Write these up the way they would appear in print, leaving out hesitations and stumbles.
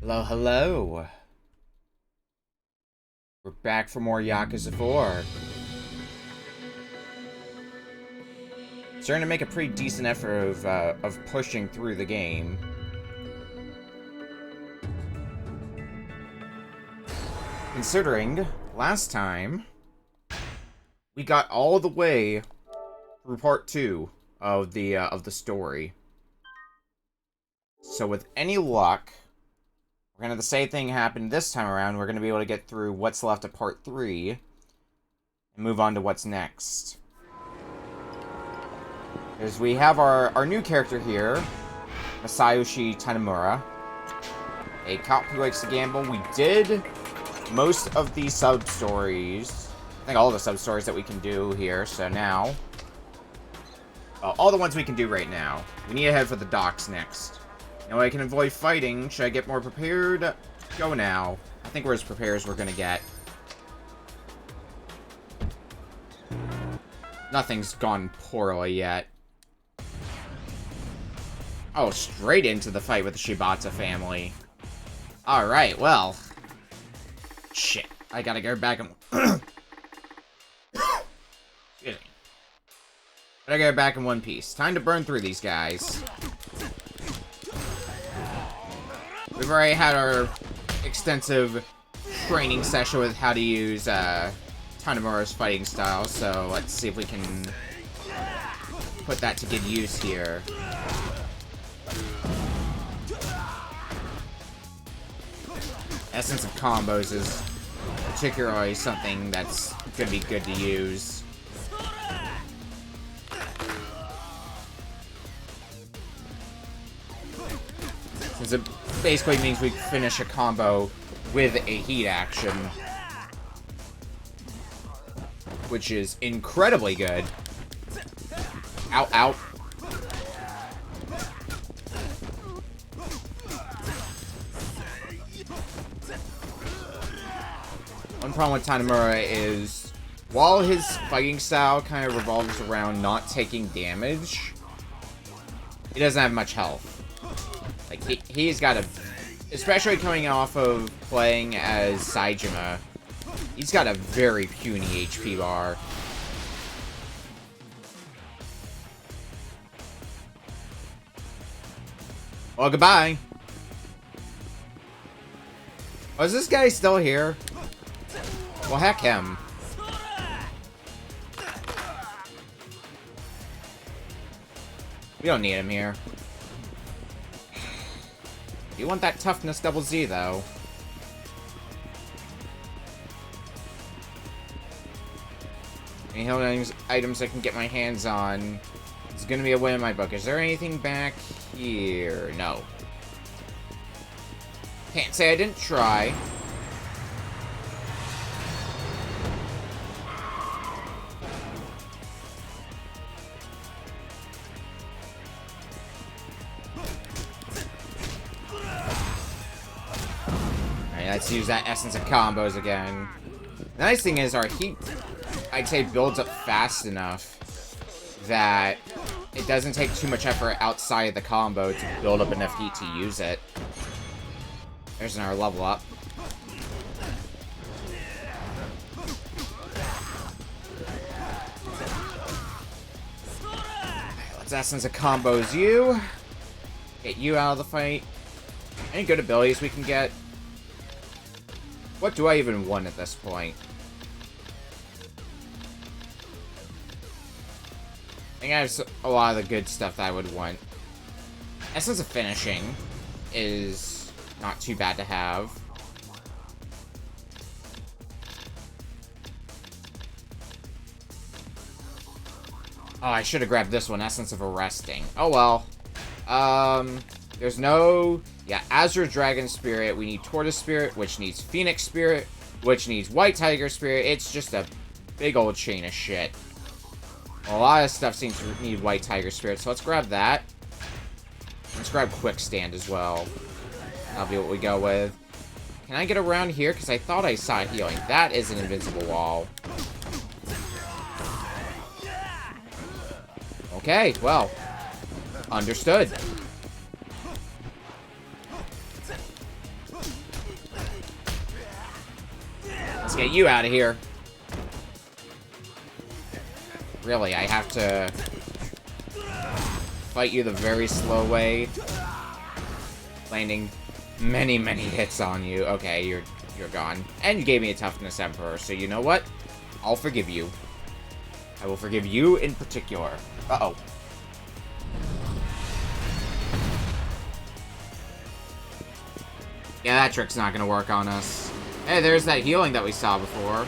Hello, hello. We're back for more Yakuza 4. Starting to make a pretty decent effort of pushing through the game. Considering, last time, we got all the way through part 2 of the story. So with any luck, we're gonna have the same thing happen this time around. We're gonna be able to get through what's left of part 3 and move on to what's next. Because we have our new character here, Masayoshi Tanimura, a cop who likes to gamble. We did most of the sub-stories. I think all the sub-stories that we can do here, so now... all the ones we can do right now. We need to head for the docks next. Now I can avoid fighting. Should I get more prepared? Go now. I think we're as prepared as we're gonna get. Nothing's gone poorly yet. Oh, straight into the fight with the Shibata family. Alright, well. Shit. I gotta go back and... Excuse me. Gotta go back in one piece. Time to burn through these guys. We've already had our extensive training session with how to use Tanimura's fighting style, so let's see if we can put that to good use here. Essence of combos is particularly something that's gonna be good to use. Since it basically means we finish a combo with a heat action, which is incredibly good. Ow, ow. One problem with Tanimura is, while his fighting style kind of revolves around not taking damage, he doesn't have much health. Like, he's got a... Especially coming off of playing as Saejima, he's got a very puny HP bar. Well, goodbye. Oh, is this guy still here? Well, heck him. We don't need him here. You want that toughness double Z, though. Any healing items I can get my hands on is gonna be a win in my book. Is there anything back here? No. Can't say I didn't try. Let's use that essence of combos again. The nice thing is our heat, I'd say, builds up fast enough that it doesn't take too much effort outside of the combo to build up enough heat to use it. There's our level up. Let's essence of combos you. Get you out of the fight. Any good abilities we can get? What do I even want at this point? I think I have a lot of the good stuff that I would want. Essence of finishing is not too bad to have. Oh, I should have grabbed this one, Essence of Arresting. Oh well. There's no... Yeah, Azure Dragon Spirit, we need Tortoise Spirit, which needs Phoenix Spirit, which needs White Tiger Spirit. It's just a big old chain of shit. A lot of stuff seems to need White Tiger Spirit, so let's grab that. Let's grab Quick Stand as well. That'll be what we go with. Can I get around here? Because I thought I saw healing. That is an invincible wall. Okay, well. Understood. Let's get you out of here. Really, I have to fight you the very slow way. Landing many, many hits on you. Okay, you're gone. And you gave me a toughness emperor, so you know what? I'll forgive you. I will forgive you in particular. Uh-oh. Yeah, that trick's not gonna work on us. Hey, there's that healing that we saw before.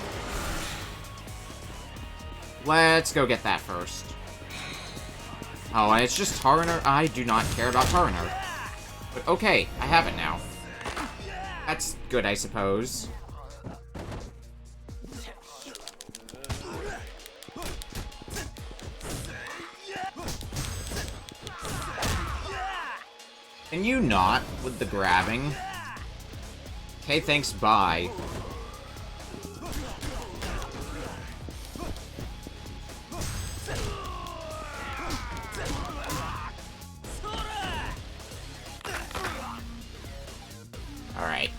Let's go get that first. Oh, and it's just Tariner. I do not care about Tariner. But okay, I have it now. That's good, I suppose. Can you not with the grabbing? Okay, thanks, bye. Alright.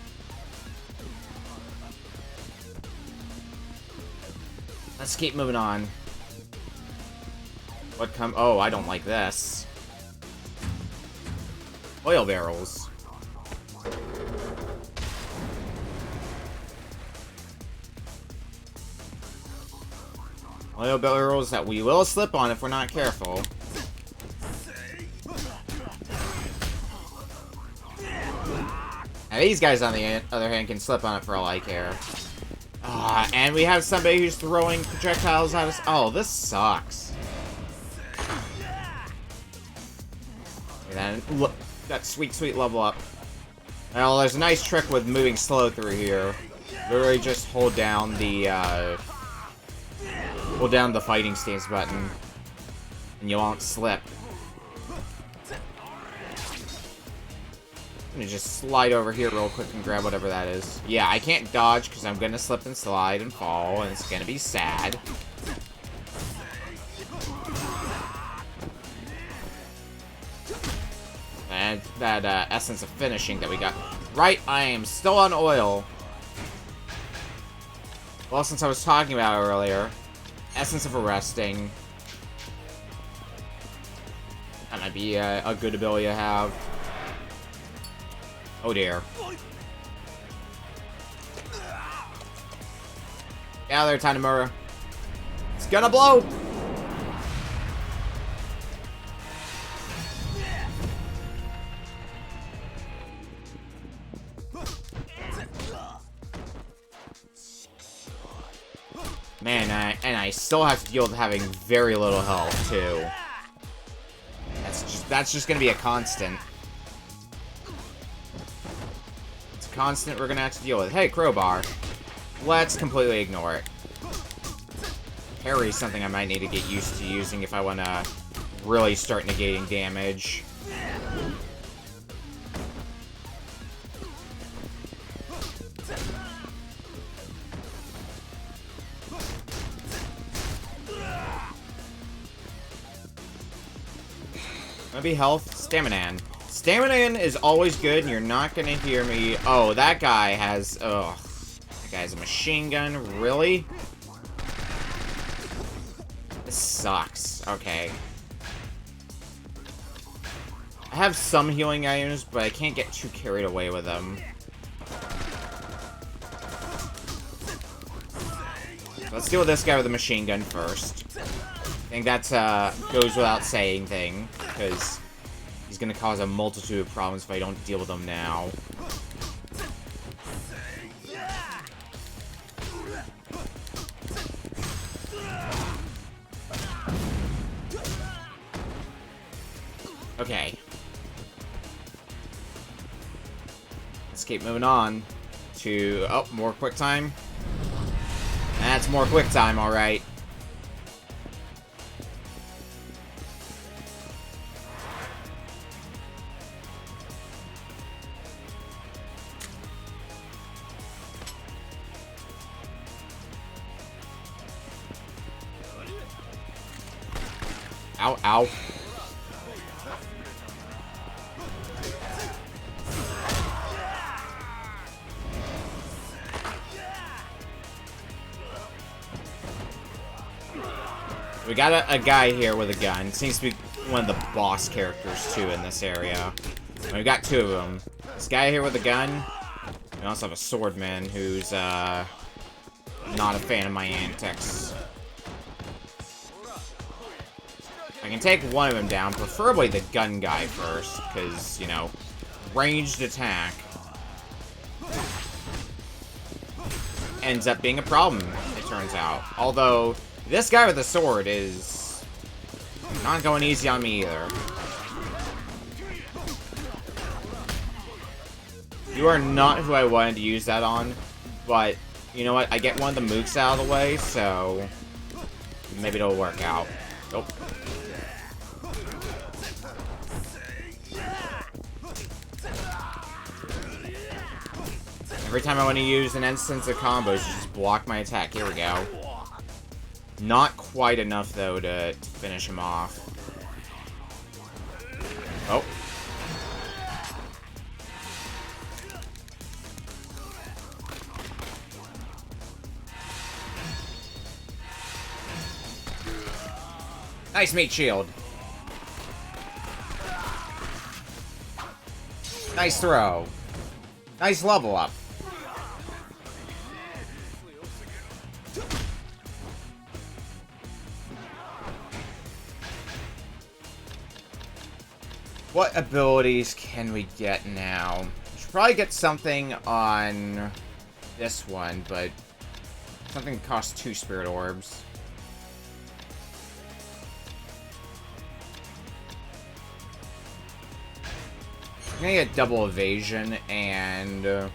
Let's keep moving on. What come? Oh, I don't like this. Oil barrels. Oil barrels that we will slip on if we're not careful. Now these guys, on the other hand, can slip on it for all I care. And we have somebody who's throwing projectiles at us. Oh, this sucks. And then, look, that sweet, sweet level up. Well, there's a nice trick with moving slow through here. Literally just hold down the fighting stance button, and you won't slip. I'm gonna just slide over here real quick and grab whatever that is. Yeah, I can't dodge because I'm gonna slip and slide and fall, and it's gonna be sad. And that essence of finishing that we got. Right, I am still on oil. Well, since I was talking about it earlier, essence of arresting. That might be a good ability to have. Oh dear. Get out of there, Tanimura. It's gonna blow! Man, and I still have to deal with having very little health, too. That's just gonna be a constant. It's a constant we're gonna have to deal with. Hey, crowbar. Let's completely ignore it. Parry's something I might need to get used to using if I wanna really start negating damage. Maybe health. Staminan. Staminan is always good, and you're not gonna hear me. Oh, that guy has. Ugh. That guy has a machine gun. Really? This sucks. Okay. I have some healing items, but I can't get too carried away with them. Let's deal with this guy with a machine gun first. I think that's goes without saying thing, because he's gonna cause a multitude of problems if I don't deal with them now. Okay. Let's keep moving on to... Oh, more quick time. That's more quick time, alright. Ow, ow. We got a guy here with a gun. Seems to be one of the boss characters, too, in this area. And we got two of them. This guy here with a gun. We also have a swordman who's, not a fan of my antics. I can take one of them down, preferably the gun guy first, because, you know, ranged attack ends up being a problem, it turns out. Although, this guy with the sword is not going easy on me either. You are not who I wanted to use that on, but you know what? I get one of the mooks out of the way, so maybe it'll work out. Oh. Every time I want to use an instance of combos, you just block my attack. Here we go. Not quite enough, though, to finish him off. Oh. Nice meat shield. Nice throw. Nice level up. What abilities can we get now? We should probably get something on this one, but something that costs 2 spirit orbs. I'm gonna get double evasion, and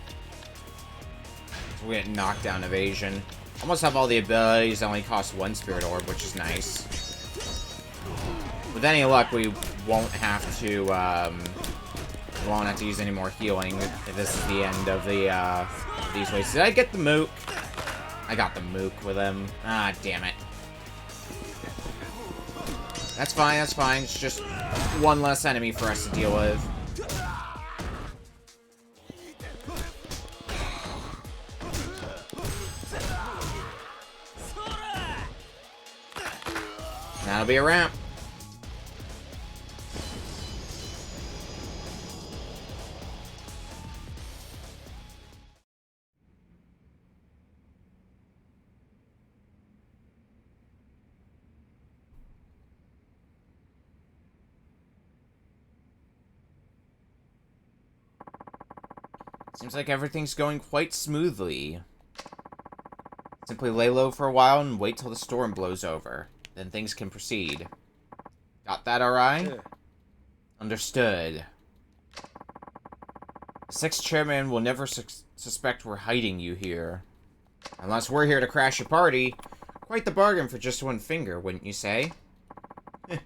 we get knockdown evasion. Almost have all the abilities that only cost 1 spirit orb, which is nice. With any luck, we won't have to use any more healing if this is the end of the these ways. Did I get the mook? I got the mook with him. Ah, damn it. That's fine, that's fine. It's just one less enemy for us to deal with. That'll be a ramp. Seems like everything's going quite smoothly. Simply lay low for a while and wait till the storm blows over. Then things can proceed. Got that alright? Yeah. Understood. The 6th chairman will never suspect we're hiding you here. Unless we're here to crash your party. Quite the bargain for just 1 finger, wouldn't you say? You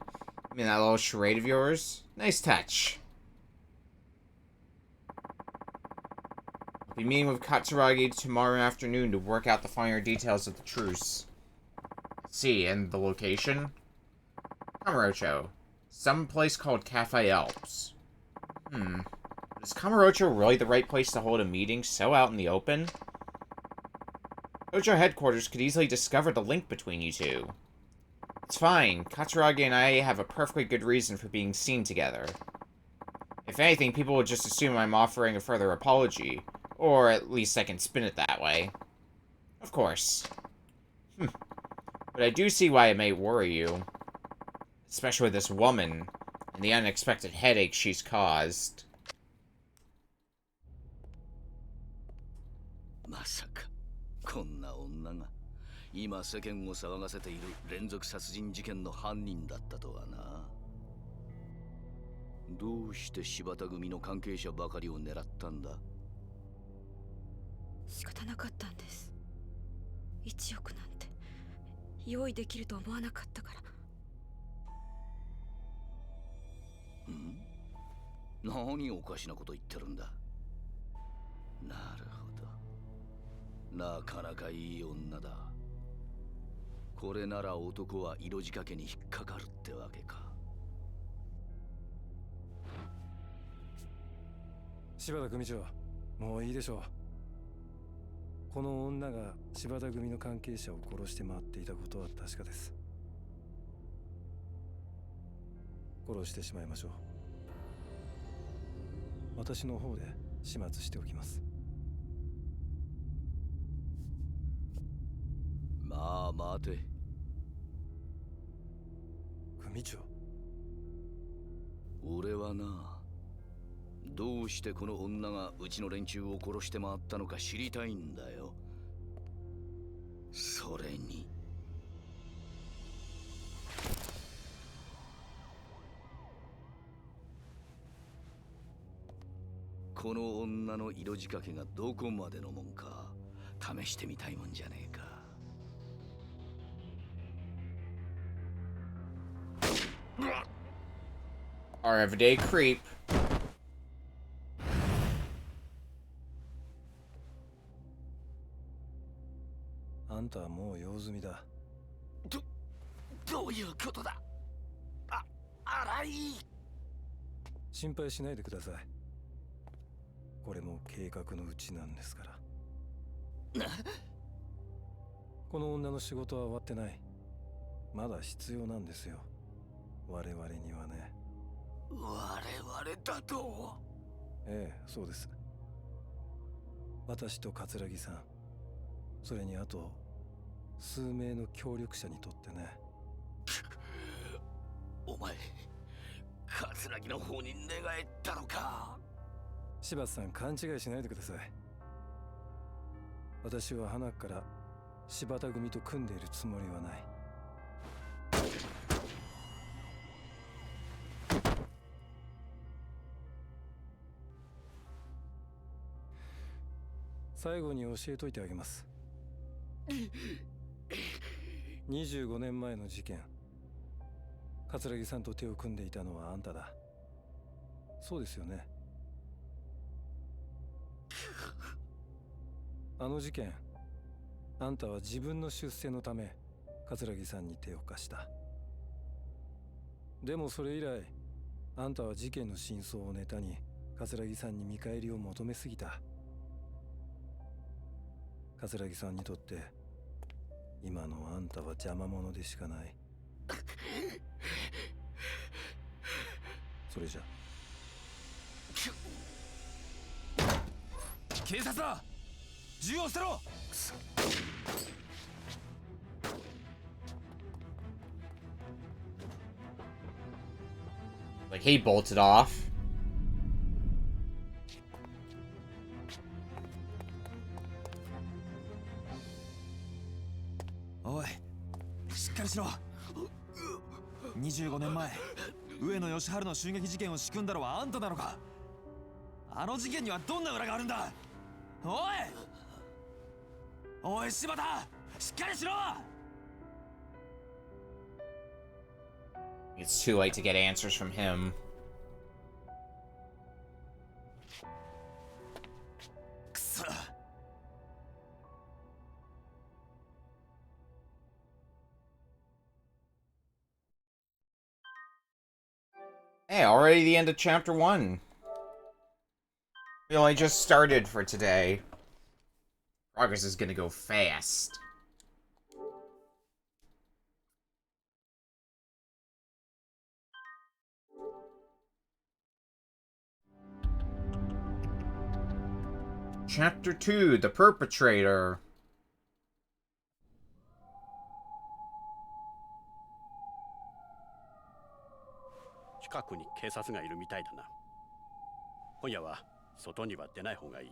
mean that little charade of yours? Nice touch. I'll be meeting with Katsuragi tomorrow afternoon to work out the finer details of the truce. See, and the location? Kamurocho. Some place called Cafe Alps. Is Kamurocho really the right place to hold a meeting so out in the open? Hojo headquarters could easily discover the link between you two. It's fine. Katsuragi and I have a perfectly good reason for being seen together. If anything, people will just assume I'm offering a further apology. Or at least I can spin it that way. Of course. But I do see why it may worry you. Especially with this woman, and the unexpected headache she's caused. まさかこんな女が今世間を騒がせている連続殺人事件の犯人だったとはな。どうして柴田組の関係者ばかりを狙ったんだ？仕方なかったんです。1億なんて用意できると思わなかったから。何おかしなこと言ってるんだ。なるほど。なかなかいい女だ。これなら男は色仕掛けに引っかかるってわけか。柴田組長、もういいでしょう。この女が柴田組の関係者を殺して回っていたことは確かです。殺してしまいましょう。私の方で始末しておきます。まあ待て。組長。俺はな、どうしてこの女がうちの連中を殺して回ったのか知りたいんだよ。それにこの女の色仕掛けがどこまでのもんか試してみたいもんじゃねえか。Our everyday creep. あんたはもう用済みだ。どういうことだ。荒井。心配しないでください。これも計画のうちなんですから。この女の仕事は終わってない。まだ必要なんですよ、我々にはね。我々だと。ええ、そうです。私と桂木さん、それにあと数名の協力者にとってね。お前、桂木の方に寝返ったのか。柴田さん、勘違いしないでください。私は花から柴田組と組んでいるつもりはない。最後に教えといてあげます。25年前の事件、桂木さんと手を組んでいたのはあんただ。そうですよね。あの事件、あんたは自分の出世のため桂木さんに手を貸した。でもそれ以来、あんたは事件の真相をネタに桂木さんに見返りを求めすぎた。桂木さんにとって今のあんたは邪魔者でしかない。それじゃ。警察だ、銃を捨てろ。Like, he bolted off. おい、しっかりしろ。25年前、上野義治の襲撃事件を仕組んだのはあんたなのか。あの事件にはどんな裏があるんだ。おい柴田、しっかりしろ。 It's too late to get answers from him. くそ。Hey, already the end of chapter 1. We only just started for today. Progress is gonna go fast. Chapter 2, The Perpetrator. 近くに警察がいるみたいだな。今夜は外には出ない方がいい。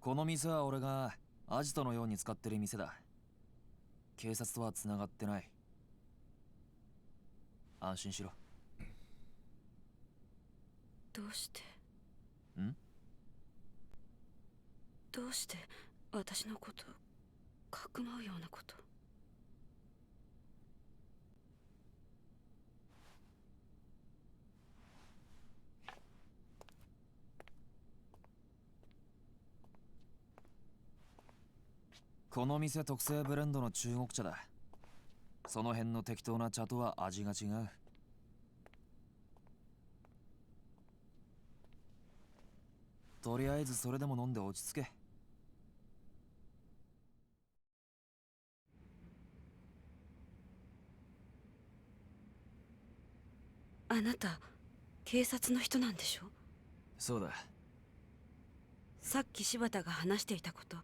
この店は俺がアジトのように使ってる店だ。警察とは繋がってない。安心しろ。どうしてん？どうして私のことかくまうようなこと。この店特製ブレンドの中国茶だ。その辺の適当な茶とは味が違う。とりあえずそれでも飲んで落ち着け。あなた警察の人なんでしょ？そうだ。さっき柴田が話していたこと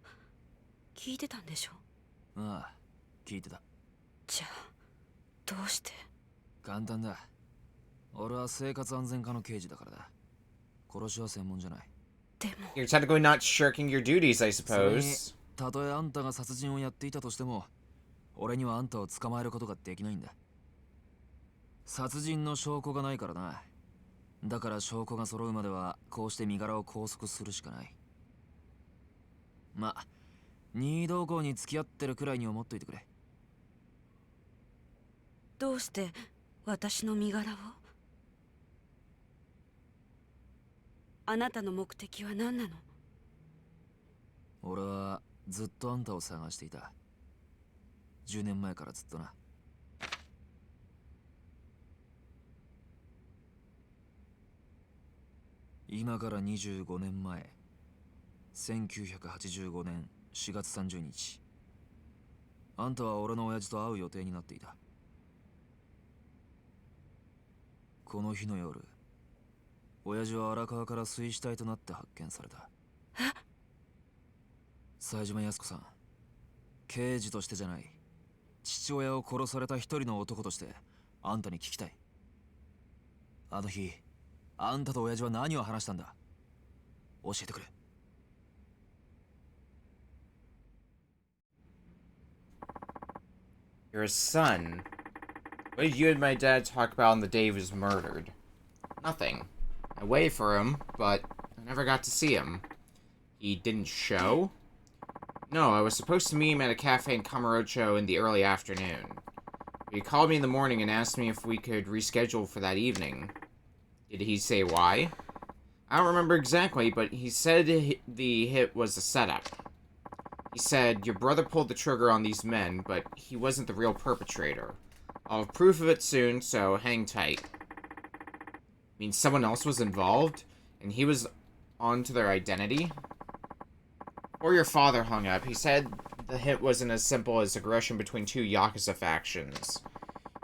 聞いてたんでしょ？ああ、聞いてた。じゃあどうして？簡単だ。俺は生活安全課の刑事だからだ。殺しは専門じゃない。でも You're technically not shirking your duties, I それに suppose. たとえあんたが殺人をやっていたとしても、俺にはあんたを捕まえることができないんだ。殺人の証拠がないからな。だから証拠が揃うまではこうして身柄を拘束するしかない。ま、任意同行に付き合ってるくらいに思っといてくれ。どうして私の身柄を？あなたの目的は何なの？俺はずっとあんたを探していた。10年前からずっとな。今から25年前、1985年4月30日、あんたは俺の親父と会う予定になっていた。この日の夜、親父は荒川から水死体となって発見された。冴島靖子さん、刑事としてじゃない、父親を殺された一人の男としてあんたに聞きたい。あの日あんたと親父は何を話したんだ？教えてくれ。You're his son. What did you and my dad talk about on the day he was murdered? Nothing. I waited for him, but I never got to see him. He didn't show? No, I was supposed to meet him at a cafe in Kamurocho in the early afternoon. He called me in the morning and asked me if we could reschedule for that evening. Did he say why? I don't remember exactly, but he said the hit was a setup. He said, your brother pulled the trigger on these men, but he wasn't the real perpetrator. I'll have proof of it soon, so hang tight. Means someone else was involved, and he was onto their identity? Or your father hung up. He said the hit wasn't as simple as aggression between two Yakuza factions.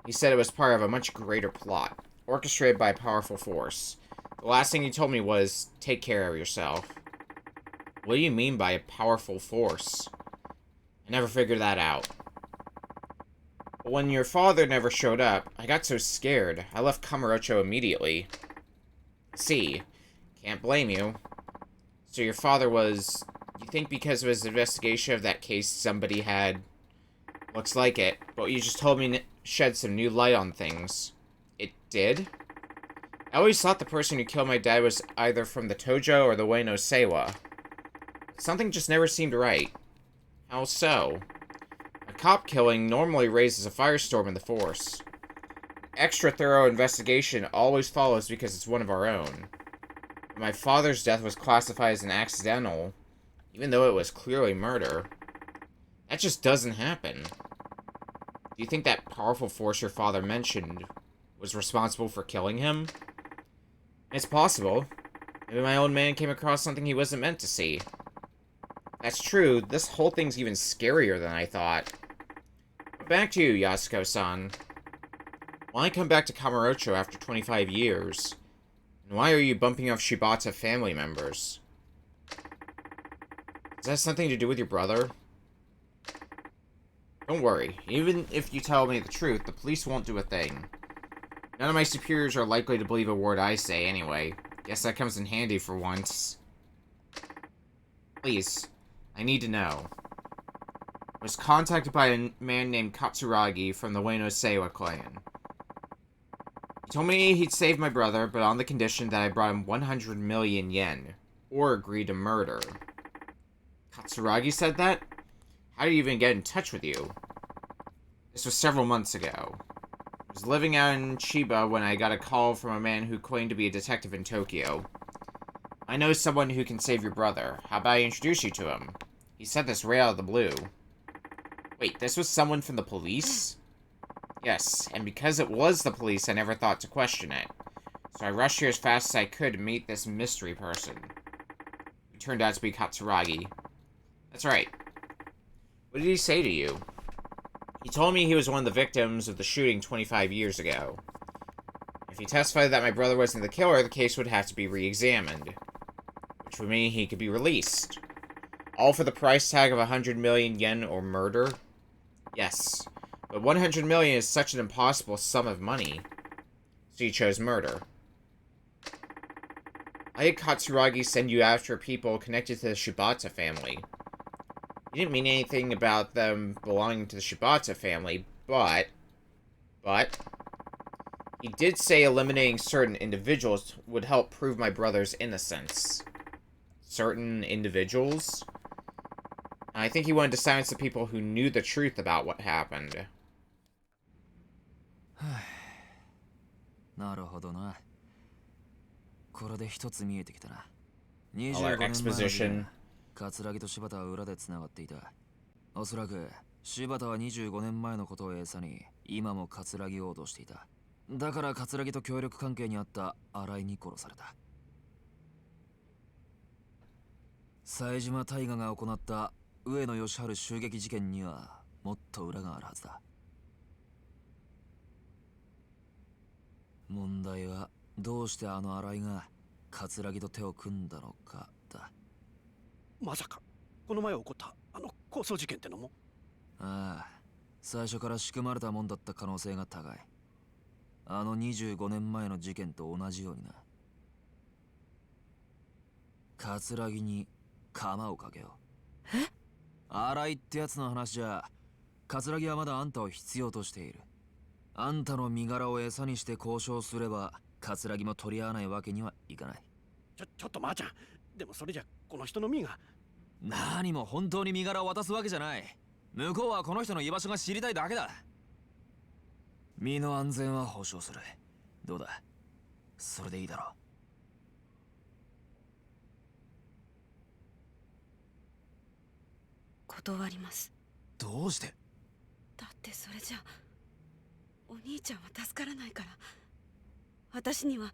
He said it was part of a much greater plot, orchestrated by a powerful force. The last thing he told me was, take care of yourself. What do you mean by a powerful force? I never figured that out. But when your father never showed up, I got so scared, I left Kamurocho immediately. See, can't blame you. So your father was... You think because of his investigation of that case, somebody had... Looks like it, but you just told me shed some new light on things. It did? I always thought the person who killed my dad was either from the Tojo or the Ueno Seiwa. Something just never seemed right. How so? A cop killing normally raises a firestorm in the force. Extra thorough investigation always follows because it's one of our own. My father's death was classified as an accidental, even though it was clearly murder. That just doesn't happen. Do you think that powerful force your father mentioned was responsible for killing him? It's possible. Maybe my own man came across something he wasn't meant to see. That's true, this whole thing's even scarier than I thought. But back to you, Yasuko-san. Why come back to Kamurocho after 25 years? And why are you bumping off Shibata family members? Does that have something to do with your brother? Don't worry, even if you tell me the truth, the police won't do a thing. None of my superiors are likely to believe a word I say anyway. Guess that comes in handy for once. Please, I need to know. I was contacted by a man named Katsuragi from the Ueno Seiwa clan. He told me he'd save my brother, but on the condition that I brought him 100 million yen, or agreed to murder. Katsuragi said that? How did he even get in touch with you? This was several months ago. I was living out in Chiba when I got a call from a man who claimed to be a detective in Tokyo. I know someone who can save your brother. How about I introduce you to him? He said this right out of the blue. Wait, this was someone from the police? Yes, and because it was the police, I never thought to question it. So I rushed here as fast as I could to meet this mystery person. It turned out to be Katsuragi. That's right. What did he say to you? He told me he was one of the victims of the shooting 25 years ago. If he testified that my brother wasn't the killer, the case would have to be re-examined, which would mean he could be released. All for the price tag of 100 million yen or murder? Yes, but 100 million is such an impossible sum of money, so he chose murder. Why did Katsuragi send you after people connected to the Shibata family? He didn't mean anything about them belonging to the Shibata family, but he did say eliminating certain individuals would help prove my brother's innocence. Certain individuals? I think he wanted to silence the people who knew the truth about what happened. なるほどな。これで一つ見えてきたな。 All our 25年前の事 exposition. 件、桂木と柴田は裏で繋がっていた。おそらく柴田は25年前のことを餌に今も桂木を脅していた。だから桂木と協力関係にあった新井に殺された。冴島大河が行った上野義治襲撃事件にはもっと裏があるはずだ。問題はどうしてあの新井が桂木と手を組んだのかだ。まさかこの前起こったあの抗争事件ってのも？ああ、最初から仕組まれたもんだった可能性が高い。あの25年前の事件と同じようにな。桂木に鎌をかけよう。え？新井ってやつの話じゃ、桂木はまだあんたを必要としている。あんたの身柄を餌にして交渉すれば桂木も取り合わないわけにはいかない。ちょっとまーちゃん、でもそれじゃこの人の身が。何も本当に身柄を渡すわけじゃない。向こうはこの人の居場所が知りたいだけだ。身の安全は保証する。どうだ、それでいいだろう。断ります。どうして？だってそれじゃお兄ちゃんは助からないから。私には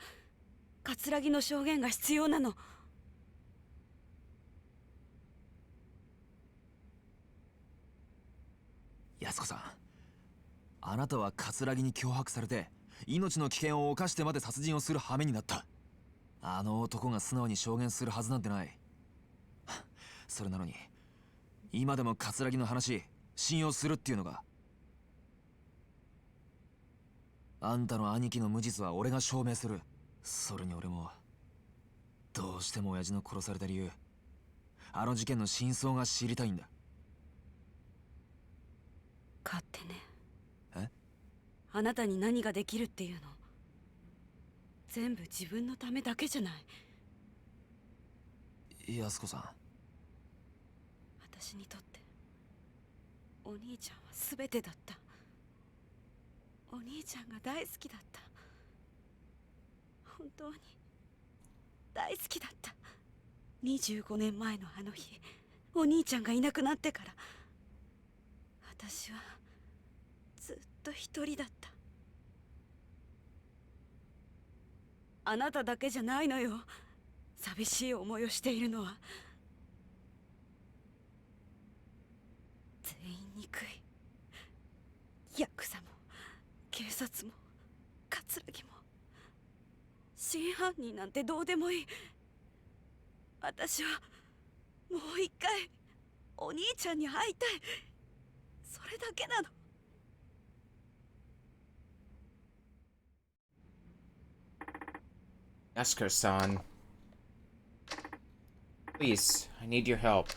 桂木の証言が必要なの。安子さん、あなたは桂木に脅迫されて命の危険を冒してまで殺人をする羽目になった。あの男が素直に証言するはずなんてない。それなのに今でも桂木の話信用するっていうのか？あんたの兄貴の無実は俺が証明する。それに俺もどうしても親父の殺された理由、あの事件の真相が知りたいんだ。勝手ね。え？あなたに何ができるっていうの全部自分のためだけじゃない。安子さん、私にとってお兄ちゃんは全てだった。お兄ちゃんが大好きだった。本当に大好きだった。25年前のあの日、お兄ちゃんがいなくなってから私はずっと一人だった。あなただけじゃないのよ、寂しい思いをしているのは。全員憎い。ヤクザも警察も桂木も。真犯人なんてどうでもいい。私はもう一回お兄ちゃんに会いたい。それだけなの。Yasuko-san. Please, I need your help.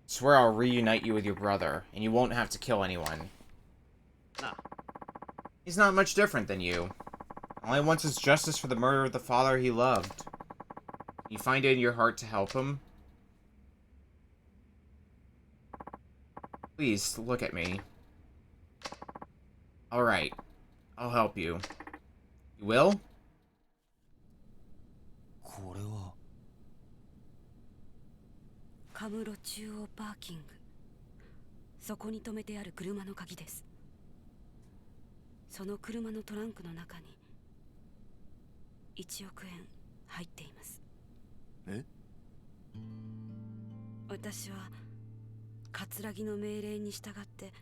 Swear I'll reunite you with your brother, and you won't have to kill anyone. Nah. He's not much different than you. All he wants is justice for the murder of the father he loved. Can you find it in your heart to help him? Please, look at me. Alright. I'll help you. You will? これはカムロ中央パーキング。そこに止めてある車の鍵です。その車のトランクの中に1億円入っています。え？私は桂木の命令に従って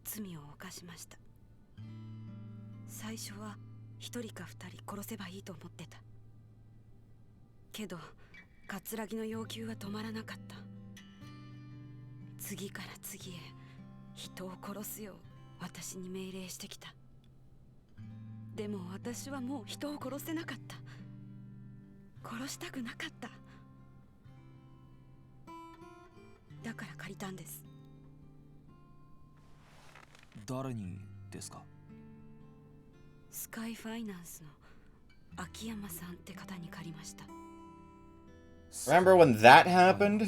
罪を犯しました。最初は一人か二人殺せばいいと思ってた。けど葛城の要求は止まらなかった。次から次へ人を殺すよう私に命令してきた。でも私はもう人を殺せなかった。殺したくなかった。だから借りたんです。誰にですか？スカイファイナンスの秋山さんって方に借りました。 Remember when that happened?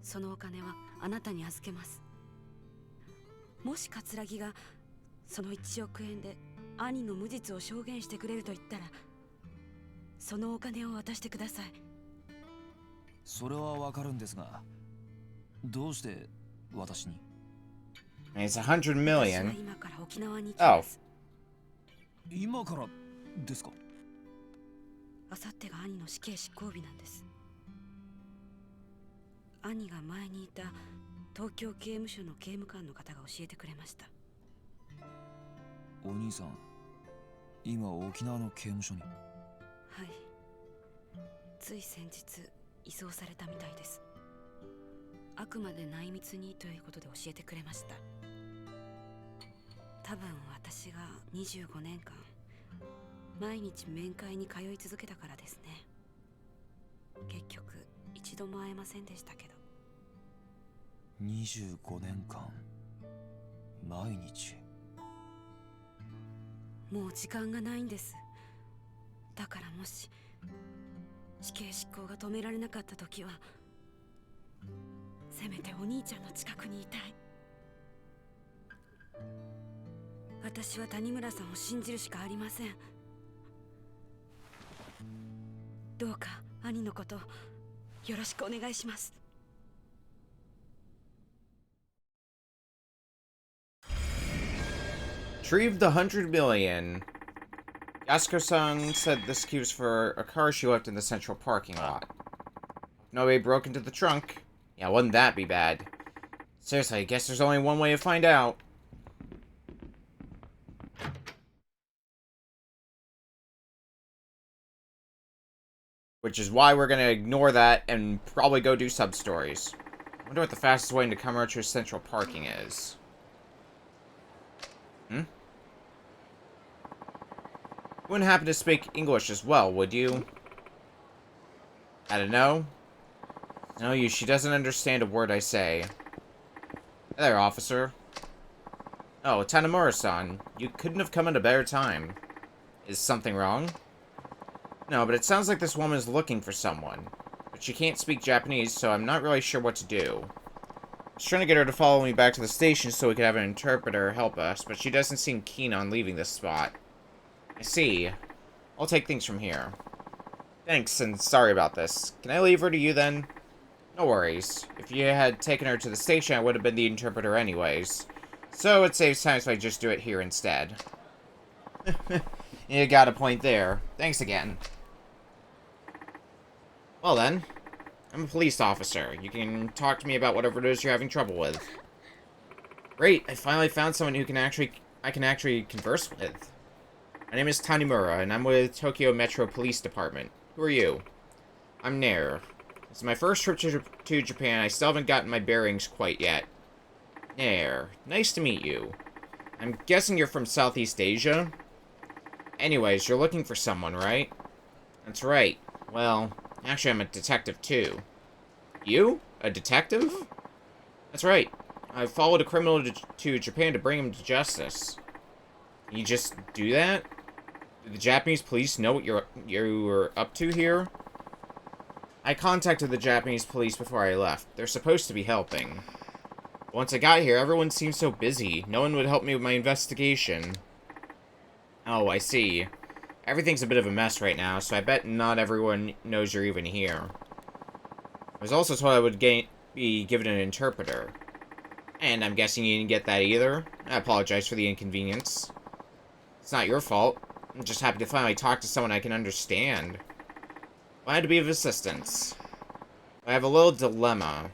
そのお金はあなたに預けます。もし葛城がその1億円で兄の無実を証言してくれると言ったら、そのお金を渡してください。それはわかるんですが、どうして私に？ It's 100 million. 私は今から沖縄に行きます。今からですか？あさってが兄の死刑執行日なんです。兄が前にいた東京刑務所の刑務官の方が教えてくれました。お兄さん、今沖縄の刑務所に？はい、つい先日移送されたみたいです。あくまで内密にということで教えてくれました。多分私が25年間毎日面会に通い続けたからですね。結局一度も会えませんでしたけど。25年間毎日。もう時間がないんです。だからもし死刑執行が止められなかった時は、せめてお兄ちゃんの近くにいたい。私は谷村さんを信じるしかありません。どうか兄のことよろしくお願いします。Retrieved the 100 million. Yasuko-san said this queues for a car she left in the central parking lot. Nobody broke into the trunk. Yeah, wouldn't that be bad? Seriously, I guess there's only one way to find out. Which is why we're gonna ignore that and probably go do sub-stories. I wonder what the fastest way into Kamurocho's central parking is. You wouldn't happen to speak English as well, would you? I don't know. No, she doesn't understand a word I say. Hey there, officer. Oh, Tanimura-san, you couldn't have come at a better time. Is something wrong? No, but it sounds like this woman is looking for someone. But she can't speak Japanese, so I'm not really sure what to do. I was trying to get her to follow me back to the station so we could have an interpreter help us, but she doesn't seem keen on leaving this spot. I see. I'll take things from here. Thanks, and sorry about this. Can I leave her to you then? No worries. If you had taken her to the station, I would have been the interpreter anyways. So it saves time if I just do it here instead. You got a point there. Thanks again. Well then, I'm a police officer. You can talk to me about whatever it is you're having trouble with. Great, I finally found someone who I can actually converse with. My name is Tanimura, and I'm with Tokyo Metro Police Department. Who are you? I'm Nair. This is my first trip to Japan. I still haven't gotten my bearings quite yet. Nair, nice to meet you. I'm guessing you're from Southeast Asia? Anyways, you're looking for someone, right? That's right. Well, actually I'm a detective too. You? A detective? That's right. I followed a criminal to Japan to bring him to justice. You just do that? Did the Japanese police know what you were up to here? I contacted the Japanese police before I left. They're supposed to be helping. Once I got here, everyone seemed so busy. No one would help me with my investigation. Oh, I see. Everything's a bit of a mess right now, so I bet not everyone knows you're even here. I was also told I would be given an interpreter. And I'm guessing you didn't get that either? I apologize for the inconvenience. It's not your fault. I'm just happy to finally talk to someone I can understand. Glad to be of assistance. I have a little dilemma.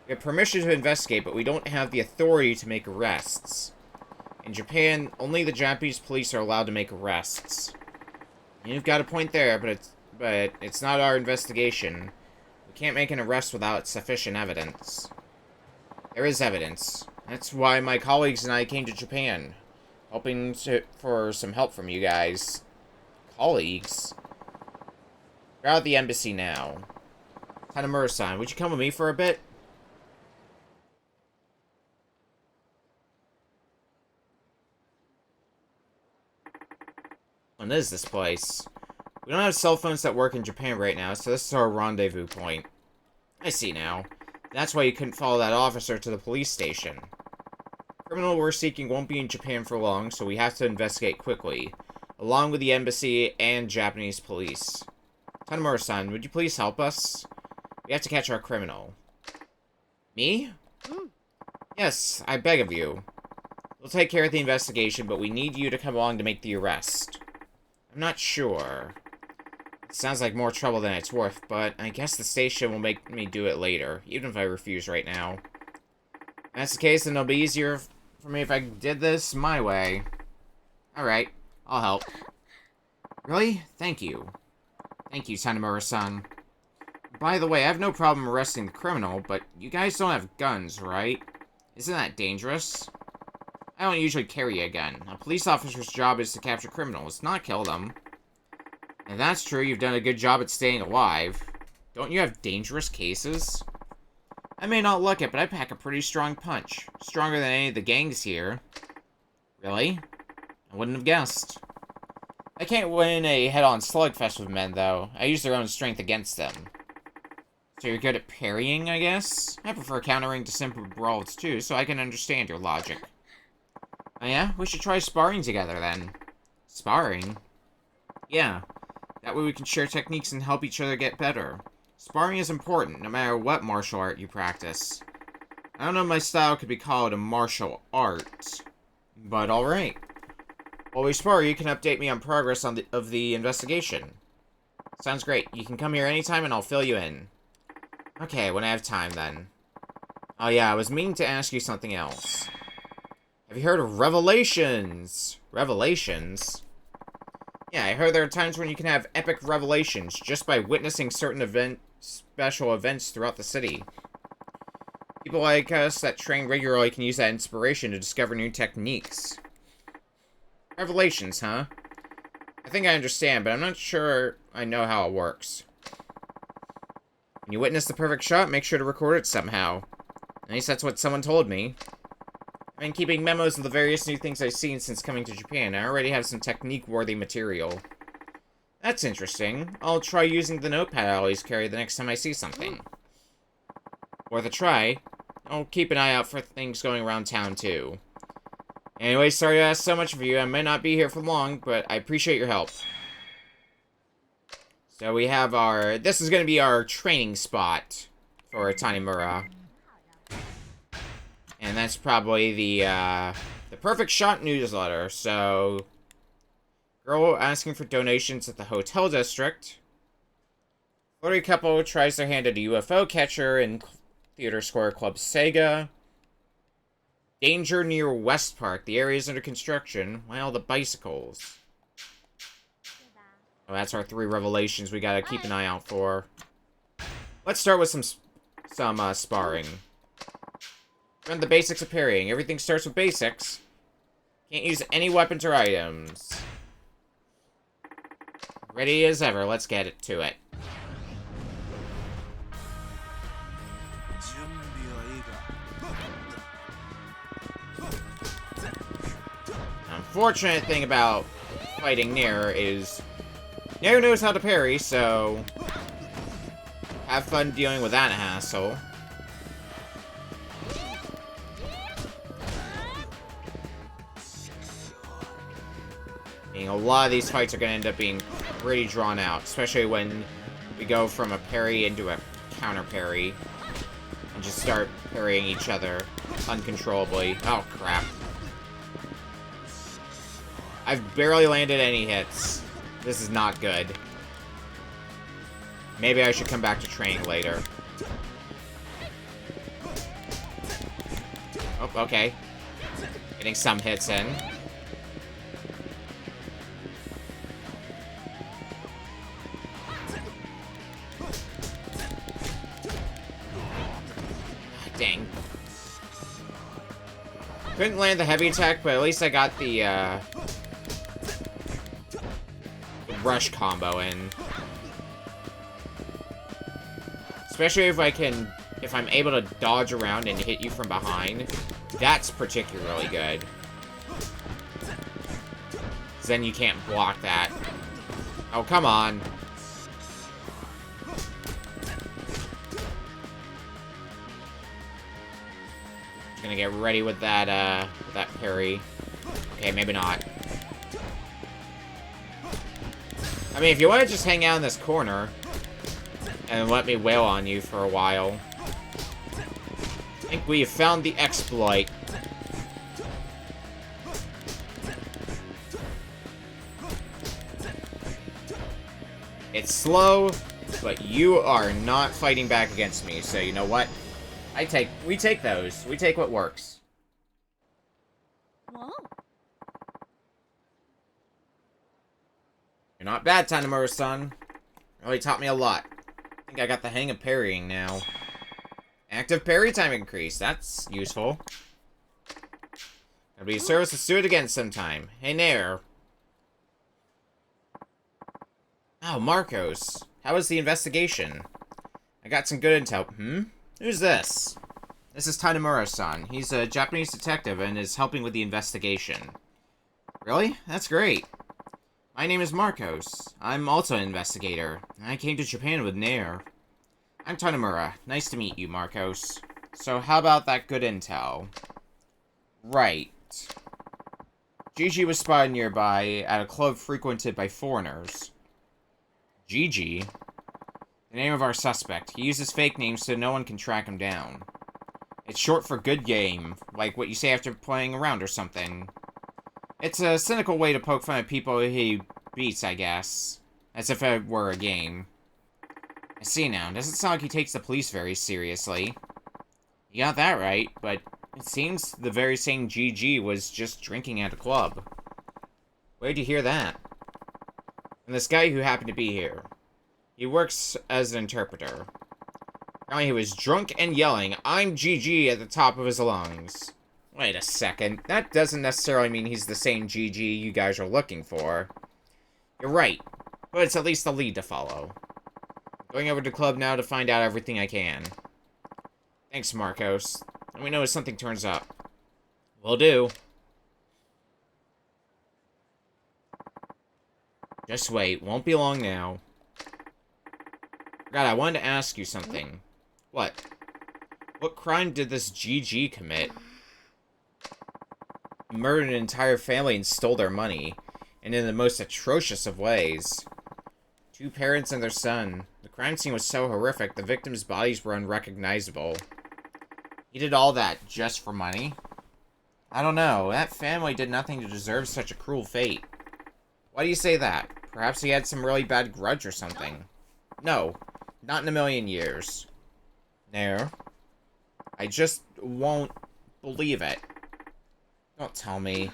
We have permission to investigate, but we don't have the authority to make arrests. In Japan, only the Japanese police are allowed to make arrests. You've got a point there, but it's not our investigation. We can't make an arrest without sufficient evidence. There is evidence. That's why my colleagues and I came to Japan, hoping for some help from you guys. Colleagues? We're out at the embassy now. Tanemura-san, would you come with me for a bit? What is this place? We don't have cell phones that work in Japan right now, so this is our rendezvous point. I see now. That's why you couldn't follow that officer to the police station. The criminal we're seeking won't be in Japan for long, so we have to investigate quickly, along with the embassy and Japanese police. Tanemura-san, would you please help us? We have to catch our criminal. Me? Yes, I beg of you. We'll take care of the investigation, but we need you to come along to make the arrest. I'm not sure. It sounds like more trouble than it's worth, but I guess the station will make me do it later, even if I refuse right now. If that's the case, then it'll be easier for me if I did this my way. Alright, I'll help. Really? Thank you. Thank you, Tanemura-san. By the way, I have no problem arresting the criminal, but you guys don't have guns, right? Isn't that dangerous? I don't usually carry a gun. A police officer's job is to capture criminals, not kill them. If that's true, you've done a good job at staying alive. Don't you have dangerous cases? I may not look it, but I pack a pretty strong punch. Stronger than any of the gangs here. Really? I wouldn't have guessed. I can't win a head-on slugfest with men, though. I use their own strength against them. So you're good at parrying, I guess? I prefer countering to simple brawls, too, so I can understand your logic. Oh yeah? We should try sparring together, then. Sparring? Yeah. That way we can share techniques and help each other get better. Sparring is important, no matter what martial art you practice. I don't know if my style could be called a martial art, but alright. While we spar, you can update me on progress of the investigation. Sounds great. You can come here anytime and I'll fill you in. Okay, when I have time, then. Oh yeah, I was meaning to ask you something else. Have you heard of revelations? Revelations? Yeah, I heard there are times when you can have epic revelations just by witnessing certain special events throughout the city. People like us that train regularly can use that inspiration to discover new techniques. Revelations, huh? I think I understand, but I'm not sure I know how it works. When you witness the perfect shot, make sure to record it somehow. At least that's what someone told me. I've been keeping memos of the various new things I've seen since coming to Japan. I already have some technique-worthy material. That's interesting. I'll try using the notepad I always carry the next time I see something. Worth a try. I'll keep an eye out for things going around town, too. Anyway, sorry to ask so much of you. I might not be here for long, but I appreciate your help. So we have our... This is going to be our training spot for Tanemura. And that's probably the Perfect Shot newsletter. So, girl asking for donations at the hotel district. Flirty couple tries their hand at a UFO catcher in Theater Square Club Sega. Danger near West Park. The area is under construction. Well, the bicycles. Oh, that's our 3 revelations we gotta keep an eye out for. Let's start with some sparring. Learn the basics of parrying. Everything starts with basics. Can't use any weapons or items. Ready as ever. Let's get it to it. Unfortunate thing about fighting Nair is Nair knows how to parry, so have fun dealing with that hassle. A lot of these fights are going to end up being pretty drawn out, especially when we go from a parry into a counter parry and just start parrying each other uncontrollably. Oh, crap. I've barely landed any hits. This is not good. Maybe I should come back to training later. Oh, okay. Getting some hits in. Dang. Couldn't land the heavy attack, but at least I got the, rush combo in. Especially if I'm able to dodge around and hit you from behind. That's particularly good. 'Cause then you can't block that. Oh, come on. Gonna get ready with that parry. Okay, maybe not. I mean, if you want to just hang out in this corner and let me wail on you for a while. I think we have found the exploit. It's slow, but you are not fighting back against me, so you know what? We take those. We take what works. Whoa. You're not bad, Tanemura-san. Really taught me a lot. I think I got the hang of parrying now. Active parry time increase. That's useful. Gonna be a service. Let's do it again sometime. Hey, Nair. Oh, Marcos. How was the investigation? I got some good intel. Who's this? This is Tanemura-san. He's a Japanese detective and is helping with the investigation. Really? That's great. My name is Marcos. I'm also an investigator. I came to Japan with Nair. I'm Tanemura. Nice to meet you, Marcos. So how about that good intel? Right. Gigi was spotted nearby at a club frequented by foreigners. Gigi? The name of our suspect. He uses fake names so no one can track him down. It's short for good game, like what you say after playing around or something. It's a cynical way to poke fun at people he beats, I guess. As if it were a game. I see now. Doesn't sound like he takes the police very seriously. You got that right, but it seems the very same GG was just drinking at a club. Where'd you hear that? From this guy who happened to be here. He works as an interpreter. Apparently he was drunk and yelling, "I'm GG" at the top of his lungs. Wait a second. That doesn't necessarily mean he's the same GG you guys are looking for. You're right, but it's at least the lead to follow. I'm going over to the club now to find out everything I can. Thanks, Marcos. Let me know if something turns up. Will do. Just wait. Won't be long now. God, I wanted to ask you something. What? What crime did this GG commit? He murdered an entire family and stole their money. And in the most atrocious of ways. 2 parents and their son. The crime scene was so horrific, the victims' bodies were unrecognizable. He did all that just for money? I don't know. That family did nothing to deserve such a cruel fate. Why do you say that? Perhaps he had some really bad grudge or something. No. Not in a million years. Nair. I just won't believe it. Don't tell me.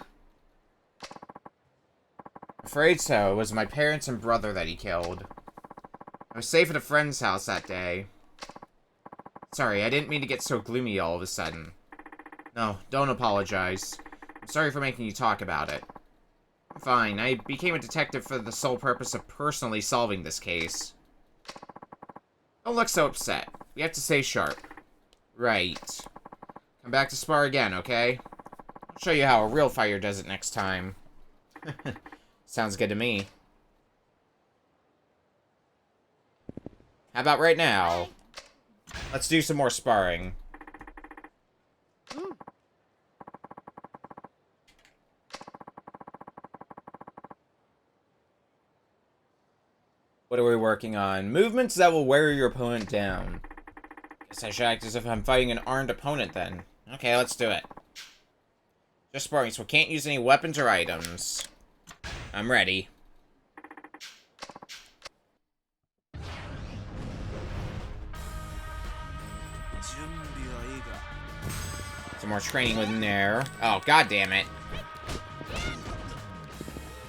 Afraid so. It was my parents and brother that he killed. I was safe at a friend's house that day. Sorry, I didn't mean to get so gloomy all of a sudden. No, don't apologize. I'm sorry for making you talk about it. I'm fine. I became a detective for the sole purpose of personally solving this case. Don't look so upset. We have to stay sharp. Right. Come back to spar again, okay? I'll show you how a real fighter does it next time. Sounds good to me. How about right now? Let's do some more sparring. What are we working on? Movements that will wear your opponent down. Guess I should act as if I'm fighting an armed opponent then. Okay, let's do it. Just sparring, so we can't use any weapons or items. I'm ready. Some more training within there. Oh, god damn it.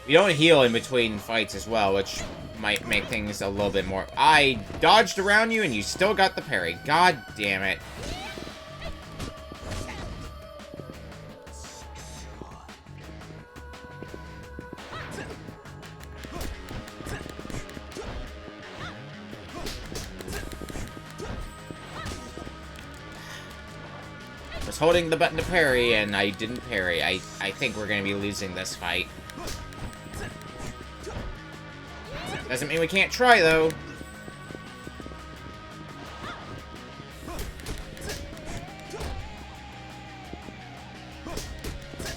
We don't heal in between fights as well, which might make things a little bit more... I dodged around you and you still got the parry. God damn it. I was holding the button to parry and I didn't parry. I think we're going to be losing this fight. Doesn't mean we can't try, though.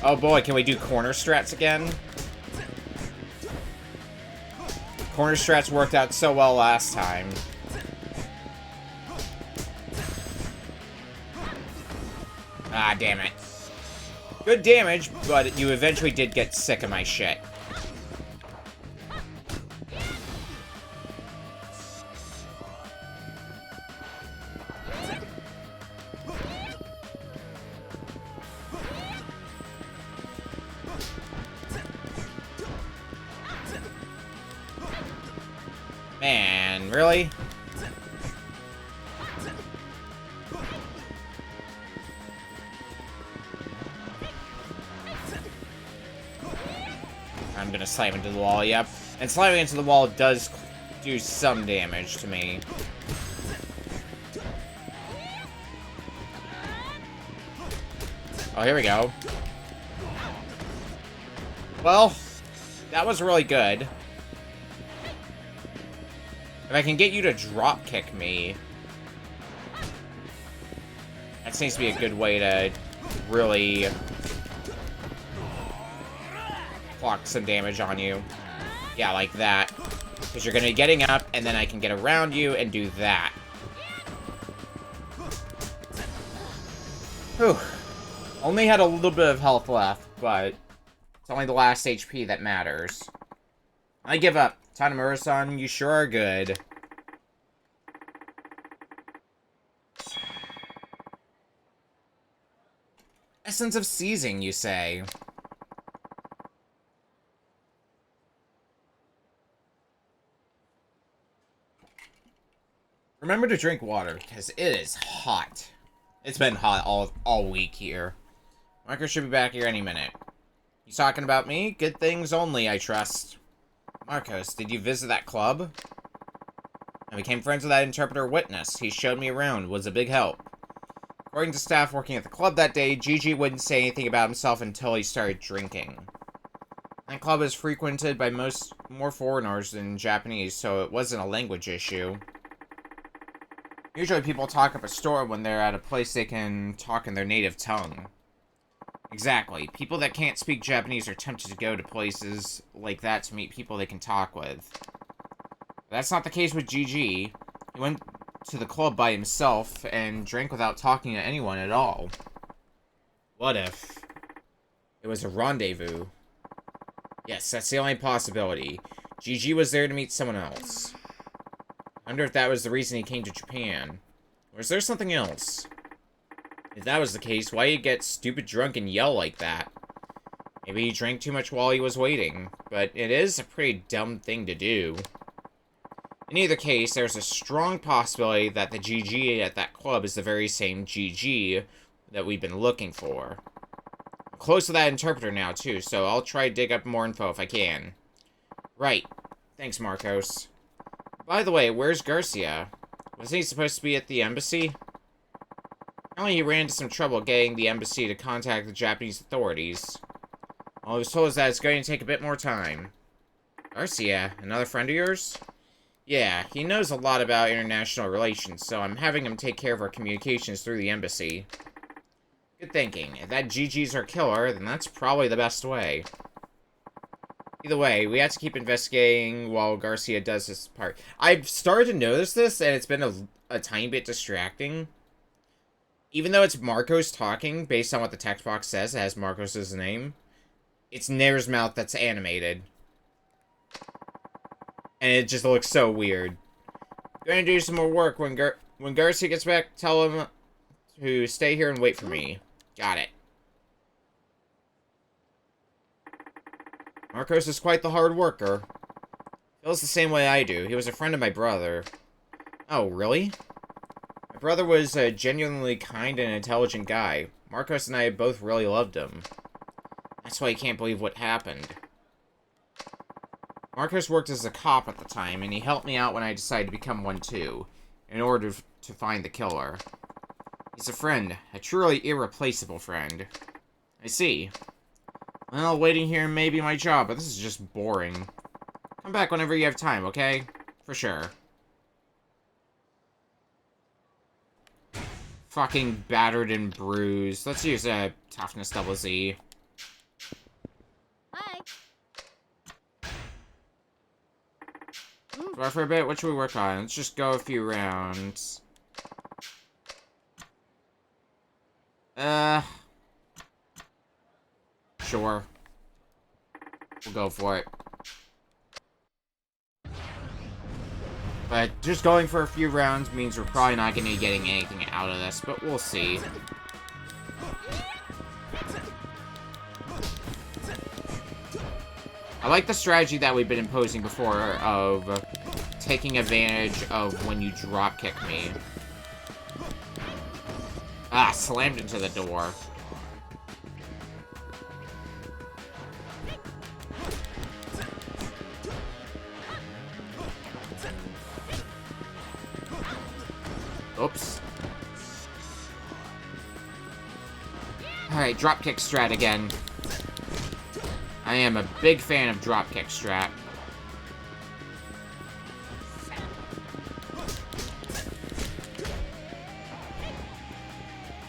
Oh boy, can we do corner strats again? Corner strats worked out so well last time. Ah, damn it. Good damage, but you eventually did get sick of my shit. Man, really? I'm gonna slam into the wall, yep. And slamming into the wall does do some damage to me. Oh, here we go. Well, that was really good. If I can get you to drop kick me, that seems to be a good way to really clock some damage on you. Yeah, like that. Because you're going to be getting up, and then I can get around you and do that. Whew. Only had a little bit of health left, but it's only the last HP that matters. I give up. Tanamura-san, you sure are good. Essence of seizing, you say? Remember to drink water, because it is hot. It's been hot all week here. Marcus should be back here any minute. He's talking about me? Good things only, I trust. Marcos, did you visit that club? I became friends with that interpreter witness. He showed me around, was a big help. According to staff working at the club that day, Gigi wouldn't say anything about himself until he started drinking. That club is frequented by more foreigners than Japanese, so it wasn't a language issue. Usually people talk up a storm when they're at a place they can talk in their native tongue. Exactly. People that can't speak Japanese are tempted to go to places like that to meet people they can talk with. But that's not the case with GG. He went to the club by himself and drank without talking to anyone at all. What if it was a rendezvous? Yes, that's the only possibility. GG was there to meet someone else. I wonder if that was the reason he came to Japan. Or is there something else? If that was the case, why did he get stupid drunk and yell like that? Maybe he drank too much while he was waiting, but it is a pretty dumb thing to do. In either case, there's a strong possibility that the GG at that club is the very same GG that we've been looking for. I'm close to that interpreter now, too, so I'll try to dig up more info if I can. Right. Thanks, Marcos. By the way, where's Garcia? Wasn't he supposed to be at the embassy? Apparently he ran into some trouble getting the embassy to contact the Japanese authorities. All I was told is that it's going to take a bit more time. Garcia, another friend of yours? Yeah, he knows a lot about international relations, so I'm having him take care of our communications through the embassy. Good thinking. If that GG's our killer, then that's probably the best way. Either way, we have to keep investigating while Garcia does his part. I've started to notice this, and it's been a tiny bit distracting. Even though it's Marcos talking, based on what the text box says, it has Marcos' name, it's Nair's mouth that's animated. And it just looks so weird. Going to do some more work. When Garcia gets back, tell him to stay here and wait for me. Got it. Marcos is quite the hard worker. Feels the same way I do. He was a friend of my brother. Oh, really? My brother was a genuinely kind and intelligent guy. Marcos and I both really loved him. That's why I can't believe what happened. Marcos worked as a cop at the time, and he helped me out when I decided to become one too, in order to find the killer. He's a friend, a truly irreplaceable friend. I see. Well, waiting here may be my job, but this is just boring. Come back whenever you have time, okay? For sure. Fucking battered and bruised. Let's use a toughness double Z. Hi. For a bit, what should we work on? Let's just go a few rounds. Sure. We'll go for it. But just going for a few rounds means we're probably not going to be getting anything out of this, but we'll see. I like the strategy that we've been imposing before of taking advantage of when you drop kick me. Ah, slammed into the door. Oops. Alright, dropkick strat again. I am a big fan of dropkick strat.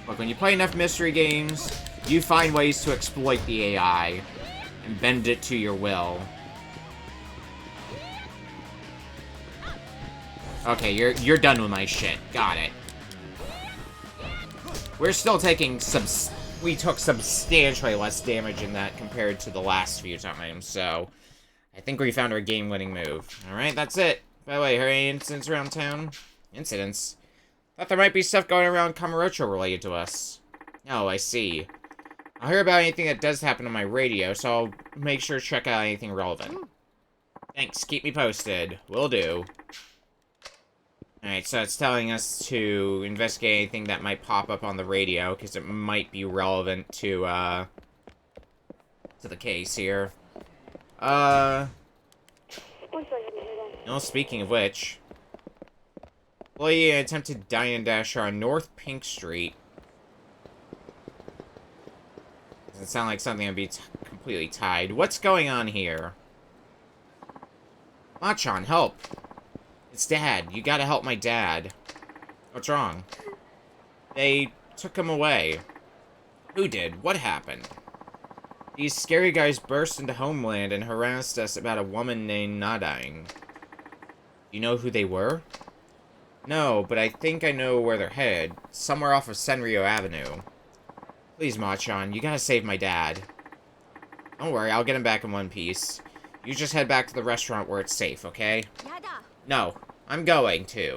Look, when you play enough mystery games, you find ways to exploit the AI and bend it to your will. Okay, you're done with my shit. Got it. We're still taking we took substantially less damage in that compared to the last few times, so I think we found our game-winning move. Alright, that's it. By the way, are any incidents around town? Incidents? Thought there might be stuff going around Kamurocho related to us. Oh, I see. I'll hear about anything that does happen on my radio, so I'll make sure to check out anything relevant. Thanks, keep me posted. Will do. Alright, so it's telling us to investigate anything that might pop up on the radio, because it might be relevant to the case here. No, speaking of which... Employee attempted dine and dasher on North Pink Street. Doesn't sound like something that'd be completely tied. What's going on here? Machan, help! It's Dad. You gotta help my dad. What's wrong? They took him away. Who did? What happened? These scary guys burst into Homeland and harassed us about a woman named Nadine. You know who they were? No, but I think I know where they're headed. Somewhere off of Senryo Avenue. Please, Machan, you gotta save my dad. Don't worry, I'll get him back in one piece. You just head back to the restaurant where it's safe, okay? No, I'm going to.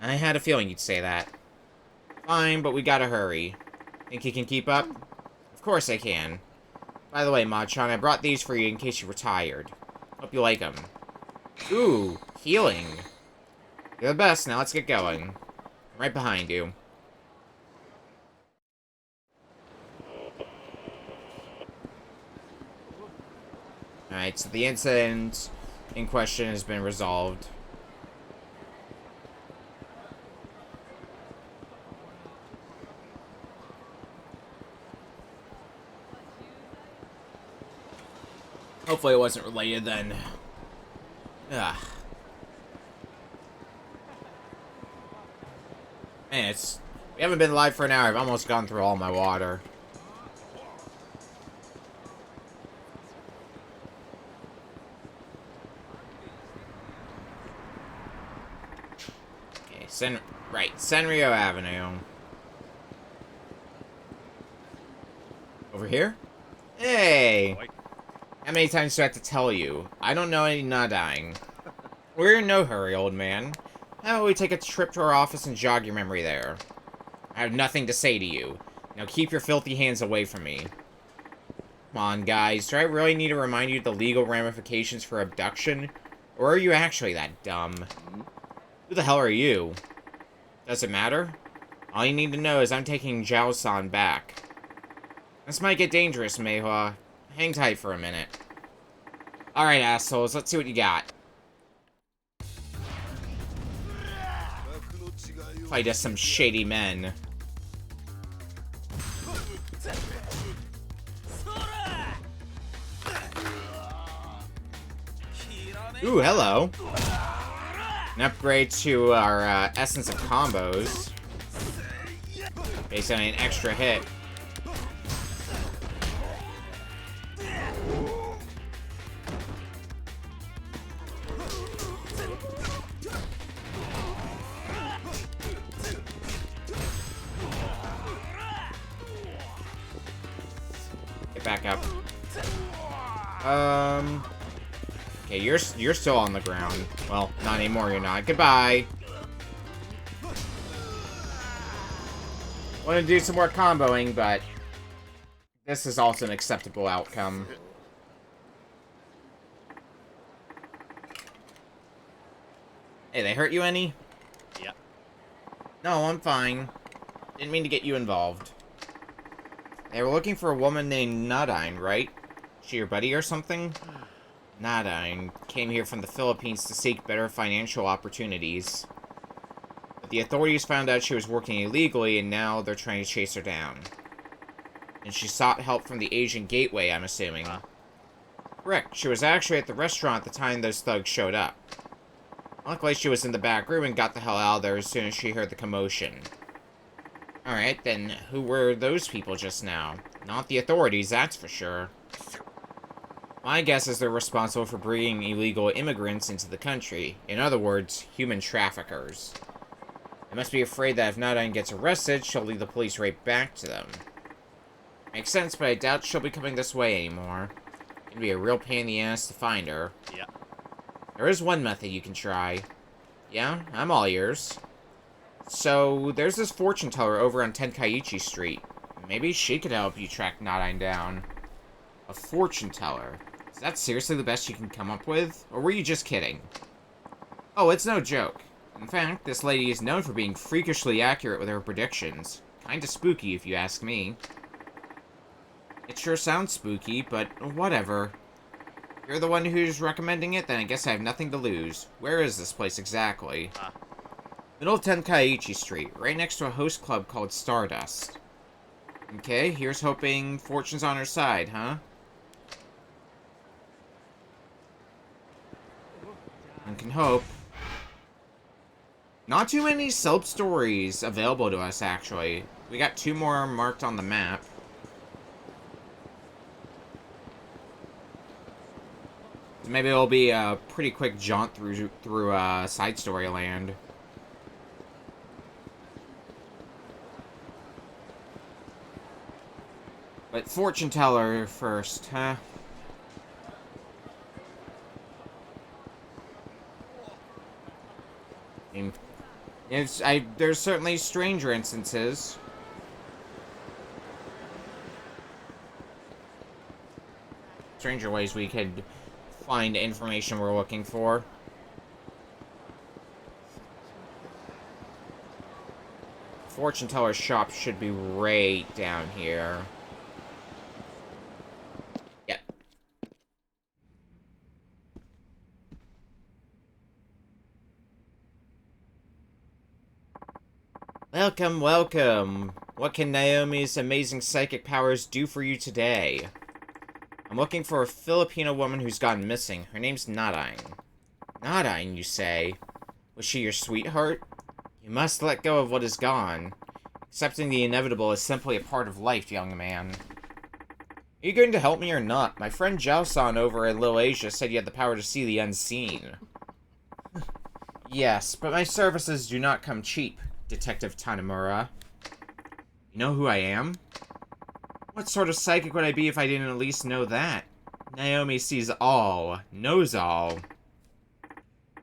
I had a feeling you'd say that. Fine, but we gotta hurry. Think you can keep up? Of course I can. By the way, Machan, I brought these for you in case you were tired. Hope you like them. Ooh, healing. You're the best, now let's get going. I'm right behind you. Alright, so the incident in question has been resolved. Hopefully it wasn't related then. Ugh. Man, we haven't been live for an hour. I've almost gone through all my water. Okay, Senryo Avenue. Over here? Hey! How many times do I have to tell you? I don't know any Nadine. We're in no hurry, old man. How about we take a trip to our office and jog your memory there? I have nothing to say to you. Now keep your filthy hands away from me. Come on, guys. Do I really need to remind you of the legal ramifications for abduction? Or are you actually that dumb? Who the hell are you? Does it matter? All you need to know is I'm taking Jiao-san back. This might get dangerous, Meihua. Hang tight for a minute. Alright, assholes. Let's see what you got. Fight us some shady men. Ooh, hello. An upgrade to our essence of combos. Based on an extra hit. Get back up. Okay, you're still on the ground. Well, not anymore, you're not. Goodbye. Want to do some more comboing, but this is also an acceptable outcome. Hey, they hurt you any? Yeah. No, I'm fine. Didn't mean to get you involved. They were looking for a woman named Nadine, right? She your buddy or something? Nadine came here from the Philippines to seek better financial opportunities. But the authorities found out she was working illegally, and now they're trying to chase her down. And she sought help from the Asian Gateway, I'm assuming. Correct. She was actually at the restaurant at the time those thugs showed up. Luckily, she was in the back room and got the hell out of there as soon as she heard the commotion. Alright, then who were those people just now? Not the authorities, that's for sure. My guess is they're responsible for bringing illegal immigrants into the country. In other words, human traffickers. They must be afraid that if Nadine gets arrested, she'll lead the police right back to them. Makes sense, but I doubt she'll be coming this way anymore. It'd be a real pain in the ass to find her. Yeah. There is one method you can try. Yeah, I'm all ears. So, there's this fortune teller over on Tenkaichi Street. Maybe she could help you track Nadine down. A fortune teller. Is that seriously the best you can come up with? Or were you just kidding? Oh, it's no joke. In fact, this lady is known for being freakishly accurate with her predictions. Kinda spooky, if you ask me. It sure sounds spooky, but whatever. If you're the one who's recommending it, then I guess I have nothing to lose. Where is this place exactly? Middle of Tenkaichi Street, right next to a host club called Stardust. Okay, here's hoping fortune's on her side, huh? One can hope. Not too many soap stories available to us, actually. We got 2 more marked on the map. So maybe it'll be a pretty quick jaunt through side story land. But fortune teller first, huh? There's certainly stranger instances. Stranger ways we could find information we're looking for. Fortune teller's shop should be right down here. Yep. Welcome, welcome. What can Naomi's amazing psychic powers do for you today? I'm looking for a Filipino woman who's gone missing. Her name's Nadine. Nadine, you say? Was she your sweetheart? You must let go of what is gone. Accepting the inevitable is simply a part of life, young man. Are you going to help me or not? My friend Jiao-san over in Little Asia said you had the power to see the unseen. Yes, but my services do not come cheap, Detective Tanimura. You know who I am? What sort of psychic would I be if I didn't at least know that? Naomi sees all, knows all.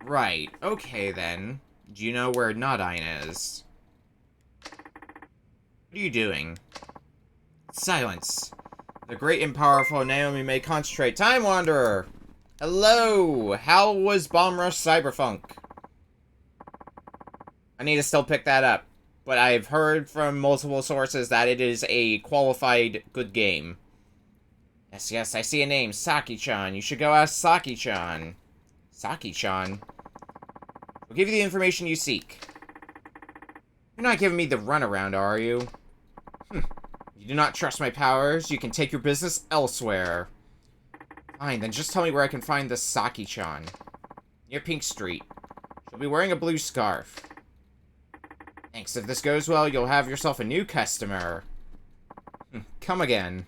Right, okay then. Do you know where Nadine is? What are you doing? Silence. The great and powerful Naomi may concentrate. Time Wanderer! Hello! How was Bomb Rush Cyberpunk? I need to still pick that up. But I've heard from multiple sources that it is a qualified good game. Yes, yes, I see a name. Saki-chan. You should go ask Saki-chan. Saki-chan? We'll give you the information you seek. You're not giving me the runaround, are you? You do not trust my powers? You can take your business elsewhere. Fine, then just tell me where I can find this Saki-chan. Near Pink Street. She'll be wearing a blue scarf. Thanks. If this goes well, you'll have yourself a new customer. Come again.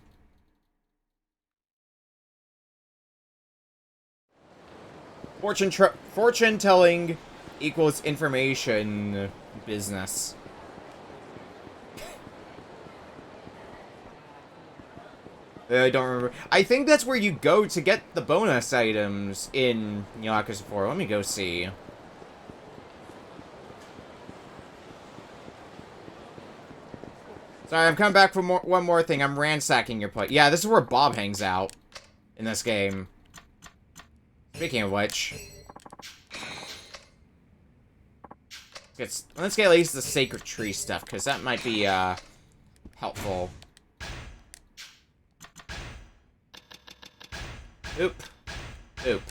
Fortune telling equals information business. I don't remember. I think that's where you go to get the bonus items in Yakuza 4. Let me go see. Sorry, I'm coming back for one more thing. I'm ransacking your place. Yeah, this is where Bob hangs out in this game. Speaking of which, let's get at least the Sacred Tree stuff, because that might be helpful. Oop. Oop.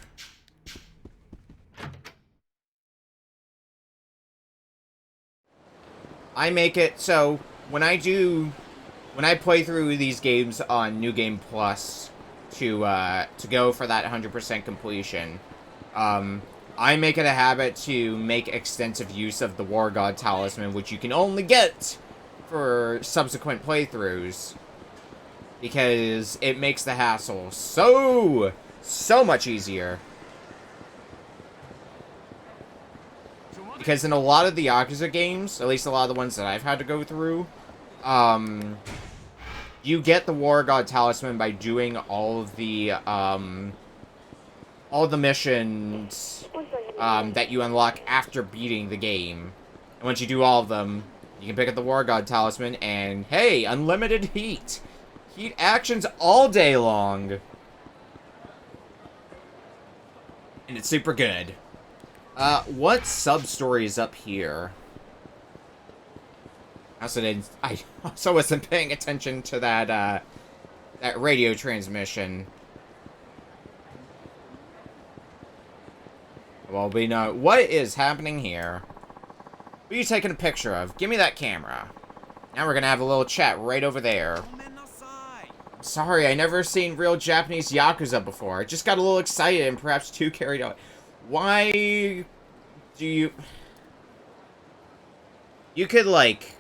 I make it so when I play through these games on New Game Plus to go for that 100% completion, I make it a habit to make extensive use of the War God Talisman, which you can only get for subsequent playthroughs, because it makes the hassle so much easier. Because in a lot of the Yakuza games, at least a lot of the ones that I've had to go through, you get the War God Talisman by doing all the missions that you unlock after beating the game. And once you do all of them, you can pick up the War God Talisman, and hey, unlimited heat! Heat actions all day long! And it's super good. What sub-story is up here? I also wasn't paying attention to that, that radio transmission. Well, we know what is happening here. What are you taking a picture of? Give me that camera. Now we're gonna have a little chat right over there. Sorry, I never seen real Japanese Yakuza before. I just got a little excited and perhaps too carried away. Why do you... You could, like,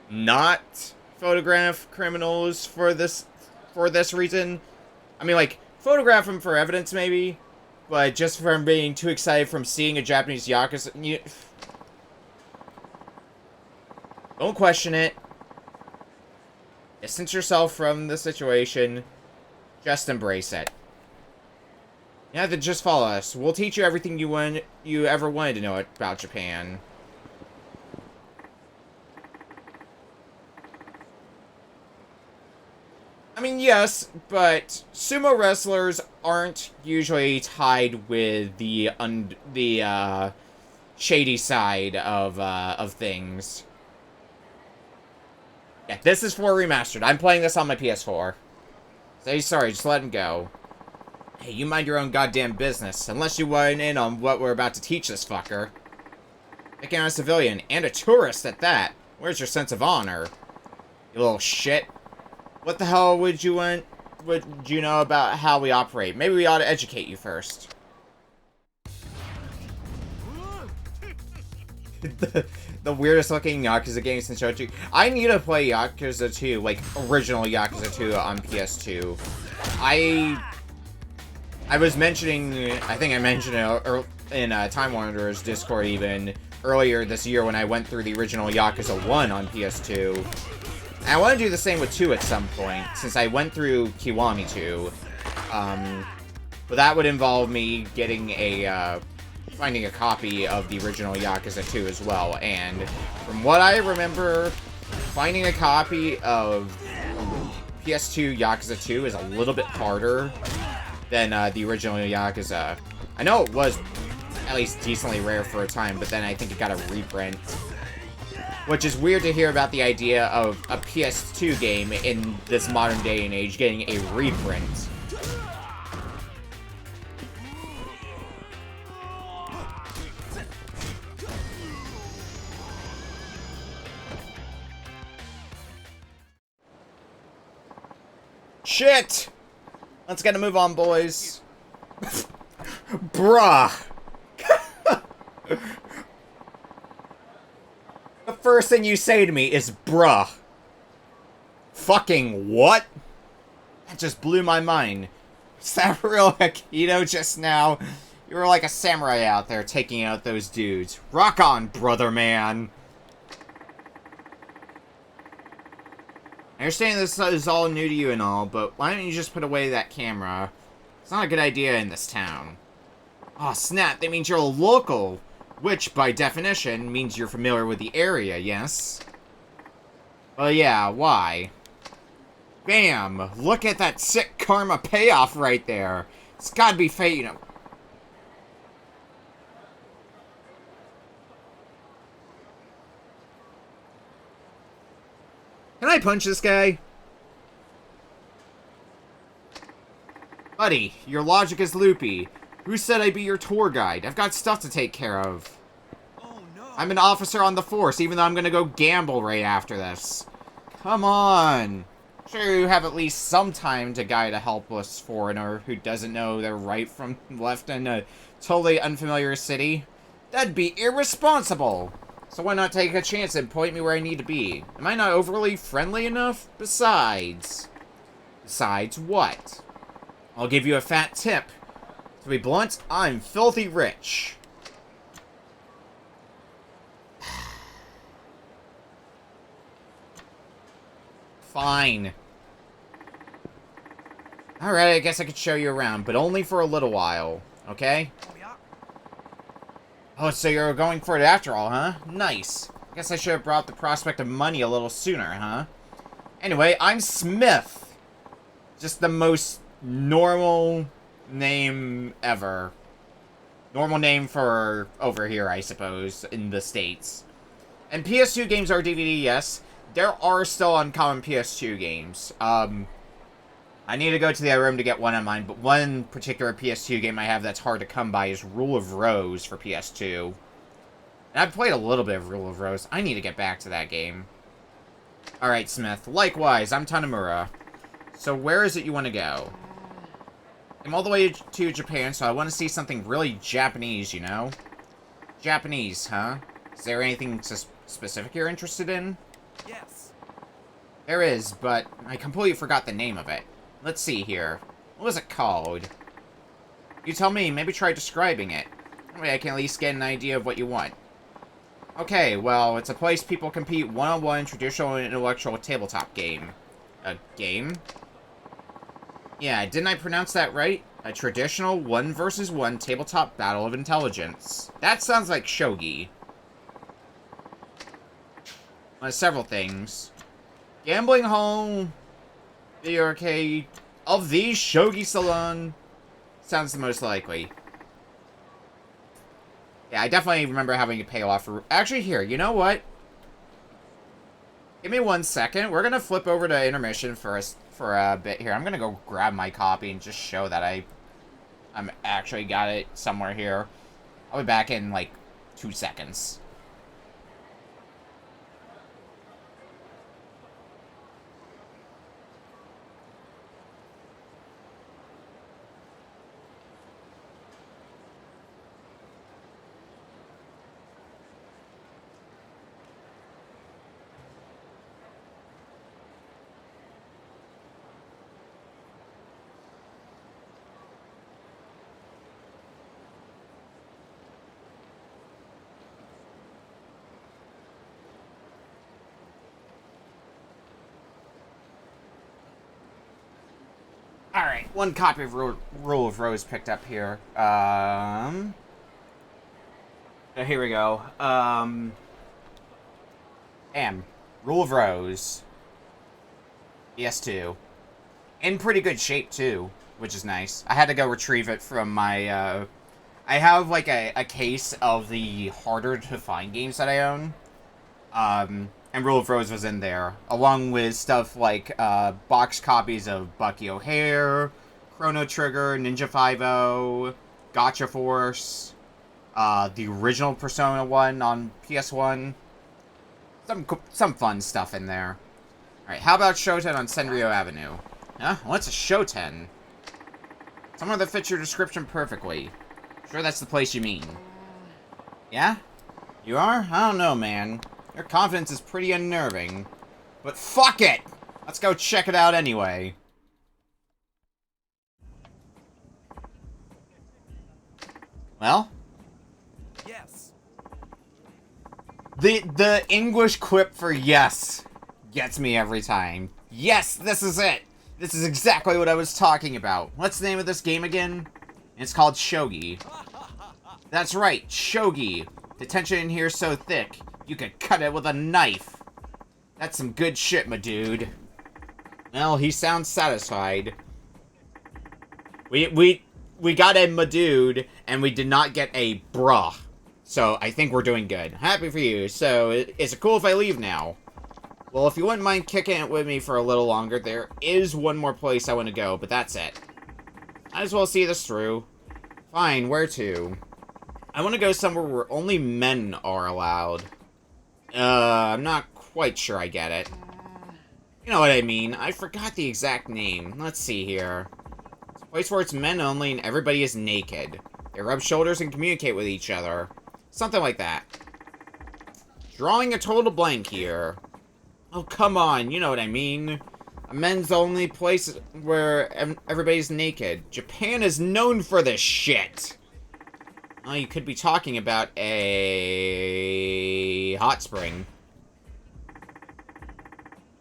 not photograph criminals for this reason. I mean, like, photograph them for evidence, maybe. But just from being too excited from seeing a Japanese Yakuza... Don't question it. Distance yourself from the situation. Just embrace it. You have to just follow us. We'll teach you everything you ever wanted to know about Japan. I mean, yes, but sumo wrestlers aren't usually tied with the shady side of things. Yeah, this is 4 remastered. I'm playing this on my PS4. Say sorry, just let him go. Hey, you mind your own goddamn business, unless you want in on what we're about to teach this fucker. Picking on a civilian, and a tourist at that. Where's your sense of honor? You little shit. What the hell would you know about how we operate? Maybe we ought to educate you first. The weirdest looking Yakuza game since Shochi. I need to play Yakuza 2, like original Yakuza 2 on PS2. I was mentioning, I think I mentioned it in Time Wanderer's Discord even earlier this year when I went through the original Yakuza 1 on PS2. And I want to do the same with 2 at some point, since I went through Kiwami 2. But that would involve me getting finding a copy of the original Yakuza 2 as well. And from what I remember, finding a copy of PS2 Yakuza 2 is a little bit harder than the original Yakuza. I know it was at least decently rare for a time, but then I think it got a reprint. Which is weird to hear about the idea of a PS2 game in this modern day and age getting a reprint. Shit! Let's get a move on, boys. Bruh! The first thing you say to me is, bruh. Fucking what? That just blew my mind. Is that real Aikido just now? You were like a samurai out there taking out those dudes. Rock on, brother man. I understand this is all new to you and all, but why don't you just put away that camera? It's not a good idea in this town. Aw, snap, that means you're a local. Which, by definition, means you're familiar with the area, yes? Well, yeah, why? Bam! Look at that sick karma payoff right there. It's gotta be fate, you know. Can I punch this guy? Buddy, your logic is loopy. Who said I'd be your tour guide? I've got stuff to take care of. Oh, no. I'm an officer on the force, even though I'm gonna go gamble right after this. Come on. Sure, you have at least some time to guide a helpless foreigner who doesn't know their right from left in a totally unfamiliar city. That'd be irresponsible. So why not take a chance and point me where I need to be? Am I not overly friendly enough? Besides what? I'll give you a fat tip. To be blunt, I'm filthy rich. Fine. Alright, I guess I could show you around, but only for a little while, okay? Oh, so you're going for it after all, huh? Nice. I guess I should have brought the prospect of money a little sooner, huh? Anyway, I'm Smith. Just the most normal name ever. Normal name for over here, I suppose, in the States. And PS2 games are DVD, yes. There are still uncommon PS2 games. I need to go to the other room to get one of mine, but one particular PS2 game I have that's hard to come by is Rule of Rose for PS2. And I've played a little bit of Rule of Rose. I need to get back to that game. Alright, Smith. Likewise, I'm Tanamura. So where is it you want to go? I'm all the way to Japan, so I want to see something really Japanese, you know? Japanese, huh? Is there anything specific you're interested in? Yes. There is, but I completely forgot the name of it. Let's see here. What was it called? You tell me, maybe try describing it. That way I can at least get an idea of what you want. Okay, well, it's a place people compete one-on-one traditional and intellectual tabletop game. A game? Yeah, didn't I pronounce that right? A traditional 1-versus-1 tabletop battle of intelligence. That sounds like shogi. Several things. Gambling hall, video arcade, of these, shogi salon. Sounds the most likely. Yeah, I definitely remember having to pay off for... Actually, here, you know what? Give me 1 second. We're gonna flip over to intermission for a bit here. I'm gonna go grab my copy and just show that I'm actually got it somewhere here. I'll be back in, like, 2 seconds. Alright, one copy of Rule of Rose picked up here. So here we go. Rule of Rose. PS2. In pretty good shape, too, which is nice. I had to go retrieve it from my, I have, like, a case of the harder-to-find games that I own. And Rule of Rose was in there, along with stuff like, box copies of Bucky O'Hare, Chrono Trigger, Ninja 5-0, Gotcha Force, the original Persona 1 on PS1. Some fun stuff in there. Alright, how about Shoten on Senryo Avenue? Huh? What's a Shoten? Somewhere that fits your description perfectly. Sure that's the place you mean. Yeah? You are? I don't know, man. Your confidence is pretty unnerving. But fuck it! Let's go check it out anyway. Well? Yes. The English quip for yes gets me every time. Yes, this is it! This is exactly what I was talking about. What's the name of this game again? It's called Shogi. That's right, Shogi. The tension in here is so thick, you could cut it with a knife. That's some good shit, my dude. Well, he sounds satisfied. We got a my dude, and we did not get a bruh. So, I think we're doing good. Happy for you. So, is it cool if I leave now? Well, if you wouldn't mind kicking it with me for a little longer, there is one more place I want to go, but that's it. Might as well see this through. Fine, where to? I want to go somewhere where only men are allowed. I'm not quite sure I get it. You know what I mean. I forgot the exact name. Let's see here. It's a place where it's men only and everybody is naked. They rub shoulders and communicate with each other. Something like that. Drawing a total blank here. Oh, come on, you know what I mean. A men's only place where everybody's naked. Japan is known for this shit. Oh, you could be talking about a hot spring.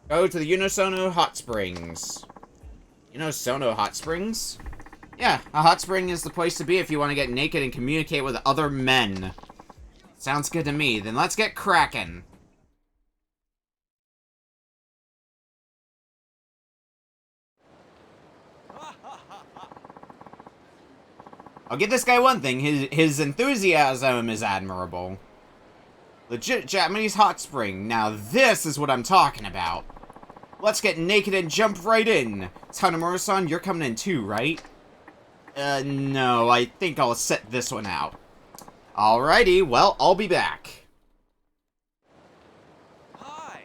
Go to the Unisono Hot Springs. Unisono Hot Springs? Yeah, a hot spring is the place to be if you want to get naked and communicate with other men. Sounds good to me. Then let's get cracking. I'll give this guy one thing. His enthusiasm is admirable. Legit Japanese hot spring. Now this is what I'm talking about. Let's get naked and jump right in. Tanomura-san, you're coming in too, right? No, I think I'll set this one out. Alrighty, well, I'll be back. Hi.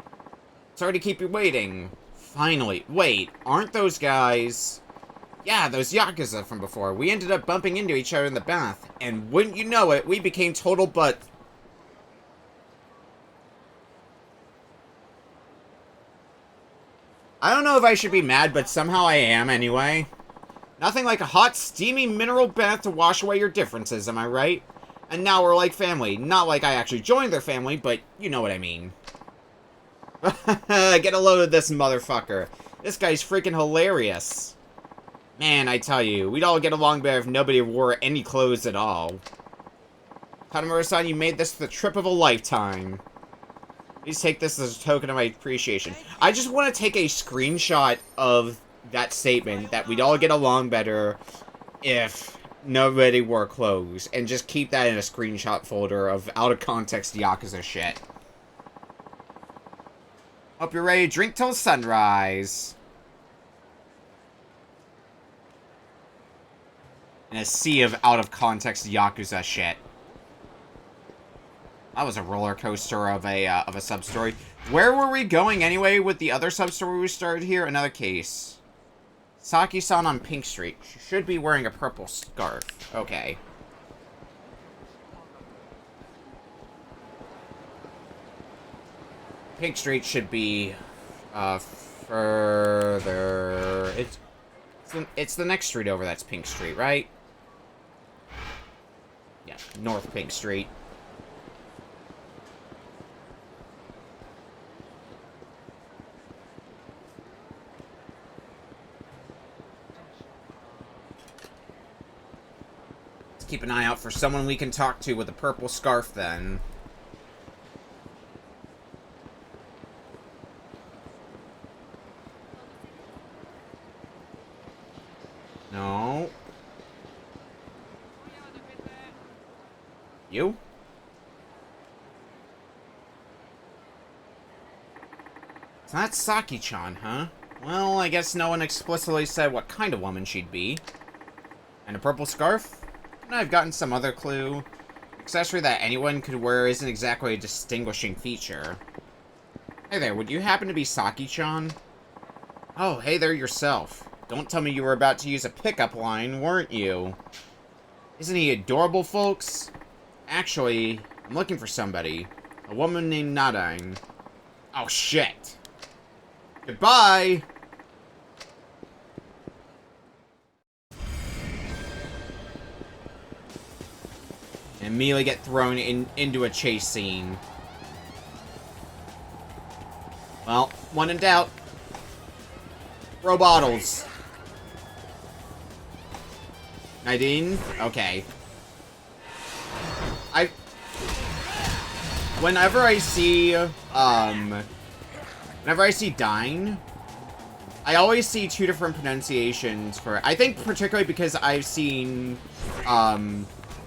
Sorry to keep you waiting. Finally. Wait, aren't those guys... Yeah, those Yakuza from before. We ended up bumping into each other in the bath. And wouldn't you know it, we became total butt... I don't know if I should be mad, but somehow I am anyway. Nothing like a hot, steamy mineral bath to wash away your differences, am I right? And now we're like family. Not like I actually joined their family, but you know what I mean. Get a load of this motherfucker. This guy's freaking hilarious. Man, I tell you, we'd all get along better if nobody wore any clothes at all. Tanomura-san, you made this the trip of a lifetime. Please take this as a token of my appreciation. I just want to take a screenshot of that statement that we'd all get along better if nobody wore clothes, and just keep that in a screenshot folder of out-of-context Yakuza shit. Hope you're ready to drink till sunrise. In a sea of out-of-context Yakuza shit. That was a roller coaster of a sub-story. Where were we going anyway with the other sub-story we started here? Another case. Saki-san on Pink Street. She should be wearing a purple scarf. Okay. Pink Street should be further. It's the next street over that's Pink Street, right? Yeah, North Pink Street. Let's keep an eye out for someone we can talk to with a purple scarf then. You? So that's Saki-chan, huh? Well, I guess no one explicitly said what kind of woman she'd be. And a purple scarf? And I've gotten some other clue. Accessory that anyone could wear isn't exactly a distinguishing feature. Hey there, would you happen to be Saki-chan? Oh, hey there yourself. Don't tell me you were about to use a pickup line, weren't you? Isn't he adorable, folks? Actually, I'm looking for somebody. A woman named Nadine. Oh, shit. Goodbye! And immediately get thrown into a chase scene. Well, when in doubt, throw bottles. Nadine? Okay. Whenever I see Dine, I always see two different pronunciations for it. I think particularly because I've seen,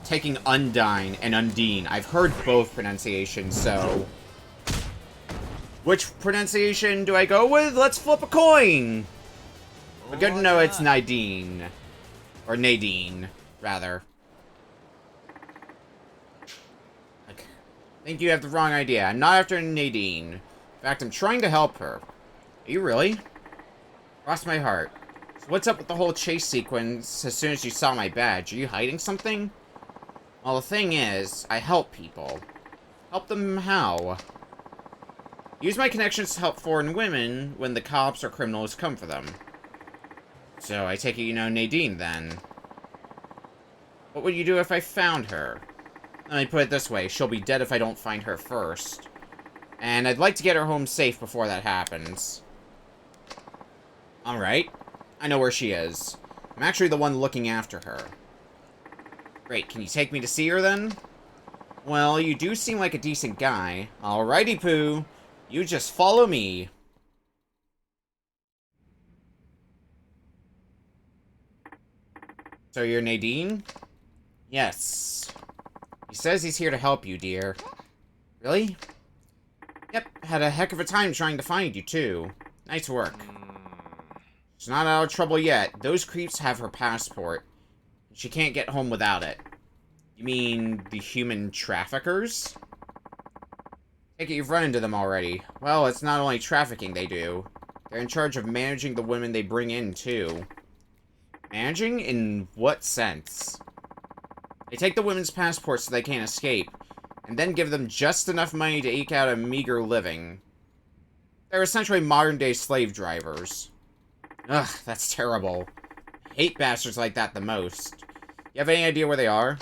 taking Undine and Undine. I've heard both pronunciations, so... Which pronunciation do I go with? Let's flip a coin! But good to know it's Nadine. Or Nadine, rather. I think you have the wrong idea. I'm not after Nadine. In fact, I'm trying to help her. Are you really? Cross my heart. So what's up with the whole chase sequence as soon as you saw my badge? Are you hiding something? Well, the thing is, I help people. Help them how? Use my connections to help foreign women when the cops or criminals come for them. So, I take it you know Nadine, then. What would you do if I found her? Let me put it this way, she'll be dead if I don't find her first. And I'd like to get her home safe before that happens. Alright. I know where she is. I'm actually the one looking after her. Great, can you take me to see her, then? Well, you do seem like a decent guy. Alrighty, Pooh. You just follow me. So you're Nadine? Yes. He says he's here to help you, dear. Really? Yep, had a heck of a time trying to find you, too. Nice work. She's not out of trouble yet. Those creeps have her passport. She can't get home without it. You mean the human traffickers? Take it you've run into them already. Well, it's not only trafficking they do. They're in charge of managing the women they bring in, too. Managing? In what sense? They take the women's passports so they can't escape, and then give them just enough money to eke out a meager living. They're essentially modern-day slave drivers. Ugh, that's terrible. I hate bastards like that the most. You have any idea where they are?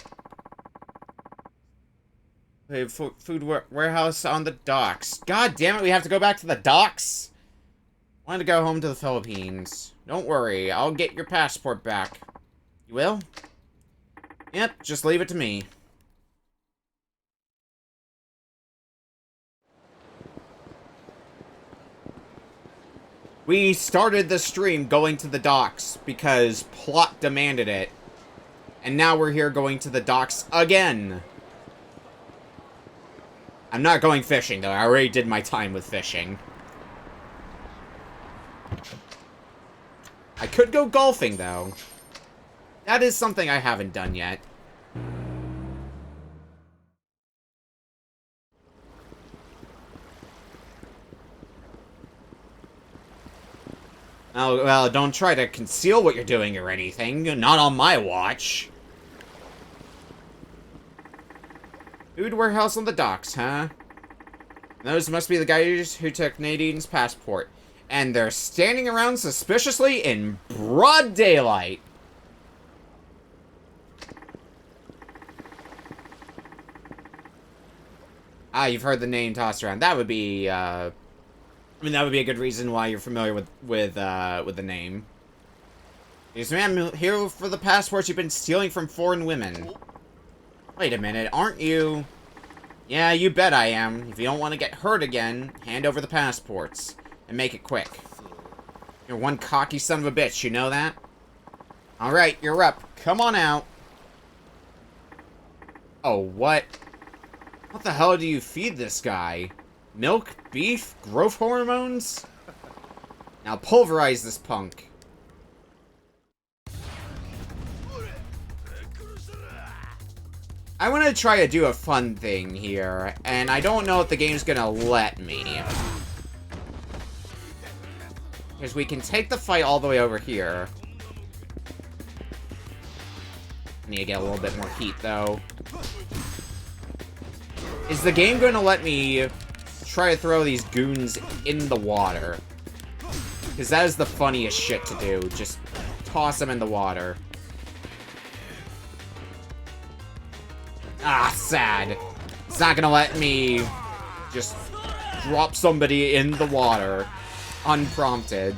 Food warehouse on the docks. God damn it, we have to go back to the docks? Wanted to go home to the Philippines. Don't worry, I'll get your passport back. You will? Yep, just leave it to me. We started the stream going to the docks because plot demanded it. And now we're here going to the docks again. I'm not going fishing, though. I already did my time with fishing. I could go golfing, though. That is something I haven't done yet. Oh, well, don't try to conceal what you're doing or anything. Not on my watch. Food warehouse on the docks, huh? Those must be the guys who took Nadine's passport. And they're standing around suspiciously in broad daylight. Ah, you've heard the name tossed around. That would be, I mean, that would be a good reason why you're familiar with the name. Yes, ma'am, I'm here for the passports you've been stealing from foreign women. Wait a minute, aren't you... Yeah, you bet I am. If you don't want to get hurt again, hand over the passports. And make it quick. You're one cocky son of a bitch, you know that? Alright, you're up. Come on out. Oh, what? What the hell do you feed this guy? Milk? Beef? Growth hormones? Now pulverize this punk. I want to try to do a fun thing here, and I don't know if the game's gonna let me. Because we can take the fight all the way over here. I need to get a little bit more heat, though. Is the game going to let me try to throw these goons in the water? Because that is the funniest shit to do. Just toss them in the water. Ah, sad. It's not going to let me just drop somebody in the water unprompted.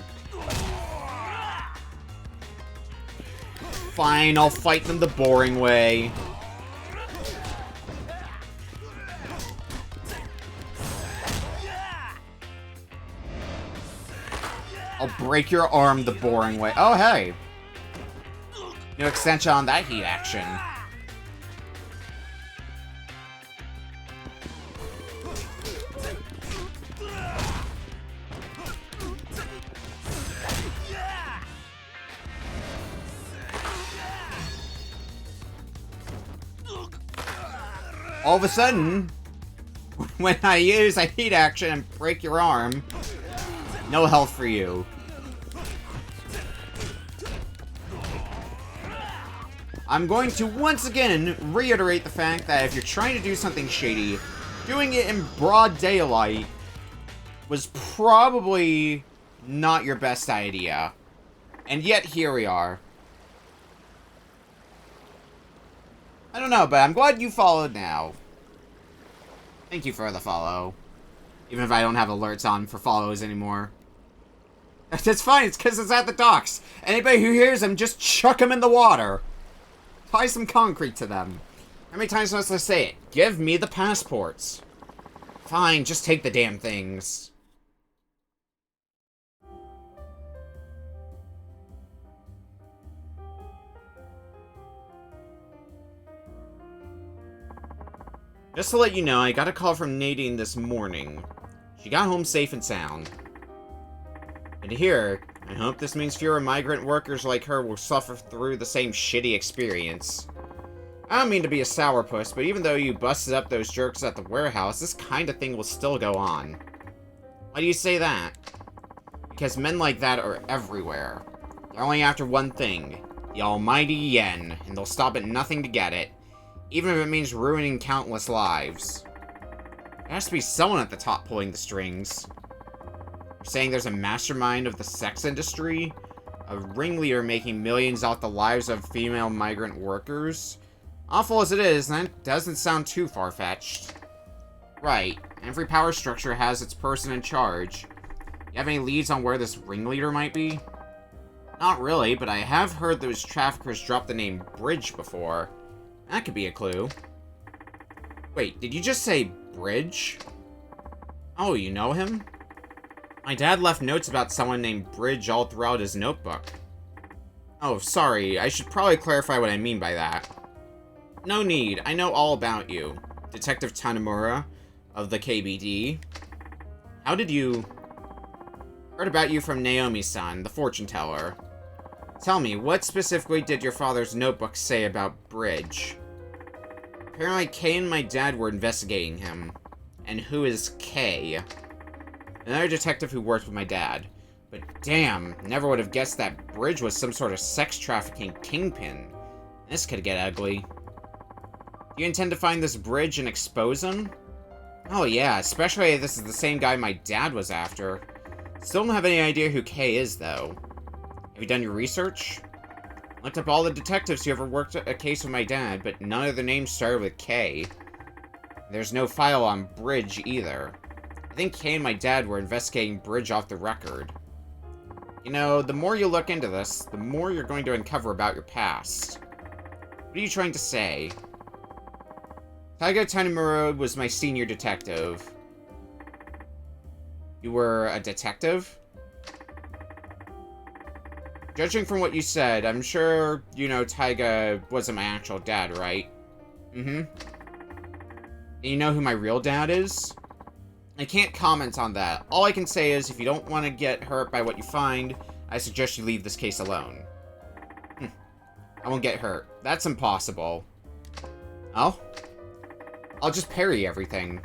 Fine, I'll fight them the boring way. I'll break your arm the boring way. Oh, hey. New extension on that heat action. All of a sudden, when I use a heat action and break your arm, no health for you. I'm going to once again reiterate the fact that if you're trying to do something shady, doing it in broad daylight was probably not your best idea. And yet, here we are. I don't know, but I'm glad you followed now. Thank you for the follow. Even if I don't have alerts on for follows anymore. That's fine, it's because it's at the docks. Anybody who hears them, just chuck them in the water. Tie some concrete to them. How many times must I say it? Give me the passports. Fine, just take the damn things. Just to let you know, I got a call from Nadine this morning. She got home safe and sound. And to hear, I hope this means fewer migrant workers like her will suffer through the same shitty experience. I don't mean to be a sourpuss, but even though you busted up those jerks at the warehouse, this kind of thing will still go on. Why do you say that? Because men like that are everywhere. They're only after one thing, the almighty yen, and they'll stop at nothing to get it. Even if it means ruining countless lives. There has to be someone at the top pulling the strings. You're saying there's a mastermind of the sex industry? A ringleader making millions off the lives of female migrant workers? Awful as it is, that doesn't sound too far-fetched. Right. Every power structure has its person in charge. You have any leads on where this ringleader might be? Not really, but I have heard those traffickers drop the name Bridge before. That could be a clue. Wait, did you just say Bridge? Oh, you know him? My dad left notes about someone named Bridge all throughout his notebook. Oh, sorry, I should probably clarify what I mean by that. No need, I know all about you. Detective Tanimura of the KBD. How did you... Heard about you from Naomi-san, the fortune teller. Tell me, what specifically did your father's notebook say about Bridge? Apparently, Kay and my dad were investigating him. And who is Kay? Another detective who worked with my dad. But damn, never would have guessed that Bridge was some sort of sex trafficking kingpin. This could get ugly. Do you intend to find this Bridge and expose him? Oh yeah, especially if this is the same guy my dad was after. Still don't have any idea who Kay is, though. Have you done your research? Looked up all the detectives who ever worked a case with my dad, but none of their names started with K. There's no file on Bridge, either. I think Kay and my dad were investigating Bridge off the record. You know, the more you look into this, the more you're going to uncover about your past. What are you trying to say? Taiga Tanimura was my senior detective. You were a detective? Judging from what you said, I'm sure you know Taiga wasn't my actual dad, right? Mm-hmm. You know who my real dad is? I can't comment on that. All I can say is, if you don't want to get hurt by what you find, I suggest you leave this case alone. I won't get hurt. That's impossible. Oh? I'll just parry everything.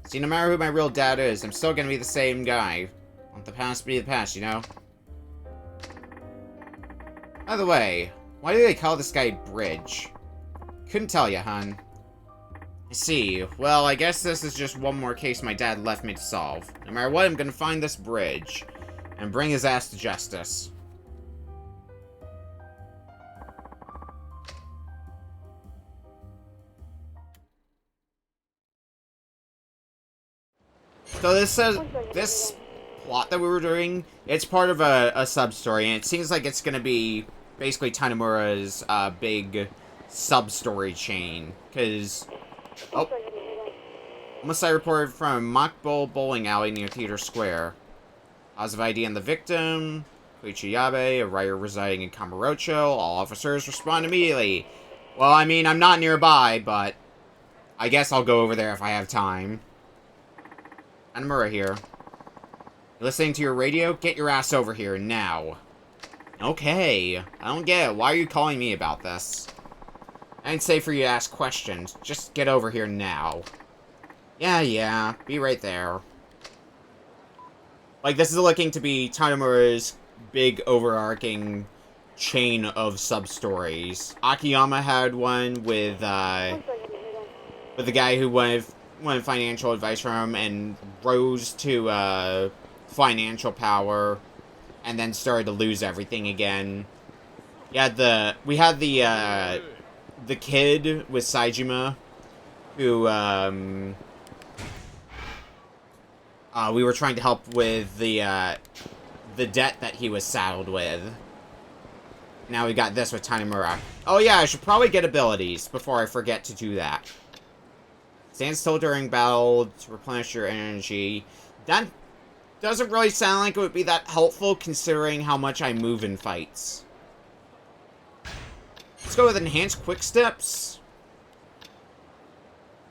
See, no matter who my real dad is, I'm still gonna be the same guy. Want the past be the past, you know? By the way, why do they call this guy Bridge? Couldn't tell you, hon. I see. Well, I guess this is just one more case my dad left me to solve. No matter what, I'm gonna find this Bridge and bring his ass to justice. So this plot that we were doing, it's part of a sub-story, and it seems like it's gonna be basically Tanemura's big sub-story chain, because... Oh. Homicide reported from Mock Bowl Bowling Alley near Theater Square. Positive ID on the victim, Koichi Yabe, a writer residing in Kamurocho. All officers respond immediately. Well, I mean, I'm not nearby, but I guess I'll go over there if I have time. Tanemura here. You listening to your radio? Get your ass over here, now. Okay. I don't get it. Why are you calling me about this? I didn't say for you to ask questions. Just get over here now. Yeah. Be right there. Like, this is looking to be Tanemura's big overarching chain of sub-stories. Akiyama had one with the guy who wanted financial advice from him and rose to financial power and then started to lose everything again. We had the kid with Saejima who we were trying to help with the debt that he was saddled with. Now we got this with Tanemura. Oh yeah, I should probably get abilities before I forget to do that. Stand still during battle to replenish your energy. That doesn't really sound like it would be that helpful considering how much I move in fights. Let's go with enhanced quick steps.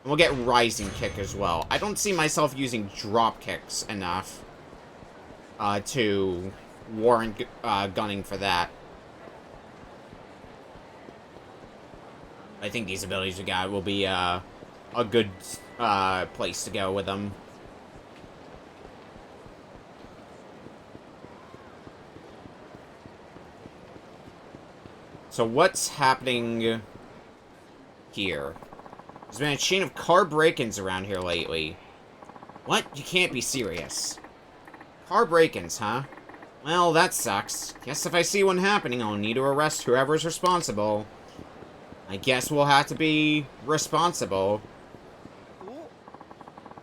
And we'll get rising kick as well. I don't see myself using drop kicks enough to warrant gunning for that. I think these abilities we got will be a good place to go with them. So what's happening here? There's been a chain of car break-ins around here lately. What? You can't be serious. Car break-ins, huh? Well, that sucks. Guess if I see one happening, I'll need to arrest whoever's responsible. I guess we'll have to be responsible.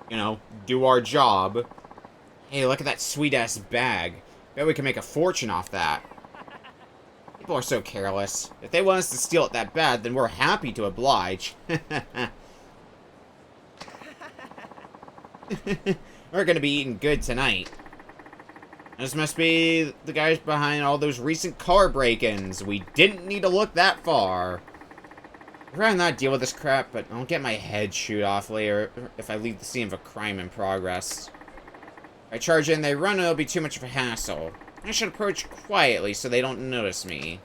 You know, do our job. Hey, look at that sweet-ass bag. Bet we can make a fortune off that. People are so careless. If they want us to steal it that bad, then we're happy to oblige. We're gonna be eating good tonight. This must be the guys behind all those recent car break-ins. We didn't need to look that far. I'd rather not deal with this crap, but I'll get my head shoot off later if I leave the scene of a crime in progress. If I charge in, they run, it'll be too much of a hassle. I should approach quietly so they don't notice me.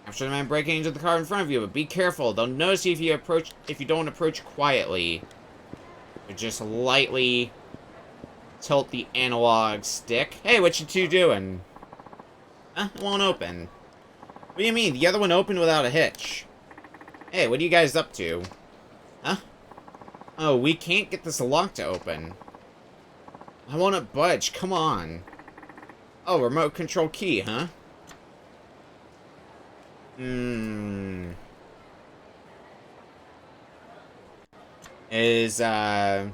After the man breaking into the car in front of you, but be careful. They'll notice you if you don't approach quietly. But just lightly tilt the analog stick. Hey, what you two doing? Huh? It won't open. What do you mean? The other one opened without a hitch. Hey, what are you guys up to? Huh? Oh, we can't get this lock to open. I won't budge. Come on. Oh, remote control key, huh? Is, the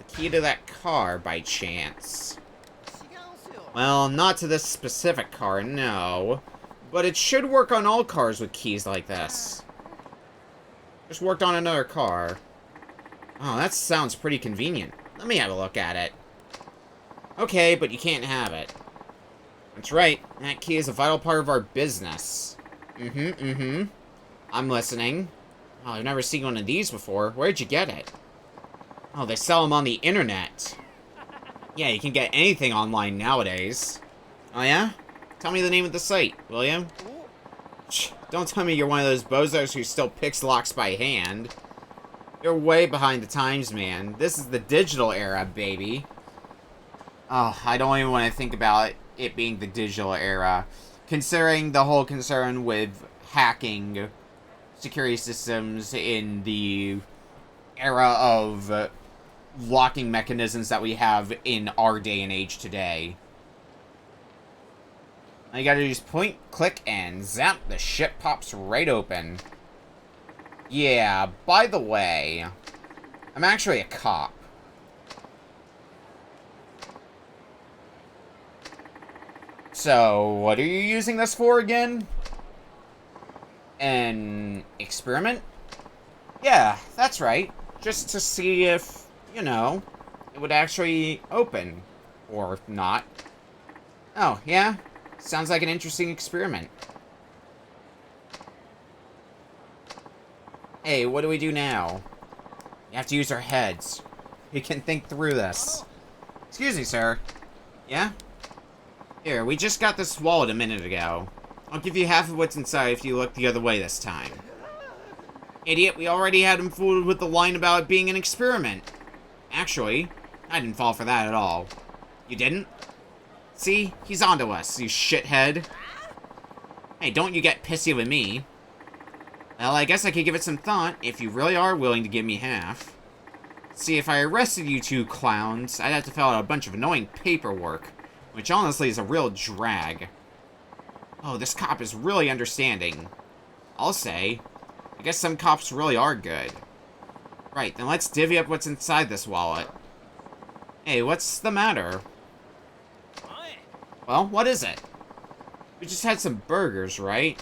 key to that car, by chance? Well, not to this specific car, no. But it should work on all cars with keys like this. Just worked on another car. Oh, that sounds pretty convenient. Let me have a look at it. Okay, but you can't have it. That's right. That key is a vital part of our business. I'm listening. Oh, I've never seen one of these before. Where'd you get it? Oh, they sell them on the internet. Yeah, you can get anything online nowadays. Oh yeah? Tell me the name of the site, will you? Shh, don't tell me you're one of those bozos who still picks locks by hand. You're way behind the times, man. This is the digital era, baby. Oh, I don't even want to think about it being the digital era. Considering the whole concern with hacking security systems in the era of locking mechanisms that we have in our day and age today. All you gotta do is point, click, and zap, the ship pops right open. Yeah, by the way, I'm actually a cop. So, what are you using this for again? An experiment? Yeah, that's right. Just to see if, you know, it would actually open. Or not. Oh, yeah? Sounds like an interesting experiment. Hey, what do we do now? You have to use our heads. We can think through this. Excuse me, sir. Yeah? Here, we just got this wallet a minute ago. I'll give you half of what's inside if you look the other way this time. Idiot, we already had him fooled with the line about it being an experiment. Actually, I didn't fall for that at all. You didn't? See? He's onto us, you shithead. Hey, don't you get pissy with me. Well, I guess I could give it some thought, if you really are willing to give me half. See, if I arrested you two clowns, I'd have to fill out a bunch of annoying paperwork, which honestly is a real drag. Oh, this cop is really understanding. I'll say. I guess some cops really are good. Right, then let's divvy up what's inside this wallet. Hey, what's the matter? Well, what is it? We just had some burgers, right?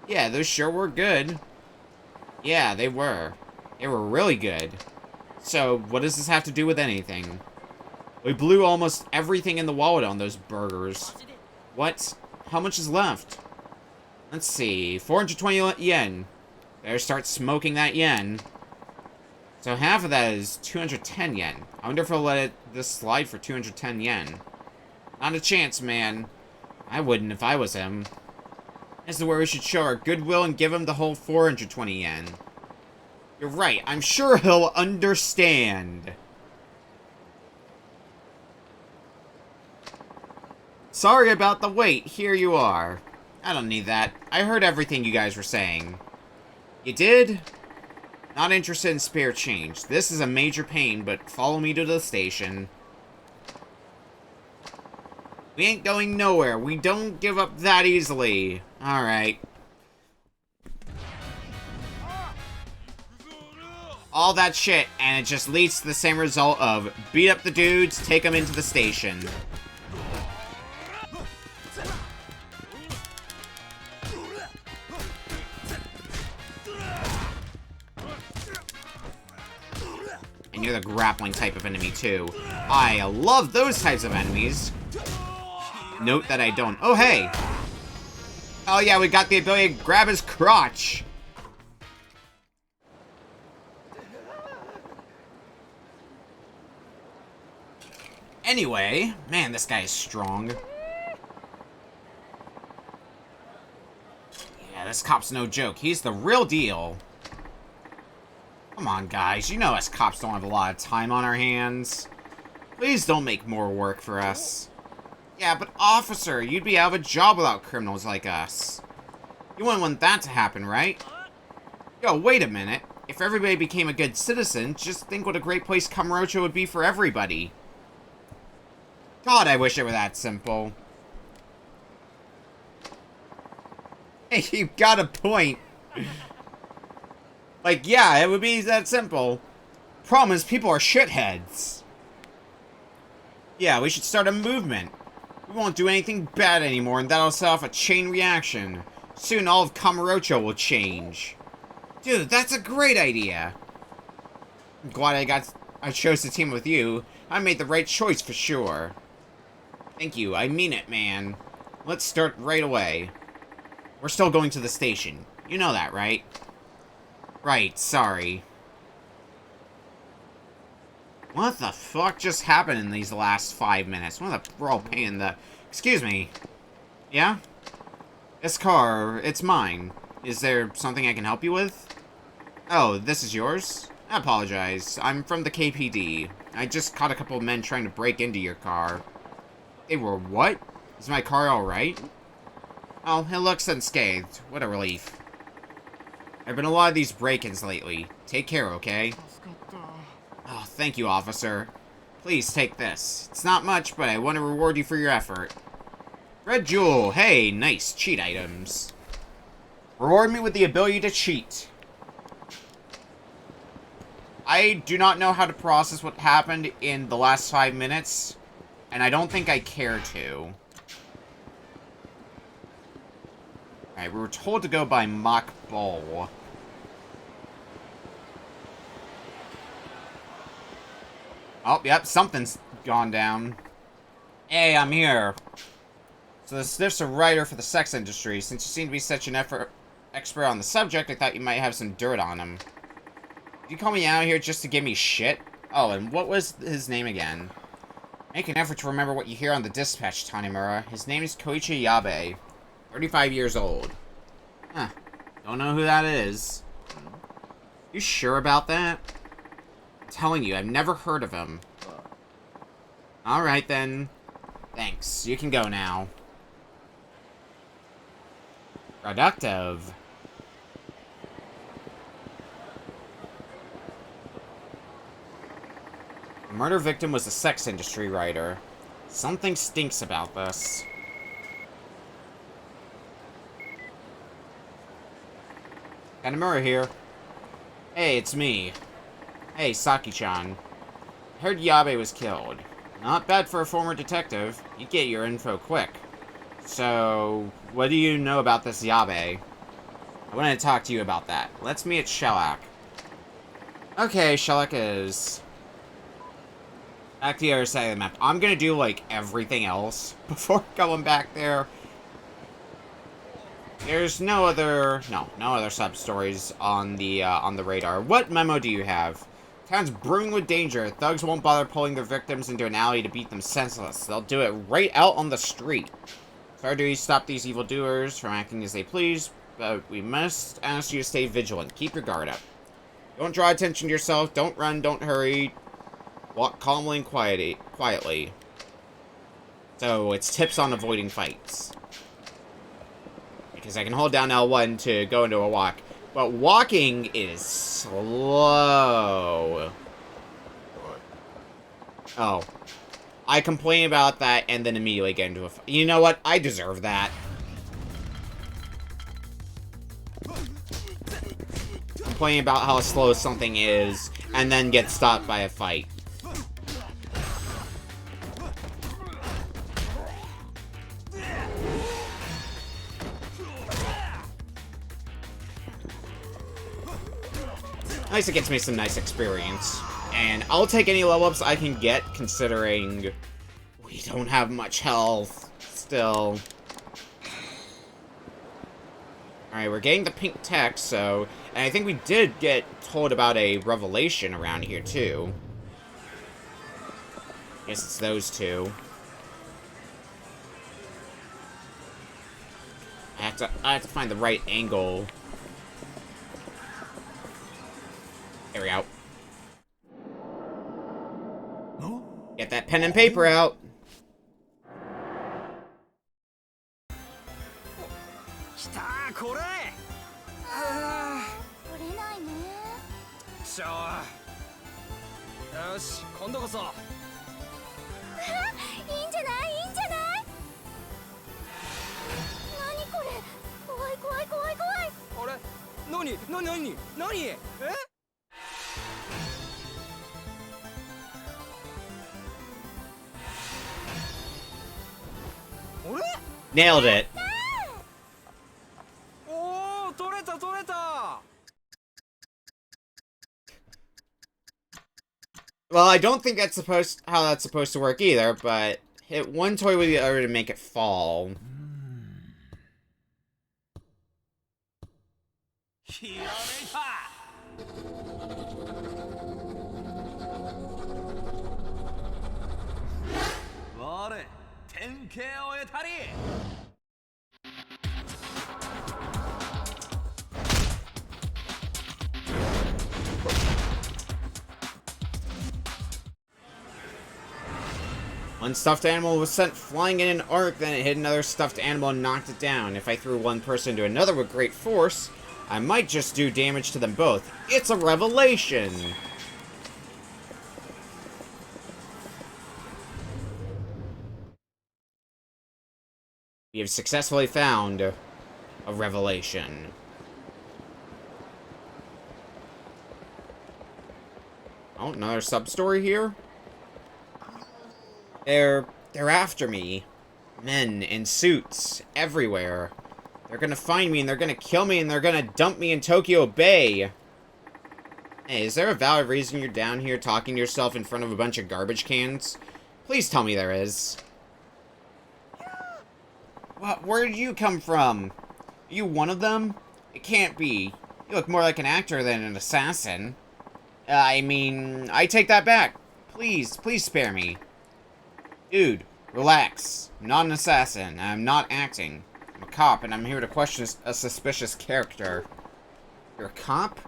Yeah, those sure were good. Yeah, they were. They were really good. So, what does this have to do with anything? We blew almost everything in the wallet on those burgers. What? How much is left? Let's see. 420 yen. Better start smoking that yen. So half of that is 210 yen. I wonder if I'll let this slide for 210 yen. Not a chance, man. I wouldn't if I was him. This is where we should show our goodwill and give him the whole 420 yen. You're right. I'm sure he'll understand. Sorry about the wait. Here you are. I don't need that. I heard everything you guys were saying. You did? Not interested in spare change. This is a major pain, but follow me to the station. We ain't going nowhere. We don't give up that easily. Alright. All that shit, and it just leads to the same result of beat up the dudes, take them into the station. And you're the grappling type of enemy, too. I love those types of enemies. Note that I don't. Oh, hey! Oh, yeah, we got the ability to grab his crotch. Anyway, man, this guy is strong. Yeah, this cop's no joke. He's the real deal. Come on, guys. You know us cops don't have a lot of time on our hands. Please don't make more work for us. Yeah, but officer, you'd be out of a job without criminals like us. You wouldn't want that to happen, right? Yo, wait a minute. If everybody became a good citizen, just think what a great place Kamurocho would be for everybody. God, I wish it were that simple. Hey, you got a point. Like, yeah, it would be that simple. Problem is, people are shitheads. Yeah, we should start a movement. We won't do anything bad anymore, and that'll set off a chain reaction. Soon all of Kamurocho will change. Dude, that's a great idea. I'm glad I chose to team with you. I made the right choice for sure. Thank you, I mean it, man. Let's start right away. We're still going to the station. You know that, right? Right, sorry. What the fuck just happened in these last 5 minutes? What a real pain in the... Excuse me. Yeah? This car, it's mine. Is there something I can help you with? Oh, this is yours? I apologize. I'm from the KPD. I just caught a couple of men trying to break into your car. They were what? Is my car alright? Oh, it looks unscathed. What a relief. There've been a lot of these break-ins lately. Take care, okay? Oh, thank you, officer. Please take this. It's not much, but I want to reward you for your effort. Red Jewel. Hey, nice. Cheat items. Reward me with the ability to cheat. I do not know how to process what happened in the last 5 minutes, and I don't think I care to. Alright, we were told to go by Mock Bowl. Oh, yep, something's gone down. Hey, I'm here. So there's a writer for the sex industry. Since you seem to be such an expert on the subject, I thought you might have some dirt on him. Did you call me out here just to give me shit? Oh, and what was his name again? Make an effort to remember what you hear on the dispatch, Tanimura. His name is Koichi Yabe. 35 years old. Huh. Don't know who that is. You sure about that? I'm telling you, I've never heard of him. Alright then. Thanks. You can go now. Productive. The murder victim was a sex industry writer. Something stinks about this. Kanamura here. Hey, it's me. Hey, Saki-chan. Heard Yabe was killed. Not bad for a former detective. You get your info quick. So, what do you know about this Yabe? I want to talk to you about that. Let's meet at Shellac. Okay, Shellac is... Back to the other side of the map. I'm gonna do, like, everything else before going back there. There's no other sub-stories on the radar. What memo do you have? Town's brewing with danger. Thugs won't bother pulling their victims into an alley to beat them senseless. They'll do it right out on the street. So how do we stop these evildoers from acting as they please? But we must ask you to stay vigilant. Keep your guard up. Don't draw attention to yourself. Don't run. Don't hurry. Walk calmly and quietly. So it's tips on avoiding fights. Because I can hold down L1 to go into a walk. But walking is slow. Oh. I complain about that and then immediately get into a fight. You know what? I deserve that. Complain about how slow something is and then get stopped by a fight. At least it gets me some nice experience. And I'll take any level ups I can get, considering we don't have much health still. Alright, we're getting the pink text, so... And I think we did get told about a revelation around here, too. Guess it's those two. I have to find the right angle. There we go. Get that pen and paper out. よし、今度こそ。いいんじゃないいいんじゃない。何これ、怖い怖い怖い怖い。あれ、何え。 Nailed it. Oh, 取れた. Well, I don't think that's how that's supposed to work either, but hit one toy with the other to make it fall. 刑を得たり。One stuffed animal was sent flying in an arc, then it hit another stuffed animal and knocked it down. If I threw one person into another with great force, I might just do damage to them both. It's a revelation! We have successfully found a revelation. Oh, another sub-story here? They're after me. Men in suits everywhere. They're gonna find me and they're gonna kill me and they're gonna dump me in Tokyo Bay. Hey, is there a valid reason you're down here talking to yourself in front of a bunch of garbage cans? Please tell me there is. What? Where did you come from? Are you one of them? It can't be. You look more like an actor than an assassin. I mean, I take that back. Please, please spare me. Dude, relax. I'm not an assassin. I'm not acting. I'm a cop, and I'm here to question a suspicious character. You're a cop?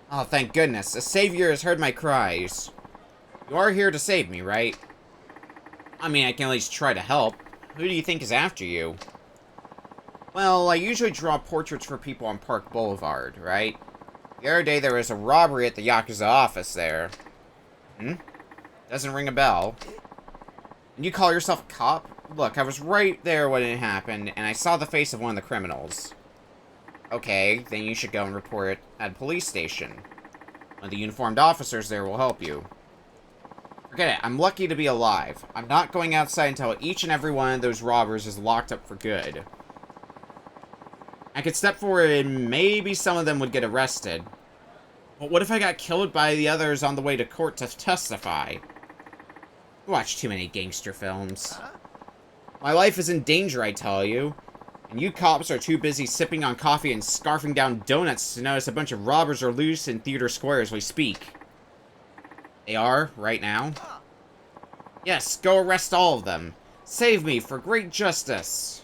Oh, thank goodness. A savior has heard my cries. You are here to save me, right? I mean, I can at least try to help. Who do you think is after you? Well, I usually draw portraits for people on Park Boulevard, right? The other day there was a robbery at the Yakuza office there. Doesn't ring a bell. And you call yourself a cop? Look, I was right there when it happened, and I saw the face of one of the criminals. Okay, then you should go and report it at a police station. One of the uniformed officers there will help you. Forget it, I'm lucky to be alive. I'm not going outside until each and every one of those robbers is locked up for good. I could step forward and maybe some of them would get arrested. But what if I got killed by the others on the way to court to testify? I watch too many gangster films. My life is in danger, I tell you. And you cops are too busy sipping on coffee and scarfing down donuts to notice a bunch of robbers are loose in Theater Square as we speak. They are, right now? Yes, go arrest all of them. Save me for great justice.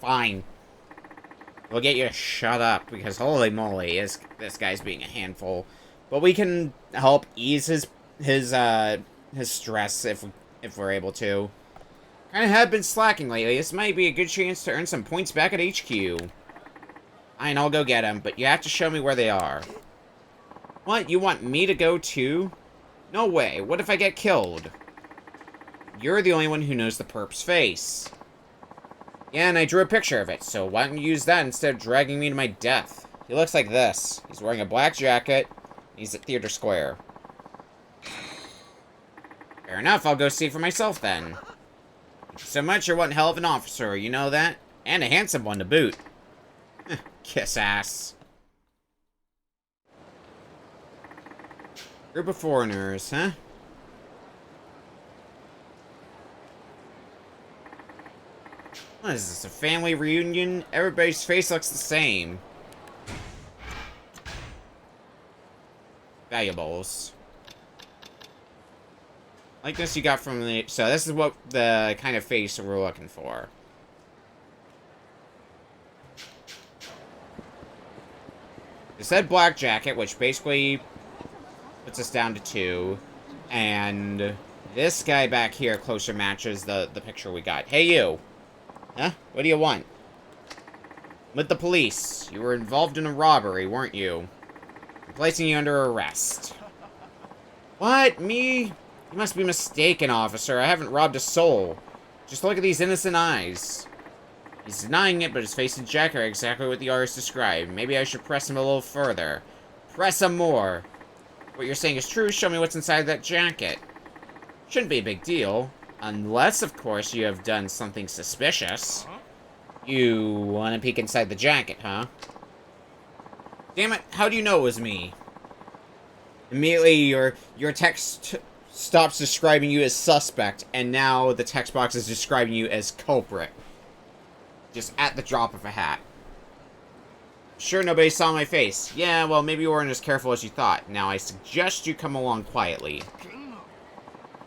Fine. We'll get you to shut up, because holy moly, this guy's being a handful. But we can help ease his stress if we're able to. Kinda have been slacking lately. This might be a good chance to earn some points back at HQ. Fine, I'll go get them, but you have to show me where they are. What? You want me to go too? No way. What if I get killed? You're the only one who knows the perp's face. Yeah, and I drew a picture of it, so why don't you use that instead of dragging me to my death? He looks like this. He's wearing a black jacket. He's at Theater Square. Fair enough, I'll go see for myself then. Thank you so much, you're one hell of an officer, you know that? And a handsome one to boot. Kiss ass. Group of foreigners, huh? What is this, a family reunion? Everybody's face looks the same. Valuables. Like this you got from the... So this is what the kind of face we're looking for. It said black jacket, which basically puts us down to 2. And this guy back here closer matches the picture we got. Hey, you. Huh? What do you want? With the police. You were involved in a robbery, weren't you? I'm placing you under arrest. What? Me? You must be mistaken, officer. I haven't robbed a soul. Just look at these innocent eyes. He's denying it, but his face and jacket are exactly what the artist described. Maybe I should press him a little further. Press him more. What you're saying is true. Show me what's inside that jacket. Shouldn't be a big deal. Unless, of course, you have done something suspicious. You want to peek inside the jacket, huh? Damn it, how do you know it was me? Immediately, your text stops describing you as suspect, and now the text box is describing you as culprit. Just at the drop of a hat. Sure, nobody saw my face. Yeah, well, maybe you weren't as careful as you thought. Now, I suggest you come along quietly.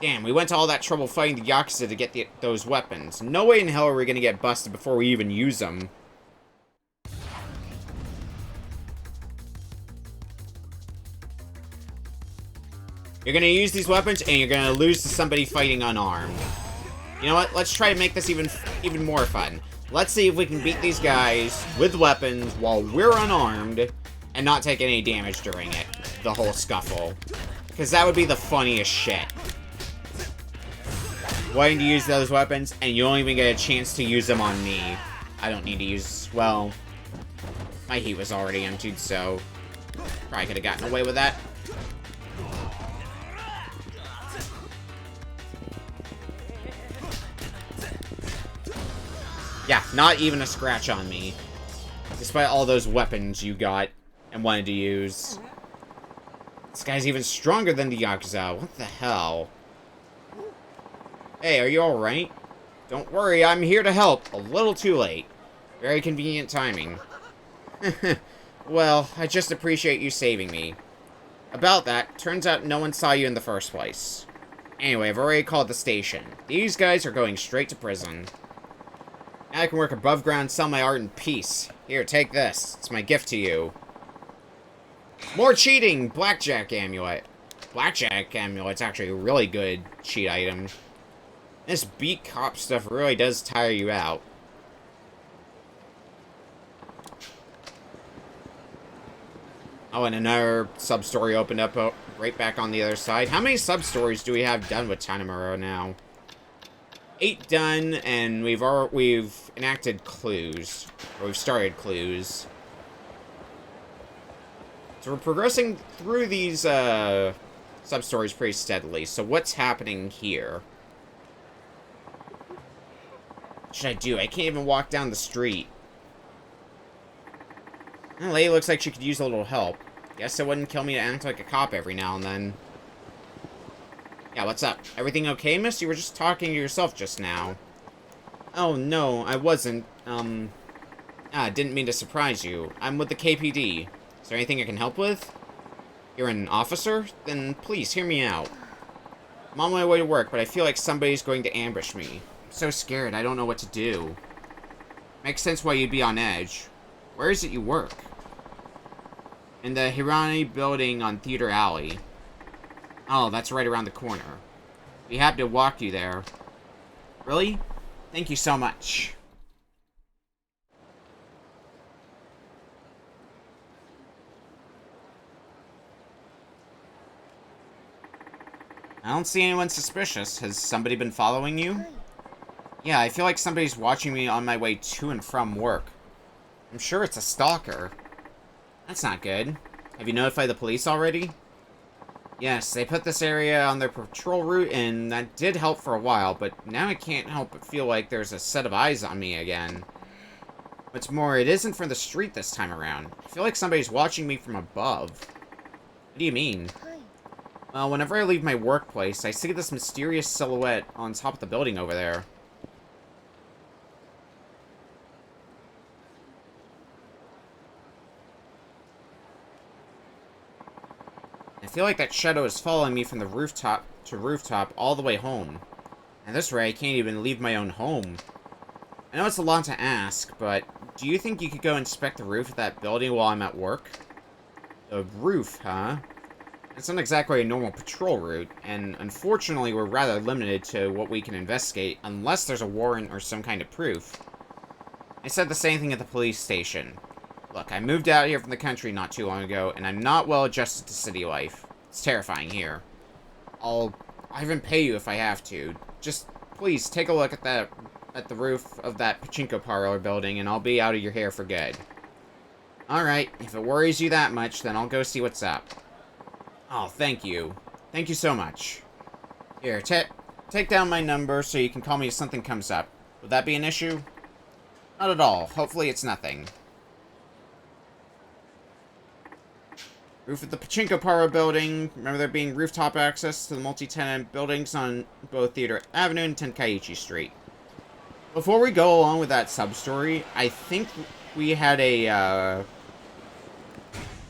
Damn, we went to all that trouble fighting the Yakuza to get those weapons. No way in hell are we gonna get busted before we even use them. You're gonna use these weapons, and you're gonna lose to somebody fighting unarmed. You know what? Let's try to make this even more fun. Let's see if we can beat these guys with weapons while we're unarmed and not take any damage during it. The whole scuffle. Because that would be the funniest shit. Wanting to use those weapons, and you don't even get a chance to use them on me. I don't need to use... well... my heat was already emptied, so... probably could have gotten away with that. Yeah, not even a scratch on me. Despite all those weapons you got and wanted to use. This guy's even stronger than the Yakuza. What the hell? Hey, are you alright? Don't worry, I'm here to help. A little too late. Very convenient timing. Well, I just appreciate you saving me. About that, turns out no one saw you in the first place. Anyway, I've already called the station. These guys are going straight to prison. Now I can work above ground and sell my art in peace. Here, take this. It's my gift to you. More cheating! Blackjack amulet. Blackjack amulet's actually a really good cheat item. This beat cop stuff really does tire you out. Oh, and another sub-story opened up right back on the other side. How many sub-stories do we have done with Tanimura now? 8 done, and we've enacted clues. Or we've started clues. So we're progressing through these sub-stories pretty steadily. So what's happening here? What should I do? I can't even walk down the street. The lady looks like she could use a little help. Guess it wouldn't kill me to act like a cop every now and then. Yeah, what's up? Everything okay, miss? You were just talking to yourself just now. Oh, no, I wasn't. Didn't mean to surprise you. I'm with the KPD. Is there anything I can help with? You're an officer? Then please, hear me out. I'm on my way to work, but I feel like somebody's going to ambush me. I'm so scared, I don't know what to do. Makes sense why you'd be on edge. Where is it you work? In the Hirani building on Theater Alley. Oh, that's right around the corner. Be happy to walk you there. Really? Thank you so much. I don't see anyone suspicious. Has somebody been following you? Yeah, I feel like somebody's watching me on my way to and from work. I'm sure it's a stalker. That's not good. Have you notified the police already? Yes, they put this area on their patrol route, and that did help for a while, but now I can't help but feel like there's a set of eyes on me again. What's more, it isn't from the street this time around. I feel like somebody's watching me from above. What do you mean? Well, whenever I leave my workplace, I see this mysterious silhouette on top of the building over there. I feel like that shadow is following me from the rooftop to rooftop all the way home. At this rate, I can't even leave my own home. I know it's a lot to ask, but do you think you could go inspect the roof of that building while I'm at work? The roof, huh? It's not exactly a normal patrol route, and unfortunately we're rather limited to what we can investigate unless there's a warrant or some kind of proof. I said the same thing at the police station. Look, I moved out here from the country not too long ago, and I'm not well adjusted to city life. It's terrifying here. I'll even pay you if I have to. Just, please, take a look at the roof of that pachinko parlor building, and I'll be out of your hair for good. Alright, if it worries you that much, then I'll go see what's up. Oh, thank you. Thank you so much. Here, take down my number so you can call me if something comes up. Would that be an issue? Not at all. Hopefully it's nothing. Roof of the pachinko parlor building. Remember there being rooftop access to the multi-tenant buildings on both Theater Avenue and Tenkaichi Street. Before we go along with that sub-story, I think we had a,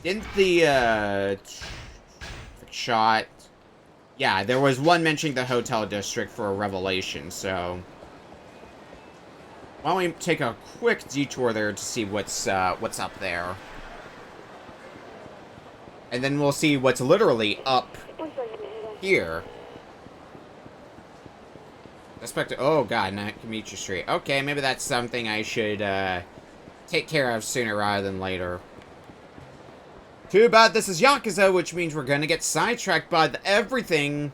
didn't the, shot... Yeah, there was one mentioning the hotel district for a revelation, so... Why don't we take a quick detour there to see what's up there. And then we'll see what's literally up here. Oh god, Nakamitsu Street. Okay, maybe that's something I should, take care of sooner rather than later. Too bad this is Yakuza, which means we're gonna get sidetracked by everything.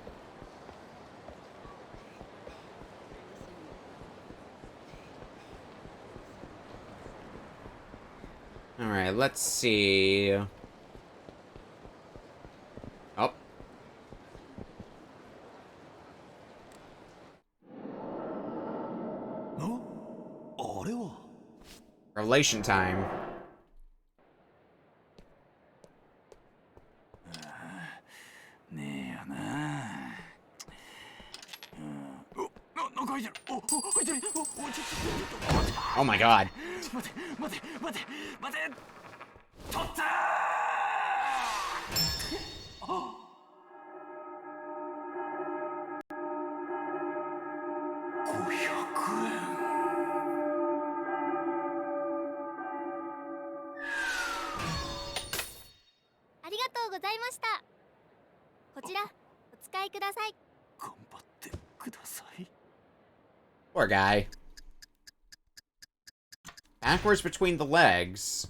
Alright, let's see. Oh. Revelation time. Oh my god. Poor guy. Backwards between the legs.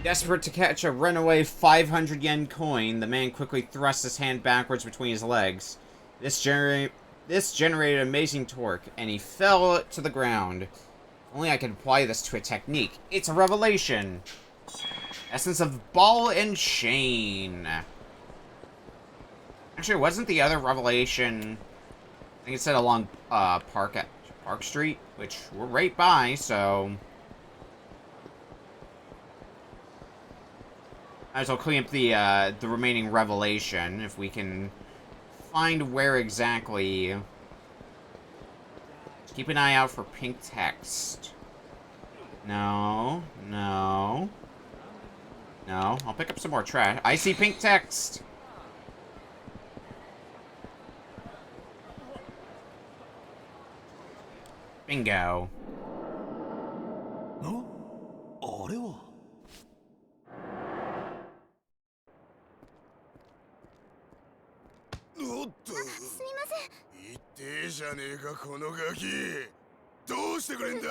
Desperate to catch a runaway 500 yen coin, the man quickly thrust his hand backwards between his legs. This generated amazing torque, and he fell to the ground. Only I could apply this to a technique. It's a revelation! Essence of ball and chain. Actually, wasn't the other revelation... I think it said along Park Street, which we're right by, so... Might as well clean up the remaining revelation, if we can find where exactly. Keep an eye out for pink text. No. I'll pick up some more trash. I see pink text! Bingo. No? おっと、すみません。言ってじゃねえかこのガキ。どうしてくれんだ。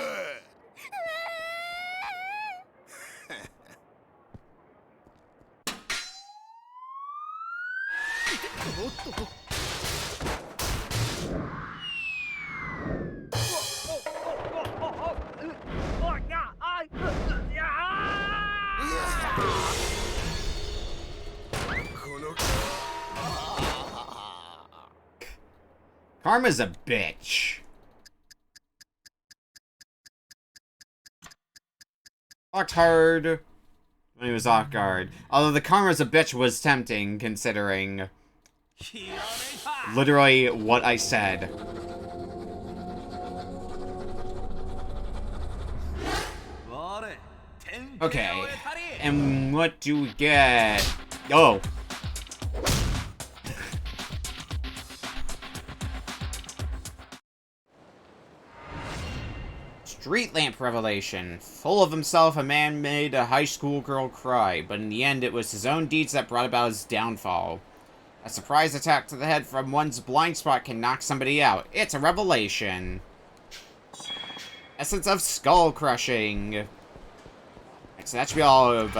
おっと。Karma's a bitch. Locked hard when he was off guard. Although the Karma's a bitch was tempting, considering literally what I said. Okay, and what do we get? Oh. Street lamp revelation. Full of himself, a man made a high school girl cry, but in the end it was his own deeds that brought about his downfall. A surprise attack to the head from one's blind spot can knock somebody out. It's a revelation. Essence of skull crushing. So that should be all of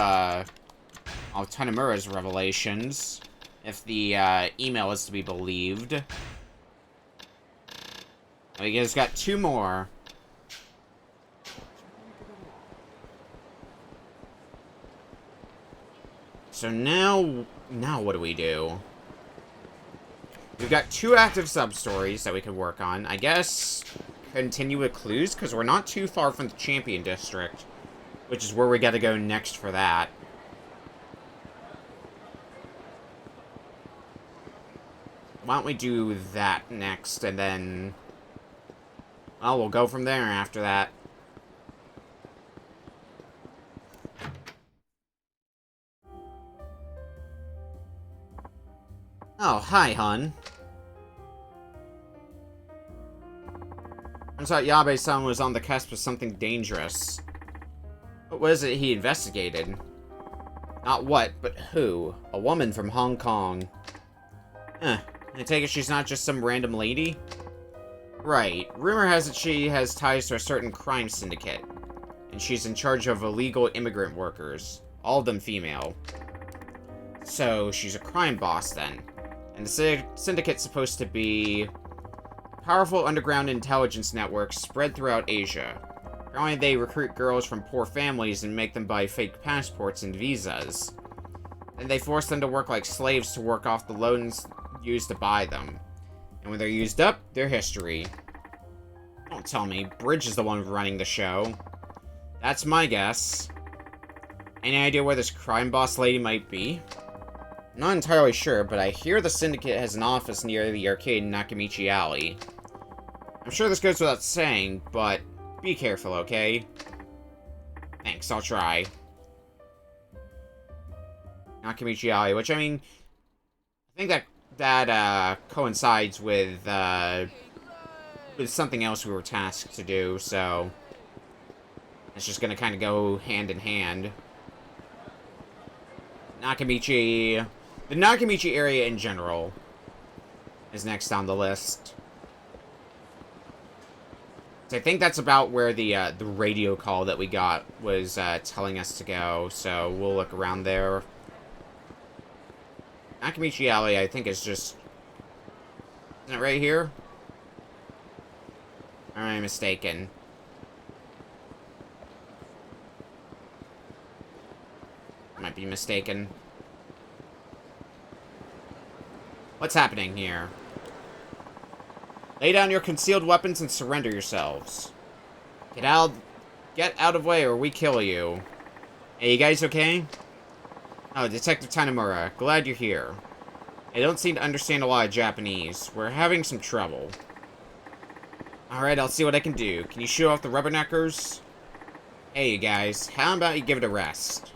Tanemura's revelations, if the email is to be believed. We just got two more. So now what do we do? We've got two active sub-stories that we could work on. I guess continue with clues, because we're not too far from the Champion District, which is where we gotta go next for that. Why don't we do that next, and then... well, we'll go from there after that. Oh, hi, hun. Turns out Yabe-san was on the cusp of something dangerous. What was it he investigated? Not what, but who? A woman from Hong Kong. Huh. I take it she's not just some random lady? Right. Rumor has it she has ties to a certain crime syndicate. And she's in charge of illegal immigrant workers. All of them female. So, she's a crime boss then. And the syndicate's supposed to be a powerful underground intelligence network spread throughout Asia. Apparently they recruit girls from poor families and make them buy fake passports and visas. Then they force them to work like slaves to work off the loans used to buy them. And when they're used up, they're history. Don't tell me, Bridge is the one running the show. That's my guess. Any idea where this crime boss lady might be? I'm not entirely sure, but I hear the Syndicate has an office near the arcade in Nakamichi Alley. I'm sure this goes without saying, but be careful, okay? Thanks, I'll try. Nakamichi Alley, which, I mean, I think that coincides with something else we were tasked to do, so it's just gonna kind of go hand in hand. Nakamichi... the Nakamichi area in general is next on the list. So I think that's about where the radio call that we got was telling us to go, so we'll look around there. Nakamichi Alley, I think, is just... isn't it right here? Or am I mistaken? I might be mistaken. What's happening here? Lay down your concealed weapons and surrender yourselves. Get out of way or we kill you. Hey, you guys okay? Oh, Detective Tanimura, glad you're here. I don't seem to understand a lot of Japanese. We're having some trouble. Alright, I'll see what I can do. Can you shoot off the rubberneckers? Hey, you guys, how about you give it a rest?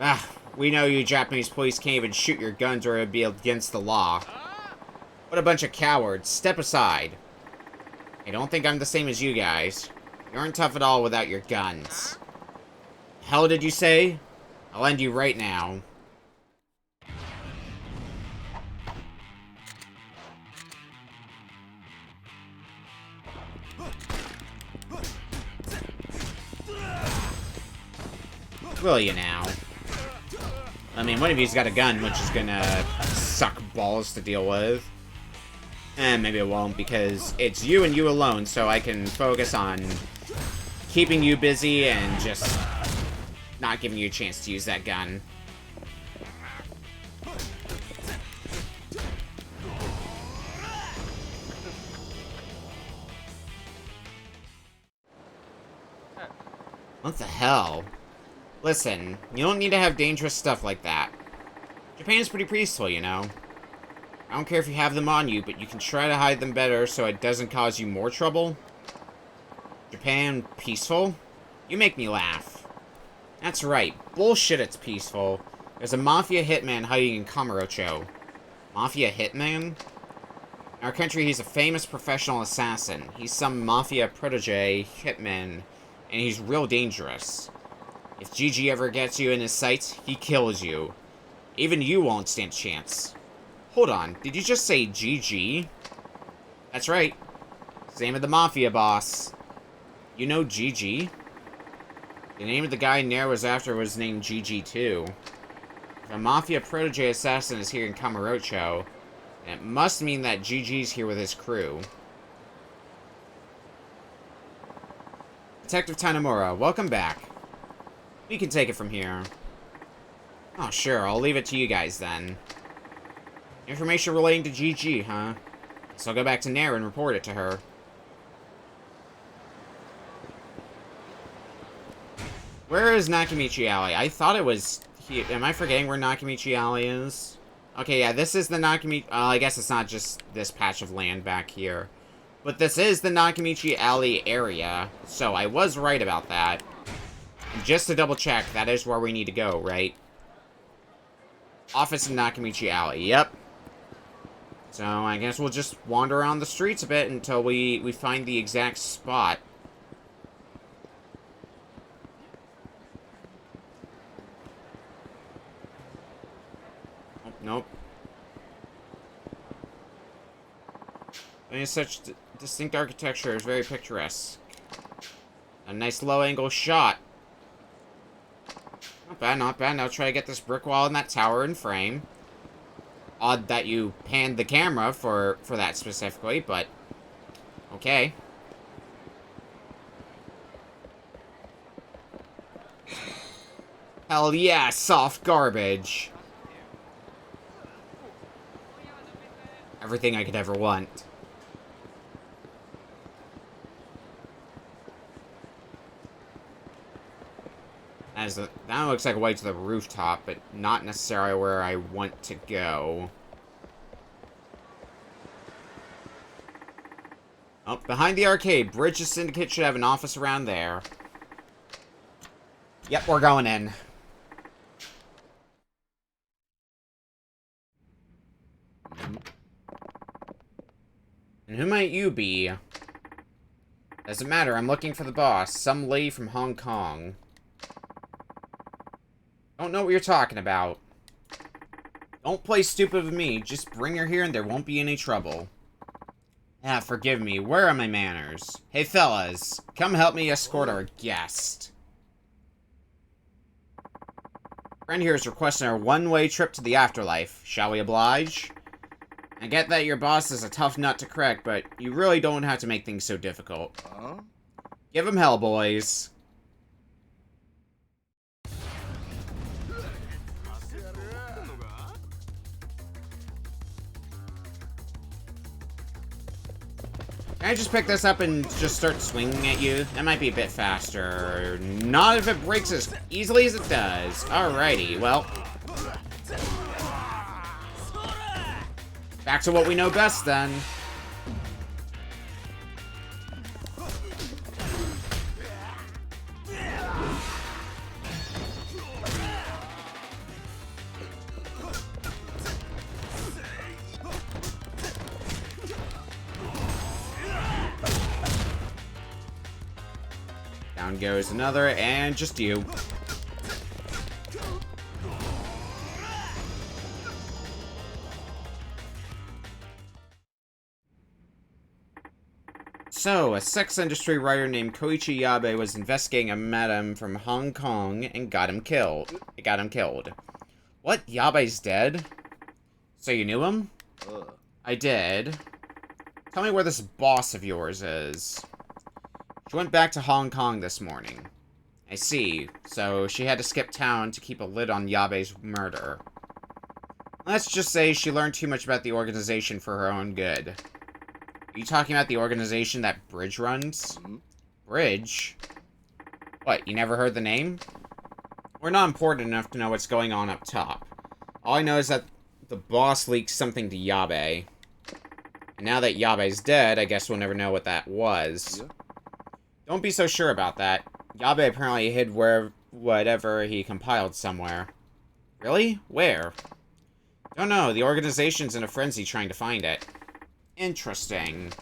Ah, we know you Japanese police can't even shoot your guns or it would be against the law. What a bunch of cowards. Step aside. I don't think I'm the same as you guys. You aren't tough at all without your guns. Hell did you say? I'll end you right now. Will you now? I mean, one of you's got a gun, which is gonna suck balls to deal with. And maybe it won't, because it's you and you alone, so I can focus on keeping you busy and just not giving you a chance to use that gun. What the hell? Listen, you don't need to have dangerous stuff like that. Japan's pretty peaceful, you know. I don't care if you have them on you, but you can try to hide them better so it doesn't cause you more trouble. Japan peaceful? You make me laugh. That's right. Bullshit it's peaceful. There's a mafia hitman hiding in Kamurocho. Mafia hitman? In our country, he's a famous professional assassin. He's some mafia protege hitman, and he's real dangerous. If GG ever gets you in his sights, he kills you. Even you won't stand a chance. Hold on, did you just say GG? That's right. Same with the Mafia boss. You know GG? The name of the guy Nair was after was named GG too. If a Mafia protege assassin is here in Kamurocho, then it must mean that GG's here with his crew. Detective Tanimura, welcome back. We can take it from here. Oh, sure, I'll leave it to you guys then. Information relating to GG, huh? So I'll go back to Nair and report it to her. Where is Nakamichi Alley? I thought it was here. Am I forgetting where Nakamichi Alley is? Okay, yeah, this is the Nakamichi... I guess it's not just this patch of land back here. But this is the Nakamichi Alley area, so I was right about that. And just to double check, that is where we need to go, right? Office in Nakamichi Alley, yep. So I guess we'll just wander around the streets a bit until we find the exact spot. Oh, nope. And such distinct architecture is very picturesque. A nice low-angle shot. Not bad, not bad. Now try to get this brick wall and that tower in frame. Odd that you panned the camera for that specifically, but okay. Hell yeah, soft garbage. Everything I could ever want. That looks like a way to the rooftop, but not necessarily where I want to go. Oh, behind the arcade. Bridges Syndicate should have an office around there. Yep, we're going in. And who might you be? Doesn't matter, I'm looking for the boss. Some lady from Hong Kong. Don't know what you're talking about. Don't play stupid with me. Just bring her here and there won't be any trouble. Ah, forgive me. Where are my manners? Hey, fellas. Come help me escort our guest. Friend here is requesting a one-way trip to the afterlife. Shall we oblige? I get that your boss is a tough nut to crack, but you really don't have to make things so difficult. Huh? Give him hell, boys. Can I just pick this up and just start swinging at you? That might be a bit faster. Not if it breaks as easily as it does. Alrighty, well. Back to what we know best, then. Down goes another, and just you. So, a sex industry writer named Koichi Yabe was investigating a madam from Hong Kong and got him killed. What? Yabe's dead? So you knew him? I did. Tell me where this boss of yours is. She went back to Hong Kong this morning. I see. So she had to skip town to keep a lid on Yabe's murder. Let's just say she learned too much about the organization for her own good. Are you talking about the organization that Bridge runs? Bridge? What, you never heard the name? We're not important enough to know what's going on up top. All I know is that the boss leaked something to Yabe. And now that Yabe's dead, I guess we'll never know what that was. Yeah. Don't be so sure about that. Yabe apparently hid whatever he compiled somewhere. Really? Where? Don't know. The organization's in a frenzy trying to find it. Interesting.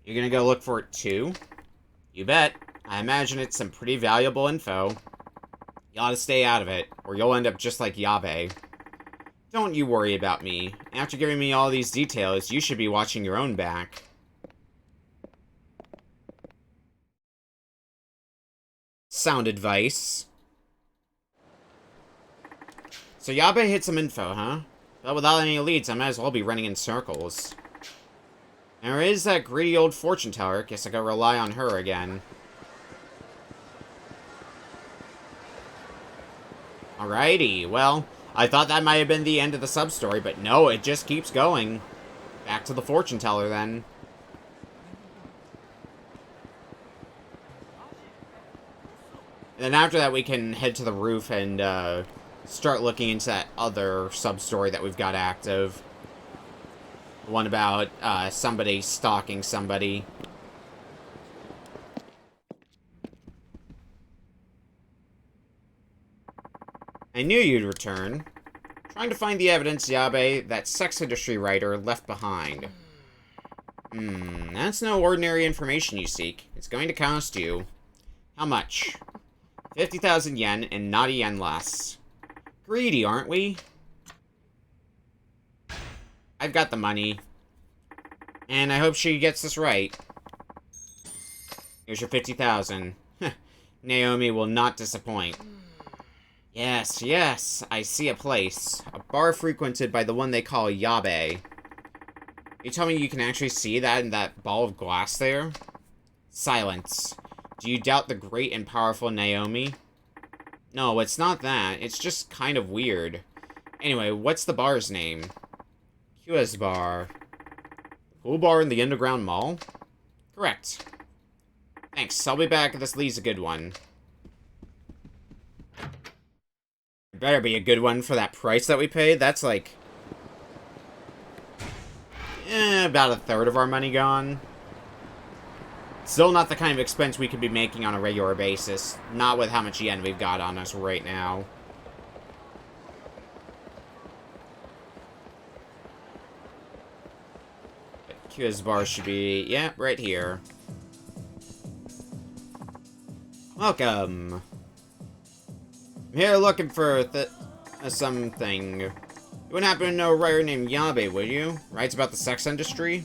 You're gonna go look for it too? You bet. I imagine it's some pretty valuable info. You ought to stay out of it, or you'll end up just like Yabe. Don't you worry about me. After giving me all these details, you should be watching your own back. Sound advice. So Yabe hid some info, huh? But without any leads, I might as well be running in circles. There is that greedy old fortune teller. Guess I gotta rely on her again. Alrighty, well, I thought that might have been the end of the sub-story, but no, it just keeps going. Back to the fortune teller, then. And then after that, we can head to the roof and start looking into that other sub-story that we've got active. The one about somebody stalking somebody. I knew you'd return. Trying to find the evidence, Yabe, that sex industry writer left behind. That's no ordinary information you seek. It's going to cost you. How much? 50,000 yen and not a yen less. Greedy, aren't we? I've got the money. And I hope she gets this right. Here's your 50,000. Naomi will not disappoint. Yes, yes, I see a place. A bar frequented by the one they call Yabe. You tell me you can actually see that in that ball of glass there? Silence. Do you doubt the great and powerful Naomi? No, it's not that. It's just kind of weird. Anyway, what's the bar's name? Yakuza Bar. Pool bar in the underground mall? Correct. Thanks, I'll be back. This leads a good one. It better be a good one for that price that we paid. That's like... about a third of our money gone. Still not the kind of expense we could be making on a regular basis. Not with how much yen we've got on us right now. Yakuza bar should be... yeah, right here. Welcome. I'm here looking for something. You wouldn't happen to know a writer named Yabe, would you? Writes about the sex industry?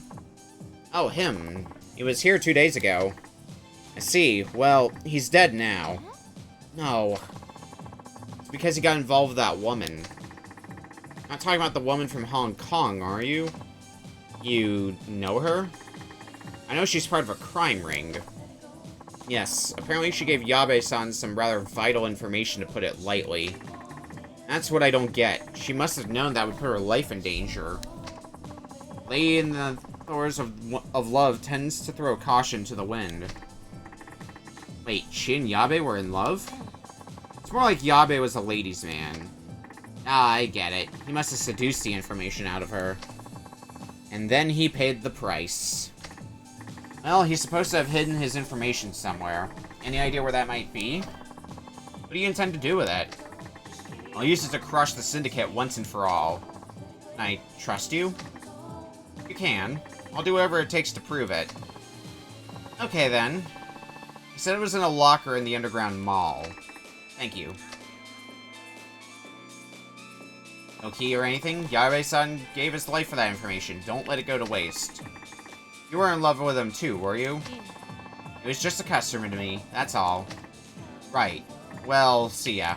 Oh, him. He was here 2 days ago. I see. Well, he's dead now. No. It's because he got involved with that woman. Not talking about the woman from Hong Kong, are you? You know her? I know she's part of a crime ring. Yes, apparently she gave Yabe-san some rather vital information, to put it lightly. That's what I don't get. She must have known that would put her life in danger. Lady in the Thor's of love tends to throw caution to the wind. Wait, she and Yabe were in love? It's more like Yabe was a ladies' man. Ah, I get it. He must have seduced the information out of her. And then he paid the price. Well, he's supposed to have hidden his information somewhere. Any idea where that might be? What do you intend to do with it? I'll use it to crush the syndicate once and for all. Can I trust you? You can. I'll do whatever it takes to prove it. Okay, then. He said it was in a locker in the underground mall. Thank you. No key or anything? Yabe-san gave his life for that information. Don't let it go to waste. You were in love with him too, were you? It was just a customer to me, that's all. Right. Well, see ya.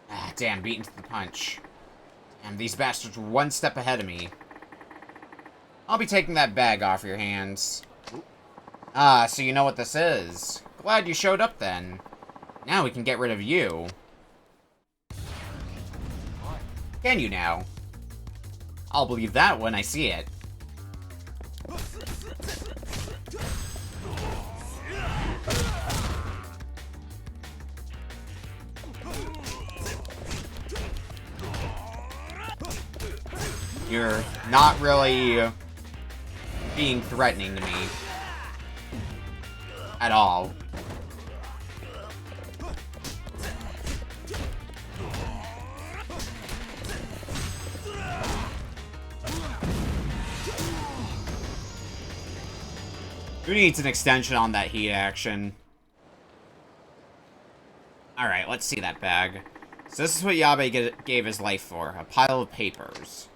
Ah, damn, beaten to the punch. Damn, these bastards were one step ahead of me. I'll be taking that bag off your hands. Ah, so you know what this is. Glad you showed up then. Now we can get rid of you. Can you now? I'll believe that when I see it. You're not really being threatening to me. At all. Who needs an extension on that heat action? Alright, let's see that bag. So this is what Yabe gave his life for. A pile of papers.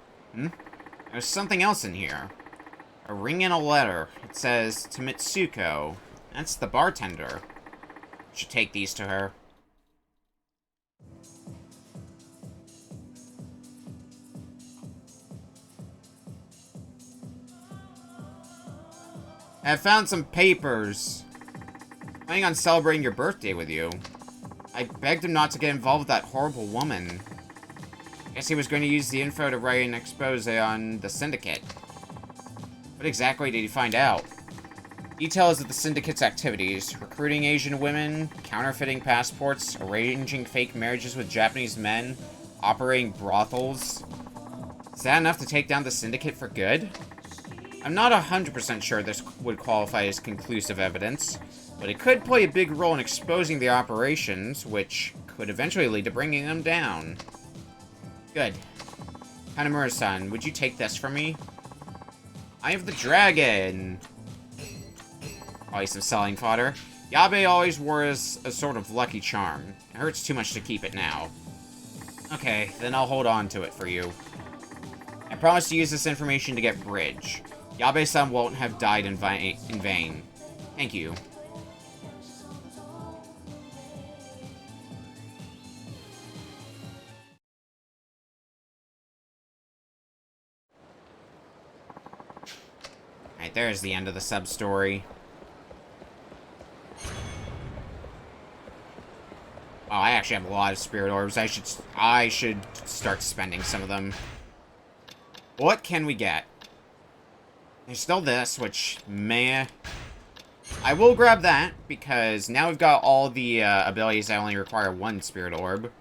There's something else in here. A ring and a letter. It says, to Mitsuko. That's the bartender. Should take these to her. I have found some papers. Planning on celebrating your birthday with you. I begged him not to get involved with that horrible woman. Guess he was going to use the info to write an expose on the syndicate. What exactly did he find out? Details of the Syndicate's activities. Recruiting Asian women, counterfeiting passports, arranging fake marriages with Japanese men, operating brothels. Is that enough to take down the Syndicate for good? I'm not 100% sure this would qualify as conclusive evidence, but it could play a big role in exposing the operations, which could eventually lead to bringing them down. Good. Hanamura-san, would you take this from me? Eye of the Dragon! Probably some selling fodder. Yabe always wore as a sort of lucky charm. It hurts too much to keep it now. Okay, then I'll hold on to it for you. I promise to use this information to get Bridge. Yabe-san won't have died in vain. Thank you. Alright, there's the end of the sub-story. Oh, I actually have a lot of spirit orbs. I should start spending some of them. What can we get? There's still this, which, meh. I will grab that, because now we've got all the abilities that only require one spirit orb.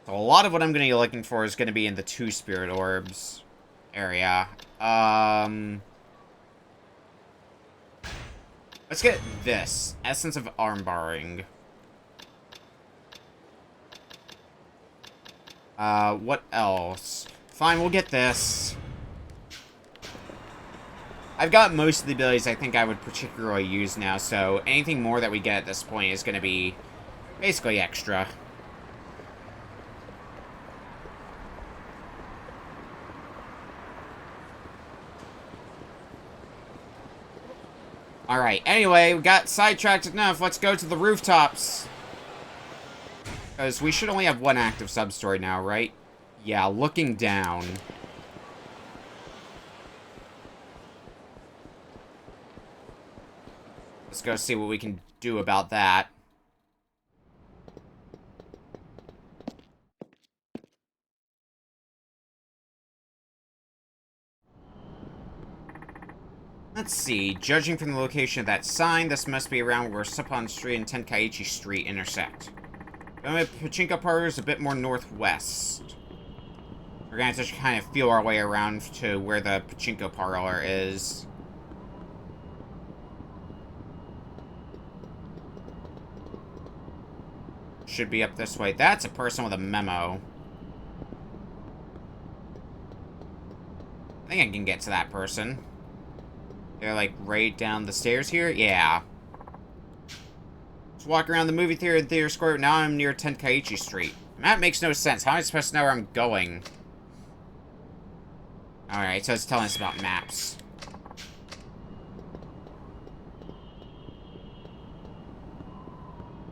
So a lot of what I'm going to be looking for is going to be in the 2 spirit orbs area. Let's get this. Essence of Armbarring. What else? Fine, we'll get this. I've got most of the abilities I think I would particularly use now, so anything more that we get at this point is going to be basically extra. Alright, anyway, we got sidetracked enough. Let's go to the rooftops. Because we should only have one active sub-story now, right? Yeah, looking down. Let's go see what we can do about that. Let's see. Judging from the location of that sign, this must be around where Suppon Street and Tenkaichi Street intersect. The pachinko parlor is a bit more northwest. We're gonna have to kind of feel our way around to where the pachinko parlor is. Should be up this way. That's a person with a memo. I think I can get to that person. They're like right down the stairs here? Yeah. Just walk around the movie theater and theater square. Now I'm near Tenkaichi Street. Map makes no sense. How am I supposed to know where I'm going? Alright, so it's telling us about maps.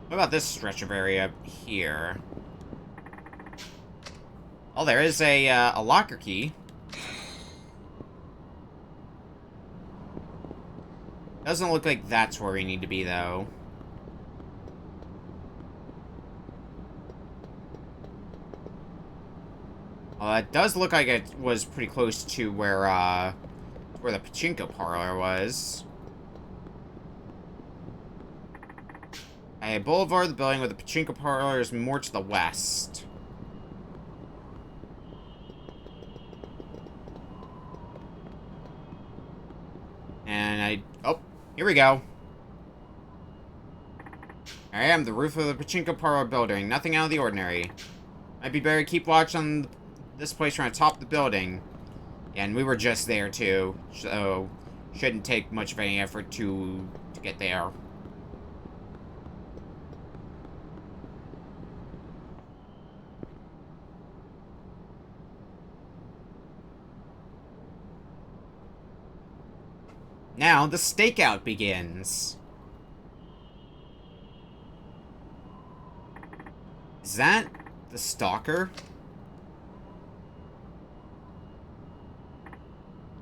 What about this stretch of area here? Oh, there is a locker key. Doesn't look like that's where we need to be, though. It does look like it was pretty close to where the pachinko parlor was. A boulevard, the building with the pachinko parlor is more to the west. And oh, here we go. I am the roof of the pachinko parlor building. Nothing out of the ordinary. Might be better to keep watch on this place from atop the building. Yeah, and we were just there too, so shouldn't take much of any effort to get there. Now the stakeout begins. Is that the stalker?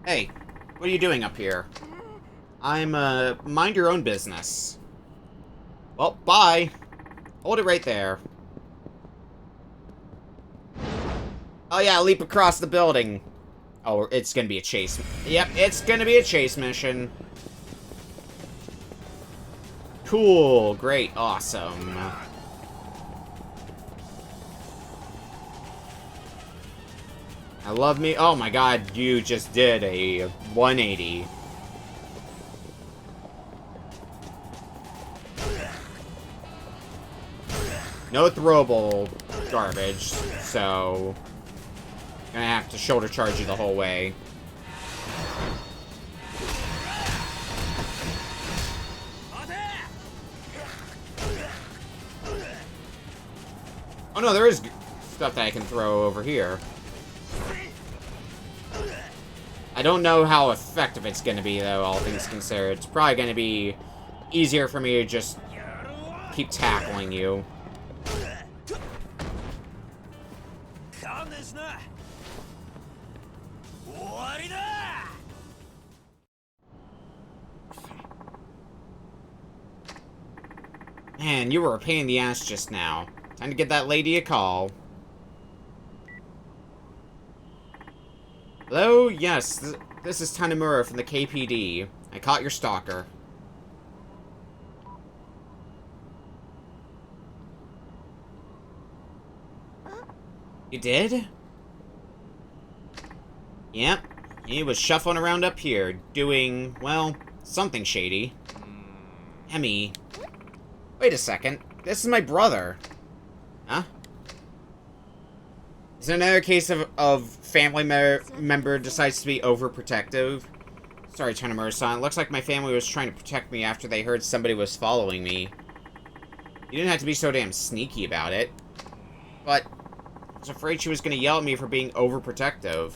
Hey, what are you doing up here? I'm, mind your own business. Well, bye. Hold it right there. Oh yeah, leap across the building. Oh, it's gonna be a chase. Yep, it's gonna be a chase mission. Cool, great, awesome. I love me. Oh my god, you just did a 180. No throwable garbage, so gonna have to shoulder charge you the whole way. Oh no, there is stuff that I can throw over here. I don't know how effective it's gonna be, though, all things considered. It's probably gonna be easier for me to just keep tackling you. Man, you were a pain in the ass just now. Time to get that lady a call. Hello? Yes, this is Tanimura from the KPD. I caught your stalker. You did? Yep. He was shuffling around up here, doing, well, something shady. Emmy. Wait a second. This is my brother. Huh? Is there another case of family member decides to be overprotective? Sorry, Tanimura-san. Looks like my family was trying to protect me after they heard somebody was following me. You didn't have to be so damn sneaky about it. But I was afraid she was going to yell at me for being overprotective.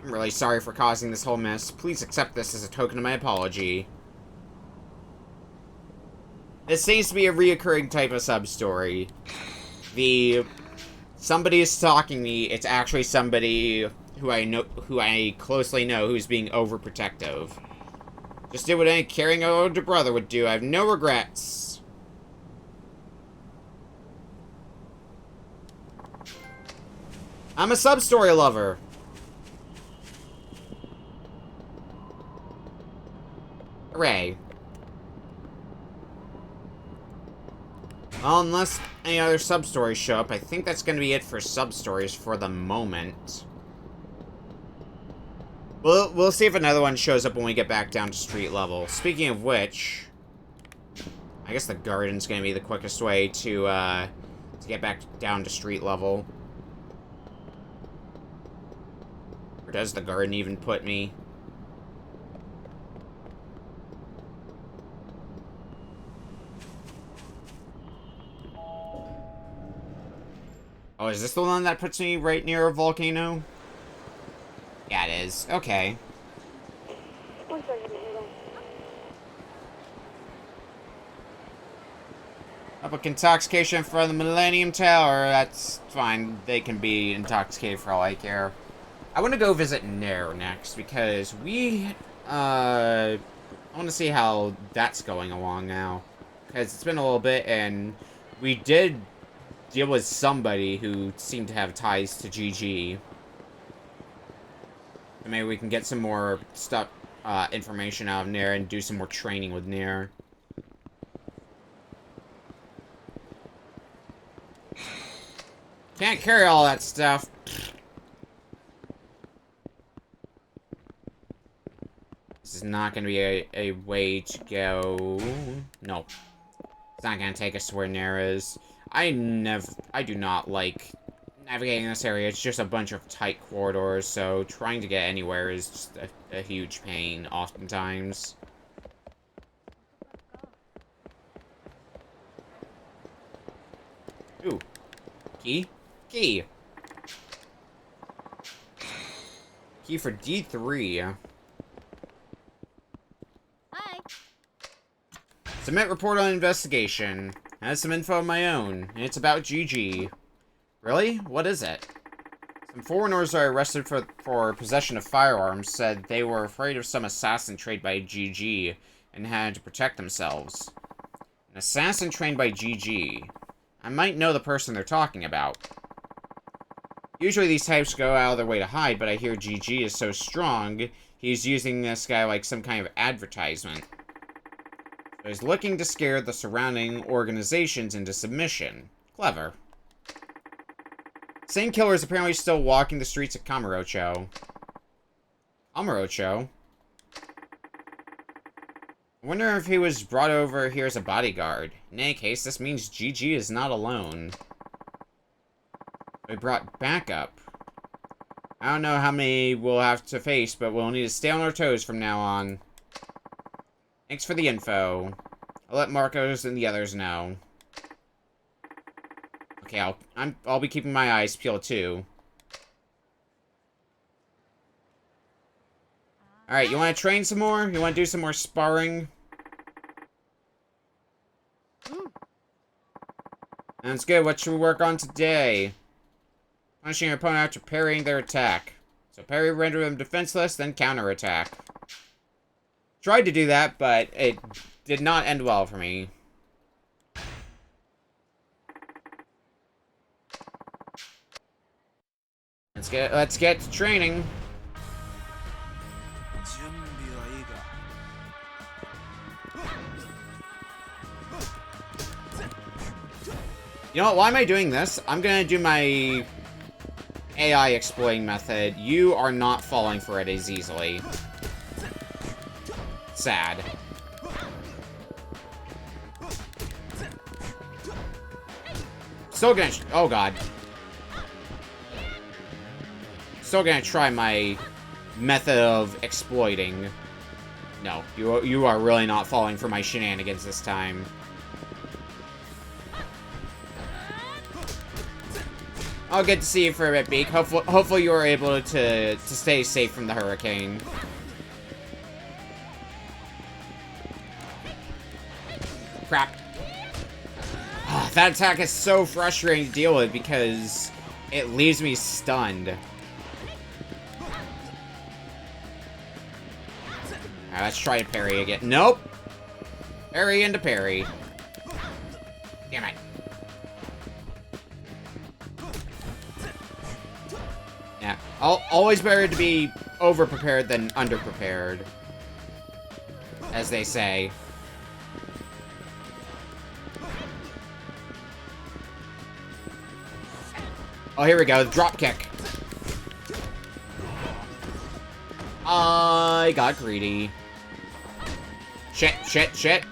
I'm really sorry for causing this whole mess. Please accept this as a token of my apology. This seems to be a reoccurring type of sub-story. Somebody is stalking me, it's actually somebody who I closely know who's being overprotective. Just did what any caring older brother would do. I have no regrets. I'm a sub-story lover. Hooray. Well, unless any other sub-stories show up, I think that's going to be it for sub-stories for the moment. We'll see if another one shows up when we get back down to street level. Speaking of which, I guess the garden's going to be the quickest way to get back down to street level. Or does the garden even put me? Oh, is this the one that puts me right near a volcano? Yeah, it is. Okay. Public intoxication from the Millennium Tower. That's fine. They can be intoxicated for all I care. I want to go visit Nair next because I want to see how that's going along now. Because it's been a little bit and we did deal with somebody who seemed to have ties to GG. And maybe we can get some more stuff, information out of Nair and do some more training with Nair. Can't carry all that stuff. This is not going to be a way to go. No. It's not going to take us to where Nair is. I do not like navigating this area. It's just a bunch of tight corridors, so trying to get anywhere is just a huge pain, oftentimes. Ooh. Key? Key! Key for D3. Hi. Submit report on investigation. Has some info of my own, and it's about GG. Really? What is it? Some foreigners are arrested for possession of firearms said they were afraid of some assassin trained by GG and had to protect themselves. An assassin trained by GG. I might know the person they're talking about. Usually these types go out of their way to hide, but I hear GG is so strong, he's using this guy like some kind of advertisement. So he's looking to scare the surrounding organizations into submission. Clever. Same killer is apparently still walking the streets of Kamurocho. Kamurocho? I wonder if he was brought over here as a bodyguard. In any case, this means GG is not alone. We brought backup. I don't know how many we'll have to face, but we'll need to stay on our toes from now on. Thanks for the info. I'll let Marcos and the others know. Okay, I'll be keeping my eyes peeled too. Alright, you want to train some more? You want to do some more sparring? That's good. What should we work on today? Punishing your opponent after parrying their attack. So parry, render them defenseless, then counterattack. Tried to do that, but it did not end well for me. Let's get to training. You know what? Why am I doing this? I'm gonna do my AI exploiting method. You are not falling for it as easily. Sad. Still gonna... Oh, God. Still gonna try my method of exploiting. No, you are really not falling for my shenanigans this time. I'll get to see you for a bit, Beak. Hopefully you are able to stay safe from the hurricane. Crap. Oh, that attack is so frustrating to deal with because it leaves me stunned. Alright, let's try to parry again. Nope! Parry into parry. Damn it. Yeah, always better to be over-prepared than under-prepared. As they say. Oh, here we go. Drop kick. I got greedy. Shit, shit, shit.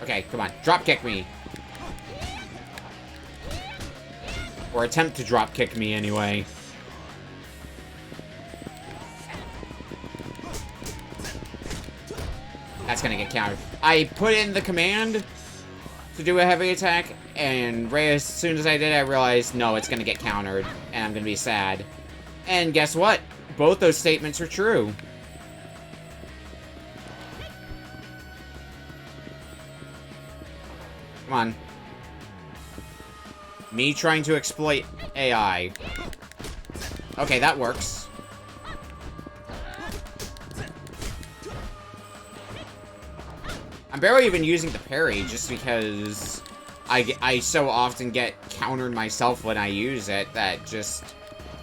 Okay, come on. Drop kick me. Or attempt to drop kick me anyway. That's gonna get countered. I put in the command to do a heavy attack, and right as soon as I did, I realized, no, it's gonna get countered, and I'm gonna be sad. And guess what? Both those statements are true. Come on. Me trying to exploit AI. Okay, that works. I'm barely even using the parry just because I so often get countered myself when I use it that just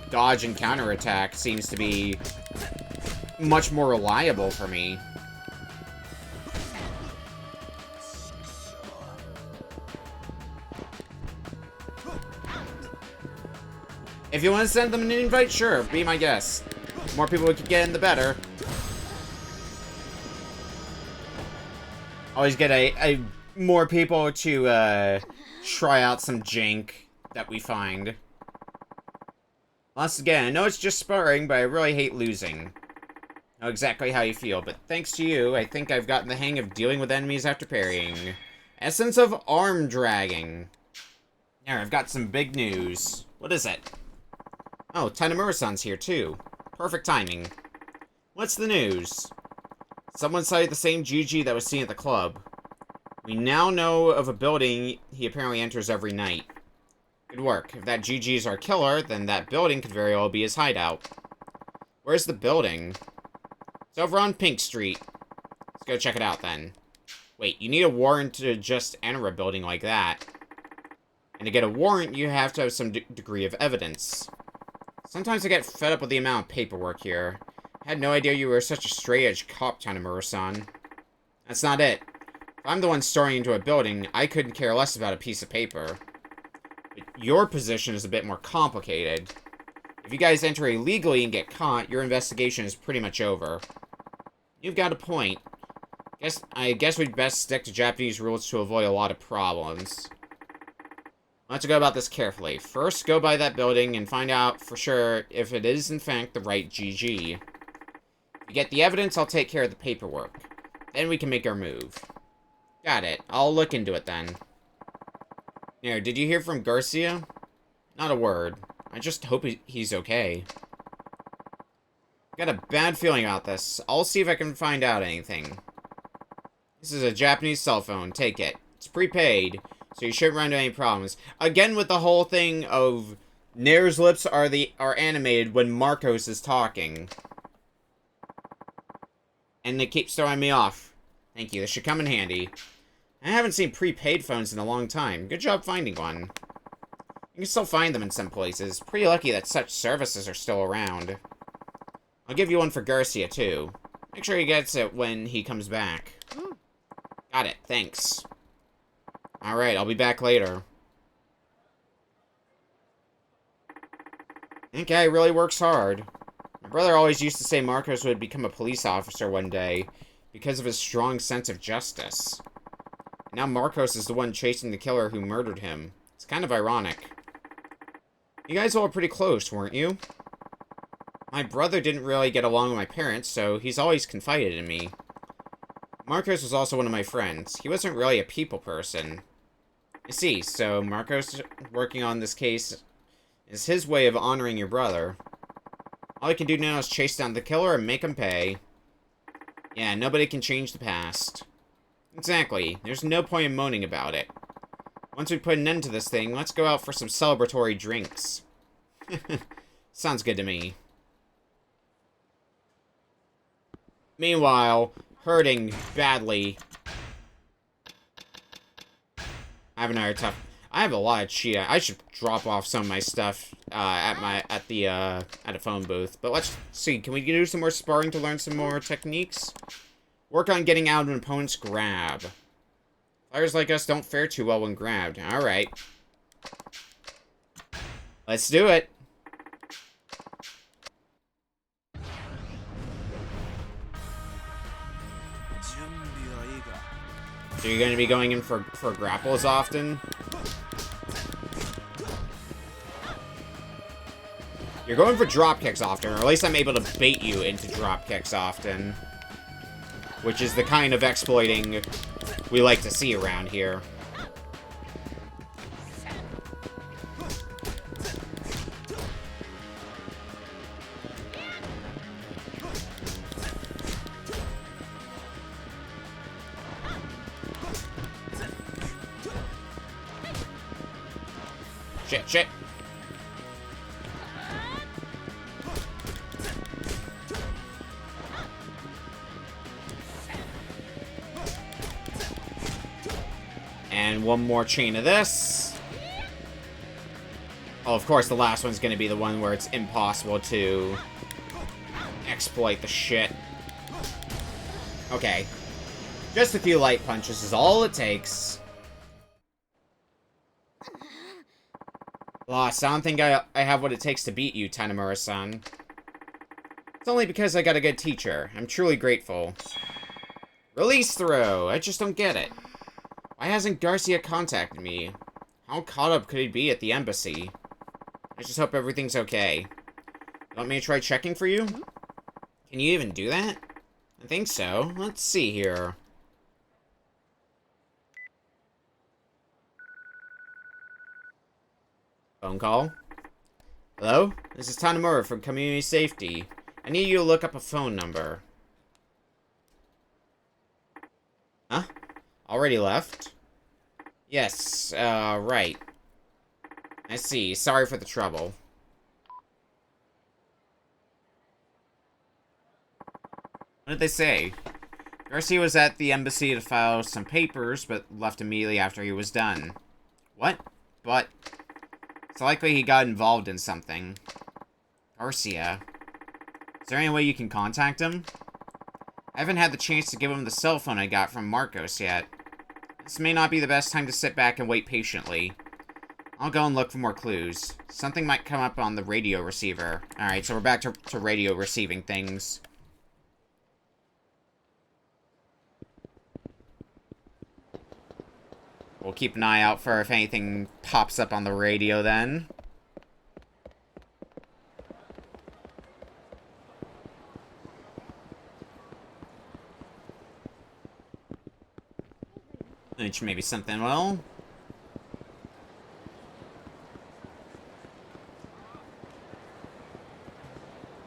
dodge and counterattack seems to be much more reliable for me. If you want to send them an invite, sure, be my guest. The more people we can get in, the better. Always get a more people to try out some jank that we find. Once again, I know it's just sparring, but I really hate losing. I know exactly how you feel, but thanks to you, I think I've gotten the hang of dealing with enemies after parrying. Essence of arm dragging. There, I've got some big news. What is it? Oh, Tanamura-san's here too. Perfect timing. What's the news? Someone cited the same GG that was seen at the club. We now know of a building he apparently enters every night. Good work. If that GG is our killer, then that building could very well be his hideout. Where's the building? It's over on Pink Street. Let's go check it out then. Wait, you need a warrant to just enter a building like that. And to get a warrant, you have to have some degree of evidence. Sometimes I get fed up with the amount of paperwork here. I had no idea you were such a straight-edge cop, Tanimura-san. That's not it. If I'm the one storming into a building, I couldn't care less about a piece of paper. But your position is a bit more complicated. If you guys enter illegally and get caught, your investigation is pretty much over. You've got a point. I guess we'd best stick to Japanese rules to avoid a lot of problems. I'll have to go about this carefully. First, go by that building and find out for sure if it is in fact the right GG. If you get the evidence, I'll take care of the paperwork. Then we can make our move. Got it. I'll look into it then. Here, did you hear from Garcia? Not a word. I just hope he's okay. Got a bad feeling about this. I'll see if I can find out anything. This is a Japanese cell phone. Take it. It's prepaid, so you shouldn't run into any problems. Again with the whole thing of Nair's lips are animated when Marcos is talking. And it keeps throwing me off. Thank you. This should come in handy. I haven't seen prepaid phones in a long time. Good job finding one. You can still find them in some places. Pretty lucky that such services are still around. I'll give you one for Garcia, too. Make sure he gets it when he comes back. Got it. Thanks. Alright, I'll be back later. That guy really works hard. My brother always used to say Marcos would become a police officer one day because of his strong sense of justice. Now Marcos is the one chasing the killer who murdered him. It's kind of ironic. You guys all were pretty close, weren't you? My brother didn't really get along with my parents, so he's always confided in me. Marcos was also one of my friends. He wasn't really a people person. You see, so Marcos working on this case is his way of honoring your brother. All he can do now is chase down the killer and make him pay. Yeah, nobody can change the past. Exactly. There's no point in moaning about it. Once we put an end to this thing, let's go out for some celebratory drinks. Sounds good to me. Meanwhile, hurting badly. I have a lot of cheat. I should drop off some of my stuff at a phone booth. But let's see. Can we do some more sparring to learn some more techniques? Work on getting out of an opponent's grab. Players like us don't fare too well when grabbed. All right. Let's do it. So you're going to be going in for grapples often? You're going for drop kicks often, or at least I'm able to bait you into drop kicks often. Which is the kind of exploiting we like to see around here. Shit. And one more chain of this. Oh, of course, the last one's going to be the one where it's impossible to exploit the shit. Okay. Just a few light punches is all it takes. Lost. I don't think I have what it takes to beat you, Tanimura-san. It's only because I got a good teacher. I'm truly grateful. Release throw! I just don't get it. Why hasn't Garcia contacted me? How caught up could he be at the embassy? I just hope everything's okay. You want me to try checking for you? Can you even do that? I think so. Let's see here. Phone call. Hello? This is Tanimura from Community Safety. I need you to look up a phone number. Huh? Already left? Yes, right. I see. Sorry for the trouble. What did they say? Garcia was at the embassy to file some papers, but left immediately after he was done. What? but it's likely he got involved in something. Garcia. Is there any way you can contact him? I haven't had the chance to give him the cell phone I got from Marcos yet. This may not be the best time to sit back and wait patiently. I'll go and look for more clues. Something might come up on the radio receiver. Alright, so we're back to radio receiving things. We'll keep an eye out for if anything pops up on the radio then. Which may be something, well...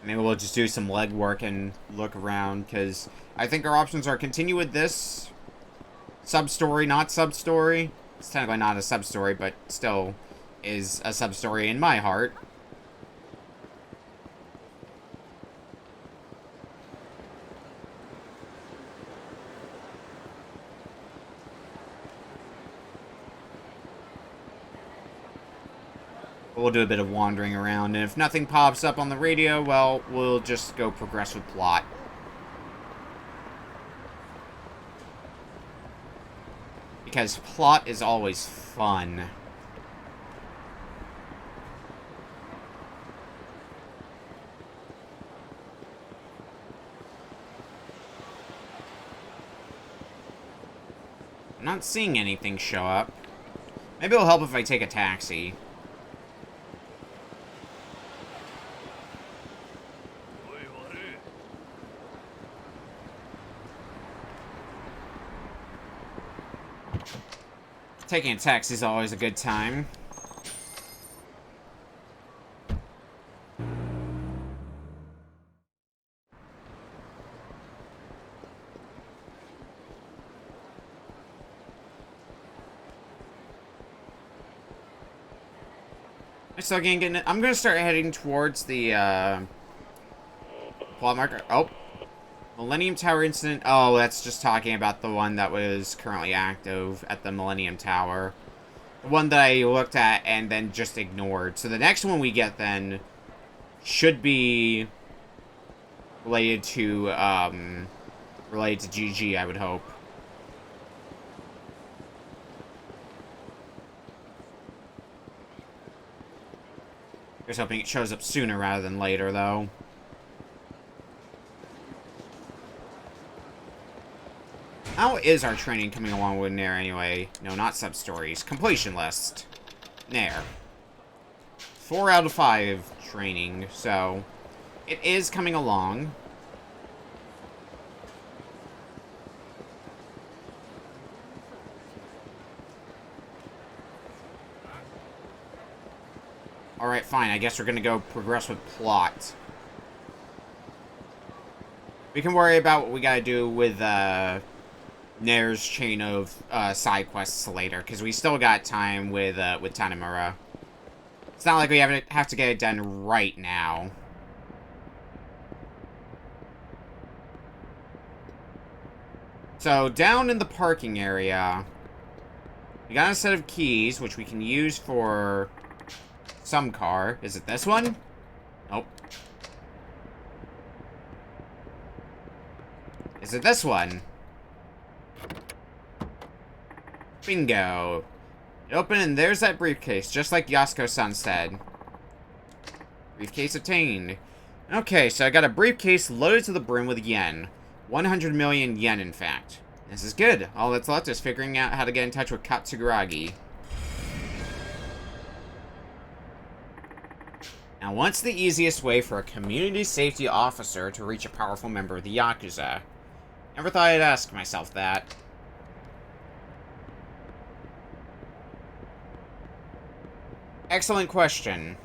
Maybe we'll just do some legwork and look around, because I think our options are continue with this sub-story, not sub-story. It's technically not a sub-story, but still is a sub-story in my heart. We'll do a bit of wandering around, and if nothing pops up on the radio, well, we'll just go progress with plot. Because plot is always fun. I'm not seeing anything show up. Maybe it'll help if I take a taxi. Taking a taxi is always a good time. So again, I'm gonna start heading towards the plot marker. Oh, Millennium Tower incident. Oh, that's just talking about the one that was currently active at the Millennium Tower. The one that I looked at and then just ignored. So the next one we get then should be related to GG, I would hope. Just hoping it shows up sooner rather than later, though. How is our training coming along with Nair anyway? No, not sub-stories. Completion list. Nair. 4 out of 5 training, so it is coming along. Alright, fine. I guess we're gonna go progress with plot. We can worry about what we gotta do with, Nair's chain of side quests later, because we still got time with Tanimura. It's not like we have to get it done right now. So, down in the parking area, we got a set of keys, which we can use for some car. Is it this one? Nope. Is it this one? Bingo. Open and there's that briefcase, just like Yasuko-san said. Briefcase obtained. Okay, so I got a briefcase loaded to the brim with yen. 100 million yen, in fact. This is good. All that's left is figuring out how to get in touch with Katsugaragi. Now, what's the easiest way for a community safety officer to reach a powerful member of the Yakuza? Never thought I'd ask myself that. Excellent question.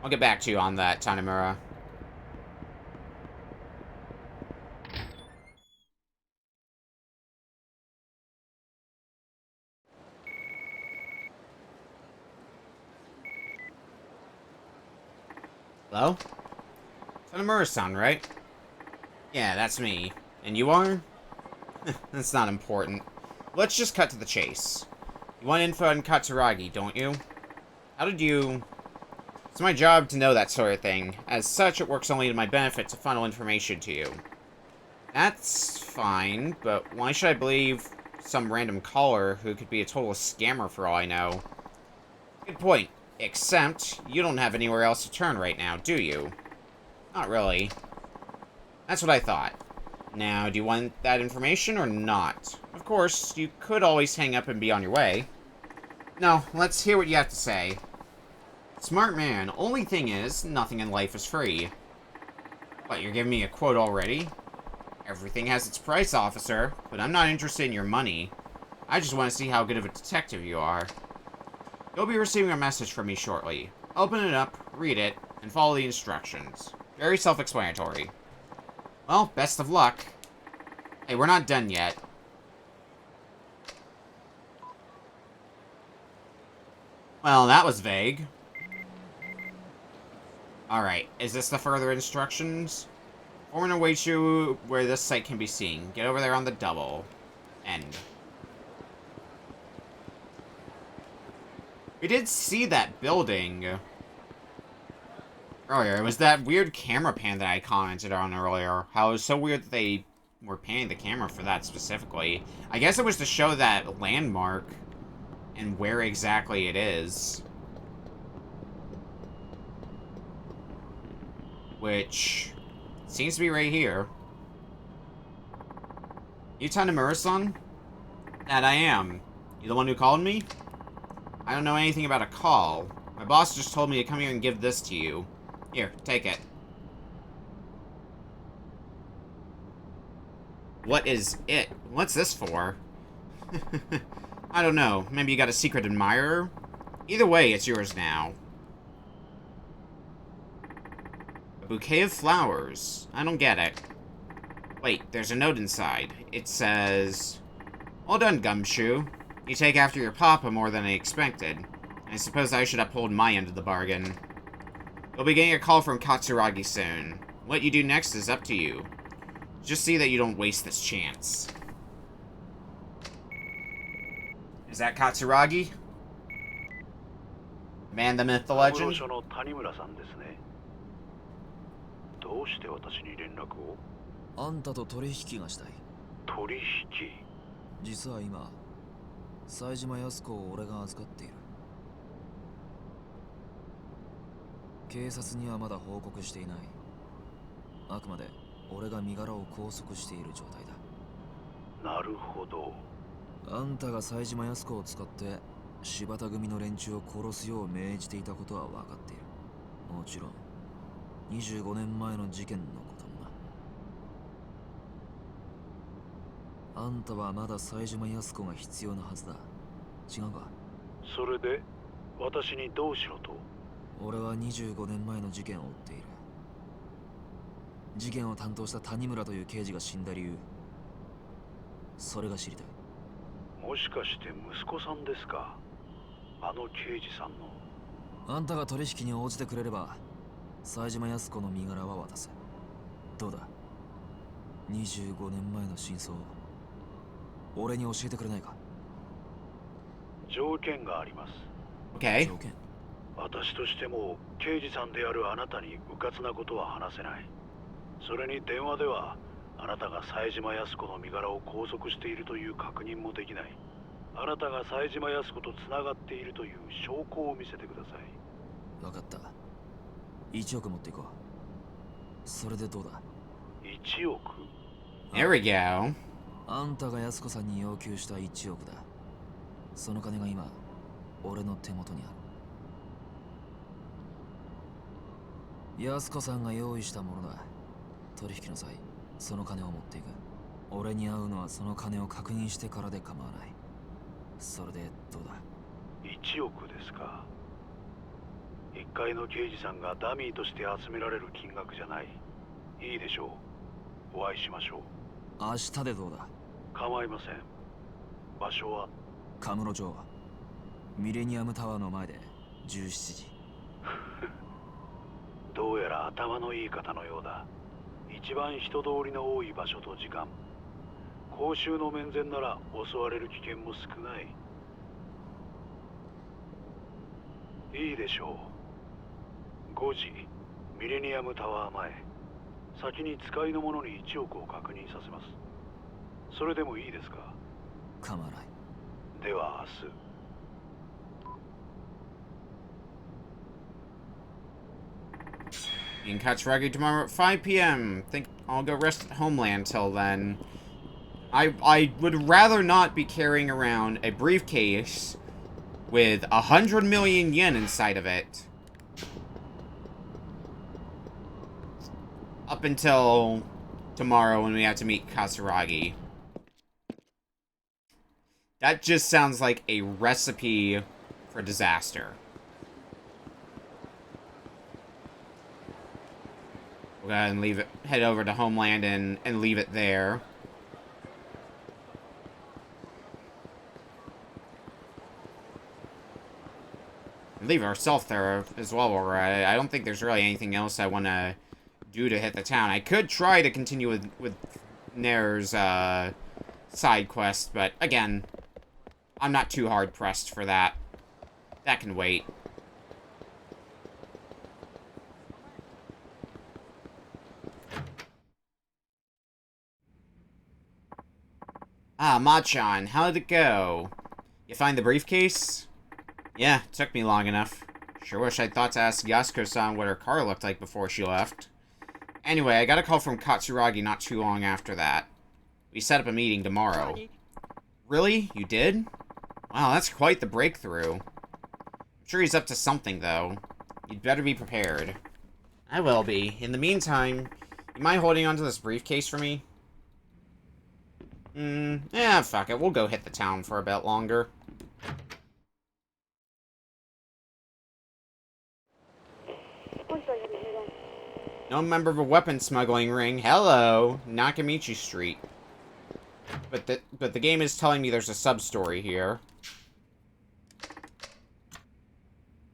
I'll get back to you on that, Tanimura. Hello? Tanimura-san, right? Yeah, that's me. And you are? That's not important. Let's just cut to the chase. You want info on Katsuragi, don't you? How did you... It's my job to know that sort of thing. As such, it works only to my benefit to funnel information to you. That's fine, but why should I believe some random caller who could be a total scammer for all I know? Good point. Except, you don't have anywhere else to turn right now, do you? Not really. That's what I thought. Now, do you want that information or not? Of course, you could always hang up and be on your way. No, let's hear what you have to say. Smart man. Only thing is, nothing in life is free. What, you're giving me a quote already? Everything has its price, officer, but I'm not interested in your money. I just want to see how good of a detective you are. You'll be receiving a message from me shortly. Open it up, read it, and follow the instructions. Very self-explanatory. Well, best of luck. Hey, we're not done yet. Well, that was vague. Alright, is this the further instructions? Foreman awaits you where this site can be seen. Get over there on the double. End. We did see that building earlier. It was that weird camera pan that I commented on earlier. How it was so weird that they were panning the camera for that specifically. I guess it was to show that landmark and where exactly it is. Which seems to be right here. You Tanimura-san? That I am. You the one who called me? I don't know anything about a call. My boss just told me to come here and give this to you. Here, take it. What is it? What's this for? I don't know. Maybe you got a secret admirer? Either way, it's yours now. A bouquet of flowers. I don't get it. Wait, there's a note inside. It says... Well done, Gumshoe. You take after your papa more than I expected. I suppose I should uphold my end of the bargain. You'll be getting a call from Katsuragi soon. What you do next is up to you. Just see that you don't waste this chance. Is that Katsuragi? Man, the myth, the legend? どうして私に連絡を？あんたと取引がしたい。取引？実は今、冴島康子を俺が預かっている。警察にはまだ報告していない。あくまで俺が身柄を拘束している状態だ。なるほど。あんたが冴島康子を使って柴田組の連中を殺すよう命じていたことは分かっている。もちろん25年前の事件のこともな。あんたはまだ冴島康子が必要なはずだ。違うか？それで私にどうしろと？俺は25年前の事件を追っている。事件を担当した谷村という刑事が死んだ理由、それが知りたい。もしかして息子さんですか？あの刑事さんの。あんたが取引に応じてくれれば冴島康子の身柄は渡す。どうだ、25年前の真相を俺に教えてくれないか？条件があります。 Okay. 条件？私としても刑事さんであるあなたに迂闊なことは話せない。それに電話ではあなたが冴島康子の身柄を拘束しているという確認もできない。あなたが冴島康子とつながっているという証拠を見せてください。分かった。1億持っていこう。それでどうだ？1億？ There we go. あんたが安子さんに要求した1億だ。その金が今俺の手元にある。安子さんが用意したものだ。取引の際その金を持っていく。俺に会うのはその金を確認してからで構わない。それでどうだ？1億ですか。一階の刑事さんがダミーとして集められる金額じゃない。いいでしょう。お会いしましょう。明日でどうだ？構いません。場所はカムロ町ミレニアムタワーの前で17時。どうやら頭のいい方のようだ。一番人通りの多い場所と時間。報酬の面前なら襲われる危険も少ない。いいでしょう。5時ミレニアムタワー前。先に使いの者に1億を確認させます。それでもいいですか？構わない。では明日。You can catch Ruggy tomorrow at 5 p.m. Think I'll go rest at Homeland till then. I would rather not be carrying around a briefcase with 100 million yen inside of it. Up until tomorrow when we have to meet Katsuragi. That just sounds like a recipe for disaster. We'll go ahead and leave it, head over to Homeland and leave it there. Leave ourselves there as well, alright. I don't think there's really anything else I want to do to hit the town. I could try to continue with Nair's side quest, but again, I'm not too hard pressed for that. That can wait. Ah, Machan, how did it go? You find the briefcase? Yeah, it took me long enough. Sure wish I'd thought to ask Yasuko-san what her car looked like before she left. Anyway, I got a call from Katsuragi not too long after that. We set up a meeting tomorrow. Really? You did? Wow, that's quite the breakthrough. I'm sure he's up to something, though. You'd better be prepared. I will be. In the meantime, you mind holding onto this briefcase for me? Yeah, fuck it. We'll go hit the town for a bit longer. No member of a weapon smuggling ring. Hello, Nakamichi Street. But the game is telling me there's a sub-story here.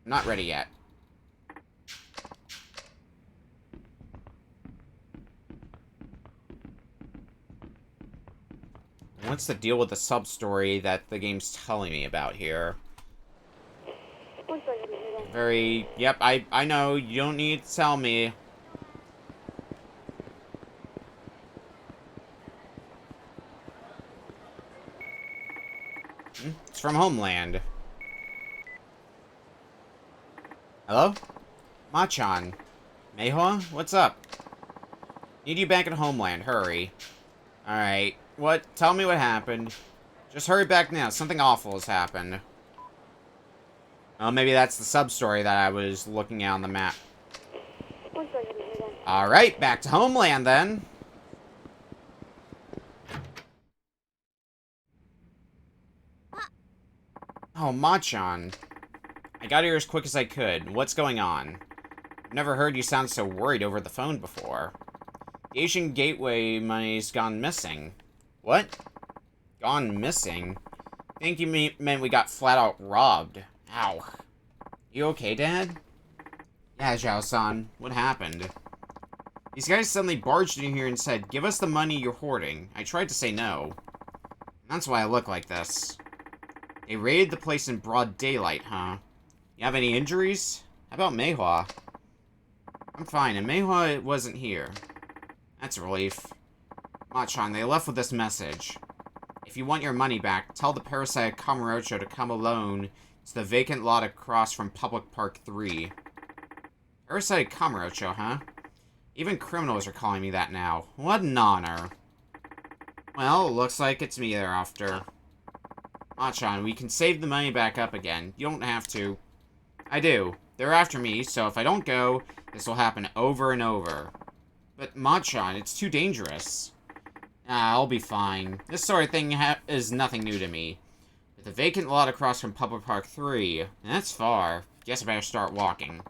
I'm not ready yet. What's the deal with the sub-story that the game's telling me about here? Very... Yep, I know. You don't need to tell me. It's from Homeland. Hello? Machan. Meiho? What's up? Need you back at Homeland. Hurry. Alright. What? Tell me what happened. Just hurry back now. Something awful has happened. Oh, maybe that's the sub-story that I was looking at on the map. Alright, back to Homeland then. Oh, Machan. I got here as quick as I could. What's going on? I've never heard you sound so worried over the phone before. The Asian Gateway money's gone missing. What? Gone missing? I think you meant we got flat out robbed. Ow. You okay, Dad? Yeah, Zhao-san. What happened? These guys suddenly barged in here and said, "Give us the money you're hoarding." I tried to say no. And that's why I look like this. They raided the place in broad daylight, huh? You have any injuries? How about Meihua? I'm fine, and Meihua wasn't here. That's a relief. Machan, they left with this message. If you want your money back, tell the parasite Kamurocho to come alone to the vacant lot across from Public Park 3. Parasite Kamurocho, huh? Even criminals are calling me that now. What an honor. Well, looks like it's me they're after. Machan, we can save the money back up again. You don't have to. I do. They're after me, so if I don't go, this will happen over and over. But Machan, it's too dangerous. I'll be fine. This sort of thing is nothing new to me. With a vacant lot across from Public Park 3, and that's far. Guess I better start walking.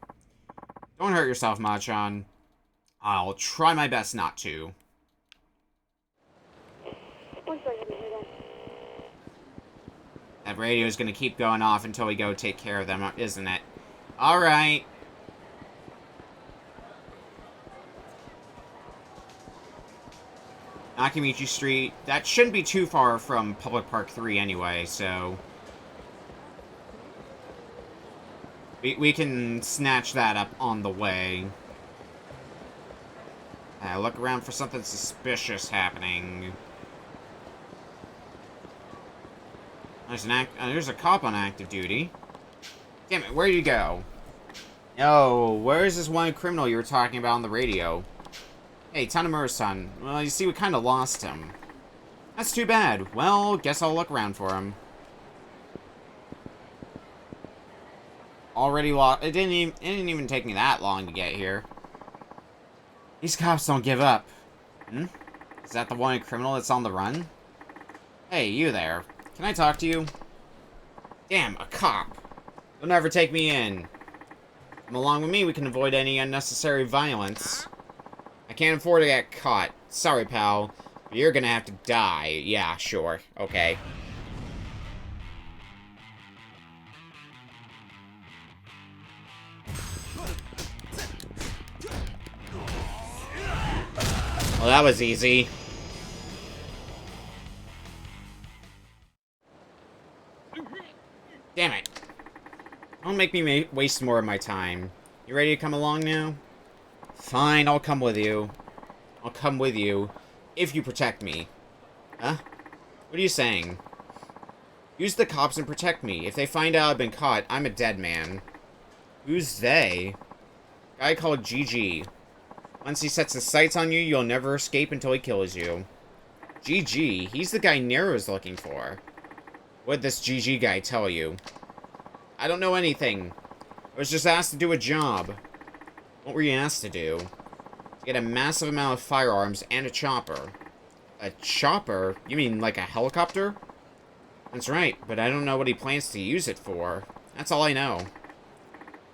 Don't hurt yourself, Machan. I'll try my best not to. That radio's gonna keep going off until we go take care of them, isn't it? Alright. Nakamichi Street. That shouldn't be too far from Public Park 3 anyway, so... We can snatch that up on the way. Look around for something suspicious happening. There's a cop on active duty. Damn it, where'd you go? Oh, where's this one criminal you were talking about on the radio? Hey, Tanamura-san. Well, you see, we kind of lost him. That's too bad. Well, guess I'll look around for him. Already lost. It didn't even take me that long to get here. These cops don't give up. Hmm? Is that the one criminal that's on the run? Hey, you there. Can I talk to you? Damn, a cop. You'll never take me in. Come along with me, we can avoid any unnecessary violence. I can't afford to get caught. Sorry, pal. But you're gonna have to die. Yeah, sure. Okay. Well, that was easy. Damn it. Don't make me waste more of my time. You ready to come along now? Fine, I'll come with you. I'll come with you if you protect me. Huh? What are you saying? Use the cops and protect me. If they find out I've been caught, I'm a dead man. Who's they? Guy called GG. Once he sets his sights on you, you'll never escape until he kills you. GG? He's the guy Nero's looking for. What'd this GG guy tell you? I don't know anything. I was just asked to do a job. What were you asked to do? To get a massive amount of firearms and a chopper. A chopper? You mean like a helicopter? That's right, but I don't know what he plans to use it for. That's all I know.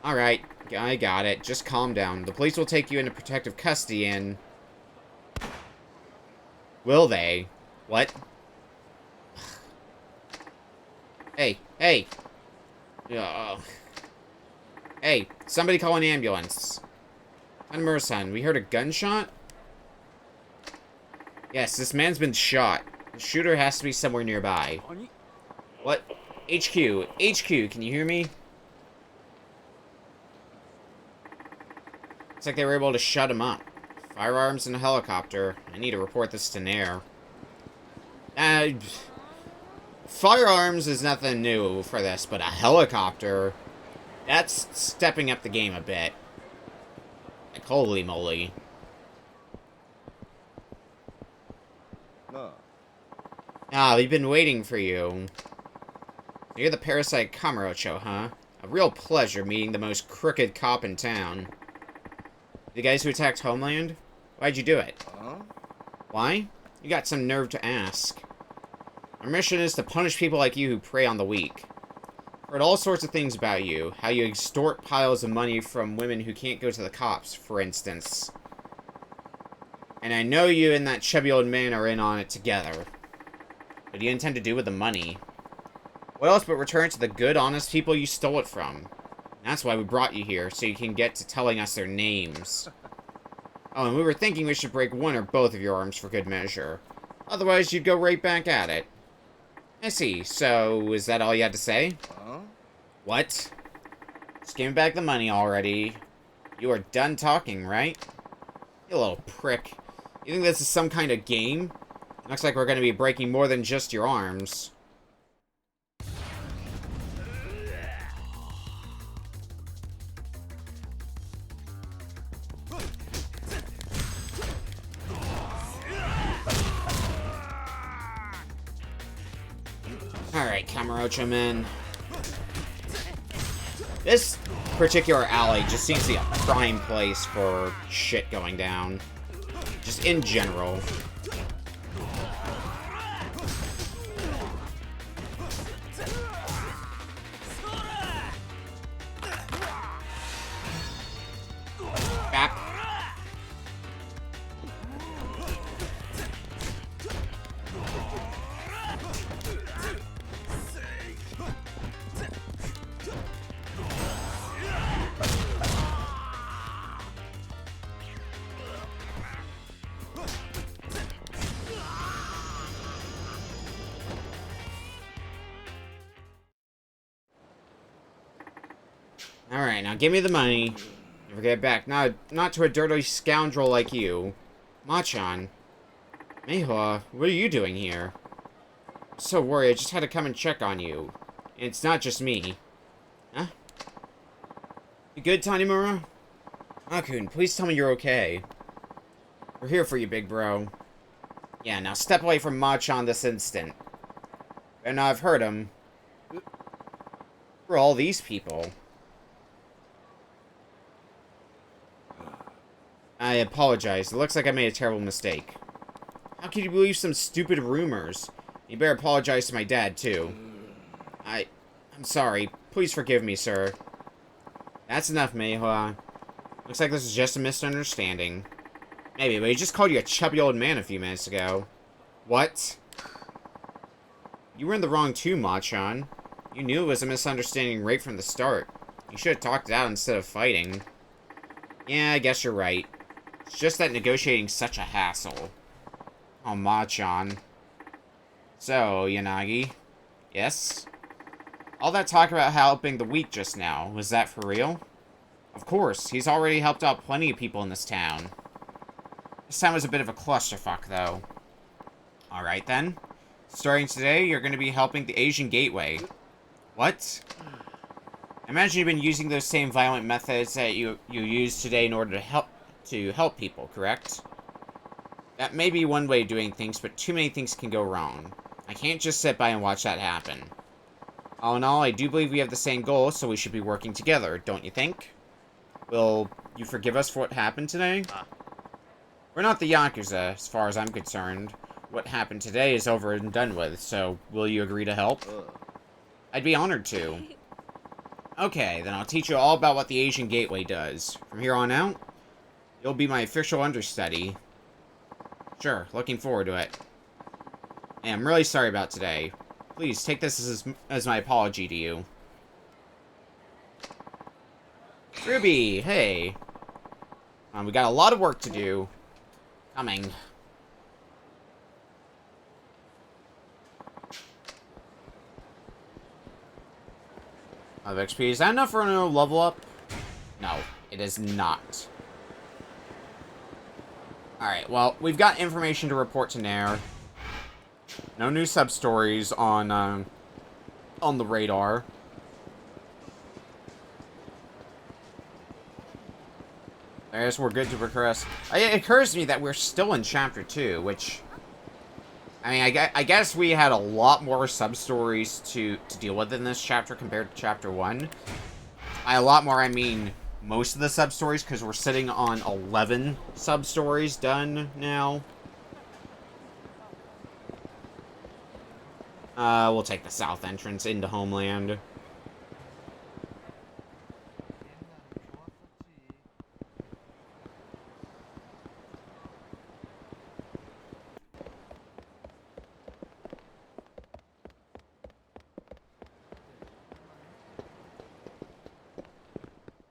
Alright, I got it. Just calm down. The police will take you into protective custody and... Will they? What? Hey, hey! Hey, somebody call an ambulance. Tanamura-san, we heard a gunshot? Yes, this man's been shot. The shooter has to be somewhere nearby. What? HQ, HQ, can you hear me? Looks like they were able to shut him up. Firearms and a helicopter. I need to report this to Nair. Firearms is nothing new for this, but a helicopter... That's stepping up the game a bit. Like, holy moly. Ah, we've been waiting for you. You're the parasite Kamurocho, huh? A real pleasure meeting the most crooked cop in town. The guys who attacked Homeland? Why'd you do it? Why? You got some nerve to ask. Our mission is to punish people like you who prey on the weak. Heard all sorts of things about you. How you extort piles of money from women who can't go to the cops, for instance. And I know you and that chubby old man are in on it together. What do you intend to do with the money? What else but return it to the good, honest people you stole it from? That's why we brought you here, so you can get to telling us their names. Oh, and we were thinking we should break one or both of your arms for good measure. Otherwise, you'd go right back at it. I see. So, is that all you had to say? What? Just give me back the money already. You are done talking, right? You little prick. You think this is some kind of game? Looks like we're going to be breaking more than just your arms. Alright, Kamurocho men. This particular alley just seems to be a prime place for shit going down. Just in general. Back. Alright, now give me the money. Never get it back. Not to a dirty scoundrel like you. Machan. Meihua, what are you doing here? I'm so worried, I just had to come and check on you. And it's not just me. Huh? You good, Tanimura? Akun, please tell me you're okay. We're here for you, big bro. Yeah, now step away from Machan this instant. And I've heard him. For all these people. I apologize. It looks like I made a terrible mistake. How could you believe some stupid rumors? You better apologize to my dad, too. I'm sorry. Please forgive me, sir. That's enough, Meihua. Looks like this is just a misunderstanding. Maybe, but he just called you a chubby old man a few minutes ago. What? You were in the wrong too, Machan. You knew it was a misunderstanding right from the start. You should have talked it out instead of fighting. Yeah, I guess you're right. It's just that negotiating's such a hassle. Oh, Machan. So, Yanagi. Yes? All that talk about helping the weak just now, was that for real? Of course, he's already helped out plenty of people in this town. This time was a bit of a clusterfuck, though. Alright then. Starting today, you're going to be helping the Asian Gateway. What? I imagine you've been using those same violent methods that you used today in order to help people, correct? That may be one way of doing things, but too many things can go wrong. I can't just sit by and watch that happen. All in all, I do believe we have the same goal, so we should be working together, don't you think? Will you forgive us for what happened today? We're not the Yakuza, as far as I'm concerned. What happened today is over and done with, so will you agree to help? I'd be honored to. Okay, then I'll teach you all about what the Asian Gateway does. From here on out, you'll be my official understudy. Sure, looking forward to it. Hey, I'm really sorry about today. Please, take this as my apology to you. Ruby, hey. We got a lot of work to do. Coming. Of XP. Is that enough for a level up? No, it is not. Alright, well, we've got information to report to Nair. No new sub-stories on the radar. I guess we're good to progress. It occurs to me that we're still in Chapter 2, which... I mean, I guess we had a lot more sub-stories to deal with in this chapter compared to Chapter 1. By a lot more, I mean most of the sub-stories, because we're sitting on 11 sub-stories done now. We'll take the south entrance into Homeland.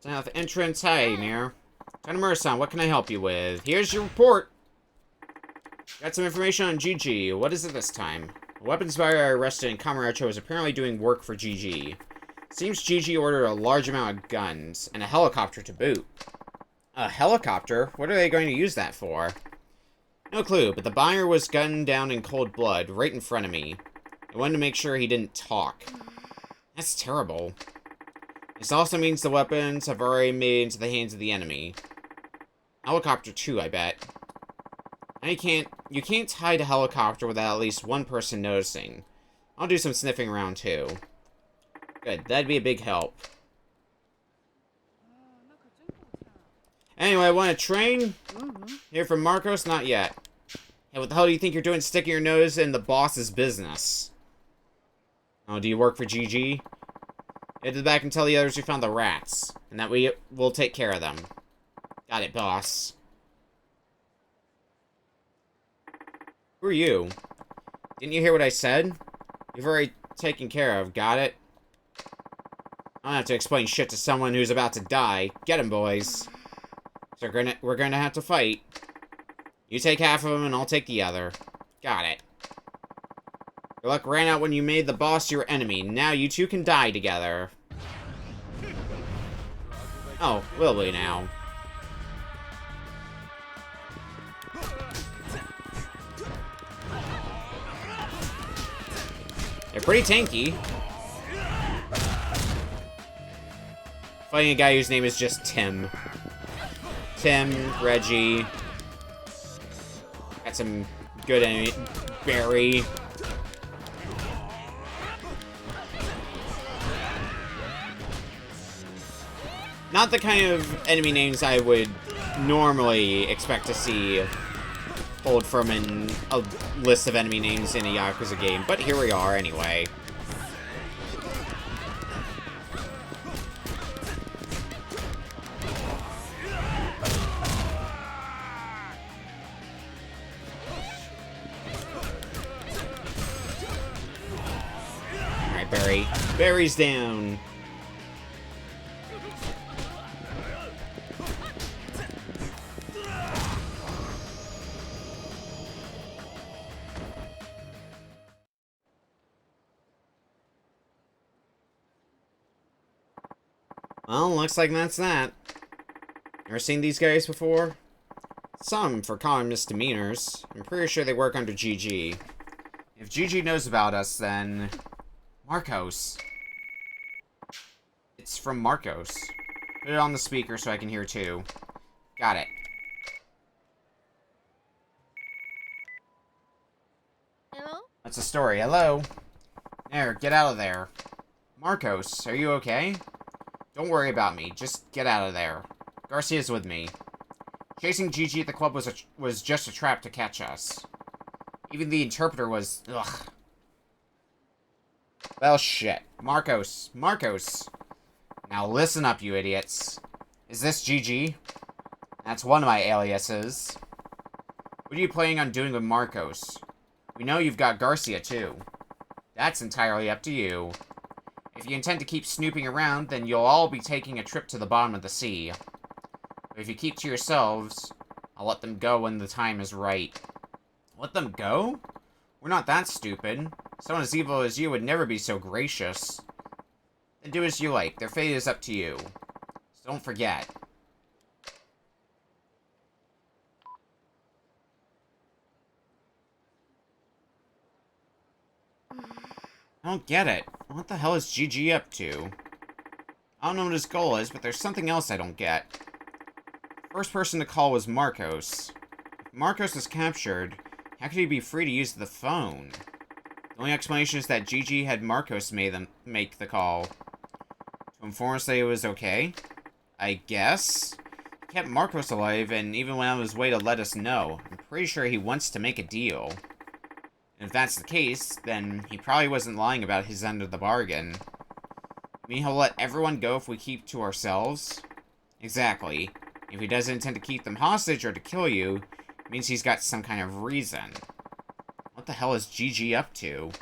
South entrance, hi, Nair. Tanimura-san, what can I help you with? Here's your report! Got some information on GG. What is it this time? A weapons buyer I arrested in Kamurocho is apparently doing work for GG. Seems GG ordered a large amount of guns, and a helicopter to boot. A helicopter? What are they going to use that for? No clue, but the buyer was gunned down in cold blood, right in front of me. I wanted to make sure he didn't talk. That's terrible. This also means the weapons have already made it into the hands of the enemy. Helicopter too, I bet. You can't hide a helicopter without at least one person noticing. I'll do some sniffing around too. Good, that'd be a big help. Anyway, want to train? Hear from Marcos? Not yet. Hey, what the hell do you think you're doing sticking your nose in the boss's business? Oh, do you work for GG? Head to the back and tell the others we found the rats, and that we will take care of them. Got it, boss. Who are you? Didn't you hear what I said? You've already taken care of, got it? I don't have to explain shit to someone who's about to die. Get him, boys. So we're gonna have to fight. You take half of them and I'll take the other. Got it. Your luck ran out when you made the boss your enemy. Now you two can die together. Oh, will we now? They're pretty tanky. Fighting a guy whose name is just Tim. Tim, Reggie. Got some good enemy. Barry. Not the kind of enemy names I would normally expect to see pulled from a list of enemy names in a Yakuza game, but here we are anyway. Alright, Barry. Barry's down. Well, looks like that's that. Ever seen these guys before? Some for common misdemeanors. I'm pretty sure they work under GG. If GG knows about us, then... Marcos. It's from Marcos. Put it on the speaker so I can hear too. Got it. Hello? What's the story? Hello? There, get out of there. Marcos, are you okay? Don't worry about me. Just get out of there. Garcia's with me. Chasing Gigi at the club was just a trap to catch us. Even the interpreter was... Ugh. Well, shit. Marcos. Marcos. Now listen up, you idiots. Is this Gigi? That's one of my aliases. What are you planning on doing with Marcos? We know you've got Garcia, too. That's entirely up to you. If you intend to keep snooping around, then you'll all be taking a trip to the bottom of the sea. But if you keep to yourselves, I'll let them go when the time is right. Let them go? We're not that stupid. Someone as evil as you would never be so gracious. Then do as you like. Their fate is up to you. So don't forget. I don't get it. What the hell is GG up to? I don't know what his goal is, but there's something else I don't get. First person to call was Marcos. If Marcos was captured, how could he be free to use the phone? The only explanation is that GG had Marcos make the call. To inform us that it was okay? I guess? He kept Marcos alive and even went out of his way to let us know. I'm pretty sure he wants to make a deal. And if that's the case, then he probably wasn't lying about his end of the bargain. I mean, he'll let everyone go if we keep to ourselves? Exactly. If he doesn't intend to keep them hostage or to kill you, it means he's got some kind of reason. What the hell is GG up to?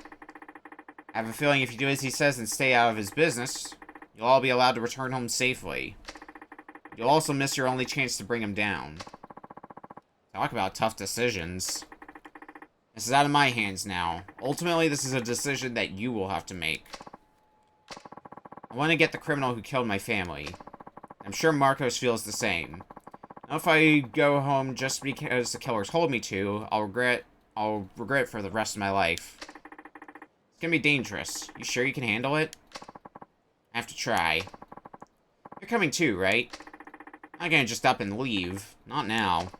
I have a feeling if you do as he says and stay out of his business, you'll all be allowed to return home safely. You'll also miss your only chance to bring him down. Talk about tough decisions. This is out of my hands now. Ultimately, this is a decision that you will have to make. I want to get the criminal who killed my family. I'm sure Marcos feels the same. Now, if I go home just because the killer told me to, I'll regret it for the rest of my life. It's gonna be dangerous. You sure you can handle it? I have to try. You're coming too, right? I'm not gonna just up and leave. Not now.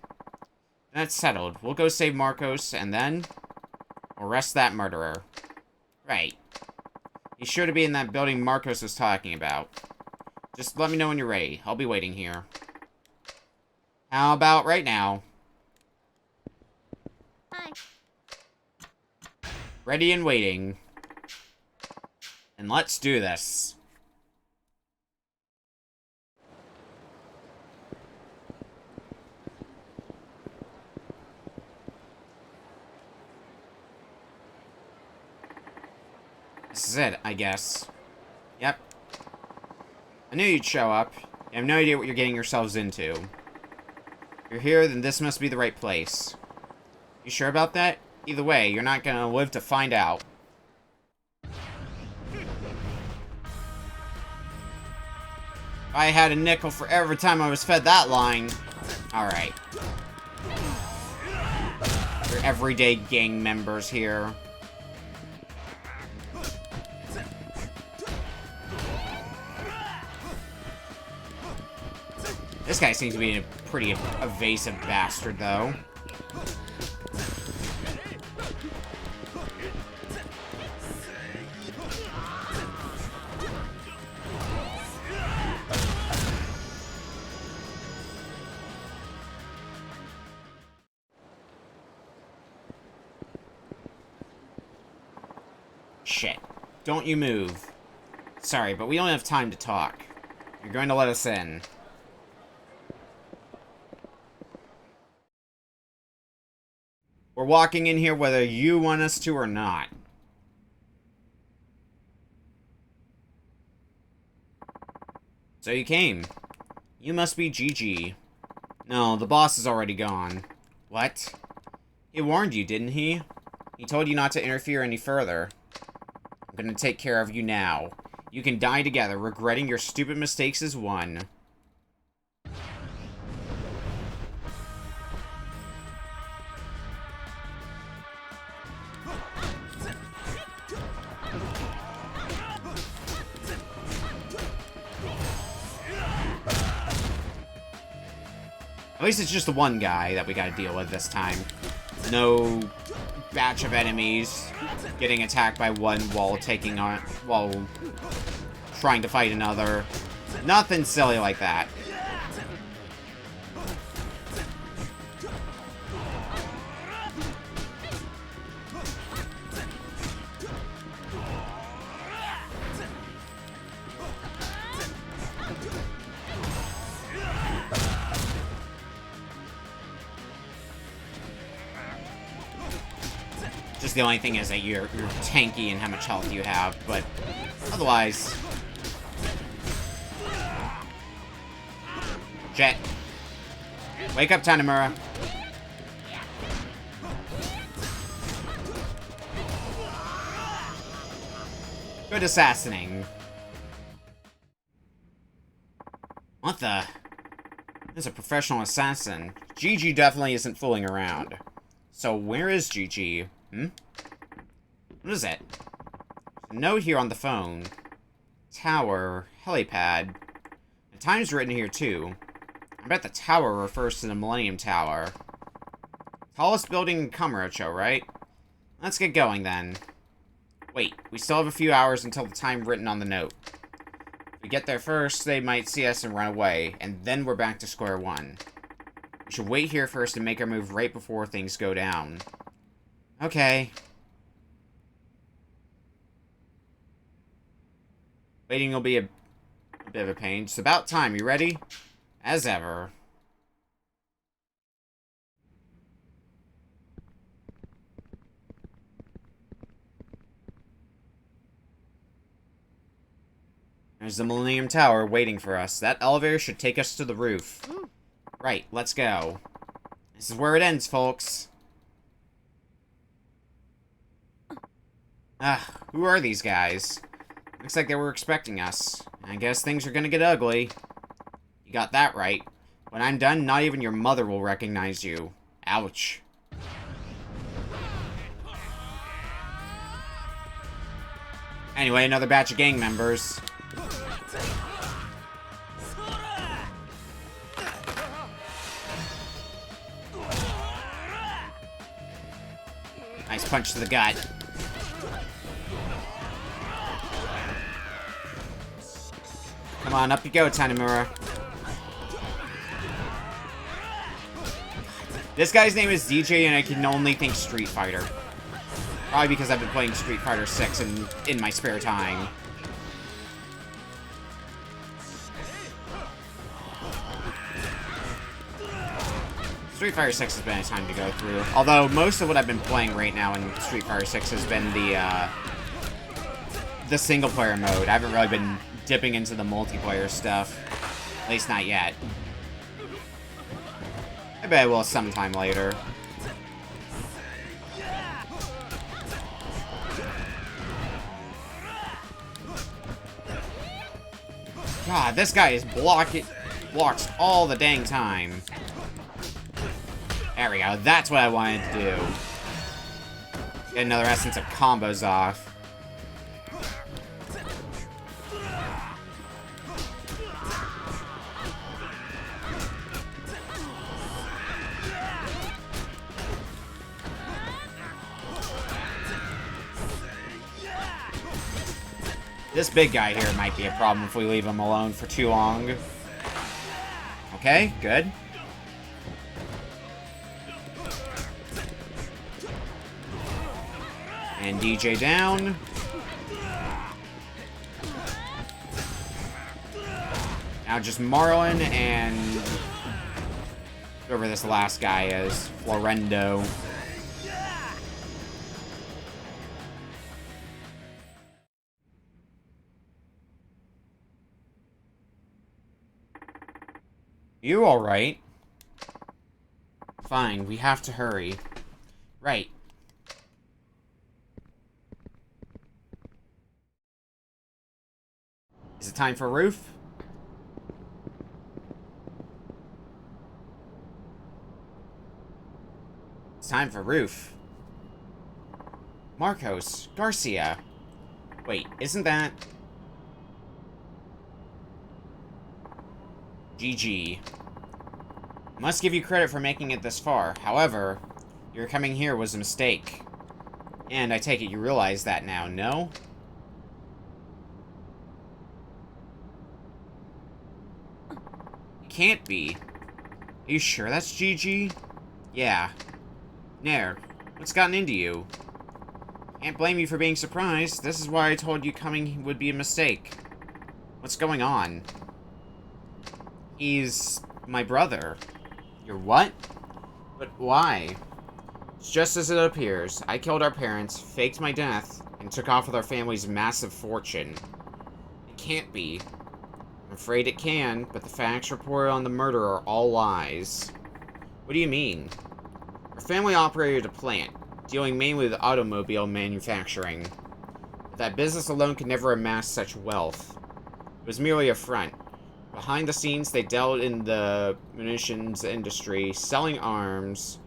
That's settled. We'll go save Marcos, and then... arrest that murderer. Right. He's sure to be in that building Marcos was talking about. Just let me know when you're ready. I'll be waiting here. How about right now? Hi. Ready and waiting. And let's do this. This is it, I guess. Yep. I knew you'd show up. You have no idea what you're getting yourselves into. If you're here, then this must be the right place. You sure about that? Either way, you're not gonna live to find out. I had a nickel for every time I was fed that line. Alright. Your everyday gang members here. This guy seems to be a pretty evasive bastard, though. Shit. Don't you move. Sorry, but we don't have time to talk. You're going to let us in. We're walking in here whether you want us to or not. So you came. You must be Gigi. No, the boss is already gone. What? He warned you, didn't he? He told you not to interfere any further. I'm gonna take care of you now. You can die together, regretting your stupid mistakes as one. At least it's just the one guy that we gotta deal with this time. No batch of enemies getting attacked by one while trying to fight another. Nothing silly like that. Just the only thing is that you're tanky and how much health you have, but otherwise... Jet. Wake up, Tanimura. Good assassinating. What the? This is a professional assassin. Gigi definitely isn't fooling around. So where is Gigi? What is it? A note here on the phone. Tower. Helipad. The time's written here too. I bet the tower refers to the Millennium Tower. Tallest building in Kamurocho, right? Let's get going then. Wait, we still have a few hours until the time written on the note. If we get there first, they might see us and run away, and then we're back to square one. We should wait here first and make our move right before things go down. Okay. Waiting will be a bit of a pain. It's about time. You ready? As ever. There's the Millennium Tower waiting for us. That elevator should take us to the roof. Right, let's go. This is where it ends, folks. Who are these guys? Looks like they were expecting us. I guess things are gonna get ugly. You got that right. When I'm done, not even your mother will recognize you. Ouch. Anyway, another batch of gang members. Nice punch to the gut. Come on, up you go, Tanimura. This guy's name is DJ, and I can only think Street Fighter. Probably because I've been playing Street Fighter 6 in my spare time. Street Fighter 6 has been a time to go through. Although, most of what I've been playing right now in Street Fighter 6 has been the single-player mode. I haven't really been dipping into the multiplayer stuff. At least not yet. I bet I will sometime later. God, this guy is blocks all the dang time. There we go. That's what I wanted to do. Get another essence of combos off. This big guy here might be a problem if we leave him alone for too long. Okay, good. And DJ down. Now just Marlin and whoever this last guy is, Florendo. You alright? Fine, we have to hurry. Right. Is it time for roof? It's time for roof. Marcos, Garcia. Wait, isn't that... GG. Must give you credit for making it this far. However, your coming here was a mistake. And I take it you realize that now, no? It can't be. Are you sure that's GG? Yeah. Nair, what's gotten into you? Can't blame you for being surprised. This is why I told you coming would be a mistake. What's going on? He's my brother. Your what? But why? It's just as it appears. I killed our parents, faked my death, and took off with our family's massive fortune. It can't be. I'm afraid it can, but the facts reported on the murder are all lies. What do you mean? Our family operated a plant, dealing mainly with automobile manufacturing. But that business alone could never amass such wealth. It was merely a front. Behind the scenes, they dealt in the munitions industry, selling arms.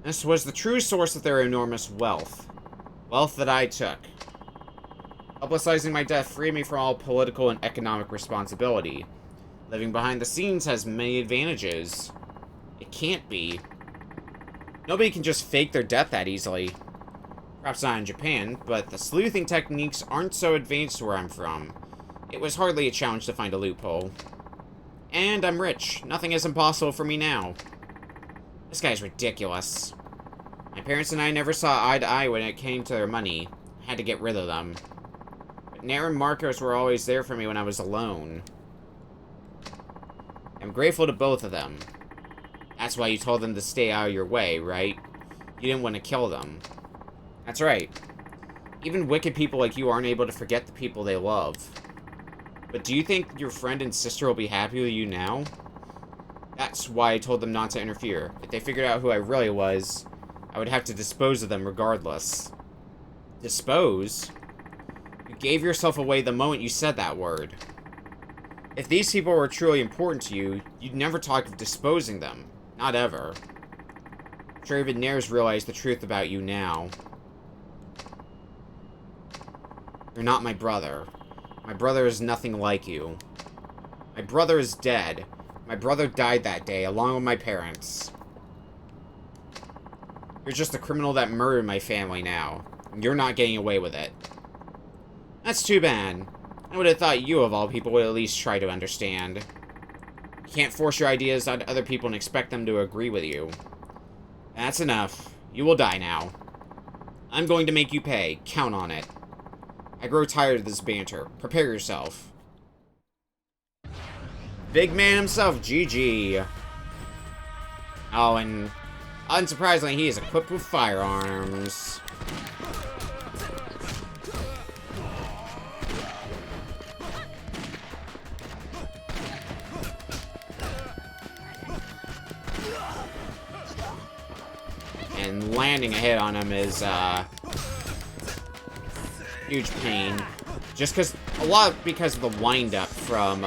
This was the true source of their enormous wealth. Wealth that I took. Publicizing my death freed me from all political and economic responsibility. Living behind the scenes has many advantages. It can't be. Nobody can just fake their death that easily. Perhaps not in Japan, but the sleuthing techniques aren't so advanced where I'm from. It was hardly a challenge to find a loophole. And I'm rich. Nothing is impossible for me now. This guy's ridiculous. My parents and I never saw eye to eye when it came to their money. I had to get rid of them. But Nair and Marcos were always there for me when I was alone. I'm grateful to both of them. That's why you told them to stay out of your way, right? You didn't want to kill them. That's right. Even wicked people like you aren't able to forget the people they love. But do you think your friend and sister will be happy with you now? That's why I told them not to interfere. If they figured out who I really was, I would have to dispose of them regardless. Dispose? You gave yourself away the moment you said that word. If these people were truly important to you, you'd never talk of disposing them. Not ever. I'm sure even Nair's realized the truth about you now. You're not my brother. My brother is nothing like you. My brother is dead. My brother died that day, along with my parents. You're just a criminal that murdered my family now. And you're not getting away with it. That's too bad. I would have thought you, of all people, would at least try to understand. You can't force your ideas on other people and expect them to agree with you. That's enough. You will die now. I'm going to make you pay. Count on it. I grow tired of this banter. Prepare yourself. Big man himself, GG. Oh, and unsurprisingly, he is equipped with firearms. And landing a hit on him is, huge pain. Just because A lot because of the wind-up from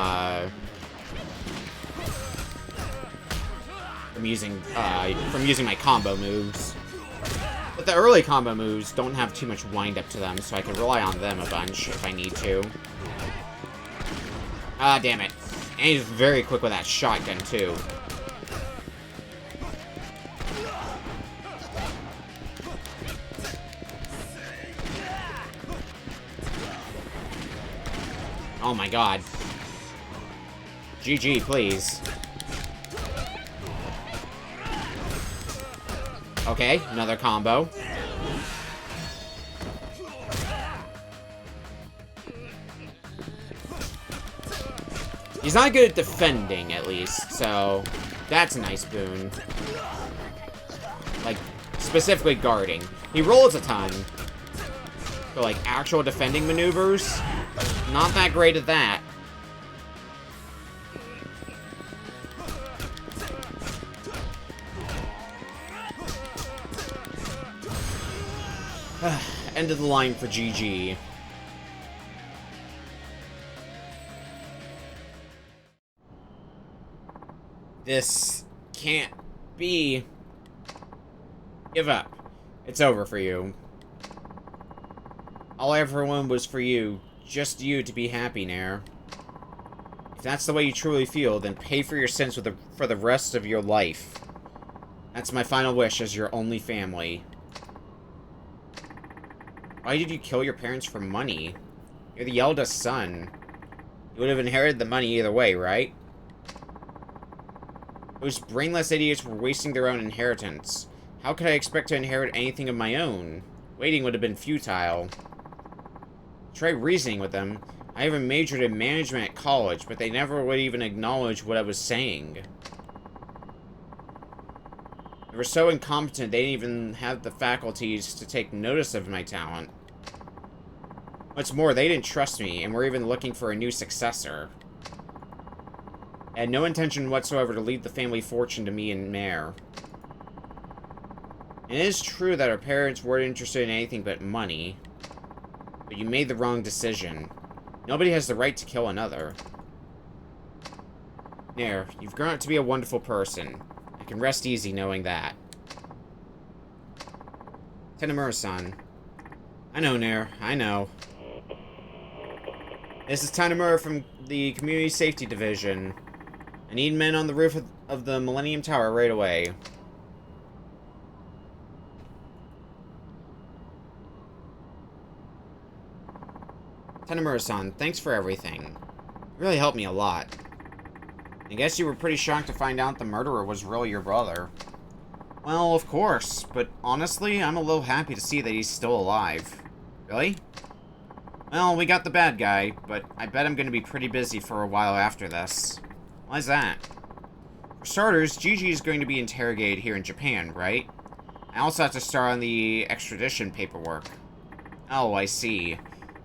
using my combo moves. But the early combo moves don't have too much wind-up to them, so I can rely on them a bunch if I need to. Ah, damn it. And he's very quick with that shotgun, too. Oh my god. GG, please. Okay, another combo. He's not good at defending, at least, so that's a nice boon. Like, specifically guarding. He rolls a ton. But, like, actual defending maneuvers, not that great at that. End of the line for GG. This can't be. Give up. It's over for you. All I ever wanted was for you, just you, to be happy, Nair. If that's the way you truly feel, then pay for your sins for the rest of your life. That's my final wish as your only family. Why did you kill your parents for money? You're the eldest son. You would have inherited the money either way, right? Those brainless idiots were wasting their own inheritance. How could I expect to inherit anything of my own? Waiting would have been futile. Try reasoning with them. I even majored in management at college, but they never would even acknowledge what I was saying. They were so incompetent they didn't even have the faculties to take notice of my talent. What's more, they didn't trust me, and were even looking for a new successor. I had no intention whatsoever to leave the family fortune to me and Mare. It is true that our parents weren't interested in anything but money. But you made the wrong decision. Nobody has the right to kill another. Nair, you've grown up to be a wonderful person. I can rest easy knowing that. Tanemura-san. I know, Nair. I know. This is Tanemura from the Community Safety Division. I need men on the roof of the Millennium Tower right away. Tanemura-san, thanks for everything. You really helped me a lot. I guess you were pretty shocked to find out the murderer was really your brother. Well, of course, but honestly, I'm a little happy to see that he's still alive. Really? Well, we got the bad guy, but I bet I'm gonna be pretty busy for a while after this. Why's that? For starters, Gigi is going to be interrogated here in Japan, right? I also have to start on the extradition paperwork. Oh, I see.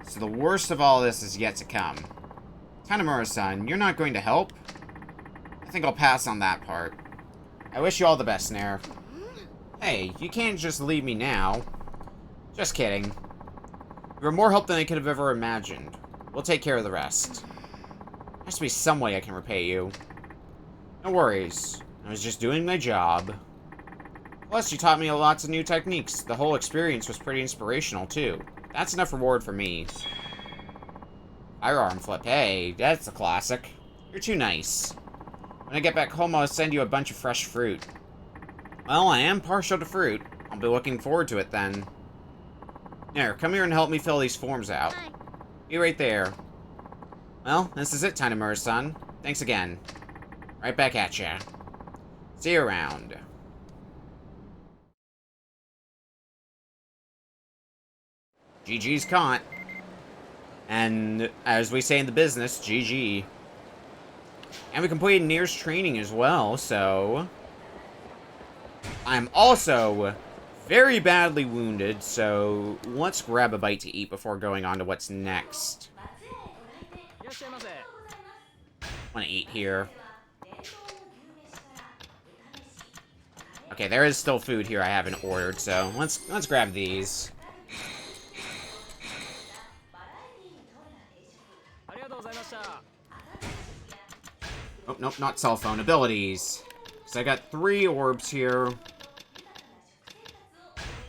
So the worst of all this is yet to come. Tanemura-san, you're not going to help? I think I'll pass on that part. I wish you all the best, Nair. Hey, you can't just leave me now. Just kidding. You're more help than I could have ever imagined. We'll take care of the rest. There has to be some way I can repay you. No worries. I was just doing my job. Plus, you taught me lots of new techniques. The whole experience was pretty inspirational, too. That's enough reward for me. Firearm flip. Hey, that's a classic. You're too nice. When I get back home, I'll send you a bunch of fresh fruit. Well, I am partial to fruit. I'll be looking forward to it then. Here, come here and help me fill these forms out. Hi. Be right there. Well, this is it, Tanemura-san. Thanks again. Right back at ya. See you around. GG's caught. And, as we say in the business, GG. And we completed Nier's training as well, so... I'm also very badly wounded, so let's grab a bite to eat before going on to what's next. Want to eat here. Okay, there is still food here I haven't ordered, so let's grab these. nope, not cell phone. Abilities. So I got 3 orbs here.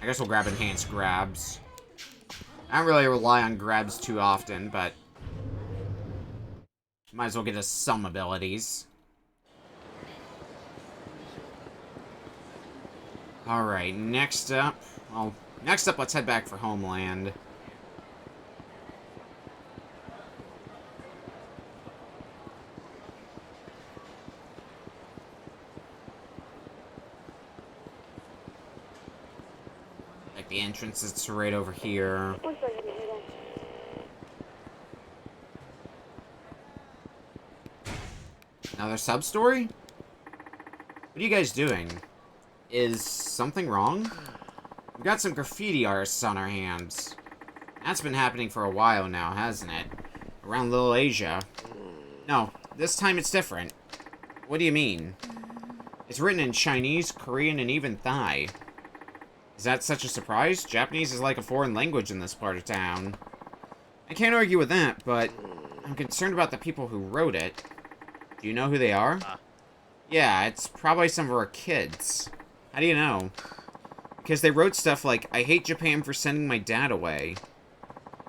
I guess we'll grab enhanced grabs. I don't really rely on grabs too often, but might as well get us some abilities. Alright, next up... Well, next up, let's head back for Homeland. Like the entrance is right over here. Another sub-story? What are you guys doing? Is something wrong? We've got some graffiti artists on our hands. That's been happening for a while now, hasn't it? Around Little Asia. No, this time it's different. What do you mean? It's written in Chinese, Korean, and even Thai. Is that such a surprise? Japanese is like a foreign language in this part of town. I can't argue with that, but I'm concerned about the people who wrote it. Do you know who they are? Yeah, it's probably some of our kids. How do you know? Because they wrote stuff like, I hate Japan for sending my dad away.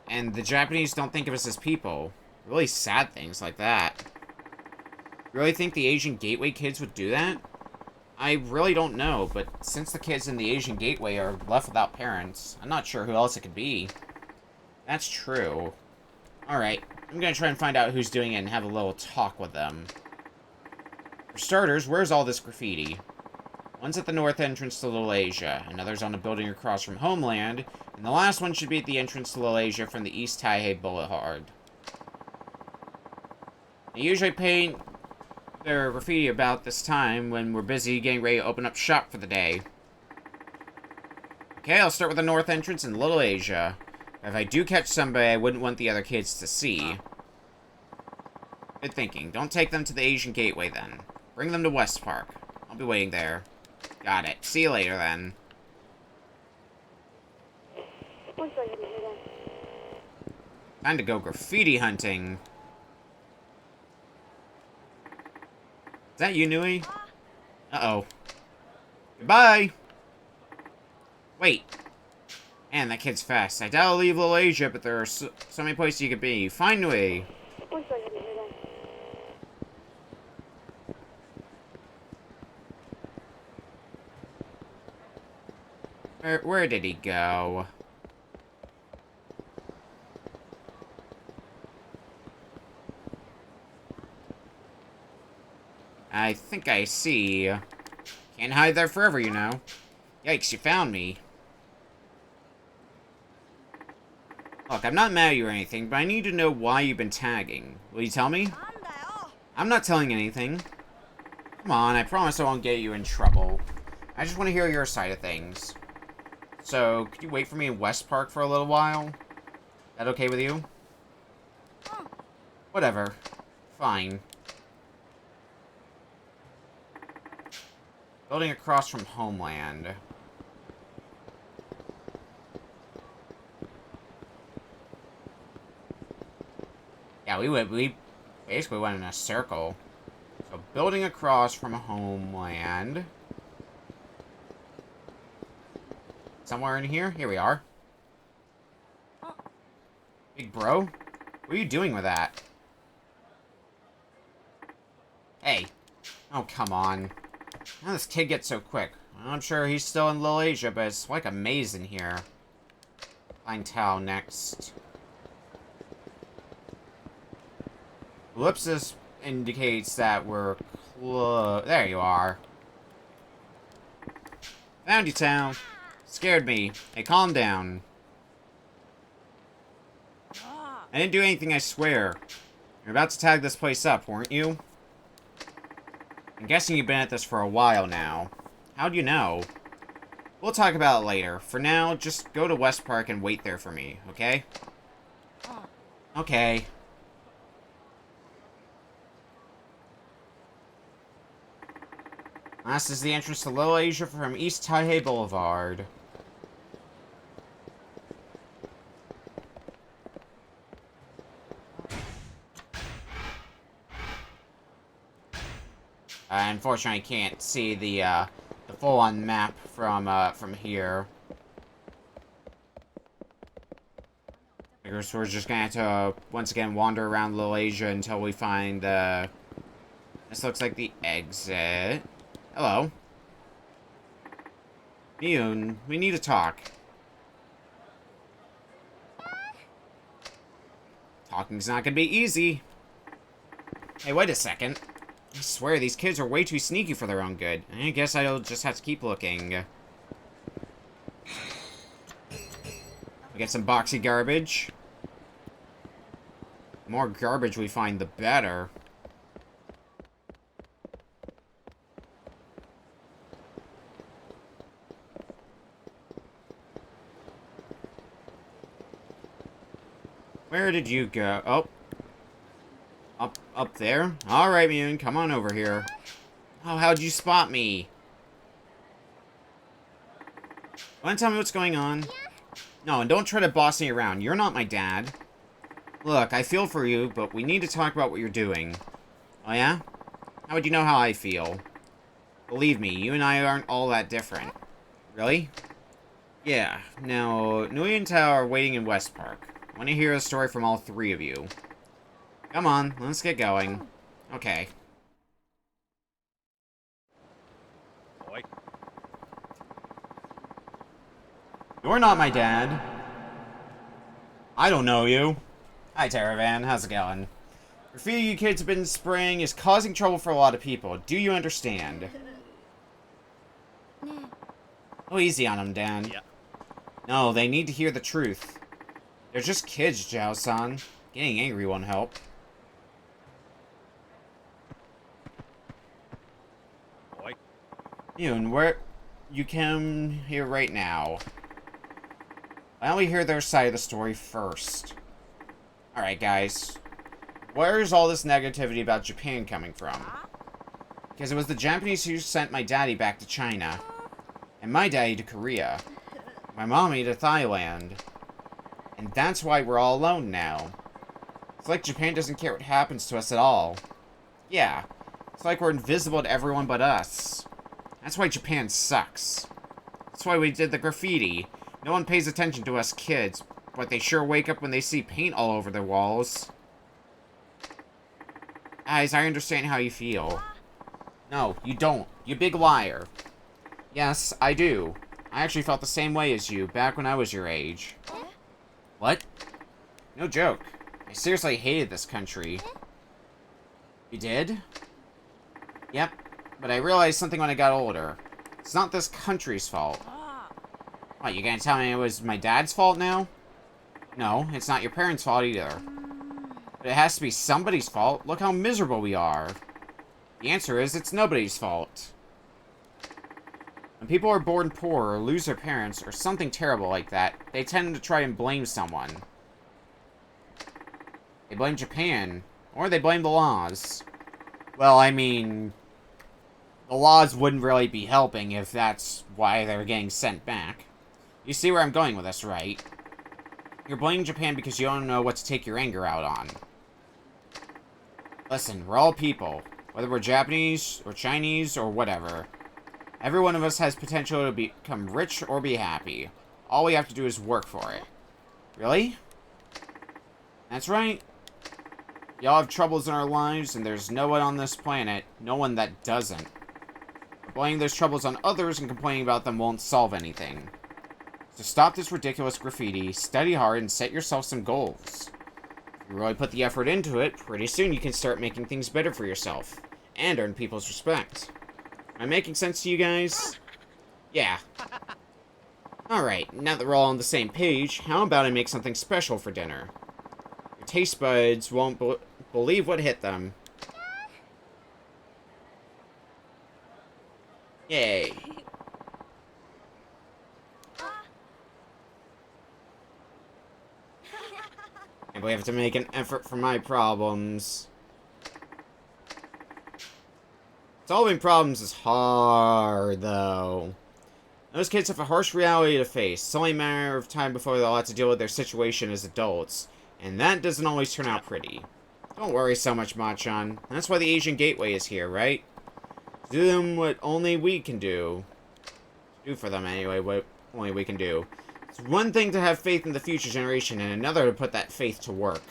And the Japanese don't think of us as people. Really sad things like that. You really think the Asian Gateway kids would do that? I really don't know, but since the kids in the Asian Gateway are left without parents, I'm not sure who else it could be. That's true. Alright, I'm gonna try and find out who's doing it and have a little talk with them. For starters, where's all this graffiti? One's at the north entrance to Little Asia, another's on a building across from Homeland, and the last one should be at the entrance to Little Asia from the East Taihei Boulevard. They usually paint their graffiti about this time when we're busy getting ready to open up shop for the day. Okay, I'll start with the north entrance in Little Asia. If I do catch somebody I wouldn't want the other kids to see. Good thinking. Don't take them to the Asian Gateway then. Bring them to West Park. I'll be waiting there. Got it. See you later then. Time to go graffiti hunting. Is that you, Nui? Uh-oh. Goodbye! Wait. Man, that kid's fast. I doubt I'll leave Little Asia, but there are so many places you could be. Find Nui! Where did he go? I think I see. Can't hide there forever, you know. Yikes, you found me. Look, I'm not mad at you or anything, but I need to know why you've been tagging. Will you tell me? I'm not telling anything. Come on, I promise I won't get you in trouble. I just want to hear your side of things. So, could you wait for me in West Park for a little while? That okay with you? Whatever. Fine. Building across from Homeland. Yeah, we basically went in a circle. So, building across from Homeland. Somewhere in here? Here we are. Big bro? What are you doing with that? Hey. Oh, come on. How did this kid get so quick? I'm sure he's still in Little Asia, but it's like a maze in here. Find Tao next. Ellipsis indicates that we're close. There you are. Found you, Tao. Scared me. Hey, calm down. I didn't do anything, I swear. You're about to tag this place up, weren't you? I'm guessing you've been at this for a while now. How'd you know? We'll talk about it later. For now, just go to West Park and wait there for me, okay? Okay. Last is the entrance to Little Asia from East Taihei Boulevard. Yeah, unfortunately I can't see the full-on map from here. I guess we're just gonna have to, once again, wander around Little Asia until we find, this looks like the exit. Hello. Miyun, we need to talk. Talking's not gonna be easy. Hey, wait a second. I swear, these kids are way too sneaky for their own good. I guess I'll just have to keep looking. We get some boxy garbage. The more garbage we find, the better. Where did you go? Oh. Up there? Alright, Miyun, come on over here. Oh, how'd you spot me? Wanna tell me what's going on? No, and don't try to boss me around. You're not my dad. Look, I feel for you, but we need to talk about what you're doing. Oh yeah? How would you know how I feel? Believe me, you and I aren't all that different. Really? Yeah. Now, Nui and Tao are waiting in West Park. I want to hear a story from all three of you. Come on, let's get going. Okay. Boy. You're not my dad. I don't know you. Hi, Taravan. How's it going? Graffiti you kids have been spraying is causing trouble for a lot of people. Do you understand? Oh, easy on them, Dan. Yeah. No, they need to hear the truth. They're just kids, Zhao-san. Getting angry won't help. Boy. Yoon, where you came here right now. Why don't we hear their side of the story first? Alright, guys. Where's all this negativity about Japan coming from? Because it was the Japanese who sent my daddy back to China. And my daddy to Korea. My mommy to Thailand. And that's why we're all alone now. It's like Japan doesn't care what happens to us at all. Yeah. It's like we're invisible to everyone but us. That's why Japan sucks. That's why we did the graffiti. No one pays attention to us kids, but they sure wake up when they see paint all over their walls. Guys, I understand how you feel. No, you don't. You big liar. Yes, I do. I actually felt the same way as you back when I was your age. What? No joke. I seriously hated this country. You did? Yep, but I realized something when I got older. It's not this country's fault. What, you gonna tell me it was my dad's fault now? No, it's not your parents' fault either. But it has to be somebody's fault. Look how miserable we are. The answer is, it's nobody's fault. When people are born poor or lose their parents or something terrible like that, they tend to try and blame someone. They blame Japan, or they blame the laws. Well, I mean, the laws wouldn't really be helping if that's why they're getting sent back. You see where I'm going with this, right? You're blaming Japan because you don't know what to take your anger out on. Listen, we're all people. Whether we're Japanese, or Chinese, or whatever. Every one of us has potential to become rich or be happy. All we have to do is work for it. Really? That's right. We all have troubles in our lives, and there's no one on this planet, no one that doesn't. Blaming those troubles on others and complaining about them won't solve anything. So stop this ridiculous graffiti, study hard, and set yourself some goals. If you really put the effort into it, pretty soon you can start making things better for yourself, and earn people's respect. Am I making sense to you guys? Yeah. Alright, now that we're all on the same page, how about I make something special for dinner? Your taste buds won't believe what hit them. Yay. And we have to make an effort for my problems. Solving problems is hard, though. Those kids have a harsh reality to face. It's only a matter of time before they'll have to deal with their situation as adults. And that doesn't always turn out pretty. Don't worry so much, Machan. That's why the Asian Gateway is here, right? Do them what only we can do. Do for them anyway, what only we can do. It's one thing to have faith in the future generation, and another to put that faith to work.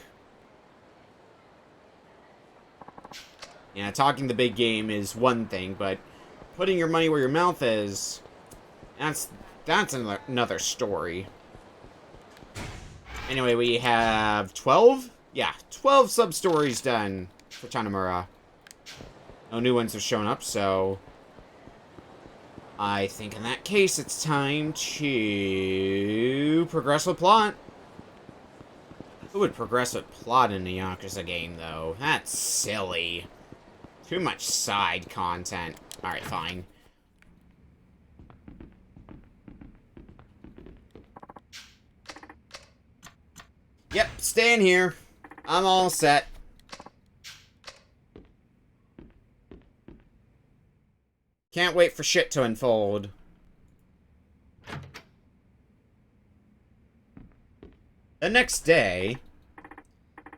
Yeah, talking the big game is one thing, but putting your money where your mouth is, that's another story. Anyway, we have 12? Yeah, 12 sub-stories done for Tanimura. No new ones have shown up, so I think in that case it's time to progress with plot. Who would progress with plot in a Yakuza game, though? That's silly. Too much side content. Alright, fine. Yep, staying here. I'm all set. Can't wait for shit to unfold. The next day...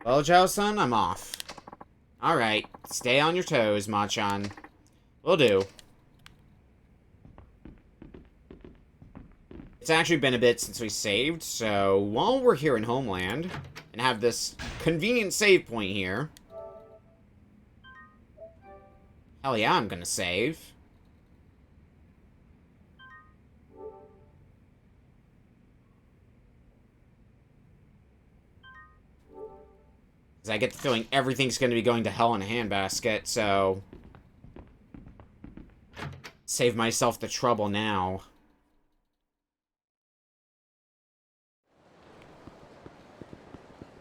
Well, Joe-san, I'm off. Alright, stay on your toes, Machan. Will do. It's actually been a bit since we saved, so while we're here in Homeland, and have this convenient save point here... Hell yeah, I'm gonna save. Because I get the feeling everything's going to be going to hell in a handbasket, so... Save myself the trouble now.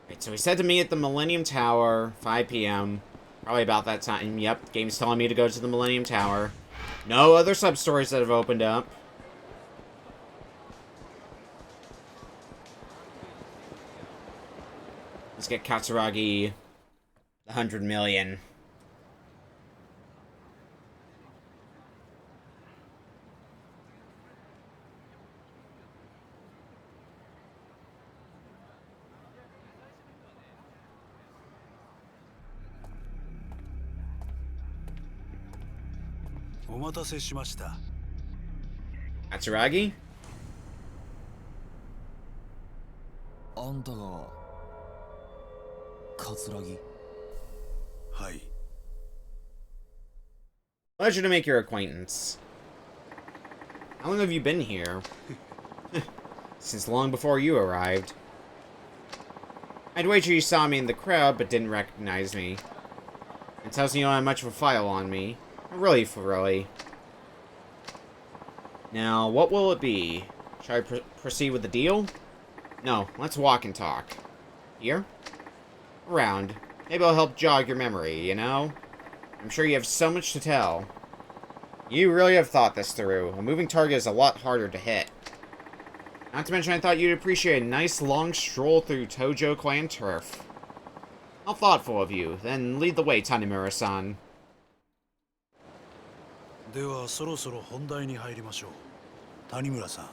Right, so he said to me at the Millennium Tower, 5 p.m. Probably about that time. Yep, the game's telling me to go to the Millennium Tower. No other sub-stories that have opened up. Let's get Katsuragi the 100 million. Katsuragi? あんたが桂木。はい。 Pleasure to make your acquaintance. How long have you been here? Since long before you arrived. I'd wager you saw me in the crowd, but didn't recognize me. It tells me you don't have much of a file on me. Really, for really. Now, what will it be? Shall I proceed with the deal? No, let's walk and talk. Here? Around. Maybe I'll help jog your memory, you know? I'm sure you have so much to tell. You really have thought this through. A moving target is a lot harder to hit. Not to mention I thought you'd appreciate a nice long stroll through Tojo clan turf. How thoughtful of you. Then lead the way, Tanimura-san. ではそろそろ本題に入りましょう。谷村さん、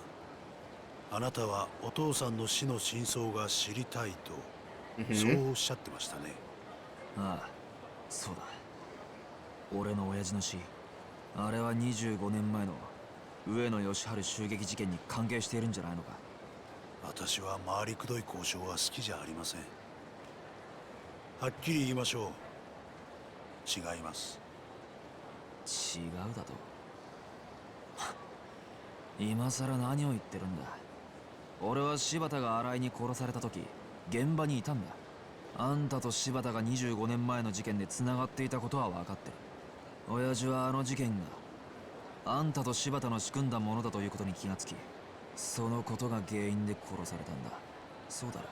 あなたはお父さんの死の真相が知りたいと、そうおっしゃってましたね。ああ、そうだ。俺の親父の死、あれは25年前の上野義治襲撃事件に関係しているんじゃないのか。私は回りくどい交渉は好きじゃありません。はっきり言いましょう。違います。違うだと。今さら何を言ってるんだ。俺は柴田が新井に殺された時現場にいたんだ。あんたと柴田が25年前の事件で繋がっていたことは分かってる。親父はあの事件があんたと柴田の仕組んだものだということに気がつき、そのことが原因で殺されたんだ。そうだろ。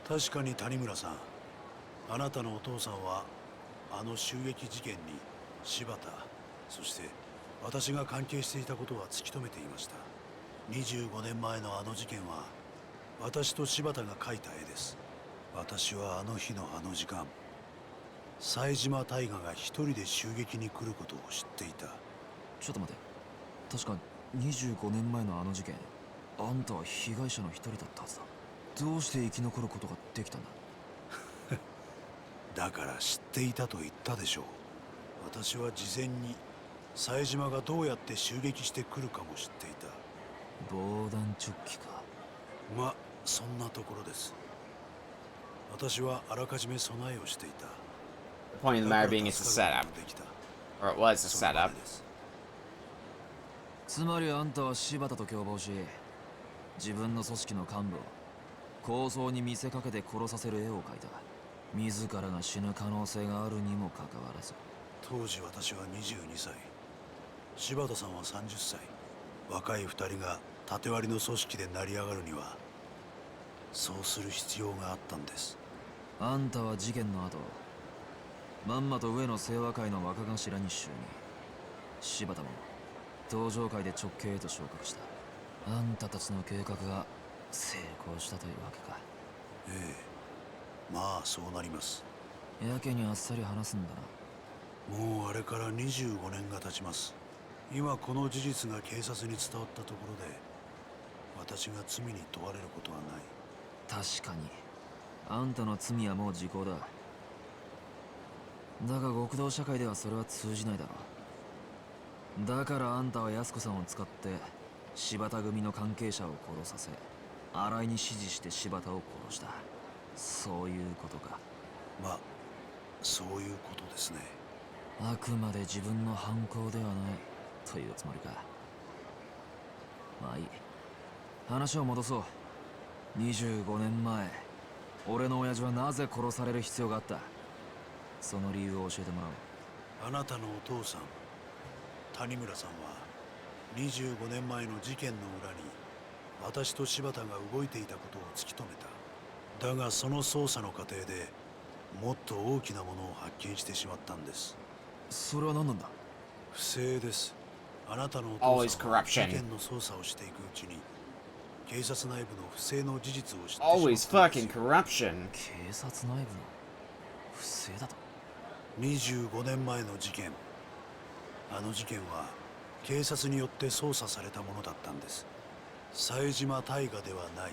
確かに谷村さん、あなたのお父さんはあの襲撃事件に柴田、そして私が関係していたことは突き止めていました。25年前のあの事件は私と柴田が描いた絵です。私はあの日のあの時間、冴島大河が一人で襲撃に来ることを知っていた。ちょっと待て。確か25年前のあの事件、あんたは被害者の一人だったはずだ。どうして生き残ることができたんだ。だから知っていたと言ったでしょう。私は事前に冴島がどうやって襲撃してくるかも知っていた。防弾チョッキか。ま、そんなところです。私はあらかじめ備えをしていた。 The point of the matter being it's a setup. Or it was a setup. つまりあんたは柴田と共謀し、自分の組織の幹部を構想に見せかけて殺させる絵を描いた。自らが死ぬ可能性があるにもかかわらず。当時私は22歳、柴田さんは30歳。若い2人が縦割りの組織で成り上がるにはそうする必要があったんです。あんたは事件の後、まんまと上野清和会の若頭に就任。柴田も登場会で直系へと昇格した。あんたたちの計画が成功したというわけか。ええ、まあそうなります。やけにあっさり話すんだな。もうあれから25年が経ちます。今この事実が警察に伝わったところで私が罪に問われることはない。確かにあんたの罪はもう時効だ。だが極道社会ではそれは通じないだろう。だからあんたは安子さんを使って柴田組の関係者を殺させ、新井に指示して柴田を殺した。そういうことか。まあそういうことですね。あくまで自分の犯行ではないというつもりか。まあいい、話を戻そう。25年前、俺の親父はなぜ殺される必要があった？その理由を教えてもらおう。あなたのお父さん谷村さんは25年前の事件の裏に私と柴田が動いていたことを突き止めた。だがその捜査の過程でもっと大きなものを発見してしまったんです。それは何なんだ？不正です。あなたのお父さんは Always 事 corruption. 件の捜査をしていくうちに警察内部の不正の事実を知ってしまったん Always です fucking よ。 corruption. 警察内部の不正だと。25年前の事件、あの事件は警察によって捜査されたものだったんです。冴島大河ではない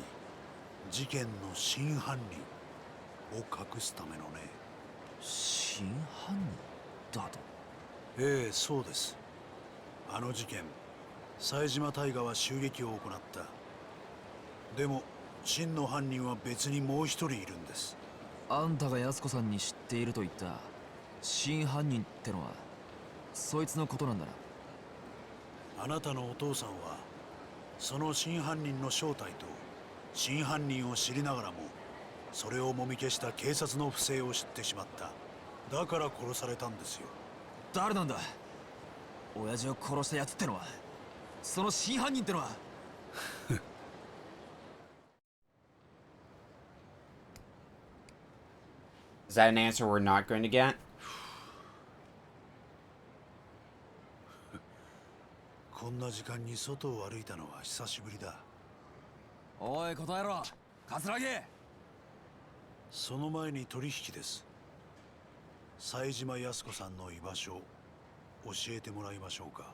事件の真犯人を隠すためのね。真犯人だと？ええ、そうです。あの事件、冴島大河は襲撃を行った。でも真の犯人は別にもう一人いるんです。あんたが安子さんに知っていると言った真犯人ってのはそいつのことなんだな。あなたのお父さんはその真犯人の正体と真犯人を知りながらもそれをもみ消した警察の不正を知ってしまった。だから殺されたんですよ。誰なんだ親父を殺したやつってのは？その真犯人ってのは？Is that an answer we're not going to get? こんな時間に外を歩いたのは久しぶりだ。おい答えろ桂木。その前に取引です。冴島康子さんの居場所教えてもらいましょうか。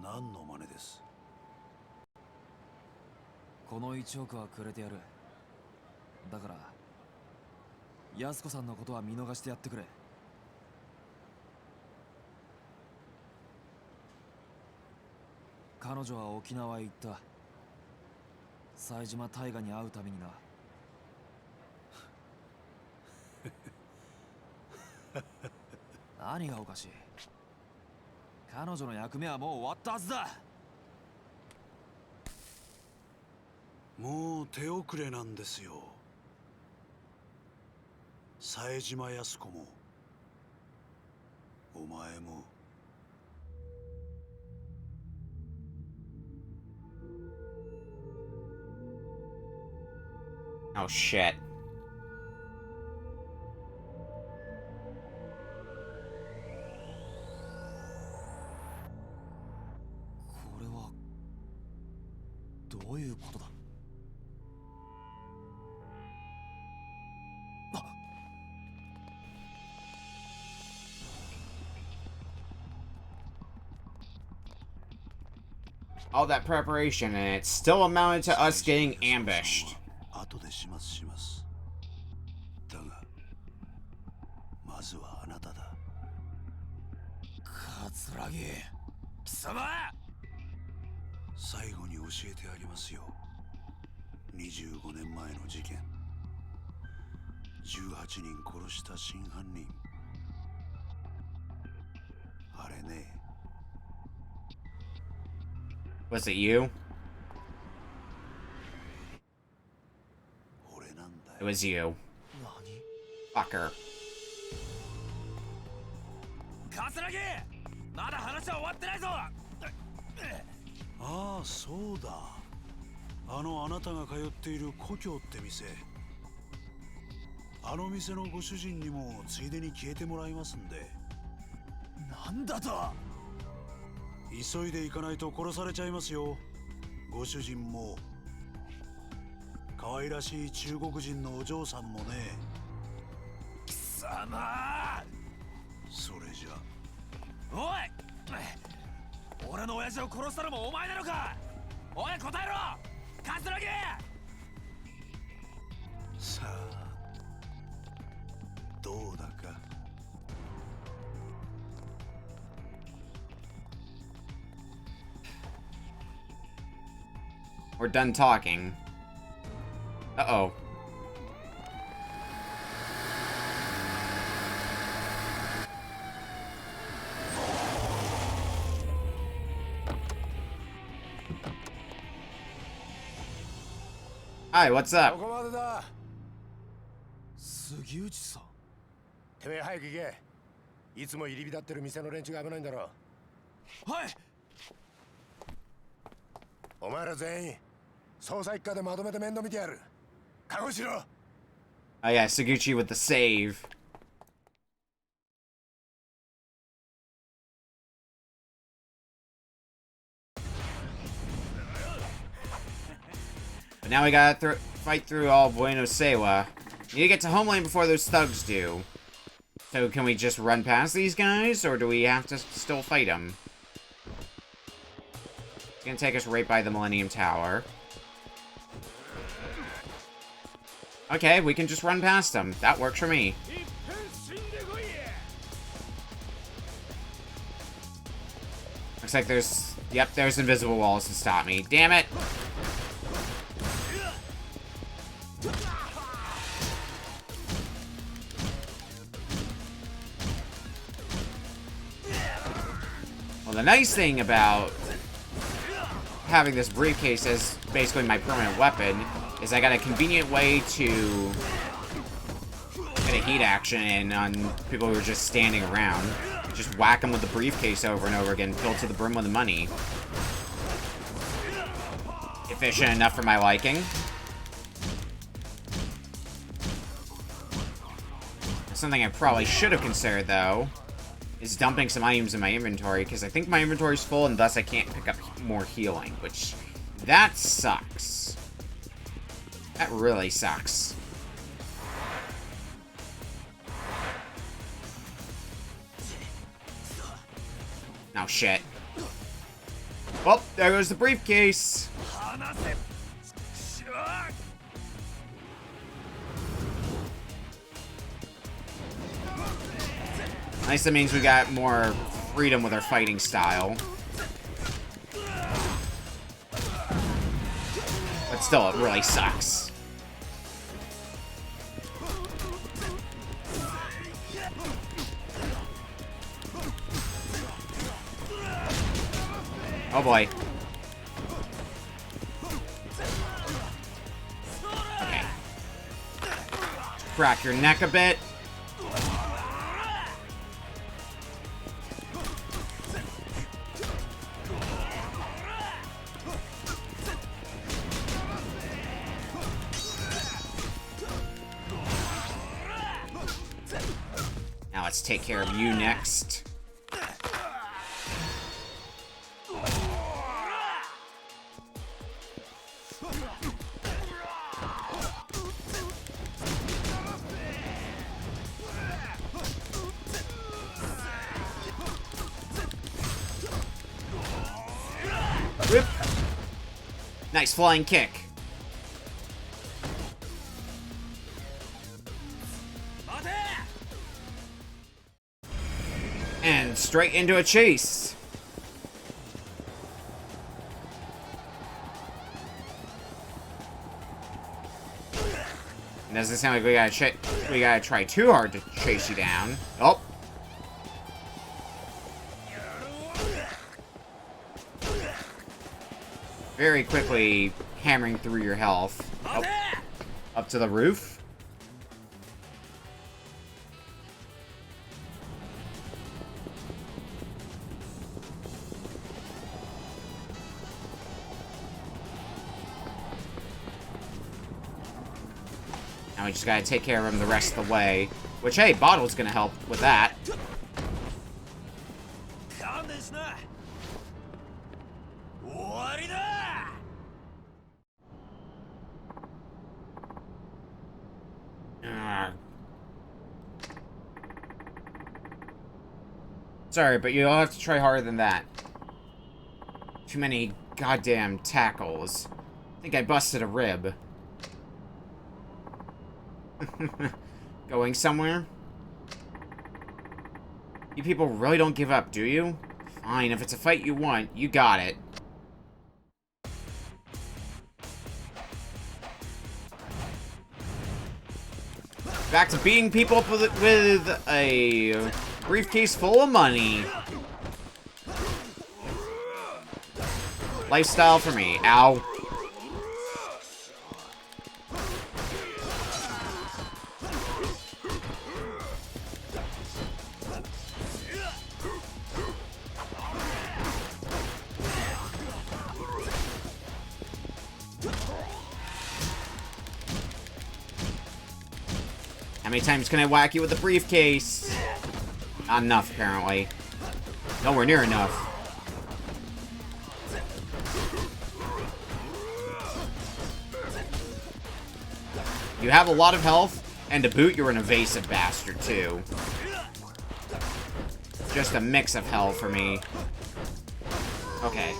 何の真似です？この1億はくれてやる。だから安子さんのことは見逃してやってくれ。彼女は沖縄へ行った。冴島大河に会うためにな。何がおかしい？彼女の役目はもう終わったはずだ。もう手遅れなんですよ。冴島康子もお前も。Oh shit. これはどういうことだ？ all that preparation, and it still amounted to us getting ambushed. 後で始末します。だが、まずはあなただ。桂木、貴様！最後に教えてあげますよ。25年前の事件。18人殺した真犯人。あれね。Was it you? 俺なんだ It よ。was you. Fucker. 桂木！まだ話は終わってないぞ！ああ、そうだ。あなたが通っている故郷って店。あの店のご主人にもついでに消えてもらいますんで。なんだと？急いで行かないと殺されちゃいますよ。ご主人も可愛らしい中国人のお嬢さんもね。貴様！それじゃ。おい！俺の親父を殺したのもお前なのか！おい、答えろ！桂木！さあ、どうだか。We're done talking. Uh-oh. Hi, what's up? ここまでだ。杉内さん。てめえ早く行け。いつも入り浸ってる店の連中が危ないんだろ。はい。お前ら全員捜査一課でまとめて面倒見てやる。覚悟しろ。Oh yeah, Suguchi with the save. But now we gotta fight through all Bueno Sewa. Need to get to Homeland before those thugs do. So can we just run past these guys, or do we have to still fight them? It's gonna take us right by the Millennium Tower. Okay, we can just run past them. That works for me. Looks like there's... Yep, there's invisible walls to stop me. Damn it! Well, the nice thing about having this briefcase as basically my permanent weapon is I got a convenient way to get a heat action in on people who are just standing around. Just whack them with the briefcase over and over again, fill to the brim with the money. Efficient enough for my liking. Something I probably should have considered, though, is dumping some items in my inventory, because I think my inventory's full, and thus I can't pick up more healing, which... that sucks. That really sucks. Oh, shit. Well, there goes the briefcase. Nice, that means we got more freedom with our fighting style. But still, it really sucks. Oh boy. Okay. Crack your neck a bit. Now let's take care of you next. Rip. Nice flying kick. And straight into a chase. It doesn't sound like we gotta try too hard to chase you down. Oh. Very quickly hammering through your health. Oh. Up to the roof. Now we just gotta take care of him the rest of the way. Which, hey, Bottle's gonna help with that. Sorry, but you'll have to try harder than that. Too many goddamn tackles. I think I busted a rib. Going somewhere? You people really don't give up, do you? Fine, if it's a fight you want, you got it. Back to beating people up with a briefcase full of money. Lifestyle for me. Ow. How many times can I whack you with a briefcase? Not enough, apparently. Nowhere near enough. You have a lot of health, and to boot, you're an evasive bastard, too. Just a mix of hell for me. Okay.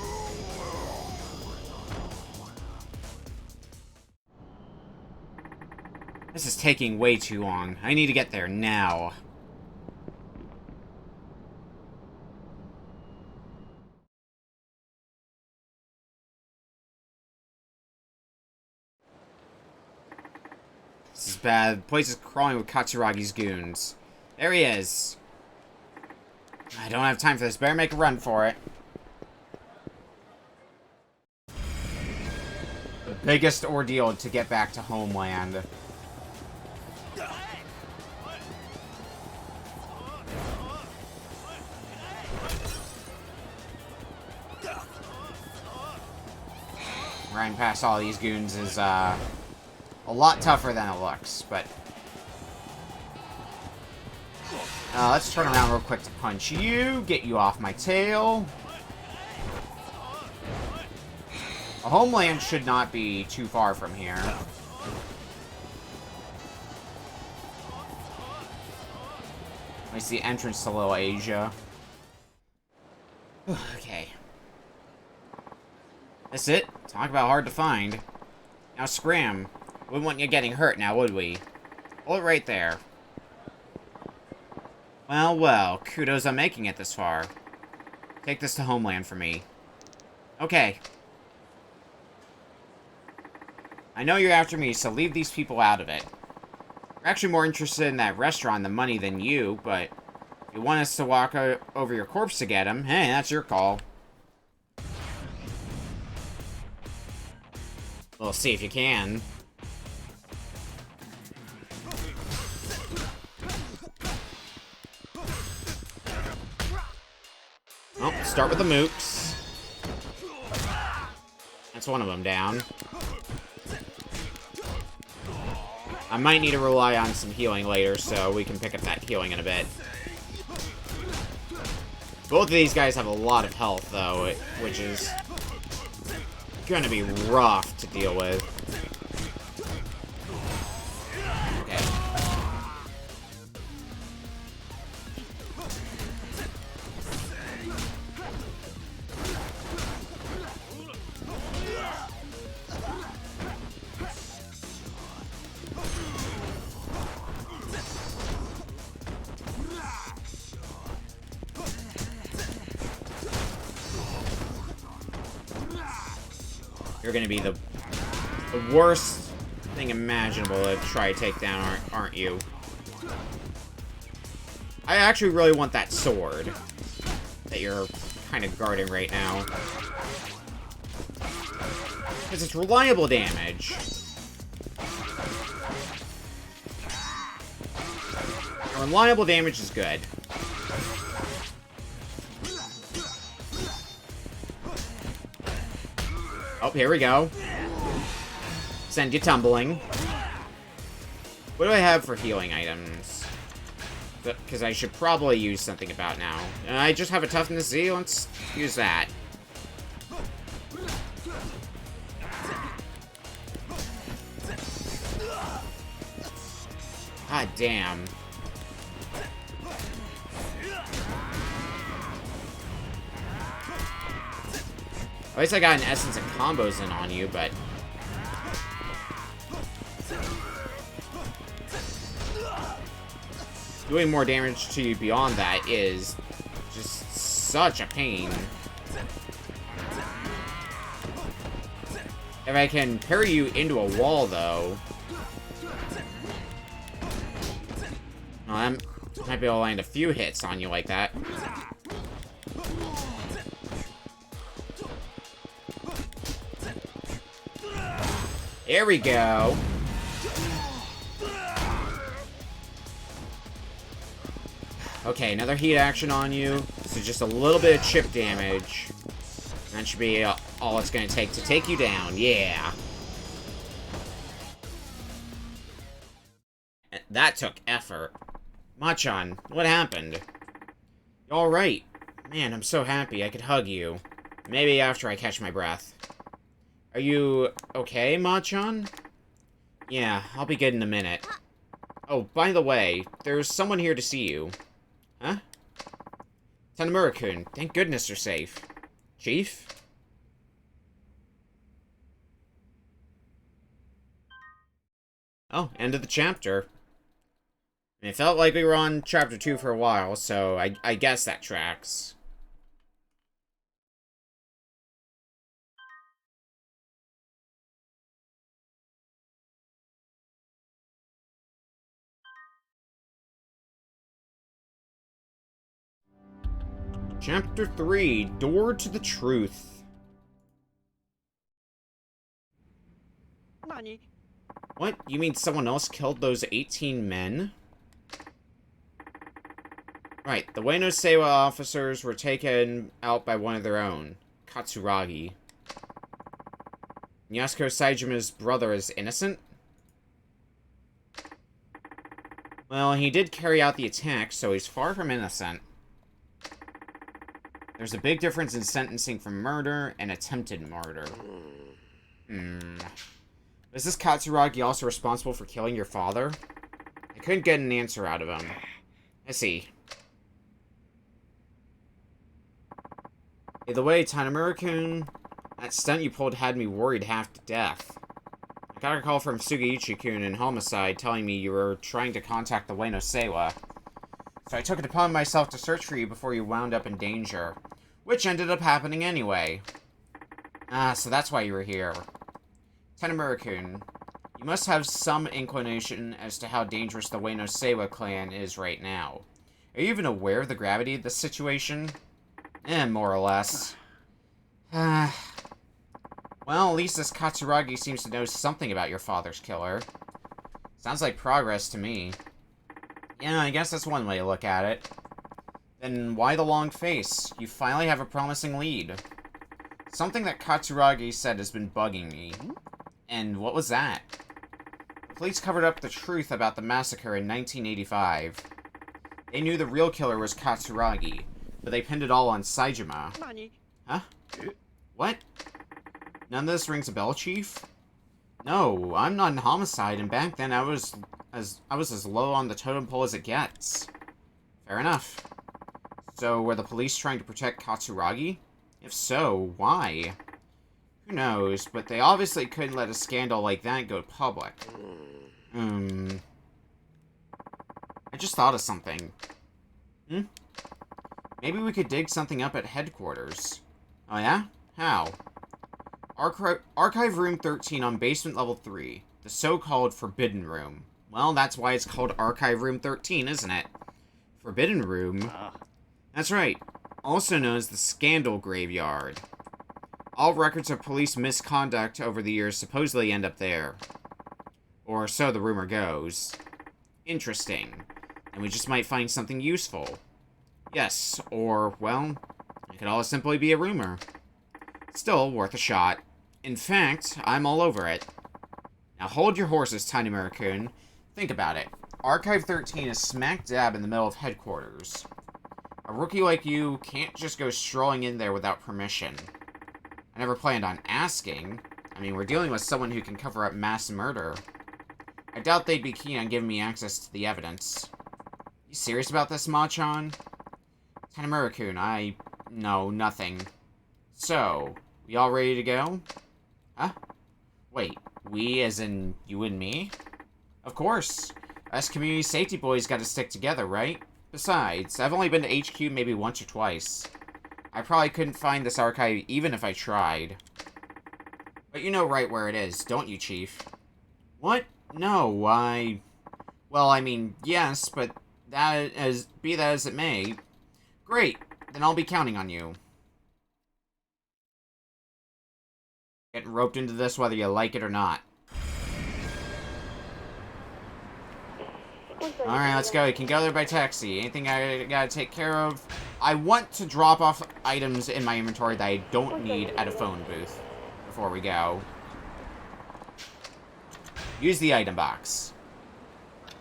This is taking way too long. I need to get there now. This is bad. The place is crawling with Katsuragi's goons. There he is. I don't have time for this. Better make a run for it. The biggest ordeal to get back to homeland. Running past all these goons is, a lot tougher than it looks, but... let's turn around real quick to punch you, get you off my tail. A homeland should not be too far from here. It's the entrance to Little Asia. Okay. That's it. Talk about hard to find. Now scram. Wouldn't want you getting hurt now, would we? Hold it right there. Well, well. Kudos on making it this far. Take this to homeland for me. Okay. I know you're after me, so leave these people out of it. We're actually more interested in that restaurant than money than you, but if you want us to walk over your corpse to get him, hey, that's your call. We'll see if you can. Oh, start with the mooks. That's one of them down. I might need to rely on some healing later, so we can pick up that healing in a bit. Both of these guys have a lot of health, though, which is gonna be rough to deal with. Okay. You're gonna be the worst thing imaginable to try to take down, aren't you? I actually really want that sword that you're kind of guarding right now. Because it's reliable damage. And reliable damage is good. Oh, here we go. Send you tumbling. What do I have for healing items? Because I should probably use something about now. I just have a toughness Z. Let's use that. God damn. At least I got an essence of combos in on you, but... doing more damage to you beyond that is just such a pain. If I can parry you into a wall, though... well, I might be able to land a few hits on you like that. There we go. Okay, another heat action on you. So just a little bit of chip damage. That should be all it's going to take you down. Yeah. That took effort. Machan, what happened? You alright? Man, I'm so happy I could hug you. Maybe after I catch my breath. Are you okay, Machan? Yeah, I'll be good in a minute. Oh, by the way, there's someone here to see you. Huh? Tanamura-kun, thank goodness you're safe. Chief? Oh, end of the chapter. It felt like we were on chapter 2 for a while, so I guess that tracks. Chapter 3, Door to the Truth. Nani? What? You mean someone else killed those 18 men? Right, the Ueno Seiwa officers were taken out by one of their own, Katsuragi. Yasuko Saijima's brother is innocent? Well, he did carry out the attack, so he's far from innocent. There's a big difference in sentencing for murder and attempted murder. Is this Katsuragi also responsible for killing your father? I couldn't get an answer out of him. I see. Either way, Tanamura-kun, that stunt you pulled had me worried half to death. I got a call from Sugaichi-kun in Homicide telling me you were trying to contact the Ueno Seiwa. So I took it upon myself to search for you before you wound up in danger. Which ended up happening anyway. Ah, so that's why you were here. Tanamura-kun, you must have some inclination as to how dangerous the Ueno Seiwa clan is right now. Are you even aware of the gravity of the situation? More or less. Well, at least this Katsuragi seems to know something about your father's killer. Sounds like progress to me. Yeah, I guess that's one way to look at it. Then why the long face? You finally have a promising lead. Something that Katsuragi said has been bugging me. And what was that? The police covered up the truth about the massacre in 1985. They knew the real killer was Katsuragi, but they pinned it all on Saijima. Nani? Huh? What? None of this rings a bell, Chief? No, I'm not in Homicide, and back then I was as low on the totem pole as it gets. Fair enough. So, were the police trying to protect Katsuragi? If so, why? Who knows, but they obviously couldn't let a scandal like that go public. I just thought of something. Maybe we could dig something up at headquarters. Oh yeah? How? Archive Room 13 on basement level 3. The so-called Forbidden Room. Well, that's why it's called Archive Room 13, isn't it? Forbidden Room? That's right. Also known as the Scandal Graveyard. All records of police misconduct over the years supposedly end up there. Or so the rumor goes. Interesting. And we just might find something useful. Yes, or, well, it could all simply be a rumor. Still worth a shot. In fact, I'm all over it. Now hold your horses, Tiny Murrakun. Think about it. Archive 13 is smack dab in the middle of headquarters. A rookie like you can't just go strolling in there without permission. I never planned on asking. I mean, we're dealing with someone who can cover up mass murder. I doubt they'd be keen on giving me access to the evidence. You serious about this, Machan? Tiny Murrakun, I know nothing. So, we all ready to go? Huh? Wait, we as in you and me? Of course. Us community safety boys gotta stick together, right? Besides, I've only been to HQ maybe once or twice. I probably couldn't find this archive even if I tried. But you know right where it is, don't you, Chief? What? No, well, I mean, yes, but be that as it may. Great, then I'll be counting on you. Getting roped into this whether you like it or not. Alright, let's go. You can go there by taxi. Anything I gotta take care of? I want to drop off items in my inventory that I don't need at a phone booth before we go. Use the item box.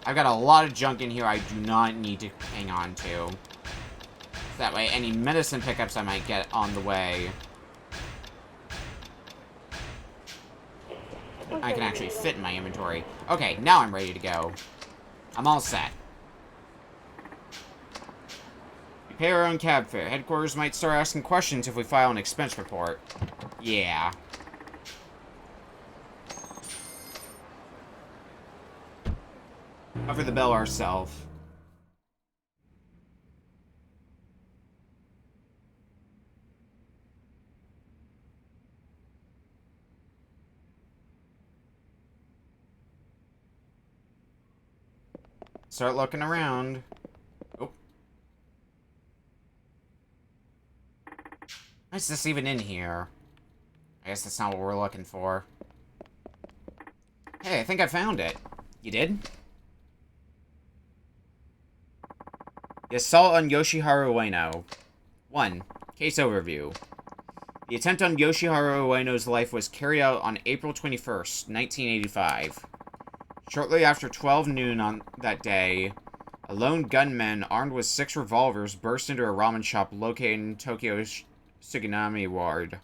I've got a lot of junk in here I do not need to hang on to. That way, any medicine pickups I might get on the way, I can actually fit in my inventory. Okay, now I'm ready to go. I'm all set. We pay our own cab fare. Headquarters might start asking questions if we file an expense report. Yeah. Cover the bill ourselves. Start looking around. Oh. Why is this even in here? I guess that's not what we're looking for. Hey, I think I found it. You did? The assault on Yoshiharu Ueno. 1. Case overview. The attempt on Yoshiharu Ueno's life was carried out on April 21st, 1985. Shortly after 12 noon on that day, a lone gunman armed with 6 revolvers burst into a ramen shop located in Tokyo's Suginami Ward.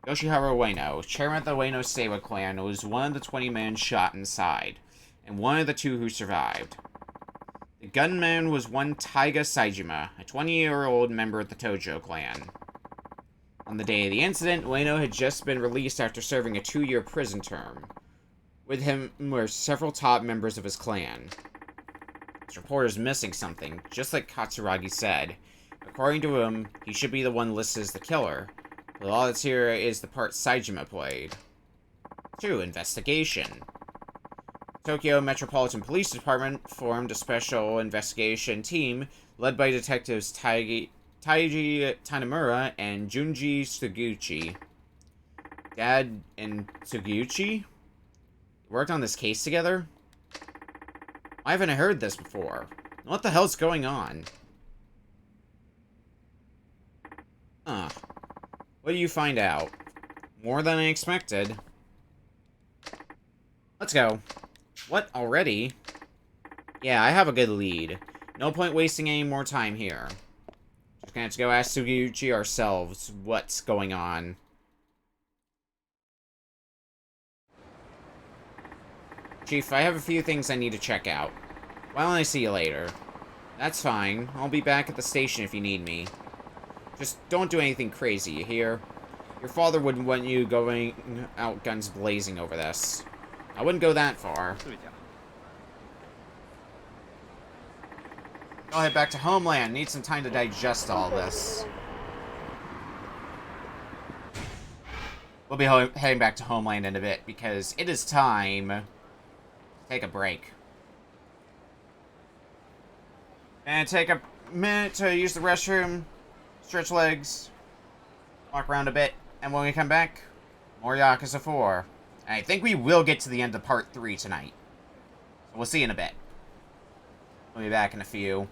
Yoshiharu Ueno, chairman of the Ueno Seiwa clan, was one of the 20 men shot inside, and one of the 2 who survived. The gunman was one Taiga Saijima, a 20-year-old member of the Tojo clan. On the day of the incident, Ueno had just been released after serving a 2-year prison term. With him were several top members of his clan. This reporter is missing something, just like Katsuragi said. According to him, he should be the one listed as the killer, but all that's here is the part Saijima played. 2. Investigation. Tokyo Metropolitan Police Department formed a special investigation team led by detectives Taiji Tanimura and Junji Suguchi. Dad and Suguchi worked on this case together? Why haven't I heard this before? What the hell's going on? What do you find out? More than I expected. Let's go. What, already? Yeah, I have a good lead. No point wasting any more time here. Just gonna have to go ask Suguchi ourselves what's going on. Chief, I have a few things I need to check out. Why don't I see you later? That's fine. I'll be back at the station if you need me. Just don't do anything crazy, you hear? Your father wouldn't want you going out guns blazing over this. I wouldn't go that far. I'll head back to Homeland. Need some time to digest all this. We'll be heading back to Homeland in a bit, because it is time to take a break. And take a minute to use the restroom, stretch legs, walk around a bit, and when we come back, more Yakuza 4. And I think we will get to the end of Part 3 tonight. So we'll see you in a bit. We'll be back in a few.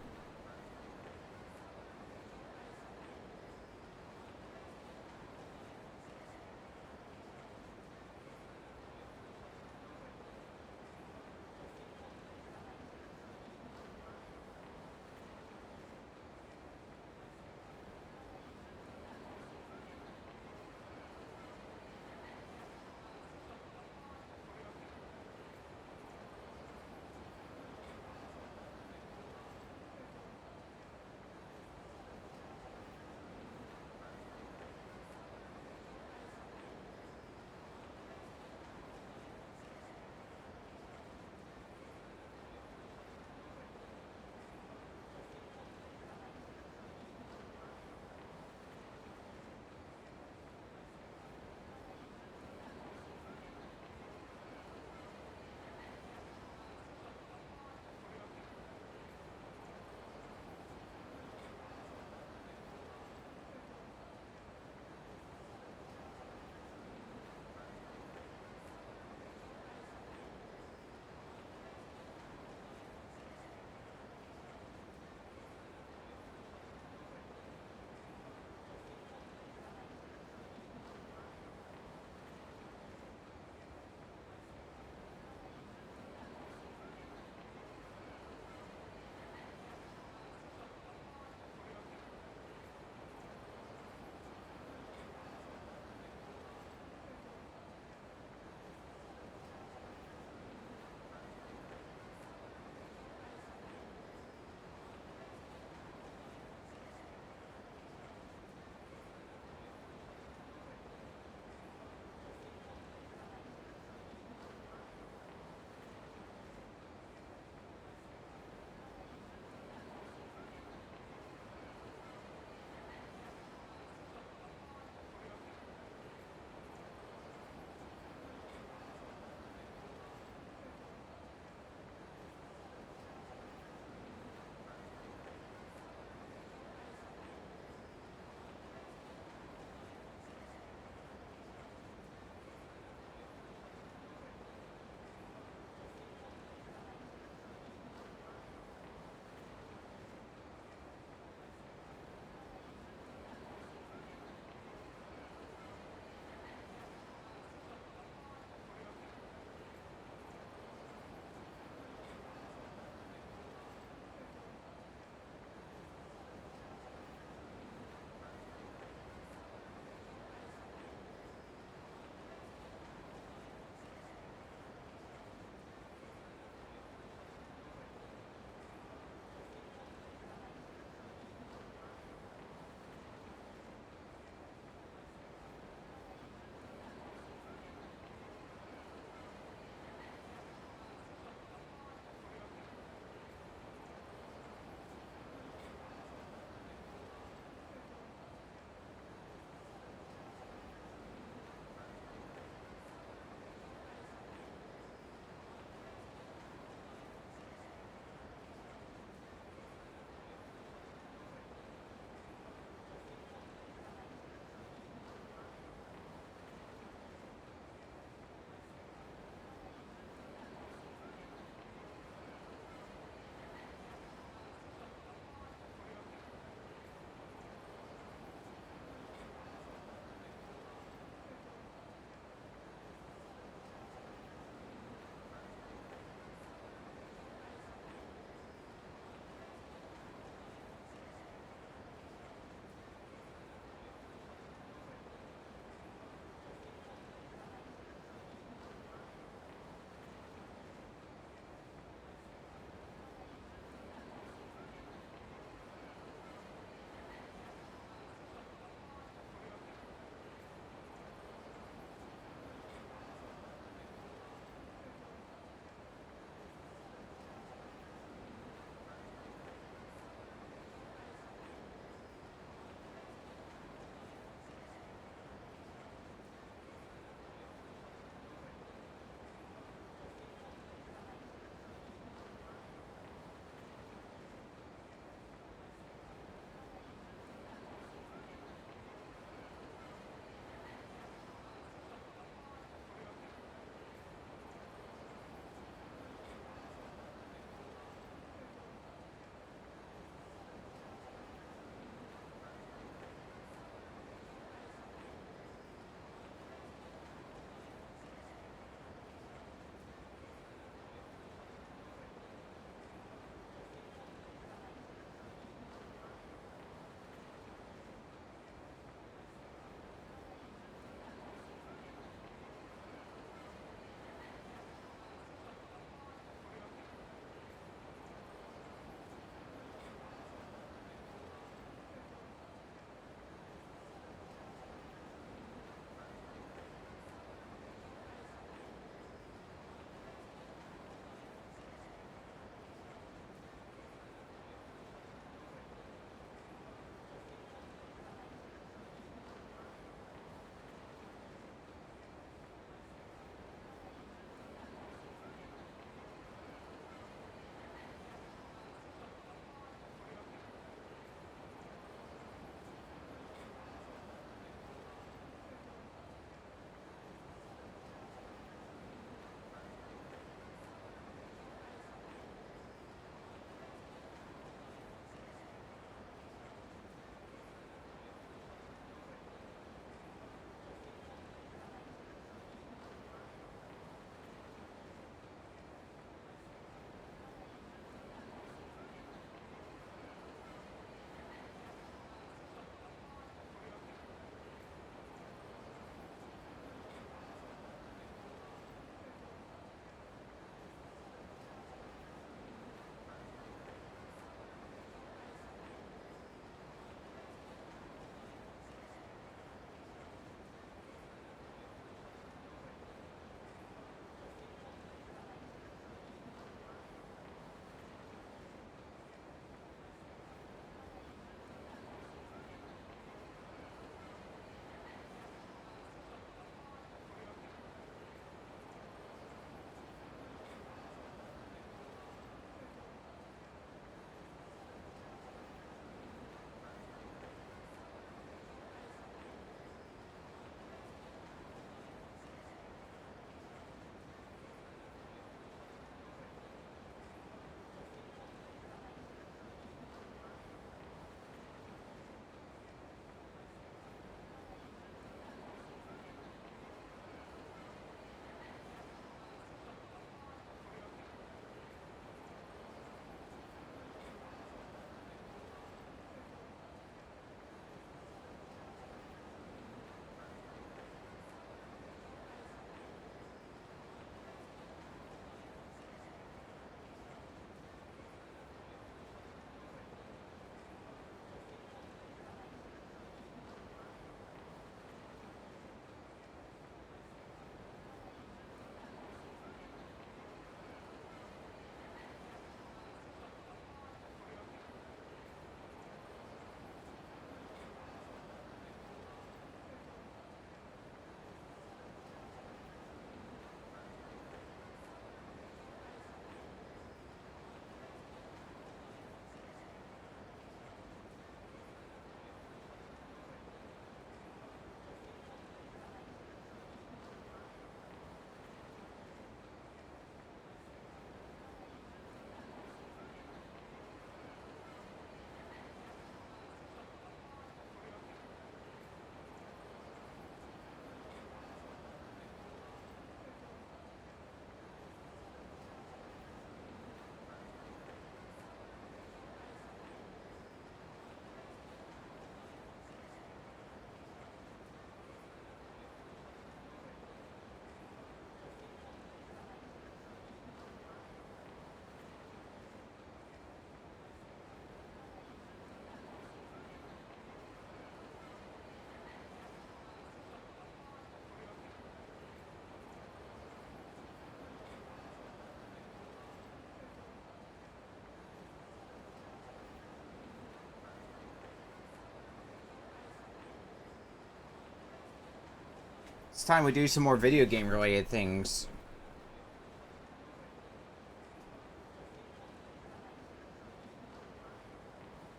It's time we do some more video game related things.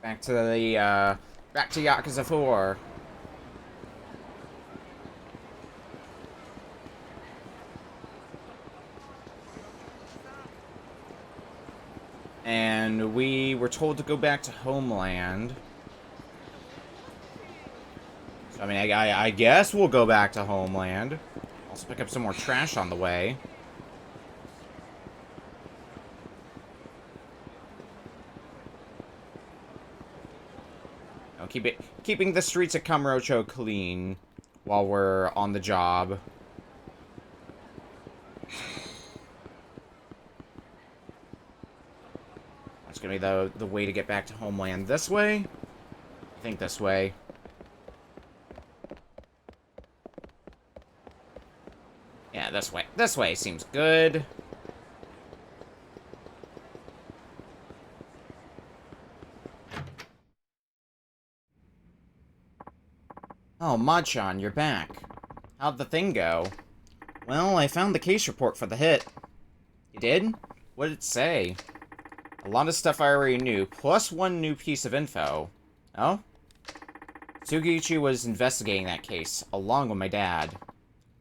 Back to the, back to Yakuza 4. And we were told to go back to Homeland. So, I mean, I guess we'll go back to Homeland. Also pick up some more trash on the way. No, keeping the streets of Kamurocho clean while we're on the job. It's gonna be the way to get back to Homeland. This way? I think this way. Yeah, this way. This way seems good. Oh, Machan, you're back. How'd the thing go? Well, I found the case report for the hit. You did? What did it say? A lot of stuff I already knew, plus one new piece of info. Oh? Sugiyuchi was investigating that case, along with my dad.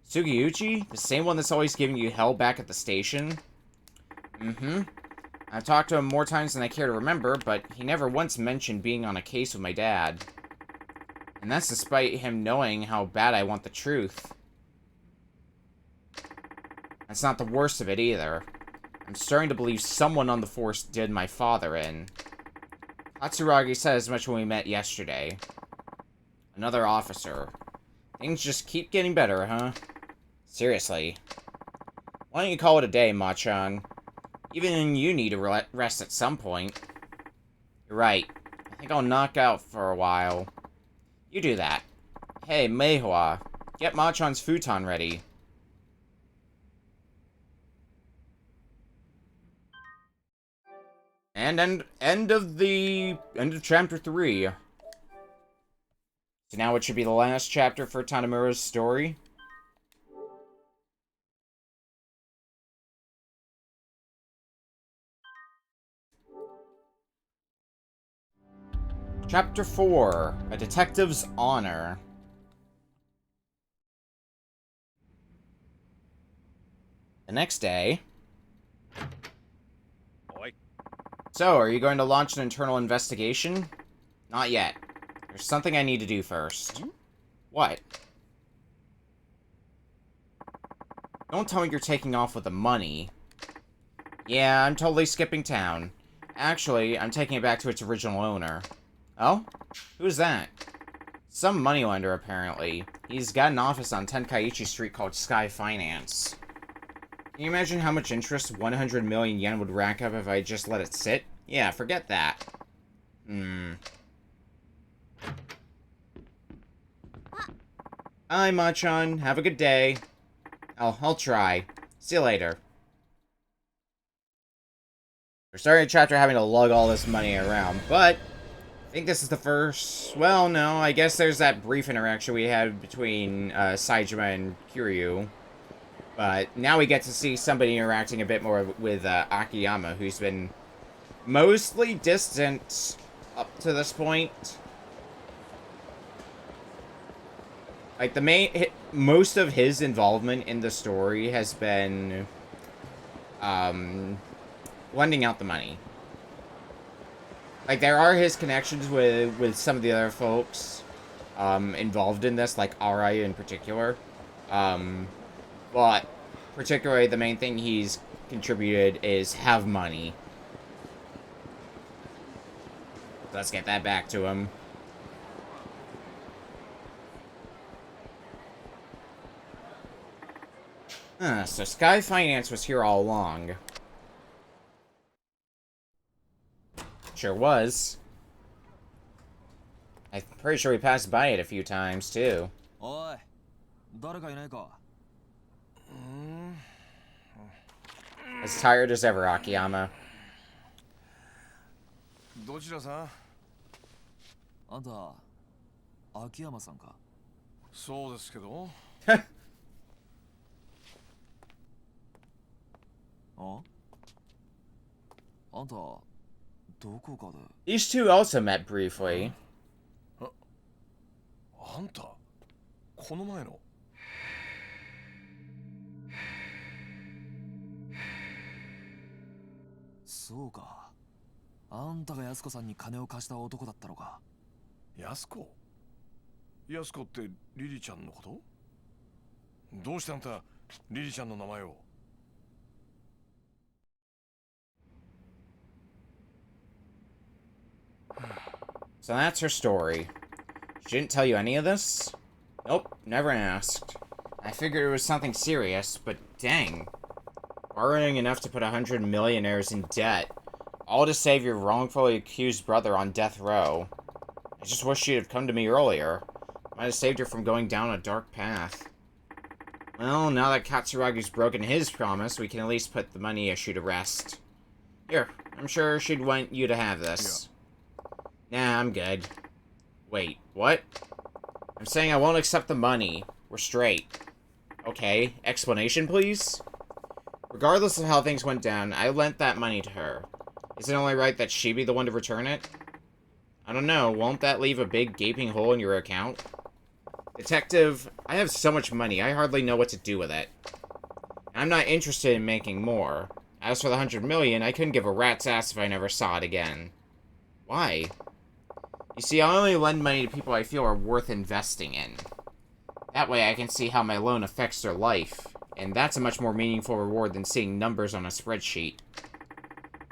Sugiyuchi? The same one that's always giving you hell back at the station? Mm-hmm. I've talked to him more times than I care to remember, but he never once mentioned being on a case with my dad. And that's despite him knowing how bad I want the truth. That's not the worst of it either. I'm starting to believe someone on the force did my father in. Katsuragi said as much when we met yesterday. Another officer. Things just keep getting better, huh? Seriously. Why don't you call it a day, Machan? Even you need to rest at some point. You're right. I think I'll knock out for a while. You do that. Hey, Meihua. Get Machan's futon ready. And end of chapter 3. So now it should be the last chapter for Tanemura's story. Chapter 4, A Detective's Honor. The next day. So, are you going to launch an internal investigation? Not yet. There's something I need to do first. What? Don't tell me you're taking off with the money. Yeah, I'm totally skipping town. Actually, I'm taking it back to its original owner. Oh? Who's that? Some moneylender, apparently. He's got an office on Tenkaichi Street called Sky Finance. Can you imagine how much interest 100 million yen would rack up if I just let it sit? Yeah, forget that. Hi, Machan. Have a good day. I'll try. See you later. We're starting a chapter having to lug all this money around, but I think this is the first... Well, no, I guess there's that brief interaction we had between Saejima and Kiryu. But now we get to see somebody interacting a bit more with Akiyama, who's been mostly distant up to this point. Like, most of his involvement in the story has been, lending out the money. Like, there are his connections with some of the other folks, involved in this, like Arai in particular. But particularly the main thing he's contributed is have money. Let's get that back to him. So Sky Finance was here all along. Sure was. I'm pretty sure we passed by it a few times, too. Oi, 誰かいないか? As tired as ever, Akiyama. どちらさん? あんた、秋山さんか? そうですけど。ああんたどこかで These two also met briefly. あんたこの前の。そうか。あんたが安子さんに金を貸した男だったのか。安子ってリリちゃんのこと？どうしてあんたリリちゃんの名前を？ So that's her story. She didn't tell you any of this? Nope, never asked. I figured it was something serious, but dang. Borrowing enough to put 100 millionaires in debt, all to save your wrongfully accused brother on death row. I just wish she'd have come to me earlier. Might have saved her from going down a dark path. Well, now that Katsuragi's broken his promise, we can at least put the money issue to rest. Here, I'm sure she'd want you to have this. Nah, I'm good. Wait, what? I'm saying I won't accept the money. We're straight. Okay, explanation, please? Regardless of how things went down, I lent that money to her. Is it only right that she be the one to return it? I don't know, won't that leave a big gaping hole in your account? Detective, I have so much money, I hardly know what to do with it. I'm not interested in making more. As for the 100 million, I couldn't give a rat's ass if I never saw it again. Why? You see, I only lend money to people I feel are worth investing in. That way I can see how my loan affects their life, and that's a much more meaningful reward than seeing numbers on a spreadsheet.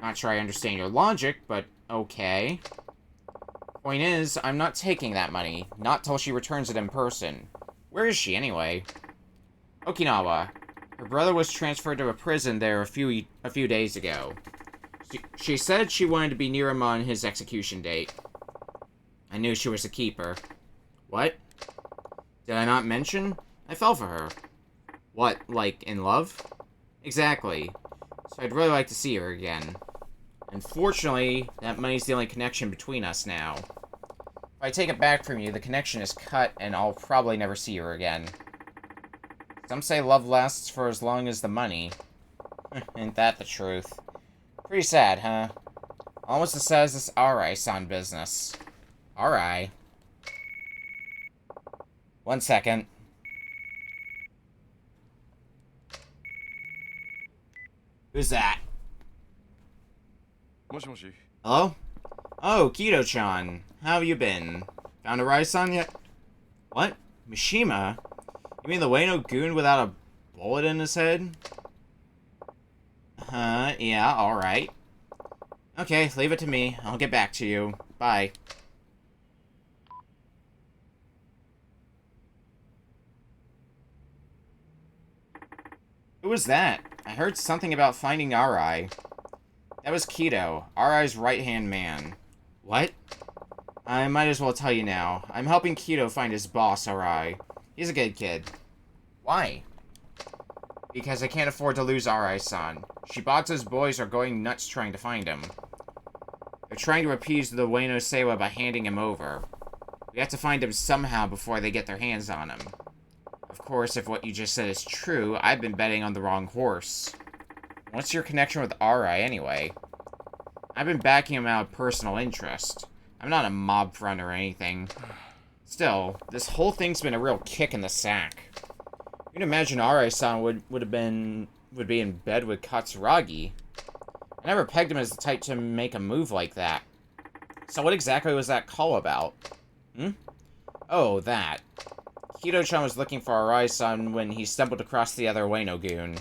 Not sure I understand your logic, but okay. Point is, I'm not taking that money, not till she returns it in person. Where is she, anyway? Okinawa. Her brother was transferred to a prison there a few days ago. She said she wanted to be near him on his execution date. I knew she was a keeper. What? Did I not mention? I fell for her. What, like, in love? Exactly. So I'd really like to see her again. Unfortunately, that money's the only connection between us now. If I take it back from you, the connection is cut, and I'll probably never see her again. Some say love lasts for as long as the money. Ain't that the truth? Pretty sad, huh? Almost as sad as this Arai-san business. Arai. 1 second. Who's that? もしもし。 Hello? Oh, Kido-chan. How have you been? Found Arai-san yet? What? Mishima? You mean the Wano goon without a bullet in his head? Yeah, alright. Okay, leave it to me. I'll get back to you. Bye. Who was that? I heard something about finding Arai. That was Kido, Arai's right-hand man. What? I might as well tell you now. I'm helping Kido find his boss, Arai. He's a good kid. Why? Because I can't afford to lose Arai-san. Shibata's boys are going nuts trying to find him. They're trying to appease the Ueno Seiwa by handing him over. We have to find him somehow before they get their hands on him. Of course, if what you just said is true, I've been betting on the wrong horse. What's your connection with Arai, anyway? I've been backing him out of personal interest. I'm not a mob front or anything. Still, this whole thing's been a real kick in the sack. You can imagine Arai-san would be in bed with Katsuragi. I never pegged him as the type to make a move like that. So what exactly was that call about? Oh, that. Kido-chan was looking for Arai-san when he stumbled across the other Ueno goon.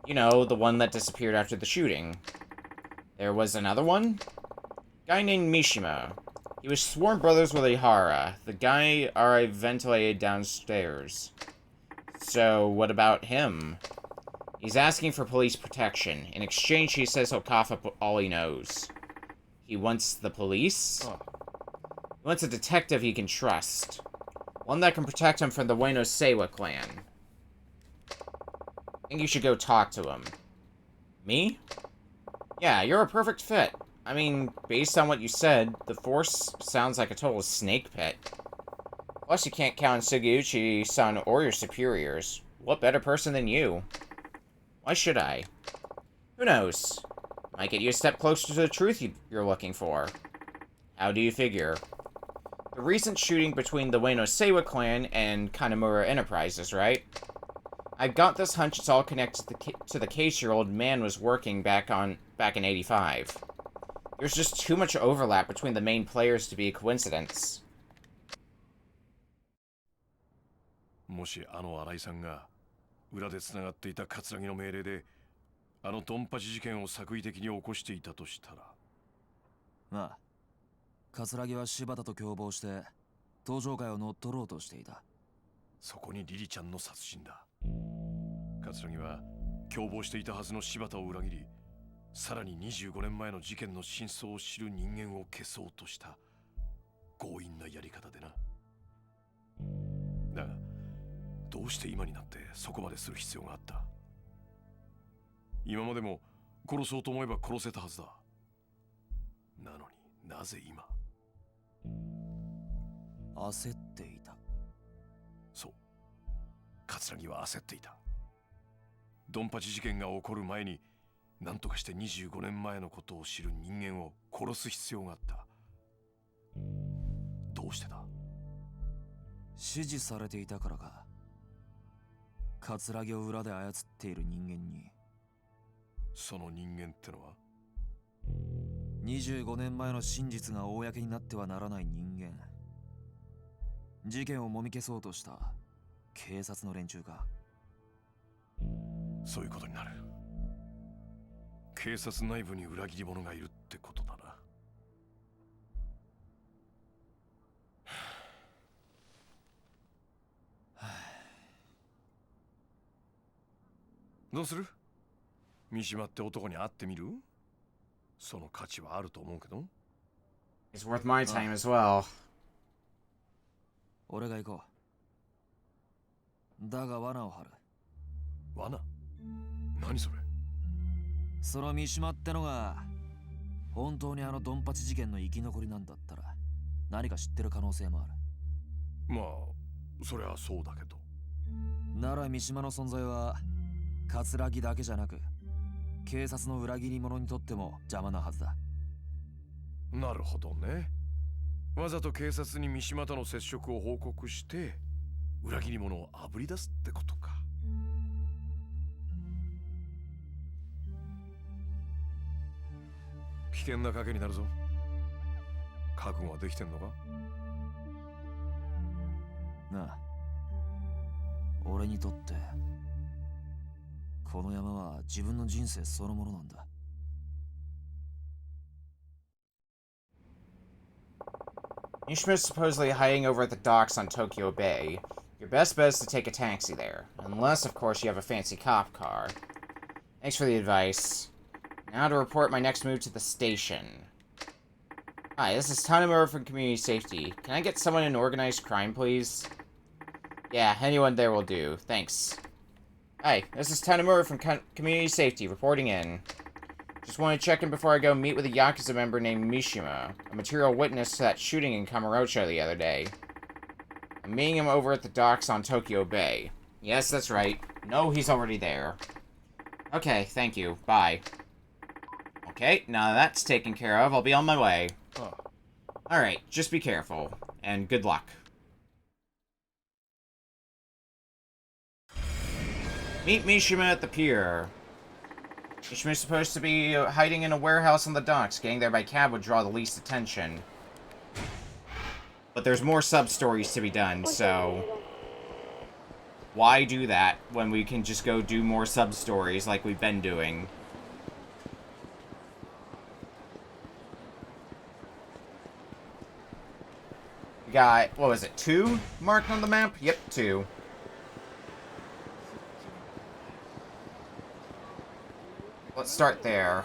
You know, the one that disappeared after the shooting. There was another one? Guy named Mishima. He was sworn brothers with Ihara, the guy Arai ventilated downstairs. So, what about him? He's asking for police protection. In exchange, he says he'll cough up all he knows. He wants the police? He wants a detective he can trust. One that can protect him from the Ueno Seiwa clan. I think you should go talk to him. Me? Yeah, you're a perfect fit. I mean, based on what you said, the Force sounds like a total snake pit. Plus, you can't count on Sugiyuchi-san or your superiors. What better person than you? Why should I? Who knows? Might get you a step closer to the truth you're looking for. How do you figure? The recent shooting between the Ueno Seiwa clan and Kanemura Enterprises, right? I've got this hunch it's all connected to the case your old man was working back in 85. There's just too much overlap between the main players to be a coincidence. もしあの新井さんが裏で繋がっていた葛城の命令であのドンパチ事件を作為的に起こしていたとしたら、まあ葛城は柴田と共謀して登場会を乗っ取ろうとしていた。そこにリリちゃんの殺人だ。葛城は共謀していたはずの柴田を裏切り、さらに25年前の事件の真相を知る人間を消そうとした強引なやり方でな。だがどうして今になってそこまでする必要があった？今までも殺そうと思えば殺せたはずだ。なのになぜ今？焦っていた。そう、葛城は焦っていた。ドンパチ事件が起こる前に何とかして25年前のことを知る人間を殺す必要があった。どうしてだ？指示されていたからか。葛城を裏で操っている人間に。その人間ってのは25年前の真実が公になってはならない人間。事件をもみ消そうとした警察の連中か。そういうことになる。警察内部に裏切り者がいるってことだな。どうする？三島って男に会ってみる？その価値はあると思うけど。It's worth my time as well. 俺が行こう。だが罠を張る。罠？何それ？その三島ってのが本当にあのドンパチ事件の生き残りなんだったら何か知ってる可能性もある。まあそりゃそうだけど。なら三島の存在は葛城だけじゃなく警察の裏切り者にとっても邪魔なはずだ。なるほどね。わざと警察に三島との接触を報告して裏切り者をあぶり出すってことか。危険な賭けになるぞ。覚悟はできてんのか？なあ、俺にとってこの山は自分の人生そのものなんだ。Mishima is supposedly hiding over at the docks on Tokyo Bay. Your best bet is to take a taxi there. Unless, of course, you have a fancy cop car. Thanks for the advice. Now to report my next move to the station. Hi, this is Tanemura from Community Safety. Can I get someone in organized crime, please? Yeah, anyone there will do. Thanks. Hi, this is Tanemura from Community Safety, reporting in. Just want to check in before I go meet with a Yakuza member named Mishima, a material witness to that shooting in Kamurocho the other day. I'm meeting him over at the docks on Tokyo Bay. Yes, that's right. No, he's already there. Okay, thank you. Bye. Okay, now that's taken care of, I'll be on my way. Alright, just be careful, and good luck. Meet Mishima at the pier. Mishima's supposed to be hiding in a warehouse on the docks. Getting there by cab would draw the least attention. But there's more sub-stories to be done, so... why do that when we can just go do more sub-stories like we've been doing? We got, what was it, 2 marked on the map? Yep, 2. Let's start there.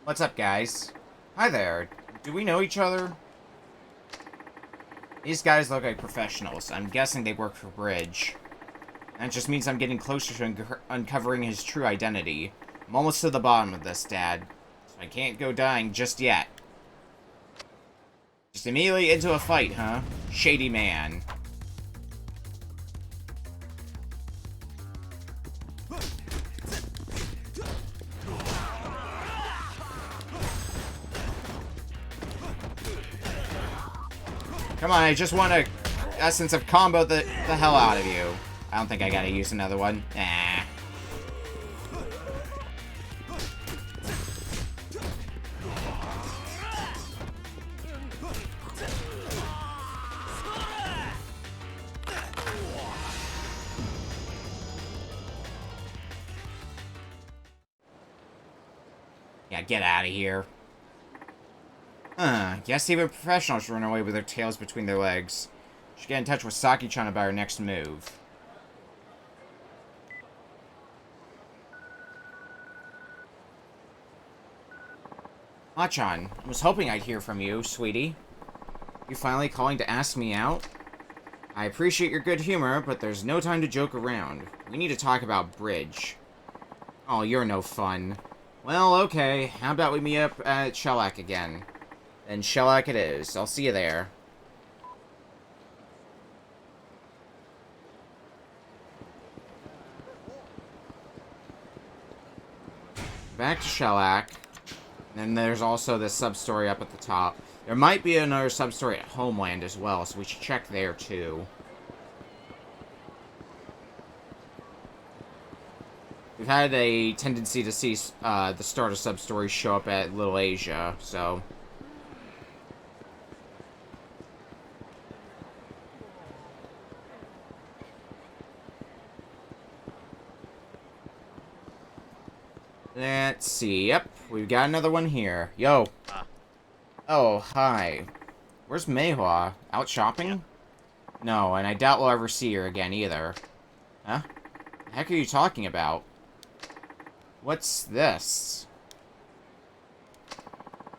What's up, guys? Hi there. Do we know each other? These guys look like professionals. I'm guessing they work for Bridge. That just means I'm getting closer to uncovering his true identity. I'm almost to the bottom of this, Dad. So I can't go dying just yet. Just immediately into a fight, huh? Shady man. Come on, I just want a essence of combo the hell out of you. I don't think I gotta use another one. Nah. Yeah, get out of here. Guess even professionals run away with their tails between their legs. Should get in touch with Saki-chan about her next move. Machan, I was hoping I'd hear from you, sweetie. You finally calling to ask me out? I appreciate your good humor, but there's no time to joke around. We need to talk about bridge. Oh, you're no fun. Well, okay. How about we meet up at Shellac again? Then Shellac it is. I'll see you there. Back to Shellac. And then there's also this sub-story up at the top. There might be another sub-story at Homeland as well, so we should check there too. We've had a tendency to see the start of sub-stories show up at Little Asia, so... Let's see. Yep, we've got another one here. Yo. Oh, hi. Where's Meihua? Out shopping? No, and I doubt we'll ever see her again either. Huh? The heck are you talking about? What's this?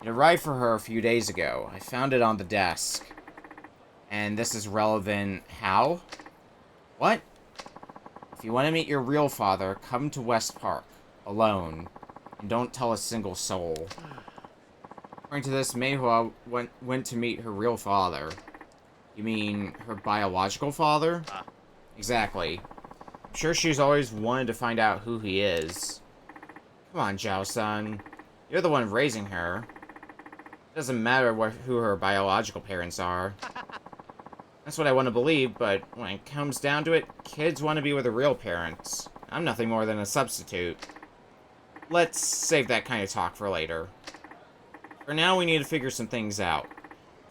It arrived for her a few days ago. I found it on the desk. And this is relevant how? What? If you want to meet your real father, come to West Park. Alone. And don't tell a single soul. According to this, Meihua went to meet her real father. You mean her biological father? Exactly. I'm sure she's always wanted to find out who he is. Come on, Zhao-san. You're the one raising her. It doesn't matter who her biological parents are. That's what I want to believe, but when it comes down to it, kids want to be with their real parents. I'm nothing more than a substitute. Let's save that kind of talk for later. For now, we need to figure some things out.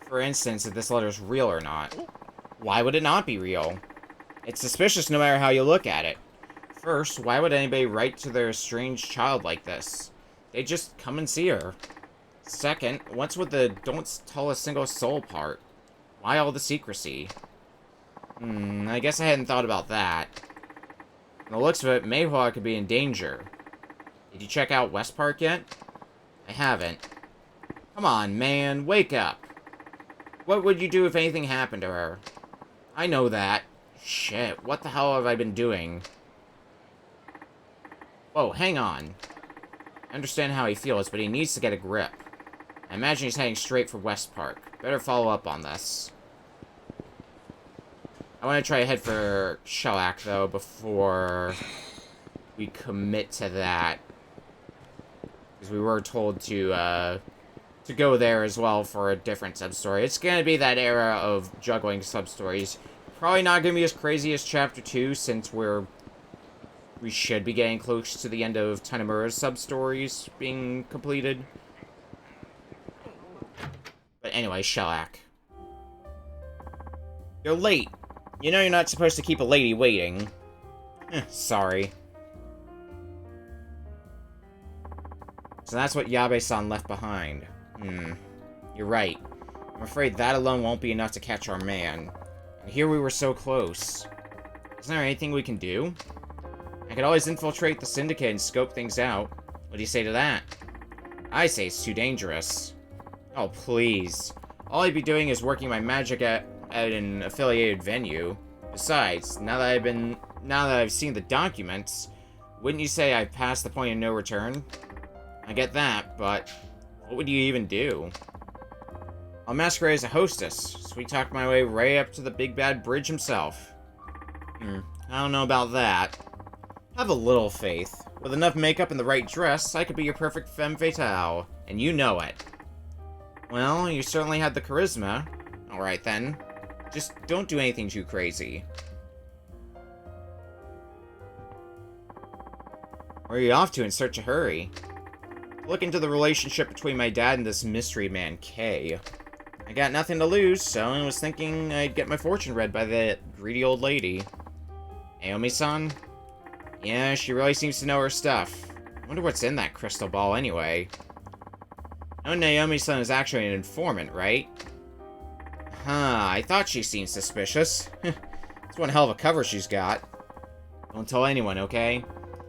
For instance, if this letter's real or not. Why would it not be real? It's suspicious no matter how you look at it. First, why would anybody write to their estranged child like this? They'd just come and see her. Second, what's with the don't tell a single soul part? Why all the secrecy? I guess I hadn't thought about that. From the looks of it, Meihua could be in danger. Did you check out West Park yet? I haven't. Come on, man, wake up. What would you do if anything happened to her? I know that. Shit, what the hell have I been doing? Whoa, hang on. I understand how he feels, but he needs to get a grip. I imagine he's heading straight for West Park. Better follow up on this. I want to try to head for Shellac, though, before we commit to that. Because we were told to go there as well for a different sub-story. It's going to be that era of juggling sub-stories. Probably not going to be as crazy as Chapter 2, since we should be getting close to the end of Tanemura's sub-stories being completed. But anyway, Shellac. You're late. You know you're not supposed to keep a lady waiting. Sorry. So that's what Yabe-san left behind. You're right. I'm afraid that alone won't be enough to catch our man. And here we were so close. Isn't there anything we can do? I could always infiltrate the syndicate and scope things out. What do you say to that? I say it's too dangerous. Oh, please. All I'd be doing is working my magic at an affiliated venue. Besides, now that I've seen the documents, wouldn't you say I've passed the point of no return? I get that, but what would you even do? I'll masquerade as a hostess. Sweet talk my way right up to the big bad bridge himself. I don't know about that. Have a little faith. With enough makeup and the right dress, I could be your perfect femme fatale. And you know it. Well, you certainly had the charisma. Alright then. Just don't do anything too crazy. Where are you off to in such a hurry? Look into the relationship between my dad and this mystery man, Kay. I got nothing to lose, so I was thinking I'd get my fortune read by that greedy old lady. Naomi-san? Yeah, she really seems to know her stuff. I wonder what's in that crystal ball anyway. No, Naomi-san is actually an informant, right? I thought she seemed suspicious. It's one hell of a cover she's got. Don't tell anyone, okay?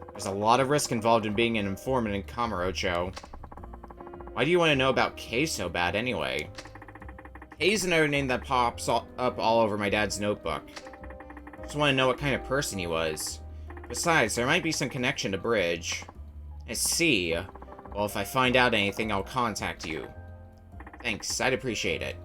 There's a lot of risk involved in being an informant in Kamurocho. Why do you want to know about Kay so bad anyway? Kay's another name that pops up all over my dad's notebook. Just want to know what kind of person he was. Besides, there might be some connection to Bridge. I see. Well, if I find out anything, I'll contact you. Thanks, I'd appreciate it.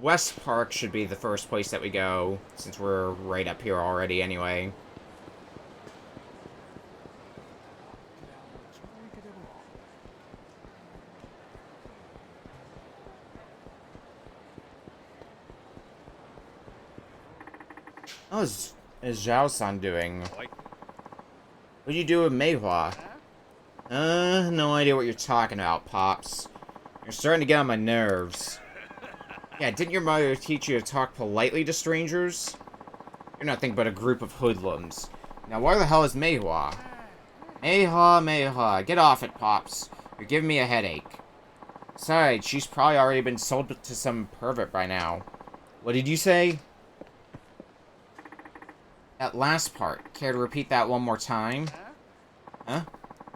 West Park should be the first place that we go, since we're right up here already anyway. How's Zhao-san doing? What'd you do with Meihua? No idea what you're talking about, Pops. You're starting to get on my nerves. Yeah, didn't your mother teach you to talk politely to strangers? You're nothing but a group of hoodlums. Now where the hell is Meihua? Meihua, get off it, Pops. You're giving me a headache. Besides, she's probably already been sold to some pervert by now. What did you say? That last part. Care to repeat that one more time? Huh?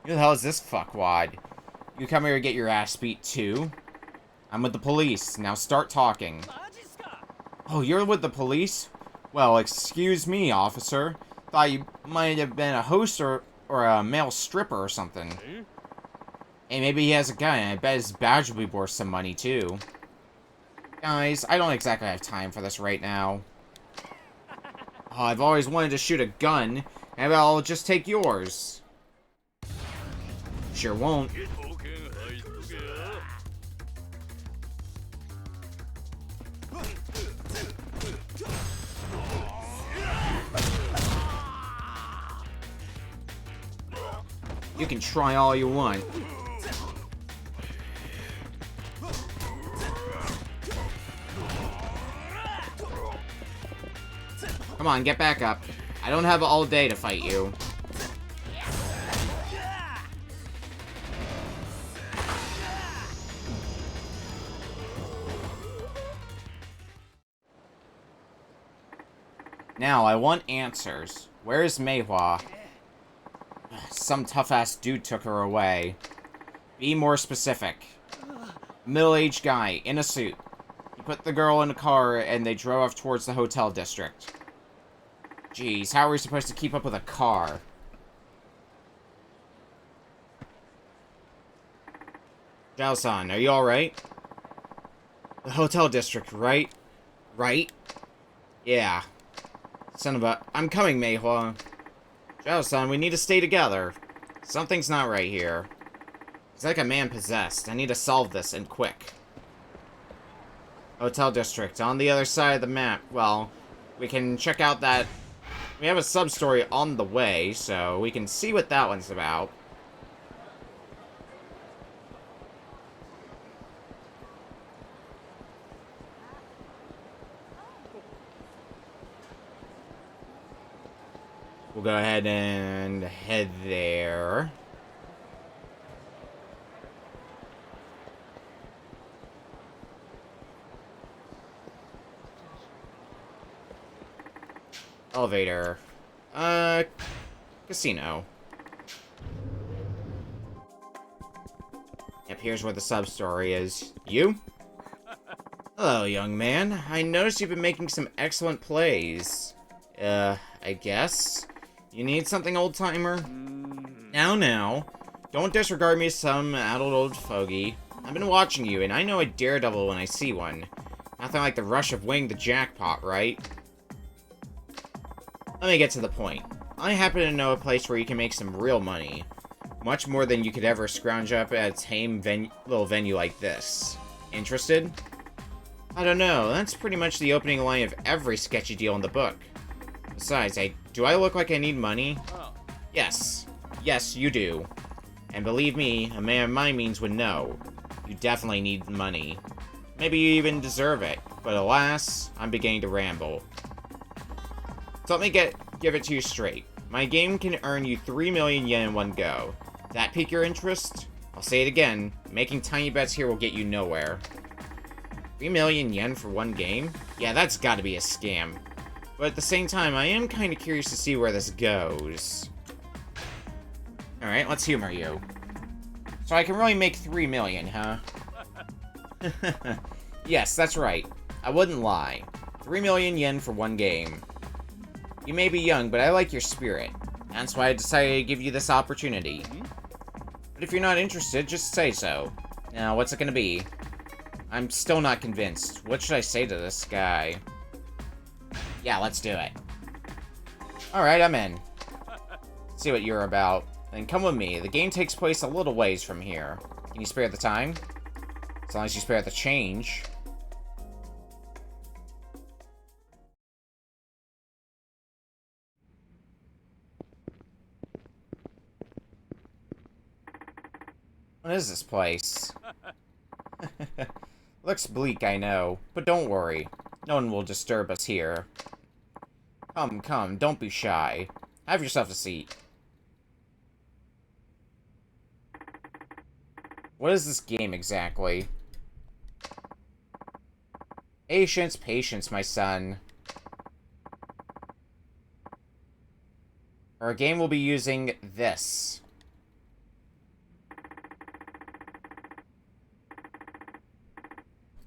Who the hell is this fuckwad? You come here to get your ass beat too? I'm with the police. Now start talking. Oh, you're with the police? Well, excuse me, officer. Thought you might have been a host or a male stripper or something. Hey, maybe he has a gun, and I bet his badge will be worth some money too. Guys, I don't exactly have time for this right now. Oh, I've always wanted to shoot a gun. Maybe I'll just take yours. Sure won't. You can try all you want. Come on, get back up. I don't have all day to fight you. Now, I want answers. Where is Meihua? Some tough-ass dude took her away. Be more specific. Middle-aged guy, in a suit. He put the girl in a car, and they drove off towards the hotel district. Jeez, how are we supposed to keep up with a car? Zhao-san, are you alright? The hotel district, right? Right? Yeah. Son of a... I'm coming, Meihua. Zhao-san, we need to stay together. Something's not right here. He's like a man possessed. I need to solve this, and quick. Hotel district, on the other side of the map. Well, we can check out that... We have a sub-story on the way, so we can see what that one's about. We'll go ahead and head there. Elevator. Casino. Yep, Yep, here's where the sub-story is. You? Hello, young man. I noticed you've been making some excellent plays. I guess? You need something, old-timer? Now. Don't disregard me as some addled old fogey. I've been watching you, and I know a daredevil when I see one. Nothing like the rush of winning the jackpot, right? Let me get to the point. I happen to know a place where you can make some real money. Much more than you could ever scrounge up at a tame little venue like this. Interested? I don't know, that's pretty much the opening line of every sketchy deal in the book. Besides, do I look like I need money? Yes. Yes, you do. And believe me, a man of my means would know. You definitely need money. Maybe you even deserve it, but alas, I'm beginning to ramble. So let me give it to you straight. My game can earn you 3 million yen in one go. Does that pique your interest? I'll say it again, making tiny bets here will get you nowhere. 3 million yen for one game? Yeah, that's gotta be a scam. But at the same time, I am kinda curious to see where this goes. Alright, let's humor you. So I can really make 3 million, huh? Yes, that's right. I wouldn't lie. 3 million yen for one game. You may be young, but I like your spirit. That's why I decided to give you this opportunity. But if you're not interested, just say so. Now, what's it gonna be? I'm still not convinced. What should I say to this guy? Yeah, let's do it. Alright, I'm in. Let's see what you're about. Then come with me. The game takes place a little ways from here. Can you spare the time? As long as you spare the change. What is this place? Looks bleak, I know, but don't worry. No one will disturb us here. Come, don't be shy. Have yourself a seat. What is this game exactly? Patience, my son. Our game will be using this.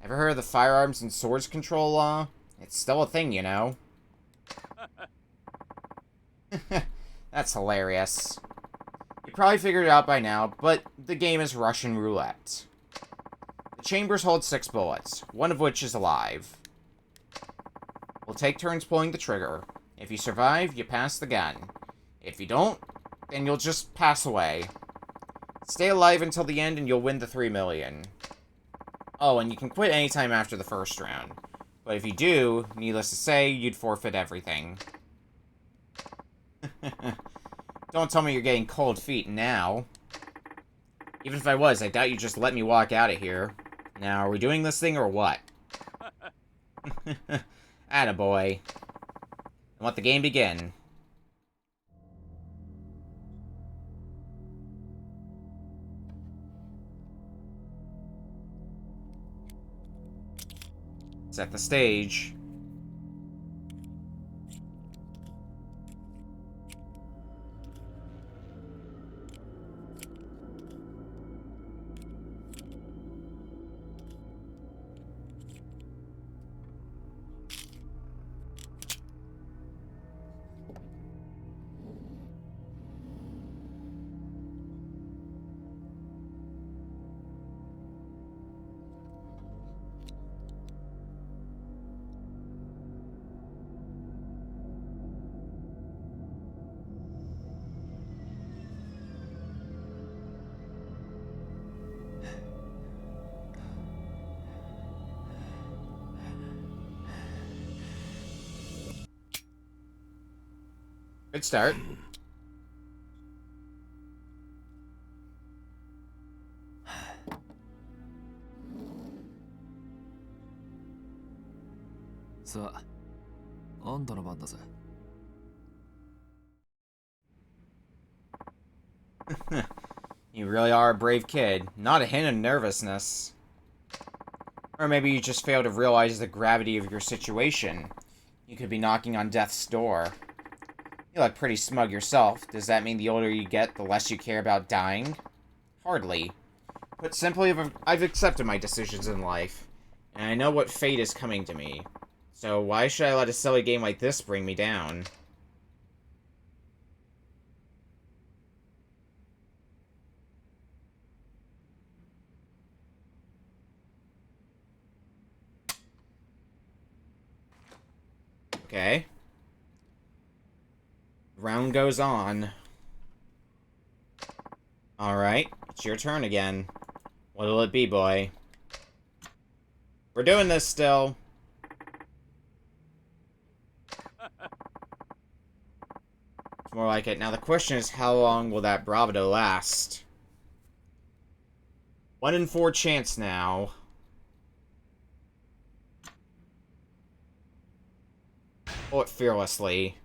Ever heard of the firearms and swords control law? It's still a thing, you know. That's hilarious. You probably figured it out by now, but the game is Russian roulette. The chambers hold 6 bullets, one of which is alive. We'll take turns pulling the trigger. If you survive, you pass the gun. If you don't, then you'll just pass away. Stay alive until the end and you'll win the 3 million. Oh, and you can quit anytime after the first round. But if you do, needless to say, you'd forfeit everything. Don't tell me you're getting cold feet now. Even if I was, I doubt you'd just let me walk out of here. Now, are we doing this thing or what? Attaboy. And let the game begin. Set the stage. Good start.さあ、あんたの番だぜ。You really are a brave kid. Not a hint of nervousness. Or maybe you just fail to realize the gravity of your situation. You could be knocking on death's door. You look pretty smug yourself. Does that mean the older you get, the less you care about dying? Hardly. Put simply, I've accepted my decisions in life, and I know what fate is coming to me. So why should I let a silly game like this bring me down? Okay. Round goes on. Alright, it's your turn again. What'll it be, boy? We're doing this still. It's more like it. Now the question is, how long will that bravado last? 1 in 4 chance now. Pull it fearlessly.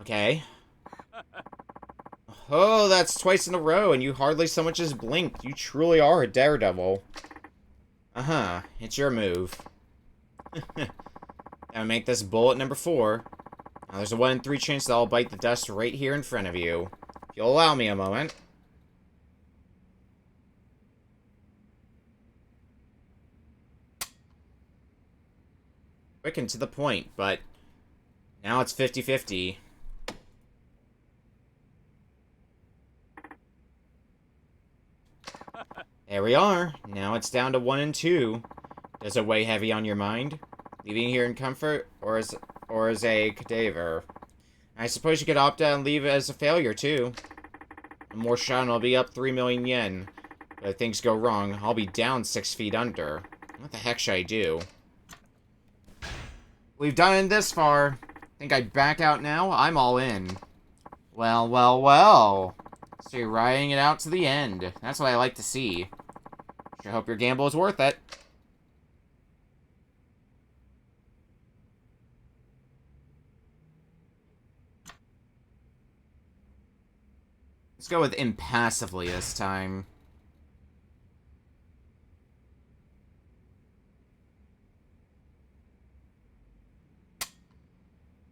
Okay. Oh, that's twice in a row, and you hardly so much as blinked. You truly are a daredevil. Uh-huh. It's your move. Now make this bullet number 4. Now there's a 1 in 3 chance that I'll bite the dust right here in front of you. If you'll allow me a moment. Quick and to the point, but now it's 50-50. There we are. Now it's down to 1 and 2. Does it weigh heavy on your mind? Leaving here in comfort, or as a cadaver? I suppose you could opt out and leave as a failure, too. One more shot and I'll be up 3 million yen. But if things go wrong, I'll be down 6 feet under. What the heck should I do? We've done it this far. Think I'd back out now? I'm all in. Well, well, well. So you're riding it out to the end. That's what I like to see. Sure hope your gamble is worth it. Let's go with impassively this time.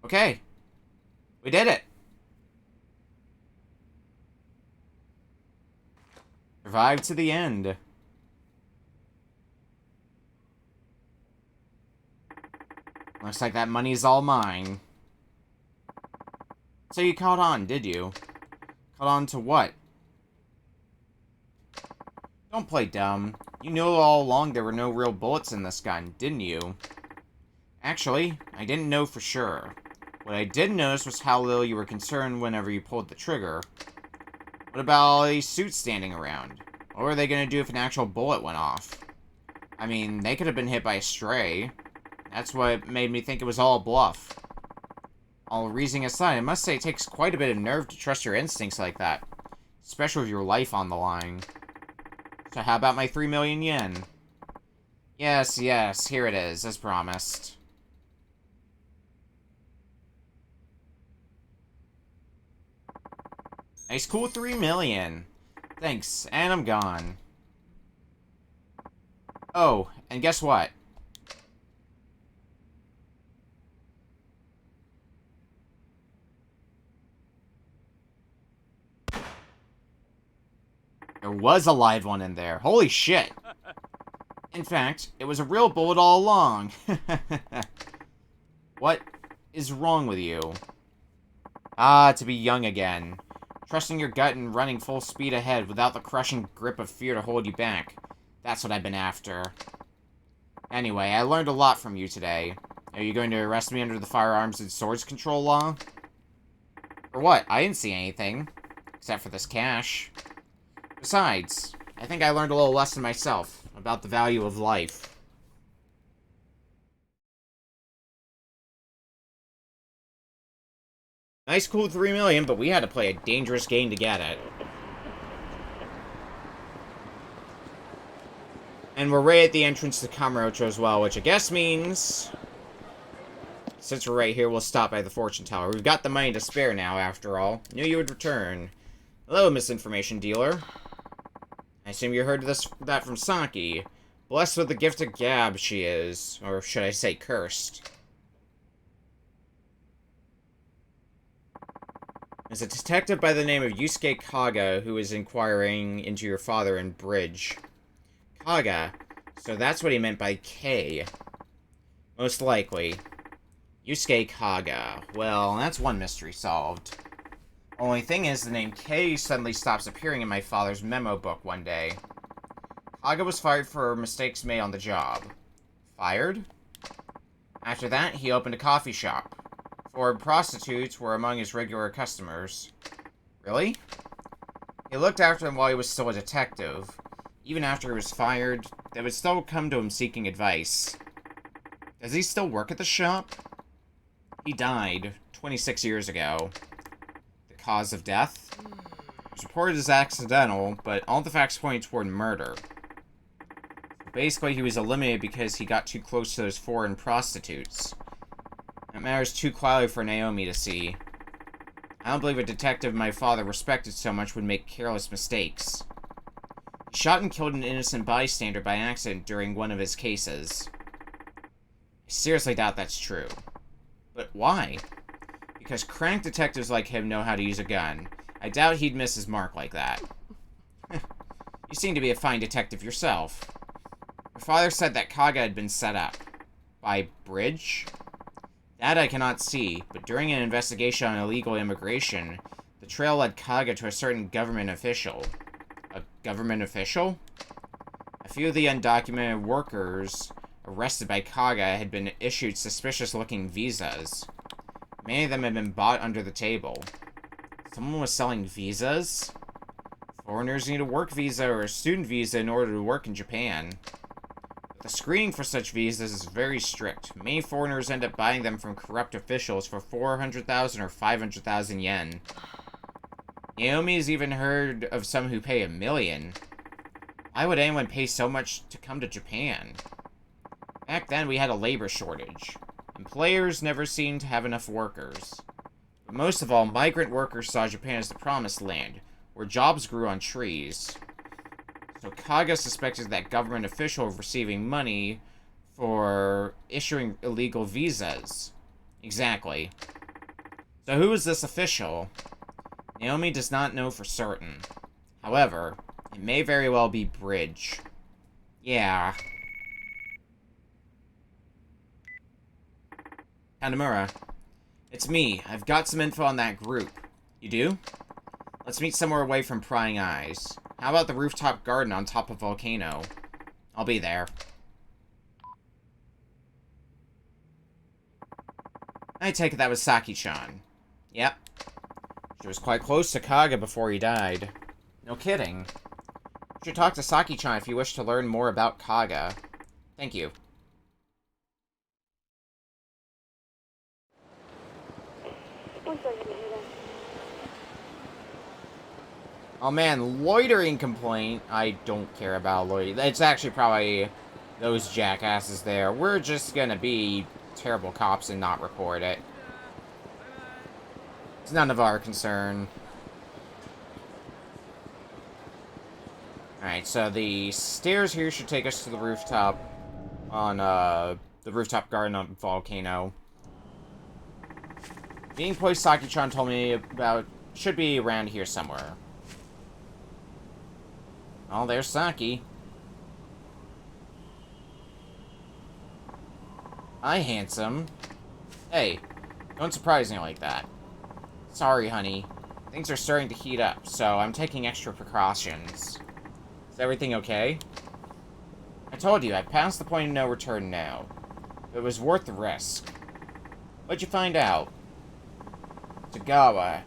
Okay. We did it. Survived to the end. Looks like that money's all mine. So you caught on, did you? Caught on to what? Don't play dumb. You knew all along there were no real bullets in this gun, didn't you? Actually, I didn't know for sure. What I did notice was how little you were concerned whenever you pulled the trigger. What about all these suits standing around? What were they gonna do if an actual bullet went off? I mean, they could have been hit by a stray. That's what made me think it was all a bluff. All reasoning aside, I must say it takes quite a bit of nerve to trust your instincts like that. Especially with your life on the line. So how about my 3 million yen? Yes, yes, here it is, as promised. Nice cool 3 million. Thanks, and I'm gone. Oh, and guess what? There was a live one in there. Holy shit. In fact, it was a real bullet all along. What is wrong with you? Ah, to be young again. Trusting your gut and running full speed ahead without the crushing grip of fear to hold you back. That's what I've been after. Anyway, I learned a lot from you today. Are you going to arrest me under the firearms and swords control law? Or what? I didn't see anything. Except for this cash. Besides, I think I learned a little lesson myself about the value of life. Nice cool 3 million, but we had to play a dangerous game to get it. And we're right at the entrance to Kamurocho as well, which I guess means... Since we're right here, we'll stop by the fortune teller. We've got the money to spare now, after all. Knew you would return. Hello, misinformation dealer. I assume you heard that from Saki. Blessed with the gift of gab she is. Or should I say cursed. There's a detective by the name of Yusuke Kaga who is inquiring into your father in Bridge. Kaga. So that's what he meant by K. Most likely. Yusuke Kaga. Well, that's one mystery solved. Only thing is, the name K suddenly stops appearing in my father's memo book one day. Kaga was fired for mistakes made on the job. Fired? After that, he opened a coffee shop. 4 prostitutes were among his regular customers. Really? He looked after them while he was still a detective. Even after he was fired, they would still come to him seeking advice. Does he still work at the shop? He died 26 years ago. The cause of death? It was reported as accidental, but all the facts point toward murder. Basically, he was eliminated because he got too close to those foreign prostitutes. That matters too clearly for Naomi to see. I don't believe a detective my father respected so much would make careless mistakes. He shot and killed an innocent bystander by accident during one of his cases. I seriously doubt that's true. But why? Because crank detectives like him know how to use a gun. I doubt he'd miss his mark like that. You seem to be a fine detective yourself. Your father said that Kaga had been set up. By Bridge? That I cannot see, but during an investigation on illegal immigration, the trail led Kaga to a certain government official. A government official? A few of the undocumented workers arrested by Kaga had been issued suspicious-looking visas. Many of them had been bought under the table. Someone was selling visas? Foreigners need a work visa or a student visa in order to work in Japan. The screening for such visas is very strict. Many foreigners end up buying them from corrupt officials for 400,000 or 500,000 yen. Naomi has even heard of some who pay 1 million. Why would anyone pay so much to come to Japan? Back then, we had a labor shortage. Employers never seemed to have enough workers. But most of all, migrant workers saw Japan as the promised land, where jobs grew on trees. So Kaga suspected that government official of receiving money for issuing illegal visas. Exactly. So who is this official? Naomi does not know for certain. However, it may very well be Bridge. Yeah. Hanamura. It's me. I've got some info on that group. You do? Let's meet somewhere away from prying eyes. How about the rooftop garden on top of Volcano? I'll be there. I take it that was Saki-chan. Yep. She was quite close to Kaga before he died. No kidding. You should talk to Saki-chan if you wish to learn more about Kaga. Thank you. Oh man, loitering complaint. I don't care about loitering. It's actually probably those jackasses there. We're just gonna be terrible cops and not report it. It's none of our concern. Alright, so the stairs here should take us to the rooftop on, the rooftop garden on Volcano. Being place Saki-chan told me about should be around here somewhere. Oh, there's Saki. Hi, handsome. Hey, don't surprise me like that. Sorry, honey. Things are starting to heat up, so I'm taking extra precautions. Is everything okay? I told you, I've passed the point of no return now. It was worth the risk. What'd you find out? Tagawa.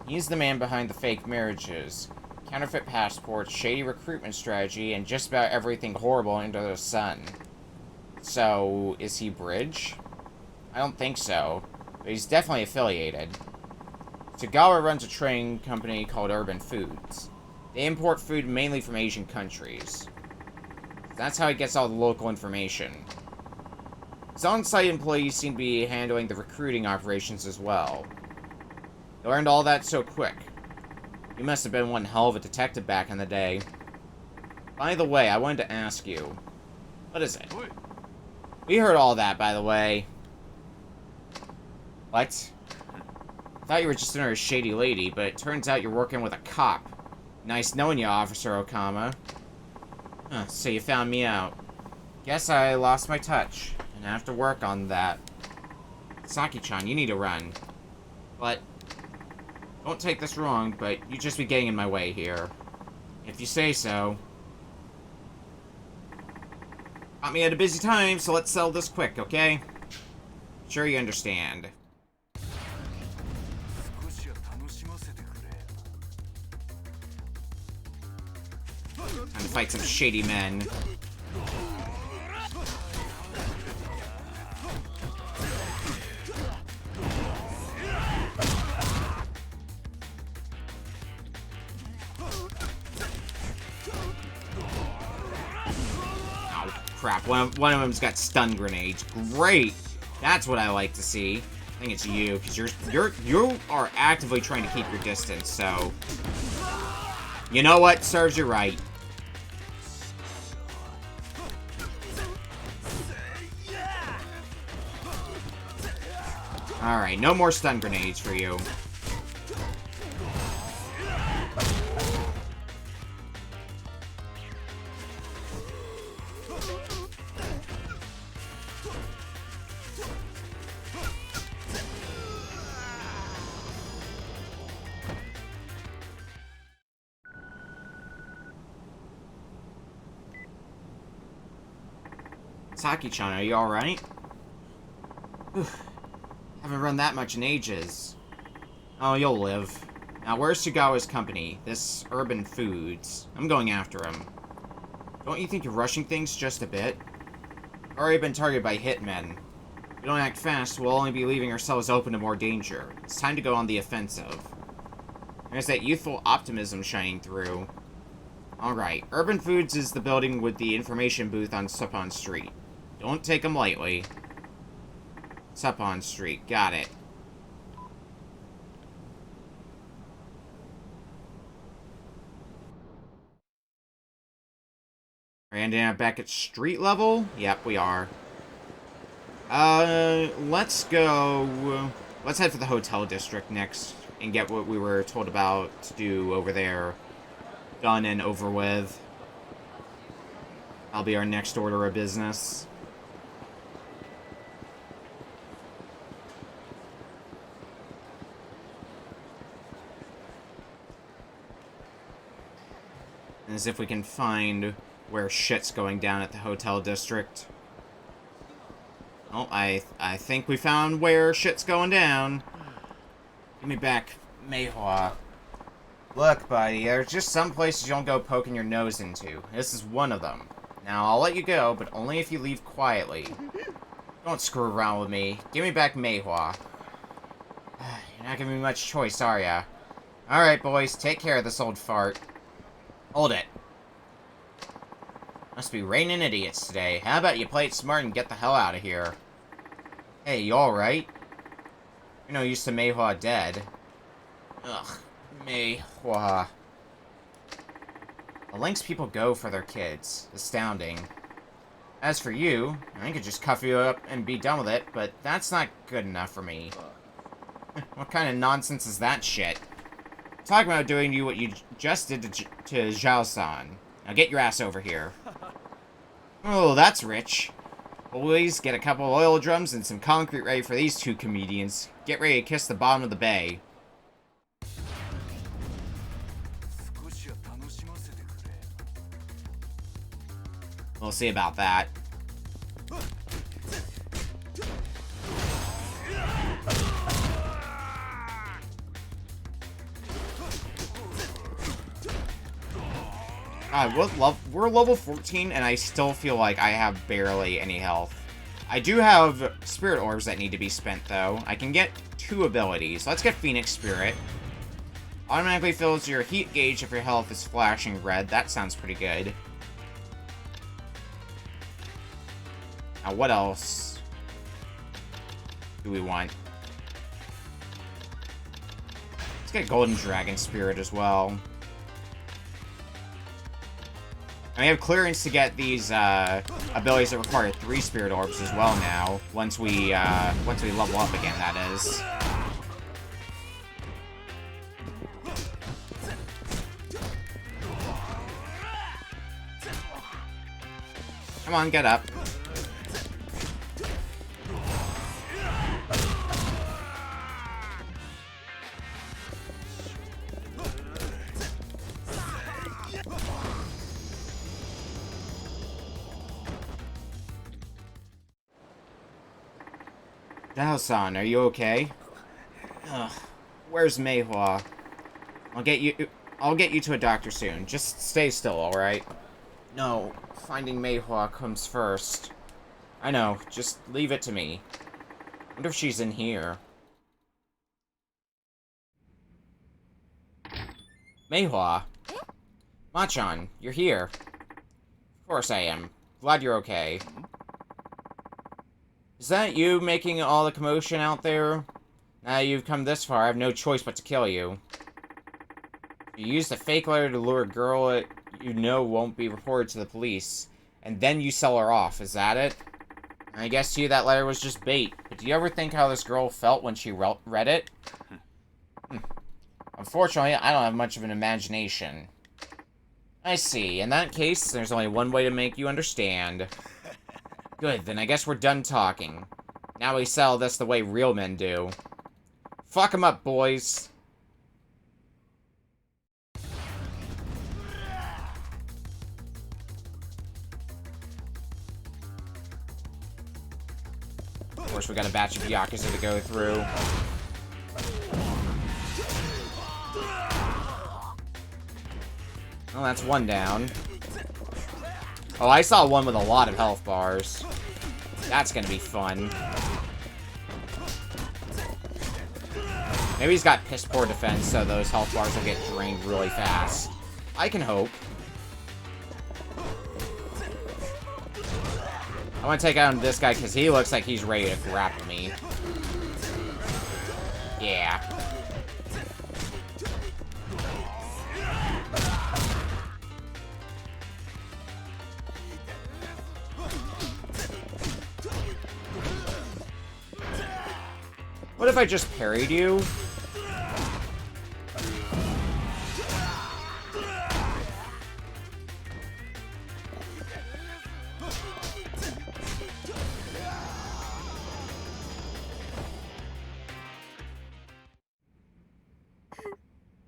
He's the man behind the fake marriages, counterfeit passports, shady recruitment strategy, and just about everything horrible under the sun. So, is he Bridge? I don't think so, but he's definitely affiliated. Tagawa runs a trading company called Urban Foods. They import food mainly from Asian countries. That's how he gets all the local information. His on-site employees seem to be handling the recruiting operations as well. He learned all that so quick. You must have been one hell of a detective back in the day. By the way, I wanted to ask you. What is it? We heard all that, by the way. What? I thought you were just another shady lady, but it turns out you're working with a cop. Nice knowing you, Officer Okama. So you found me out. Guess I lost my touch, and I have to work on that. Saki-chan, you need to run. But, don't take this wrong, but you'd just be getting in my way here. If you say so. Got me at a busy time, so let's settle this quick, okay? Sure you understand. Time to fight some shady men. Oh, crap. One of them's got stun grenades. Great! That's what I like to see. I think it's you, because you are actively trying to keep your distance, so... You know what? Serves you right. Alright, no more stun grenades for you. Saki-chan, are you alright? Haven't run that much in ages. Oh, you'll live. Now, where's Sugawa's company? This Urban Foods. I'm going after him. Don't you think you're rushing things just a bit? Already been targeted by hitmen. If we don't act fast, we'll only be leaving ourselves open to more danger. It's time to go on the offensive. There's that youthful optimism shining through. Alright, Urban Foods is the building with the information booth on Suppon Street. Don't take them lightly. Suppon Street, got it. We're ending up back at street level? Yep, we are. Let's go... Let's head for the hotel district next and get what we were told about to do over there done and over with. That'll be our next order of business. As if we can find where shit's going down at the hotel district. Oh, I think we found where shit's going down. Give me back Meihua. Look, buddy, there's just some places you don't go poking your nose into. This is one of them. Now, I'll let you go, but only if you leave quietly. Don't screw around with me. Give me back Meihua. You're not giving me much choice, are ya? Alright, boys, take care of this old fart. Hold it. Must be raining idiots today. How about you play it smart and get the hell out of here? Hey, you alright? You're no use to Meihua dead. Ugh, Meihua. The lengths people go for their kids. Astounding. As for you, I could just cuff you up and be done with it, but that's not good enough for me. What kind of nonsense is that shit? Talking about doing you what you just did to Zhao-san. Now get your ass over here. Oh, that's rich. Boys, get a couple of oil drums and some concrete ready for these two comedians. Get ready to kiss the bottom of the bay. We'll see about that. We're level 14, and I still feel like I have barely any health. I do have Spirit Orbs that need to be spent, though. I can get 2 abilities. Let's get Phoenix Spirit. Automatically fills your heat gauge if your health is flashing red. That sounds pretty good. Now, what else do we want? Let's get Golden Dragon Spirit as well. And we have clearance to get these abilities that require 3 spirit orbs as well now. Once we level up again, that is. Come on, get up. Dao-san, are you okay? Ugh, where's Meihua? I'll get you to a doctor soon. Just stay still, alright? No, finding Meihua comes first. I know, just leave it to me. Wonder if she's in here. Meihua? Machan, you're here. Of course I am. Glad you're okay. Is that you making all the commotion out there? Now you've come this far, I have no choice but to kill you. You used a fake letter to lure a girl that you know won't be reported to the police, and then you sell her off, is that it? I guess to you that letter was just bait, but do you ever think how this girl felt when she read it? Unfortunately, I don't have much of an imagination. I see. In that case, there's only one way to make you understand. Good, then I guess we're done talking. Now we settle this the way real men do. Fuck 'em up, boys! Of course, we got a batch of Yakuza to go through. Well, that's one down. Oh, I saw one with a lot of health bars. That's gonna be fun. Maybe he's got piss poor defense, so those health bars will get drained really fast. I can hope. I want to take out this guy because he looks like he's ready to grapple me. Yeah. What if I just parried you?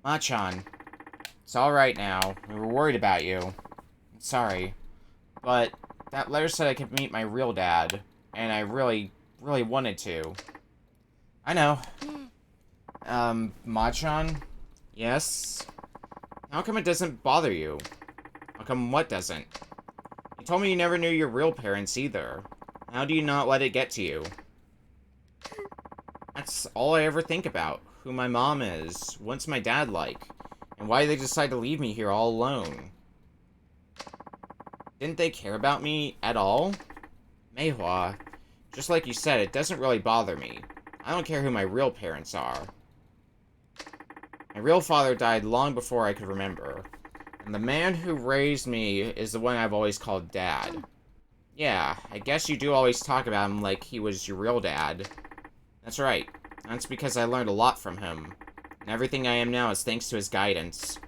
Machan, it's alright now. We were worried about you. I'm sorry. But that letter said I could meet my real dad, and I really wanted to. I know. Machan? Yes? How come it doesn't bother you? How come what doesn't? You told me you never knew your real parents either. How do you not let it get to you? That's all I ever think about. Who my mom is, what's my dad like, and why they decide to leave me here all alone. Didn't they care about me at all? Meihua, just like you said, it doesn't really bother me. I don't care who my real parents are. My real father died long before I could remember, and the man who raised me is the one I've always called Dad. Yeah, I guess you do always talk about him like he was your real dad. That's right. That's because I learned a lot from him. And everything I am now is thanks to his guidance.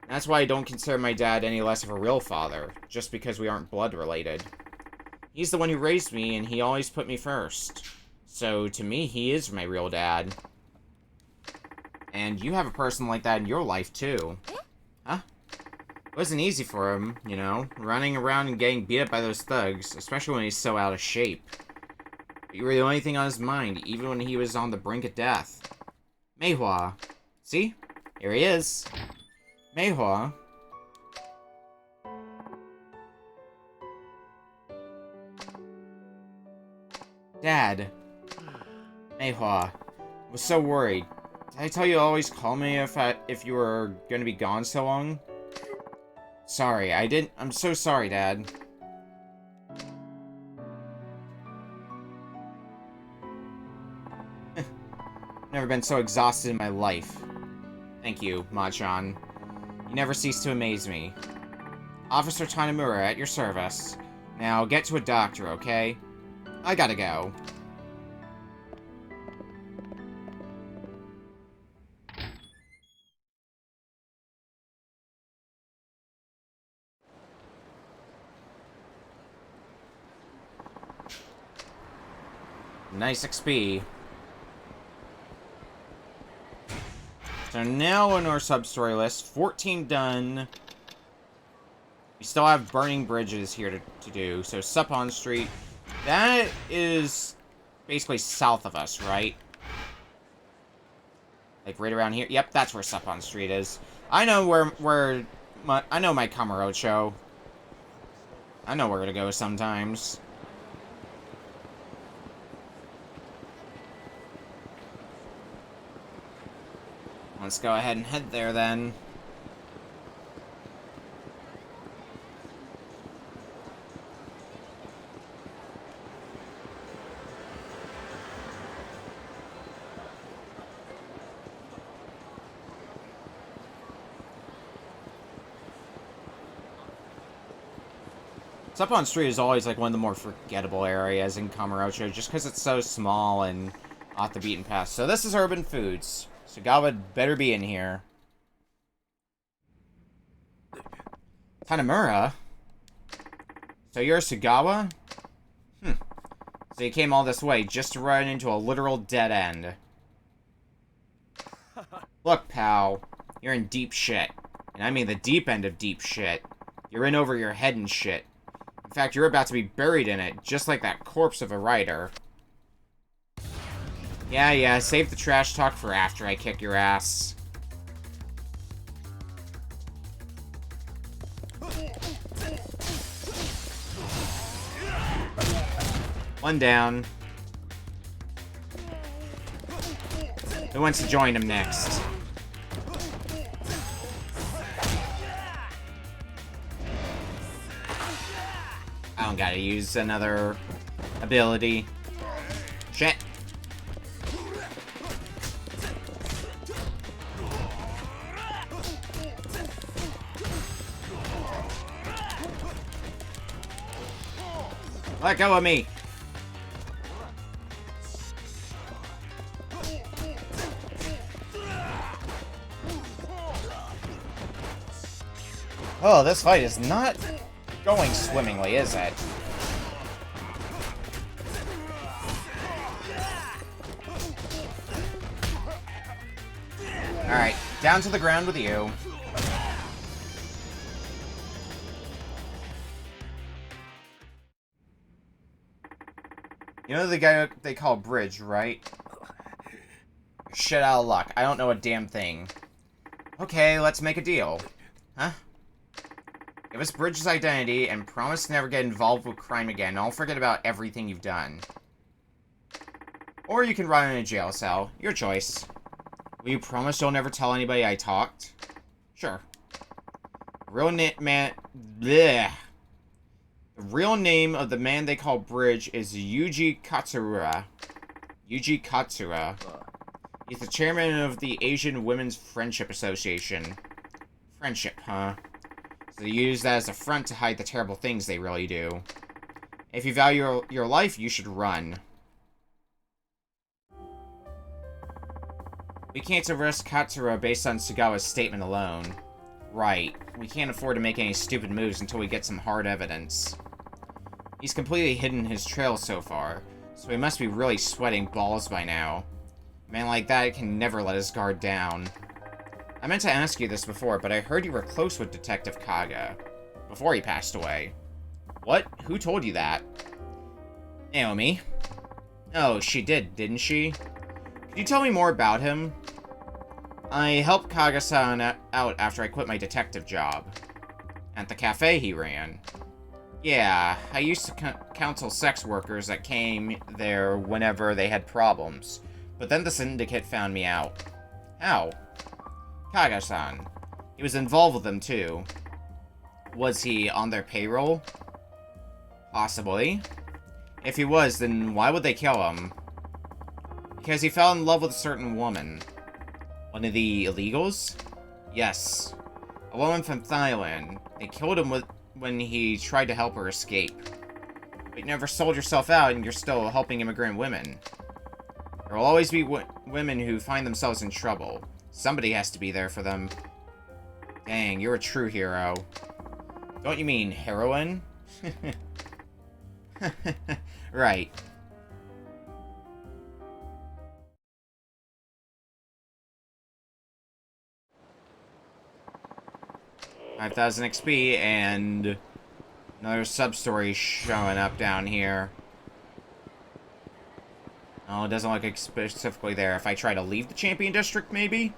That's why I don't consider my dad any less of a real father, just because we aren't blood related. He's the one who raised me, and he always put me first. So, to me, he is my real dad. And you have a person like that in your life, too. Huh? It wasn't easy for him, you know, running around and getting beat up by those thugs, especially when he's so out of shape. But you were the only thing on his mind, even when he was on the brink of death. Meihua. See? Here he is. Meihua. Dad. Meihua. I was so worried. Did I tell you to always call me if you were gonna be gone so long? Sorry, I didn't. I'm so sorry, Dad. Never been so exhausted in my life. Thank you, Machan. You never cease to amaze me. Officer Tanamura, at your service. Now, get to a doctor, okay? I gotta go. Nice XP. So now on our sub-story list, 14 done. We still have burning bridges here to do. So Supon Street, that is basically south of us, right? Like right around here. Yep, that's where Supon Street is. I know where I know my Kamurocho. I know where to go sometimes. Let's go ahead and head there then. Supon Street is always like one of the more forgettable areas in Kamurocho, just because it's so small and off the beaten path. So this is Urban Foods. Sugawa better be in here. Tanamura? So you're Sugawa? So you came all this way just to run into a literal dead end. Look, pal. You're in deep shit. And I mean the deep end of deep shit. You're in over your head and shit. In fact, you're about to be buried in it, just like that corpse of a writer. Yeah, save the trash talk for after I kick your ass. One down. Who wants to join him next? I don't gotta use another ability. Shit. Let go of me. Oh, this fight is not going swimmingly, is it? Alright, down to the ground with you. You know the guy they call Bridge, right? Shit out of luck. I don't know a damn thing. Okay, let's make a deal. Huh? Give us Bridge's identity and promise to never get involved with crime again. I'll forget about everything you've done. Or you can rot in a jail cell. Your choice. Will you promise you'll never tell anybody I talked? Sure. Real man... Bleh. The real name of the man they call Bridge is Yuji Katsura. Yuji Katsura. He's the chairman of the Asian Women's Friendship Association. Friendship, huh? So they use that as a front to hide the terrible things they really do. If you value your life, you should run. We can't arrest Katsura based on Sugawa's statement alone. Right. We can't afford to make any stupid moves until we get some hard evidence. He's completely hidden his trail so far, so he must be really sweating balls by now. A man like that can never let his guard down. I meant to ask you this before, but I heard you were close with Detective Kaga. Before he passed away. What? Who told you that? Naomi. Oh, she did, didn't she? Could you tell me more about him? I helped Kaga-san out after I quit my detective job. At the cafe he ran. Yeah, I used to counsel sex workers that came there whenever they had problems. But then the syndicate found me out. How? Kaga-san. He was involved with them too. Was he on their payroll? Possibly. If he was, then why would they kill him? Because he fell in love with a certain woman. One of the illegals? Yes. A woman from Thailand. They killed him when he tried to help her escape. But you never sold yourself out, and you're still helping immigrant women. There will always be women who find themselves in trouble. Somebody has to be there for them. Dang, you're a true hero. Don't you mean heroine? Right. $5,000 XP and another sub-story showing up down here. Oh, it doesn't look like specifically there. If I try to leave the Champion District, maybe?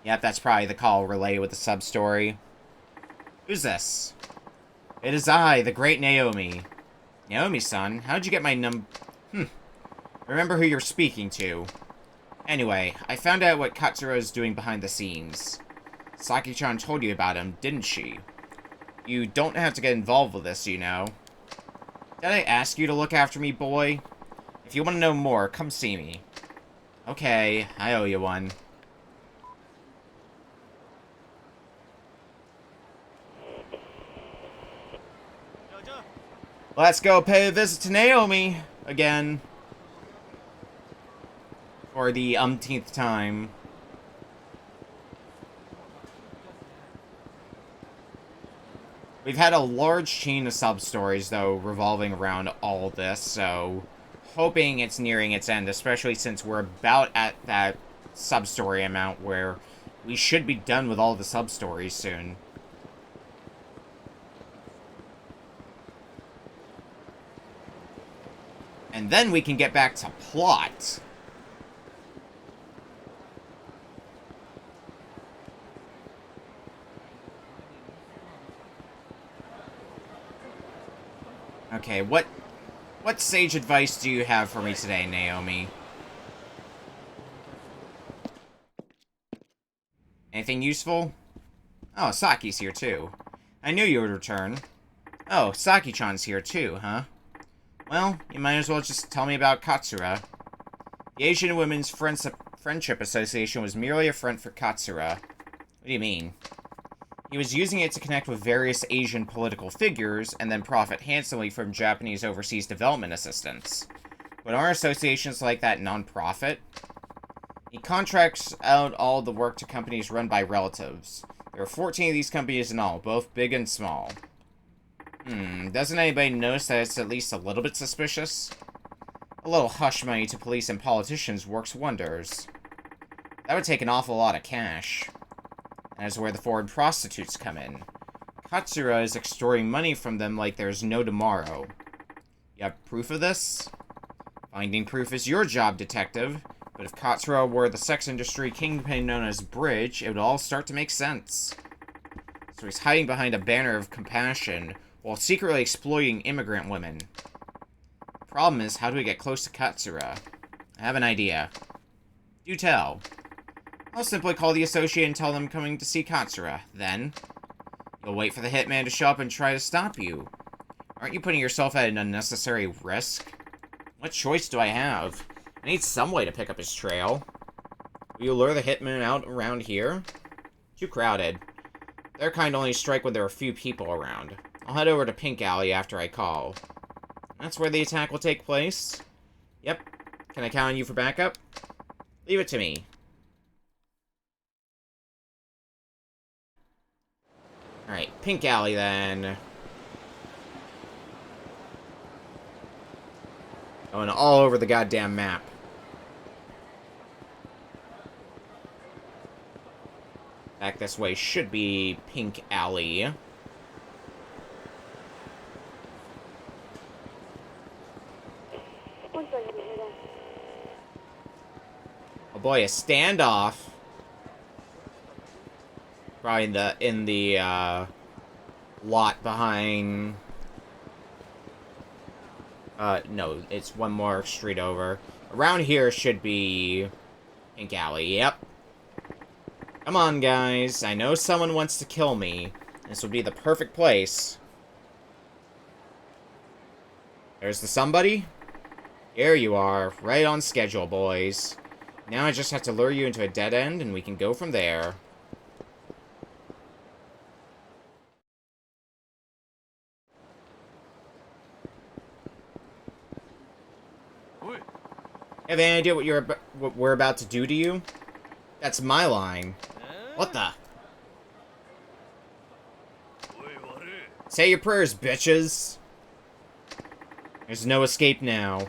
Yep, that's probably the call relay with the sub-story. Who's this? It is I, the great Naomi. Naomi-san, how'd you get my Remember who you're speaking to. Anyway, I found out what Katsura is doing behind the scenes. Saki-chan told you about him, didn't she? You don't have to get involved with this, you know. Did I ask you to look after me, boy? If you want to know more, come see me. Okay, I owe you one. Let's go pay a visit to Naomi again. For the umpteenth time. We've had a large chain of sub-stories, though, revolving around all this, so hoping it's nearing its end, especially since we're about at that sub-story amount where we should be done with all the sub-stories soon. And then we can get back to plot. Okay, what sage advice do you have for me today, Naomi? Anything useful? Oh, Saki's here too. I knew you would return. Oh, Saki-chan's here too, huh? Well, you might as well just tell me about Katsura. The Asian Women's Friendship Association was merely a front for Katsura. What do you mean? He was using it to connect with various Asian political figures and then profit handsomely from Japanese overseas development assistance. But aren't associations like that non-profit? He contracts out all the work to companies run by relatives. There are 14 of these companies in all, both big and small. Doesn't anybody notice that it's at least a little bit suspicious? A little hush money to police and politicians works wonders. That would take an awful lot of cash. And that's where the foreign prostitutes come in. Katsura is extorting money from them like there's no tomorrow. You have proof of this? Finding proof is your job, detective. But if Katsura were the sex industry kingpin known as Bridge, it would all start to make sense. So he's hiding behind a banner of compassion, while secretly exploiting immigrant women. The problem is, how do we get close to Katsura? I have an idea. Do tell. I'll simply call the associate and tell them I'm coming to see Katsura. Then, you'll wait for the hitman to show up and try to stop you. Aren't you putting yourself at an unnecessary risk? What choice do I have? I need some way to pick up his trail. Will you lure the hitman out around here? Too crowded. Their kind only strike when there are few people around. I'll head over to Pink Alley after I call. That's where the attack will take place? Yep. Can I count on you for backup? Leave it to me. Alright, Pink Alley then. Going all over the goddamn map. Back this way should be Pink Alley. Oh boy, a standoff. Probably in the lot behind. No, it's one more street over. Around here should be Pink Alley. Yep. Come on, guys. I know someone wants to kill me. This would be the perfect place. There's the somebody. Here you are. Right on schedule, boys. Now I just have to lure you into a dead end, and we can go from there. Have any idea what we're about to do to you? That's my line. What the? Say your prayers, bitches. There's no escape now.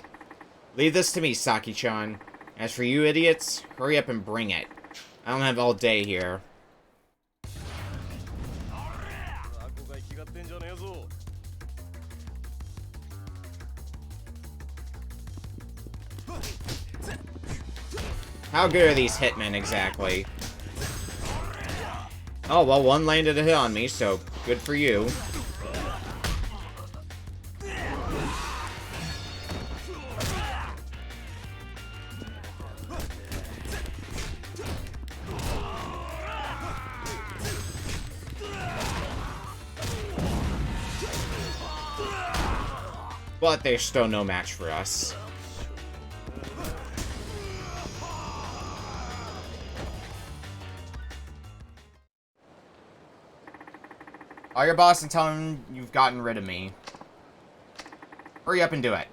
Leave this to me, Saki-chan. As for you idiots, hurry up and bring it. I don't have all day here. How good are these hitmen, exactly? Oh, well, one landed a hit on me, so good for you. But they're still no match for us. Call your boss and tell him you've gotten rid of me. Hurry up and do it.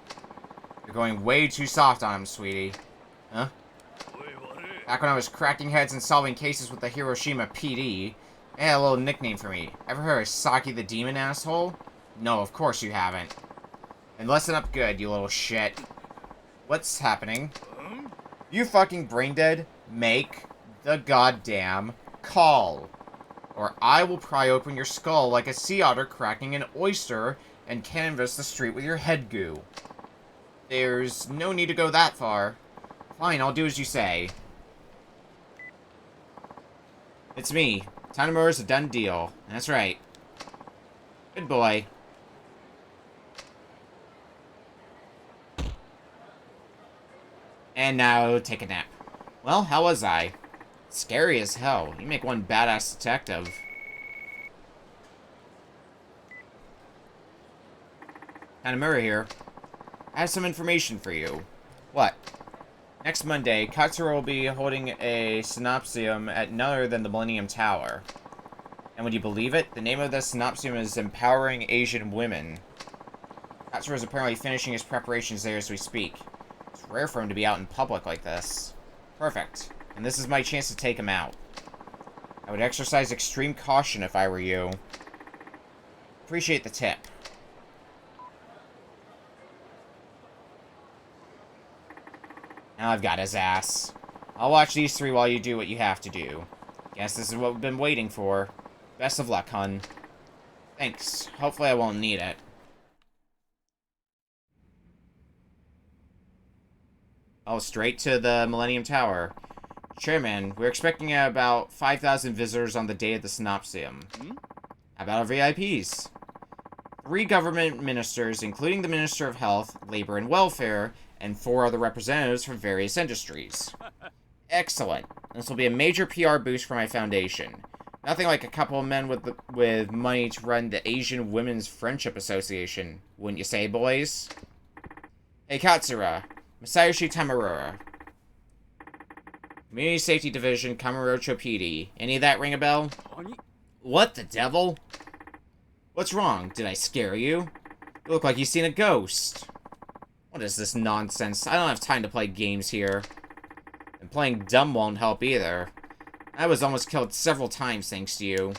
You're going way too soft on him, sweetie. Huh? Back when I was cracking heads and solving cases with the Hiroshima PD, they had a little nickname for me. Ever heard of Saki the Demon, asshole? No, of course you haven't. And listen up good, you little shit. What's happening? You fucking brain dead? Make the goddamn call. Or I will pry open your skull like a sea otter cracking an oyster and canvas the street with your head goo. There's no need to go that far. Fine, I'll do as you say. It's me. Tanimura's a done deal. That's right. Good boy. And now, take a nap. Well, how was I? Scary as hell. You make one badass detective. Tanimura here. I have some information for you. What? Next Monday, Katsura will be holding a synopsium at none other than the Millennium Tower. And would you believe it? The name of the synopsium is Empowering Asian Women. Katsura is apparently finishing his preparations there as we speak. It's rare for him to be out in public like this. Perfect. And this is my chance to take him out. I would exercise extreme caution if I were you. Appreciate the tip. Now I've got his ass. I'll watch these three while you do what you have to do. Guess this is what we've been waiting for. Best of luck, hun. Thanks. Hopefully I won't need it. Oh, straight to the Millennium Tower. Chairman, we're expecting about 5,000 visitors on the day of the synopsium. How about our VIPs? 3 government ministers, including the Minister of Health, Labor and Welfare, and 4 other representatives from various industries. Excellent. This will be a major PR boost for my foundation. Nothing like a couple of men with money to run the Asian Women's Friendship Association, wouldn't you say, boys? Hey, Katsura. Masayoshi Tamura. Community Safety Division, Kamurocho PD. Any of that ring a bell? What the devil? What's wrong? Did I scare you? You look like you've seen a ghost. What is this nonsense? I don't have time to play games here. And playing dumb won't help either. I was almost killed several times thanks to you.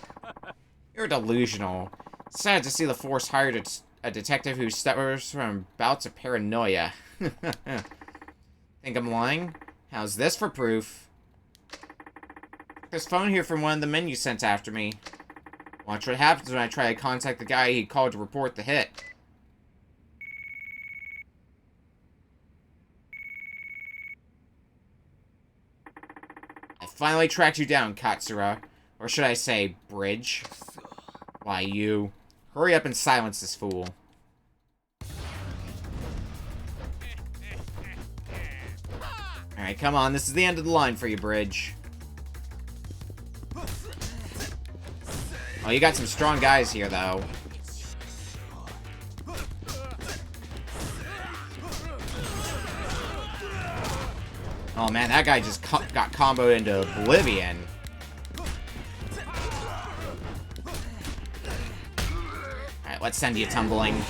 You're delusional. Sad to see the Force hired a detective who suffers from bouts of paranoia. Think I'm lying? How's this for proof? This phone here from one of the men you sent after me. Watch what happens when I try to contact the guy he called to report the hit. I finally tracked you down, Katsura. Or should I say, Bridge? Why, you. Hurry up and silence this fool. Alright, come on. This is the end of the line for you, Bridge. Oh, you got some strong guys here, though. Oh, man, that guy just got comboed into oblivion. Alright, let's send you tumbling.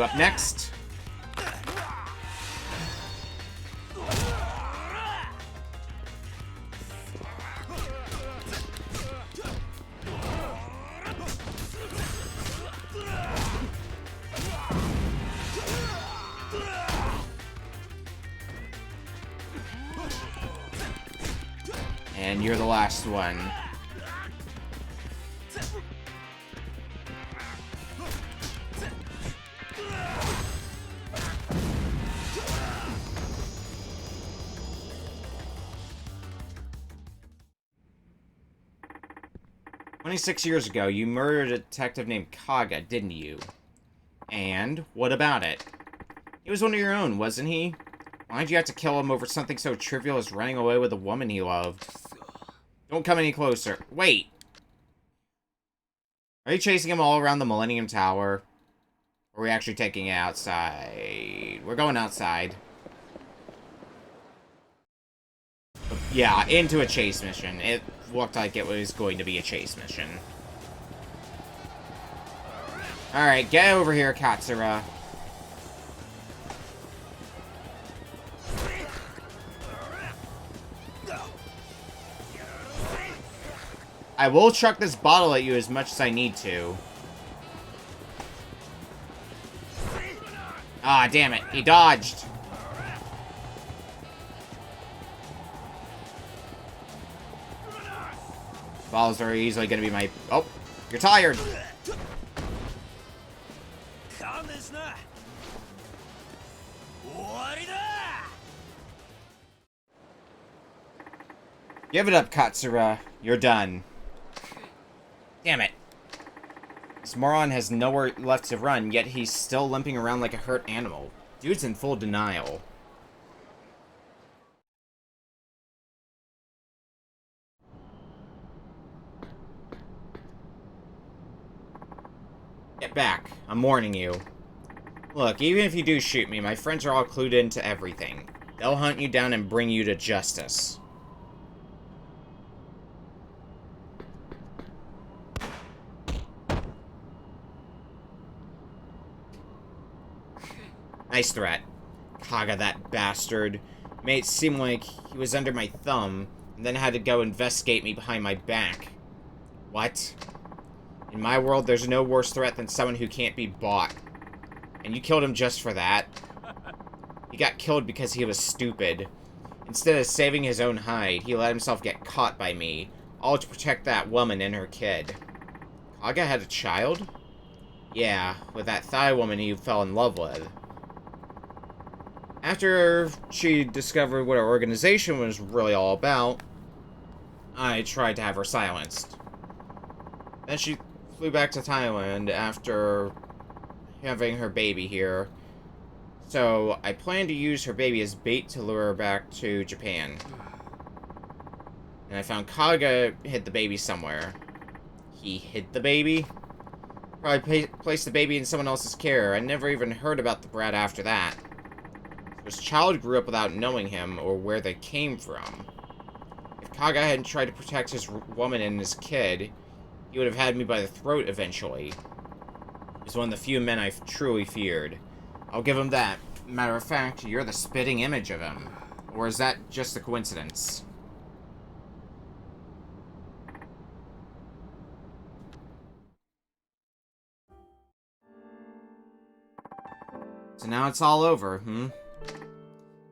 You up next? And you're the last one. "26 years ago, you murdered a detective named Kaga, didn't you? And what about it? He was one of your own, wasn't he? Why'd you have to kill him over something so trivial as running away with a woman he loved? Don't come any closer. Wait! Are you chasing him all around the Millennium Tower? Or are we actually taking it outside? We're going outside. Yeah, into a chase mission. It looked like it was going to be a chase mission. Alright, get over here, Katsura. I will chuck this bottle at you as much as I need to. Ah, damn it. He dodged. Bottle's very easily going to be my... Oh, you're tired. Give it up, Katsura. You're done. Damn it. This moron has nowhere left to run, yet he's still limping around like a hurt animal. Dude's in full denial. Get back. I'm warning you. Look, even if you do shoot me, my friends are all clued into everything. They'll hunt you down and bring you to justice. Nice threat. Kaga, that bastard. Made it seem like he was under my thumb, and then had to go investigate me behind my back. What? In my world, there's no worse threat than someone who can't be bought. And you killed him just for that? He got killed because he was stupid. Instead of saving his own hide, he let himself get caught by me, all to protect that woman and her kid. Kaga had a child? Yeah, with that Thai woman he fell in love with. After she discovered what our organization was really all about, I tried to have her silenced. Then she flew back to Thailand after having her baby here. So I plan to use her baby as bait to lure her back to Japan. And I found Kaga hid the baby somewhere. He hid the baby? Probably placed the baby in someone else's care. I never even heard about the brat after that. His child grew up without knowing him or where they came from. If Kaga hadn't tried to protect his woman and his kid, he would have had me by the throat eventually. He was one of the few men I truly feared. I'll give him that. Matter of fact, you're the spitting image of him. Or is that just a coincidence? So now it's all over, hmm?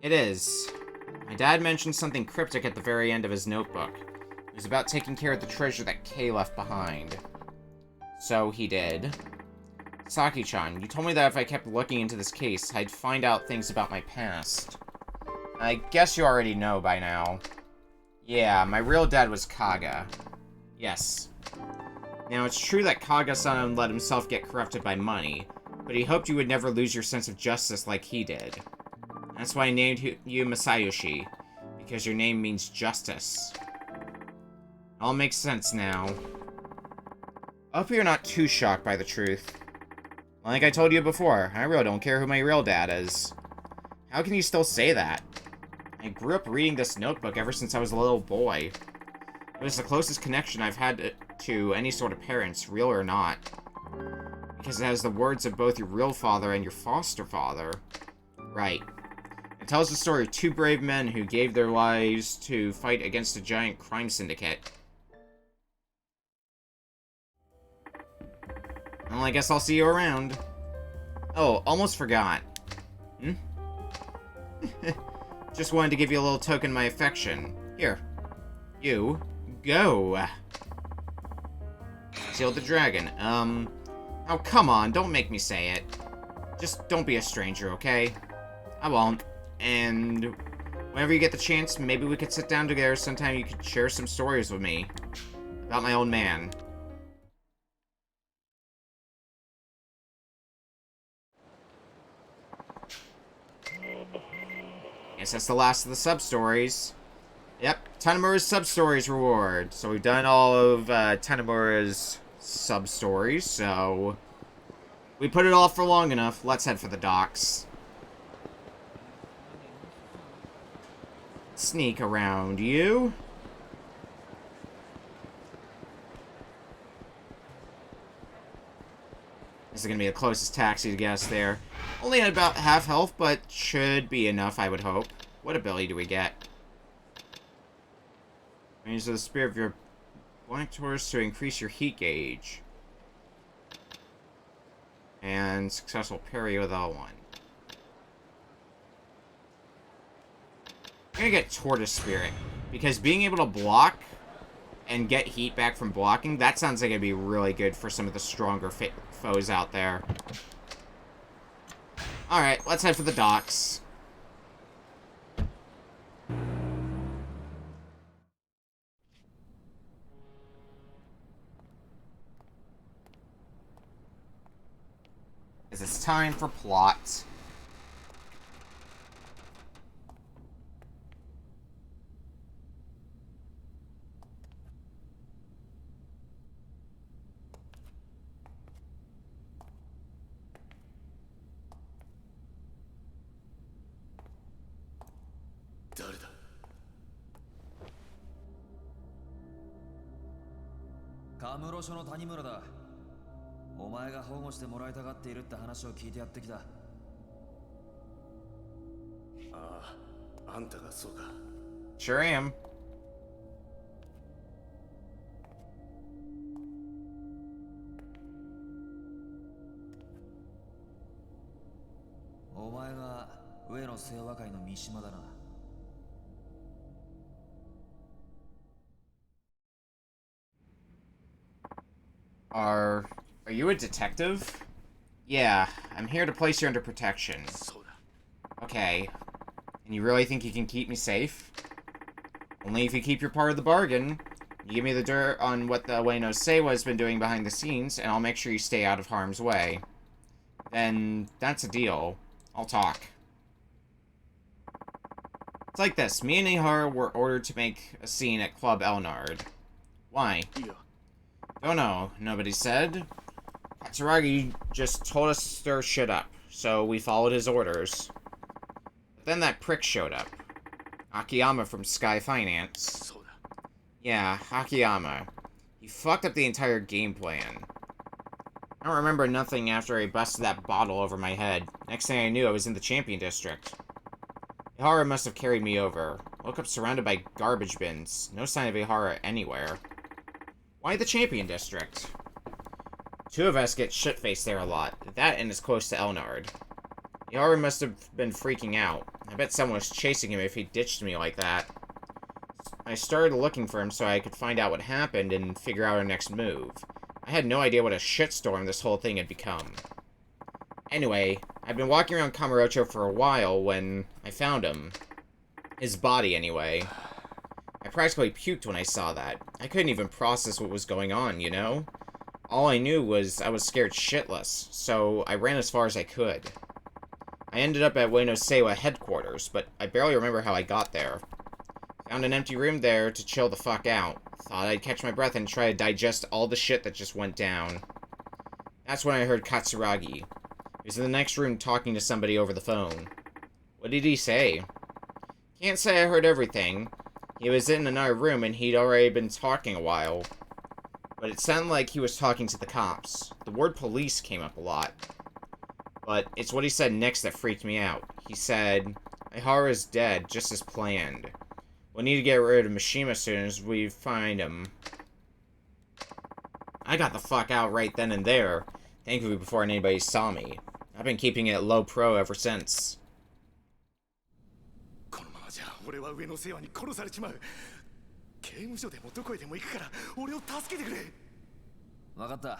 It is. My dad mentioned something cryptic at the very end of his notebook. It was about taking care of the treasure that Kay left behind. So he did. Saki-chan, you told me that if I kept looking into this case, I'd find out things about my past. I guess you already know by now. Yeah, my real dad was Kaga. Yes. Now, it's true that Kaga-san let himself get corrupted by money, but he hoped you would never lose your sense of justice like he did. That's why I named you Masayoshi, because your name means justice. All makes sense now. I hope you're not too shocked by the truth. Like I told you before, I really don't care who my real dad is. How can you still say that? I grew up reading this notebook ever since I was a little boy. It was the closest connection I've had to any sort of parents, real or not. Because it has the words of both your real father and your foster father. Right. It tells the story of two brave men who gave their lives to fight against a giant crime syndicate. Well, I guess I'll see you around. Oh, almost forgot. Just wanted to give you a little token of my affection. Here. You. Go. Seal the dragon. Oh, come on. Don't make me say it. Just don't be a stranger, okay? I won't. And whenever you get the chance, maybe we could sit down together sometime. You could share some stories with me. About my old man. Guess that's the last of the sub-stories. Yep, Tanemura's sub-stories reward. So we've done all of Tanemura's sub-stories, so... we put it off for long enough. Let's head for the docks. Sneak around you. This is going to be the closest taxi to get us there. Only at about half health, but should be enough, I would hope. What ability do we get? Use the spirit of your black torch to increase your heat gauge. And successful parry with L1. I'm gonna get Tortoise Spirit. Because being able to block and get heat back from blocking, that sounds like it'd be really good for some of the stronger foes out there. Alright, let's head for the docks. It's time for plot. Kamuro署の谷村だ。お前が保護してもらいたがっているって話を聞いてやってきた。ああ、あんたがそうか。Sure am. お前が上野清和会の三島だな。Are you a detective? Yeah, I'm here to place you under protection. Okay. And you really think you can keep me safe? Only if you keep your part of the bargain. You give me the dirt on what the Ueno Seiwa has been doing behind the scenes, and I'll make sure you stay out of harm's way. Then, that's a deal. I'll talk. It's like this. Me and Ihara were ordered to make a scene at Club Elnard. Why? Don't know. Nobody said. Katsuragi just told us to stir shit up, so we followed his orders. But then that prick showed up. Akiyama from Sky Finance. Yeah, Akiyama. He fucked up the entire game plan. I don't remember nothing after I busted that bottle over my head. Next thing I knew, I was in the Champion District. Ihara must have carried me over. Woke up surrounded by garbage bins. No sign of Ihara anywhere. Why the Champion District? Two of us get shit-faced there a lot. That and it's close to Elnard. Ihara must have been freaking out. I bet someone was chasing him if he ditched me like that. I started looking for him so I could find out what happened and figure out our next move. I had no idea what a shitstorm this whole thing had become. Anyway, I'd been walking around Kamurocho for a while when I found him. His body, anyway. I practically puked when I saw that. I couldn't even process what was going on, you know? All I knew was I was scared shitless, so I ran as far as I could. I ended up at Ueno Seiwa headquarters, but I barely remember how I got there. Found an empty room there to chill the fuck out. Thought I'd catch my breath and try to digest all the shit that just went down. That's when I heard Katsuragi. He was in the next room talking to somebody over the phone. What did he say? Can't say I heard everything. He was in another room and he'd already been talking a while. but it sounded like he was talking to the cops. The word police came up a lot. But it's what he said next that freaked me out. He said, Ihara is dead, just as planned. We'll need to get rid of Mishima as soon as we find him. I got the fuck out right then and there, thankfully before anybody saw me. I've been keeping it low pro ever since. このままじゃ俺は上の世話に殺されちまう。刑務所でもどこへでも行くから俺を助けてくれ。分かった。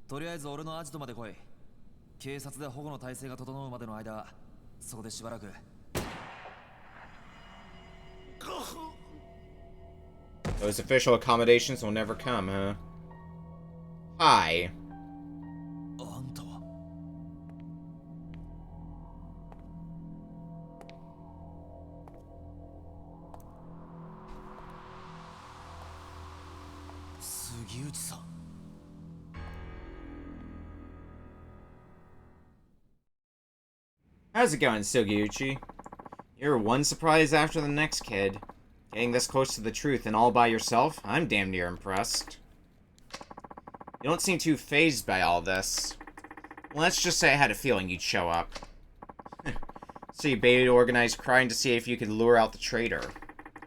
とりあえず俺のアジトまで来い。警察で保護の体制が整うまでの間、そこでしばらく。Those official accommodations will never come, huh? Hi. あんたは。杉内さん。How's it going, Sugiuchi? You're one surprise after the next, kid. Getting this close to the truth and all by yourself? I'm damn near impressed. You don't seem too fazed by all this. Well, let's just say I had a feeling you'd show up. So you baited organized crime to see if you could lure out the traitor.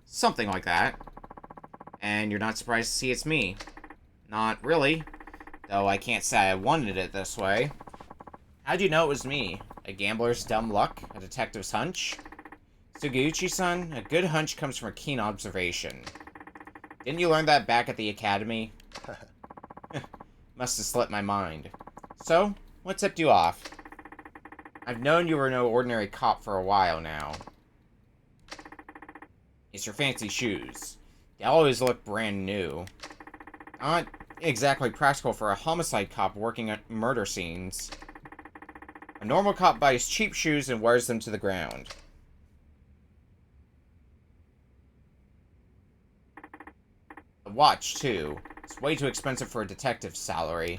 Something like that. And you're not surprised to see it's me. Not really. Though I can't say I wanted it this way. How'd you know it was me? A gambler's dumb luck? A detective's hunch? Sugiuchi-san, a good hunch comes from a keen observation. Didn't you learn that back at the academy? Must have slipped my mind. So, what tipped you off? I've known you were no ordinary cop for a while now. It's your fancy shoes. They always look brand new. Not exactly practical for a homicide cop working at murder scenes. A normal cop buys cheap shoes and wears them to the ground. The watch, too. It's way too expensive for a detective's salary.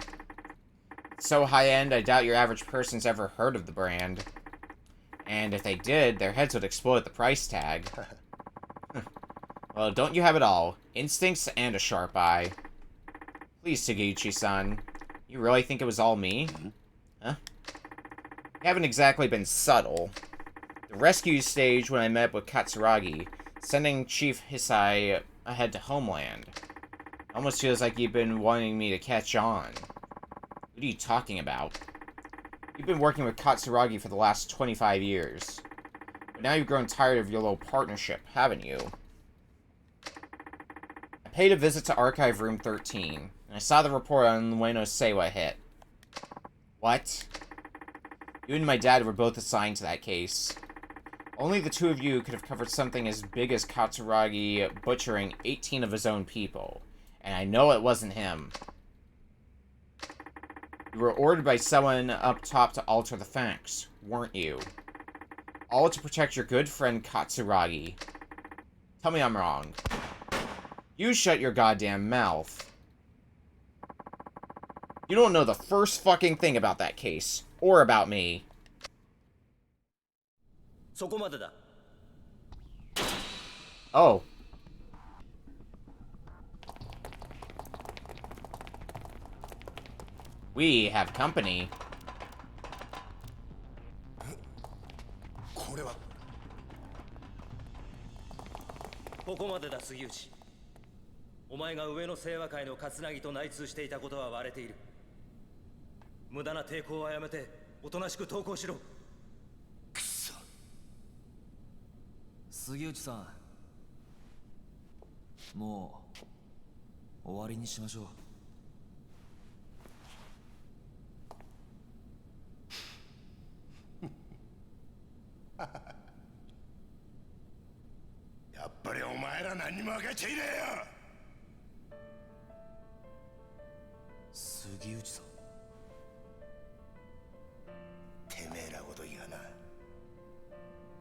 It's so high-end, I doubt your average person's ever heard of the brand. And if they did, their heads would explode at the price tag. Well, don't you have it all? Instincts and a sharp eye. Please, Sugiuchi-san. You really think it was all me? Huh? You haven't exactly been subtle. The rescue stage when I met with Katsuragi, sending Chief Hisai ahead to Homeland. Almost feels like you've been wanting me to catch on. What are you talking about? You've been working with Katsuragi for the last 25 years. But now you've grown tired of your little partnership, haven't you? I paid a visit to Archive Room 13, and I saw the report on Ueno Seiwa hit. What? You and my dad were both assigned to that case. Only the two of you could have covered something as big as Katsuragi butchering 18 of his own people. And I know it wasn't him. You were ordered by someone up top to alter the facts, weren't you? All to protect your good friend Katsuragi. Tell me I'm wrong. You shut your goddamn mouth. You don't know the first fucking thing about that case. Or about me. Oh. We have company. これはここまでだ杉内。お前が上の清和会の桂木と内通していたことは割れている。無駄な抵抗はやめておとなしく投降しろ。くそ。杉内さん、もう終わりにしましょう。やっぱりお前ら何も分かっちゃいねえよ。杉内さん。てめえらごときがな、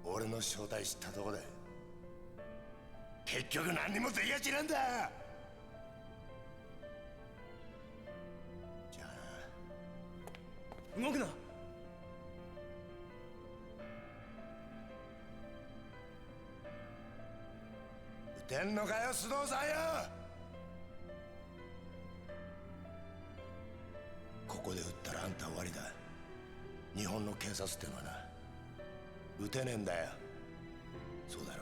俺の正体知ったとこで結局何にもできやちなんだ。じゃあ動くな。撃てんのかよ須藤さんよ。んた終わりだ。日本の警察ってのはな、撃てねえんだよ。そうだろ。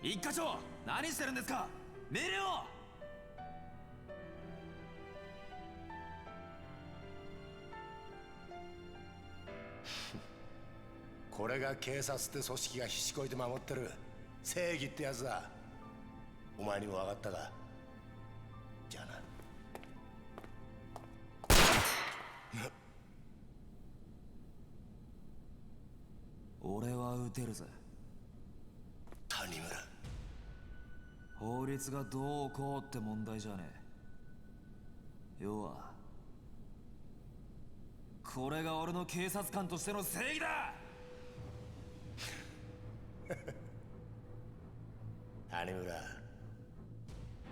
一課長、何してるんですか。命令を。これが警察って組織がひしこいて守ってる正義ってやつだ。お前にも分かったか。じゃあな。俺は撃てるぜ。谷村。法律がどうこうって問題じゃねえ。要はこれが俺の警察官としての正義だ。谷村、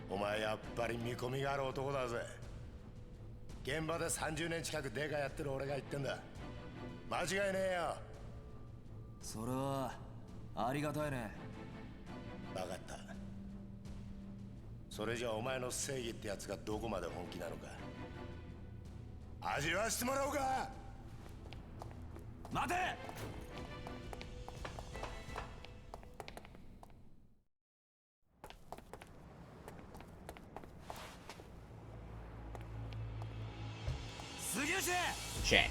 お前やっぱり見込みがある男だぜ。現場で30年近くデカやってる俺が言ってんだ。間違いねえよ。それはありがたいね。分かった。それじゃお前の正義ってやつがどこまで本気なのか味わわしてもらおうか。待て。Check.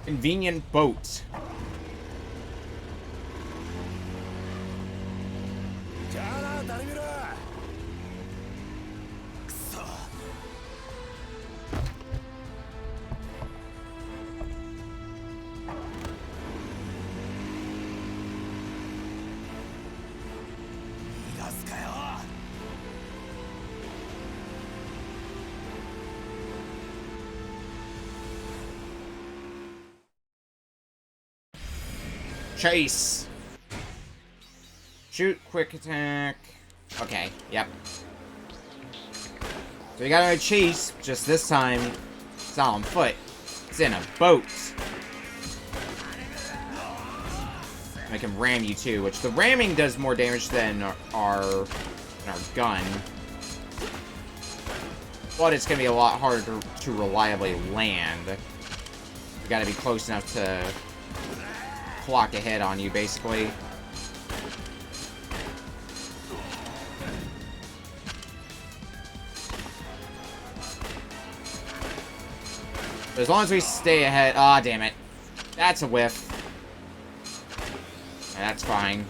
Convenient boat. じゃあな、谷村。くそ。逃がすかよ。Chase. Shoot, quick attack. Okay, yep. So we got another chase, just this time it's not on foot. It's in a boat. I can ram you too, which the ramming does more damage than our gun. But it's gonna be a lot harder to reliably land. You gotta be close enough to clock a hit on you, basically. But as long as we stay ahead... Ah, damn it. That's a whiff. Yeah, that's fine.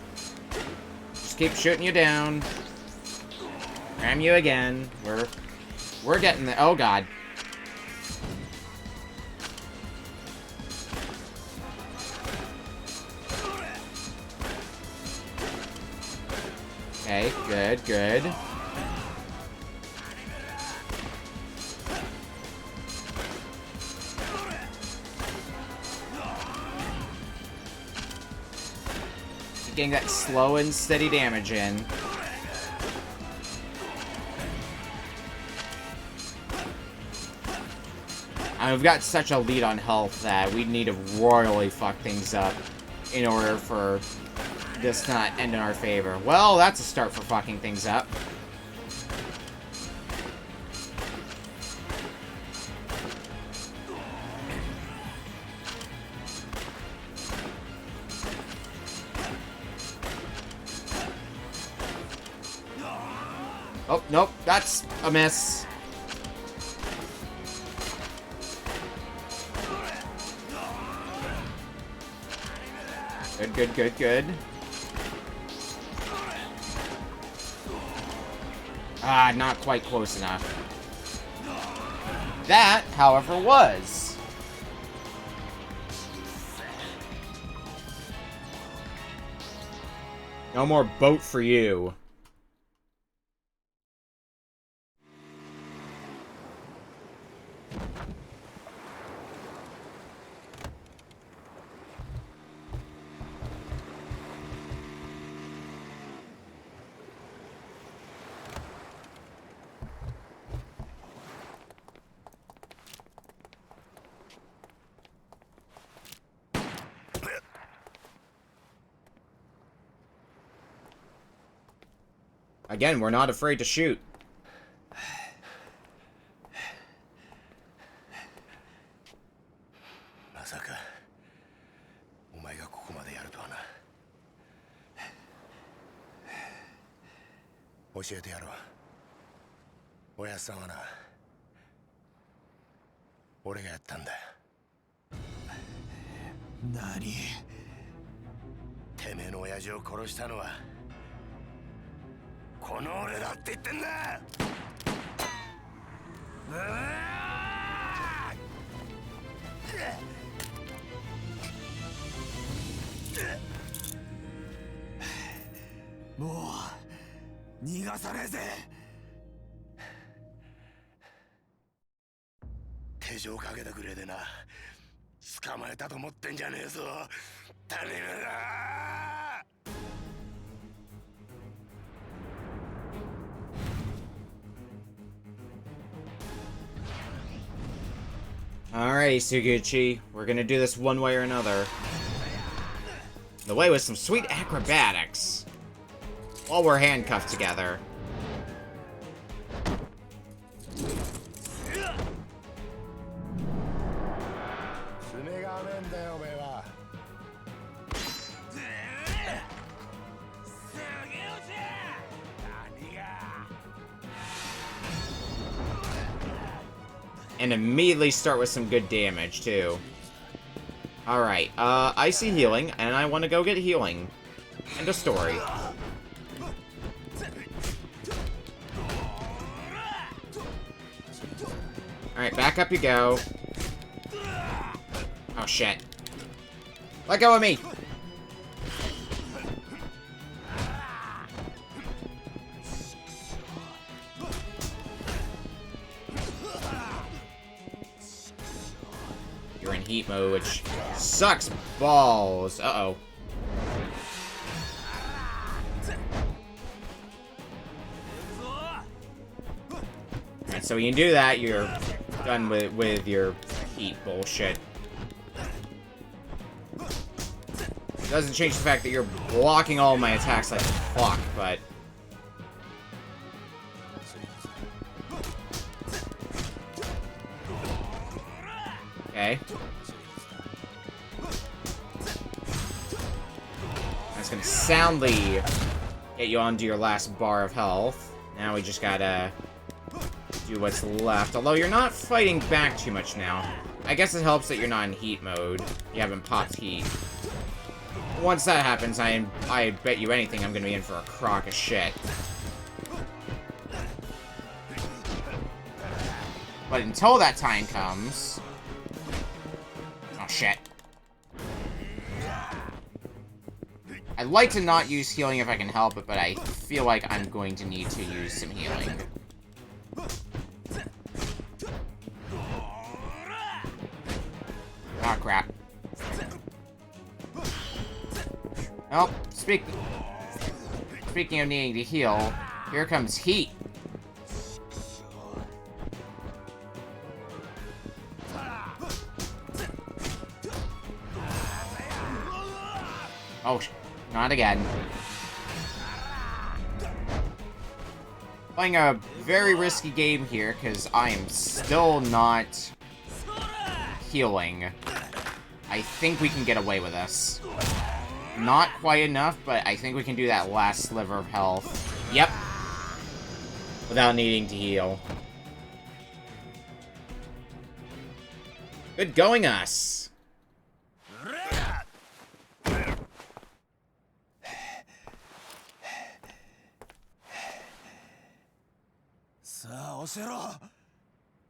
Just keep shooting you down. Ram you again. We're getting there. Oh, God. Okay, good, good. Getting that slow and steady damage in. We've got such a lead on health that we need to royally fuck things up in order for this to not end in our favor. Well, that's a start for fucking things up. Oh, nope, that's a miss. Good, good, good, good. Ah, not quite close enough. That, however, was. No more boat for you. Again, we're not afraid to shoot. さかお前がここまでやるとはな。教えてやろう。おやっさんはな、俺がやったんだよ。何？てめえの親父を殺したのはこの俺だって言ってんだ。もう逃がさねえぜ。手錠かけたくれでな、捕まえたと思ってんじゃねえぞ種目だ。Alrighty, Suguchi. We're gonna do this one way or another. The way with some sweet acrobatics. While we're handcuffed together. And immediately start with some good damage, too. Alright, I see healing, and I want to go get healing. End of story. Alright, back up you go. Oh, shit. Let go of me! You're in heat mode, which sucks balls. Uh-oh. Alright, so when you do that, you're done with your heat bullshit. Doesn't change the fact that you're blocking all my attacks like fuck, but... Okay. That's gonna soundly get you onto your last bar of health. Now we just gotta do what's left. Although you're not fighting back too much now. I guess it helps that you're not in heat mode. You haven't popped heat. Once that happens, I bet you anything I'm gonna be in for a crock of shit. But until that time comes... Oh, shit. I'd like to not use healing if I can help it, but I feel like I'm going to need to use some healing. Oh, crap. Oh, speaking of needing to heal, here comes heat. Oh, not again. Playing a very risky game here, because I am still not healing. I think we can get away with this. Not quite enough, but I think we can do that last sliver of health. Yep. Without needing to heal. Good going, us. Sa, 教えろ。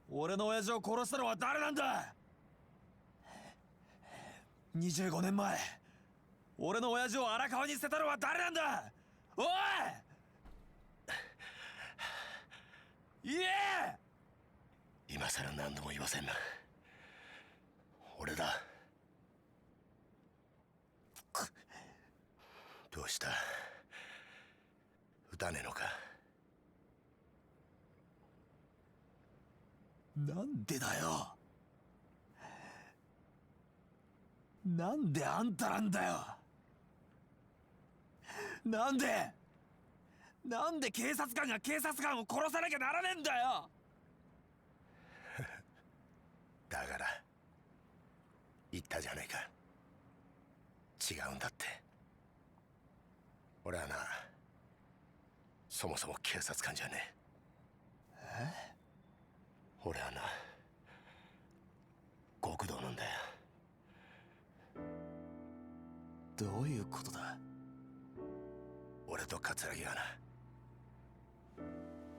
俺の親父を殺したのは誰なんだ。25年前、俺の親父を荒川に捨てたのは誰なんだ。おい。言え。今さら何度も言わせんな。俺だ。どうした？撃たねえのか？なんでだよ。なんであんたなんだよ。なんで警察官が警察官を殺さなきゃならねえんだよ。だから言言ったじゃねえか。違うんだって。俺はな、そもそも警察官じゃねえ。俺はな、極道なんだよ。どういうことだ？俺と桂木がな、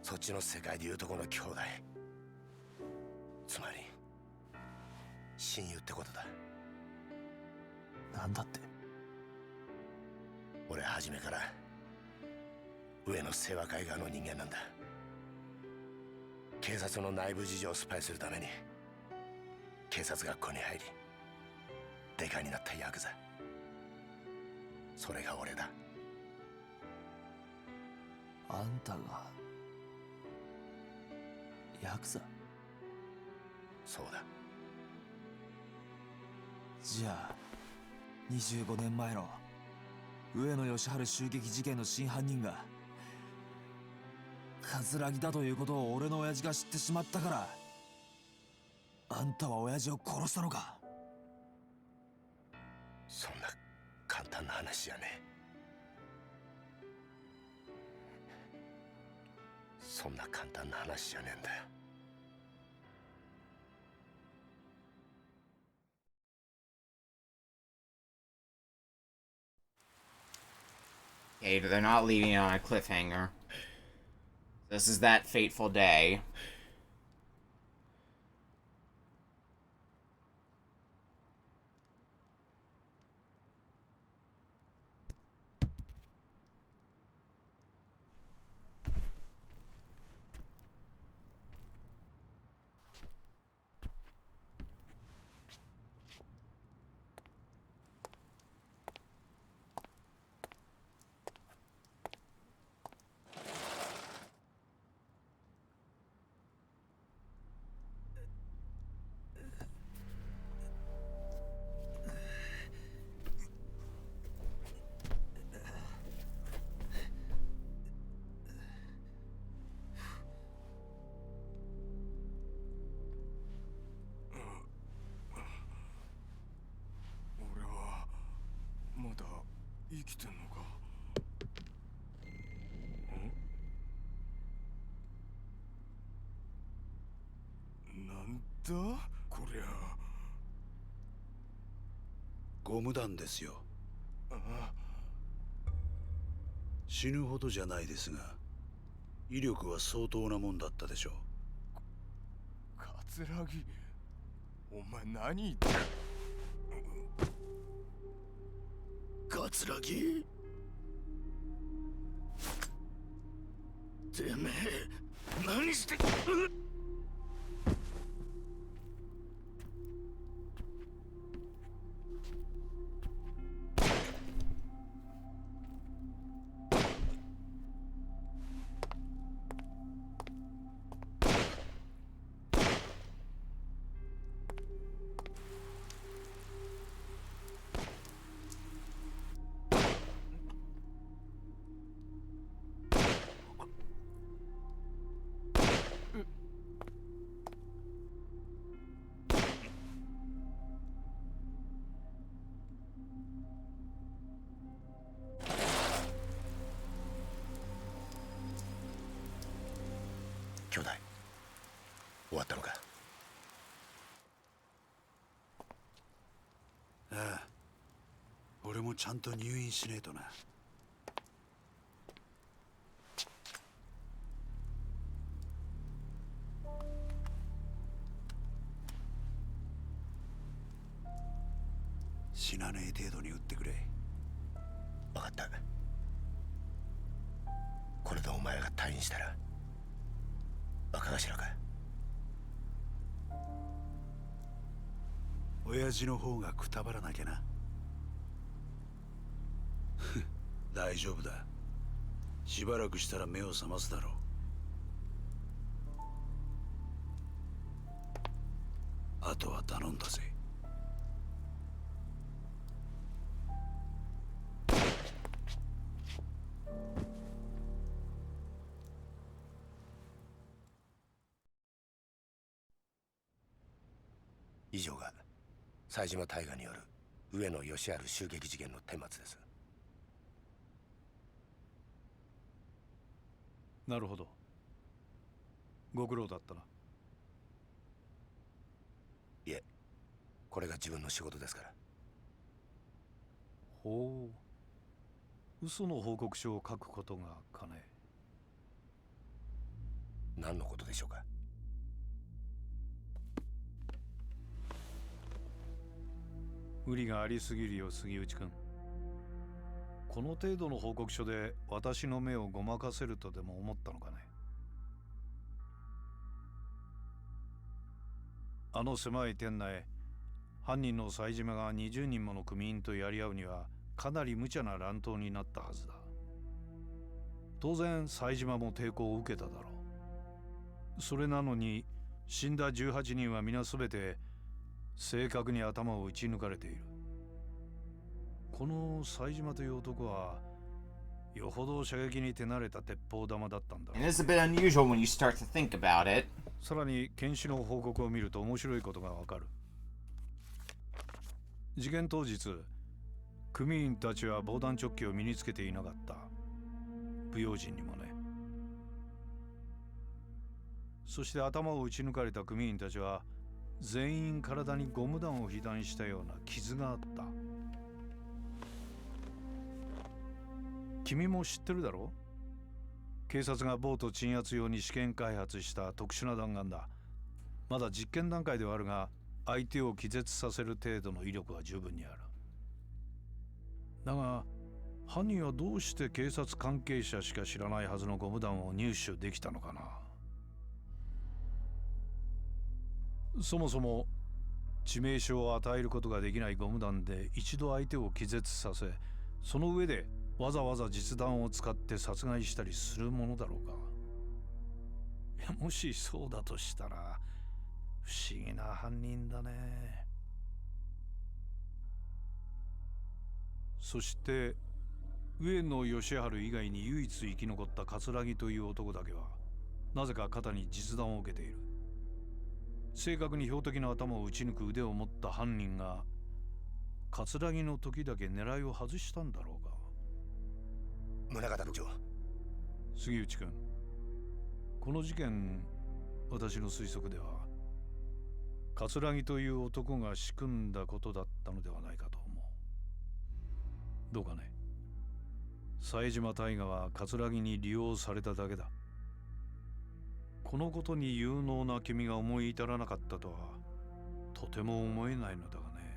そっちの世界でいうとこの兄弟、つまり親友ってことだ。なんだって？俺は初めから上の清和会側の人間なんだ。警察の内部事情をスパイするために警察学校に入りデカになったヤクザ、それが俺だ。あんたがヤクザ？そうだ。じゃあ25年前の上野義治襲撃事件の真犯人が桂木だということを俺の親父が知ってしまったからあんたは親父を殺したのか？そんな簡単な話じゃねえ。そんな簡単な話じゃねえんだよ。Okay, they're not leaving it on a cliffhanger. This is that fateful day.こりゃゴム弾ですよ。死ぬほどじゃないですが威力は相当なもんだったでしょう。桂木、お前何言って桂木、てめえ何して兄弟、終わったのか？ああ、俺もちゃんと入院しねえとな。死なねえ程度に撃ってくれ。分かった。これでお前が退院したら若頭か？親父の方がくたばらなきゃな。大丈夫だ。しばらくしたら目を覚ますだろう。あとは頼んだぜ。以上が冴島大河による上野義治襲撃事件の顛末です。なるほど。ご苦労だったな。いえ、これが自分の仕事ですから。ほう。嘘の報告書を書くことがかね。何のことでしょうか。無理がありすぎるよ、杉内君。この程度の報告書で私の目をごまかせるとでも思ったのかね。あの狭い店内、犯人の冴島が20人もの組員とやり合うにはかなり無茶な乱闘になったはずだ。当然冴島も抵抗を受けただろう。それなのに死んだ18人は皆全て正確に頭を撃ち抜かれている。この冴島という男はよほど射撃に手慣れた鉄砲玉だったんだろう。 It is a bit unusual when you start to think about it. さらに検視の報告を見ると面白いことがわかる。事件当日、組員たちは防弾チョッキを身につけていなかった。不用心にもね。そして頭を撃ち抜かれた組員たちは全員体にゴム弾を被弾したような傷があった。君も知ってるだろう。警察がボート鎮圧用に試験開発した特殊な弾丸だ。まだ実験段階ではあるが、相手を気絶させる程度の威力は十分にある。だが犯人はどうして警察関係者しか知らないはずのゴム弾を入手できたのかな。そもそも致命傷を与えることができないゴム弾で一度相手を気絶させ、その上でわざわざ実弾を使って殺害したりするものだろうか。いや、もしそうだとしたら不思議な犯人だね。そして上野義治以外に唯一生き残った桂木という男だけはなぜか肩に実弾を受けている。正確に標的の頭を撃ち抜く腕を持った犯人が桂木の時だけ狙いを外したんだろうか。宗像部長。杉内君、この事件、私の推測では桂木という男が仕組んだことだったのではないかと思う。どうかね。冴島大河は桂木に利用されただけだ。このことに有能な君が思い至らなかったとはとても思えないのだがね。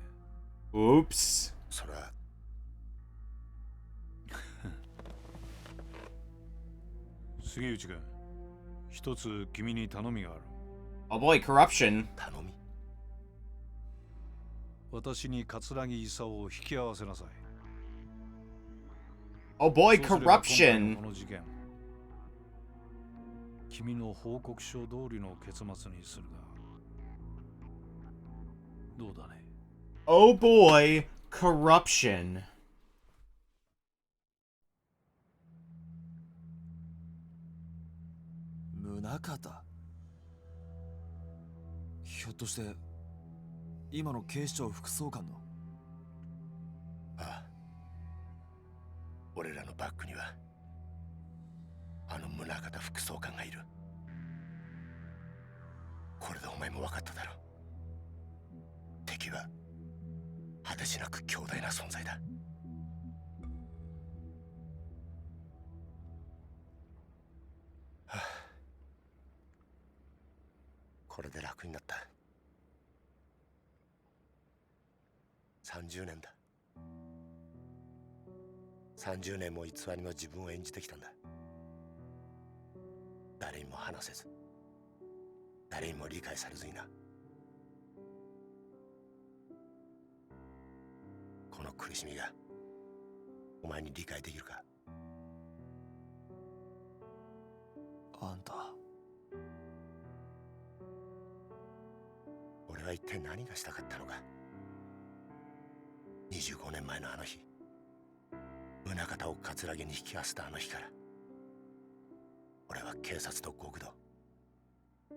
Oops. それは杉内君、一つ君に頼みがある。 Oh boy, corruption. 頼み。私に桂木功を引き合わせなさい。 Oh boy, そうすれば今回 corruption. のこの事件、君の報告書通りの結末にするがどうだね。 Oh boy, corruption. 宗像、ひょっとして今の警視庁副総監の。ああ、俺らのバックにはあの宗像副総監がいる。これでお前も分かっただろう。敵は果てしなく強大な存在だ。はあ、これで楽になった。30年だ。30年も偽りの自分を演じてきたんだ。誰にも話せず、誰にも理解されずにな。この苦しみがお前に理解できるか。あんた、俺は一体何がしたかったのか。25年前のあの日、宗像を桂木に引き合わせたあの日から、俺は警察と極道、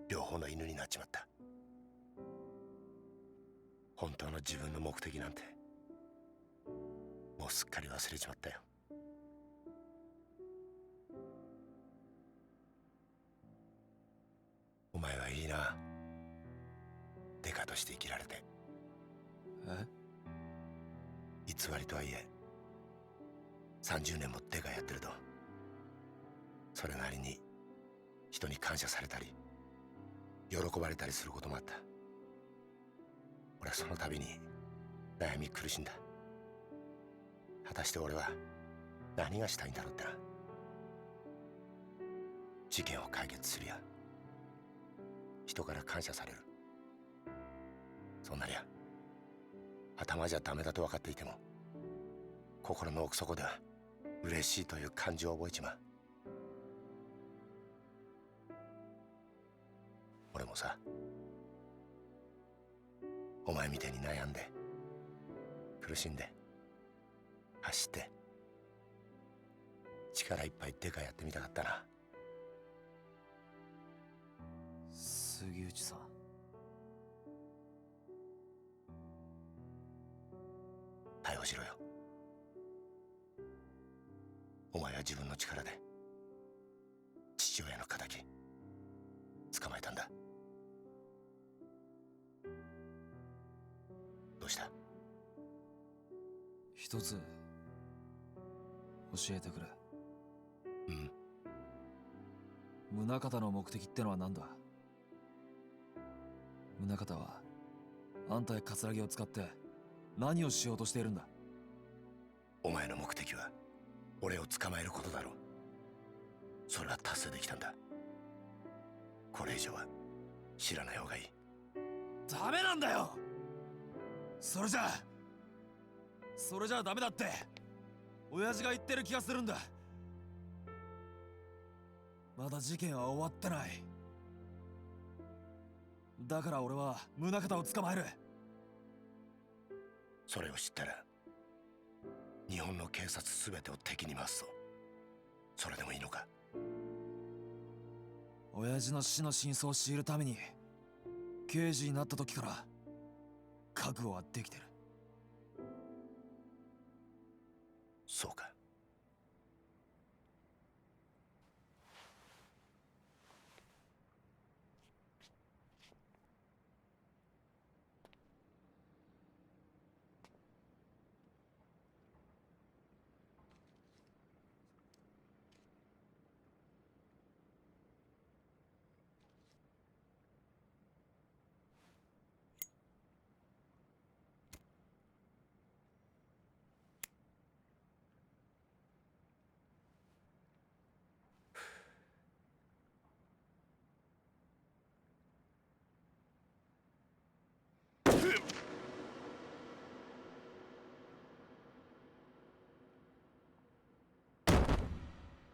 両方の犬になっちまった。本当の自分の目的なんてもうすっかり忘れちまったよ。お前はいいな、デカとして生きられて。偽りとはいえ30年もデカやってると、それなりに人に感謝されたり喜ばれたりすることもあった。俺はその度に悩み苦しんだ。果たして俺は何がしたいんだろうってな。事件を解決するや人から感謝される、そんなりゃ頭じゃダメだと分かっていても心の奥底では嬉しいという感情を覚えちまう。俺もさ、お前みたいに悩んで苦しんで走って力いっぱいデカやってみたかったな。杉内さん、逮捕しろよ。お前は自分の力で父親の敵捕まえたんだ。どうした？一つ教えてくれ。宗方の目的ってのは何だ？宗方はあんたや桂木を使って何をしようとしているんだ？お前の目的は俺を捕まえることだろう。それは達成できたんだ。これ以上は知らない方がいい。ダメなんだよ。それじゃダメだって親父が言ってる気がするんだ。まだ事件は終わってない。だから俺は宗方を捕まえる。それを知ったら日本の警察全てを敵に回すぞ。それでもいいのか？親父の死の真相を知るために刑事になった時から覚悟はできてる。そうか。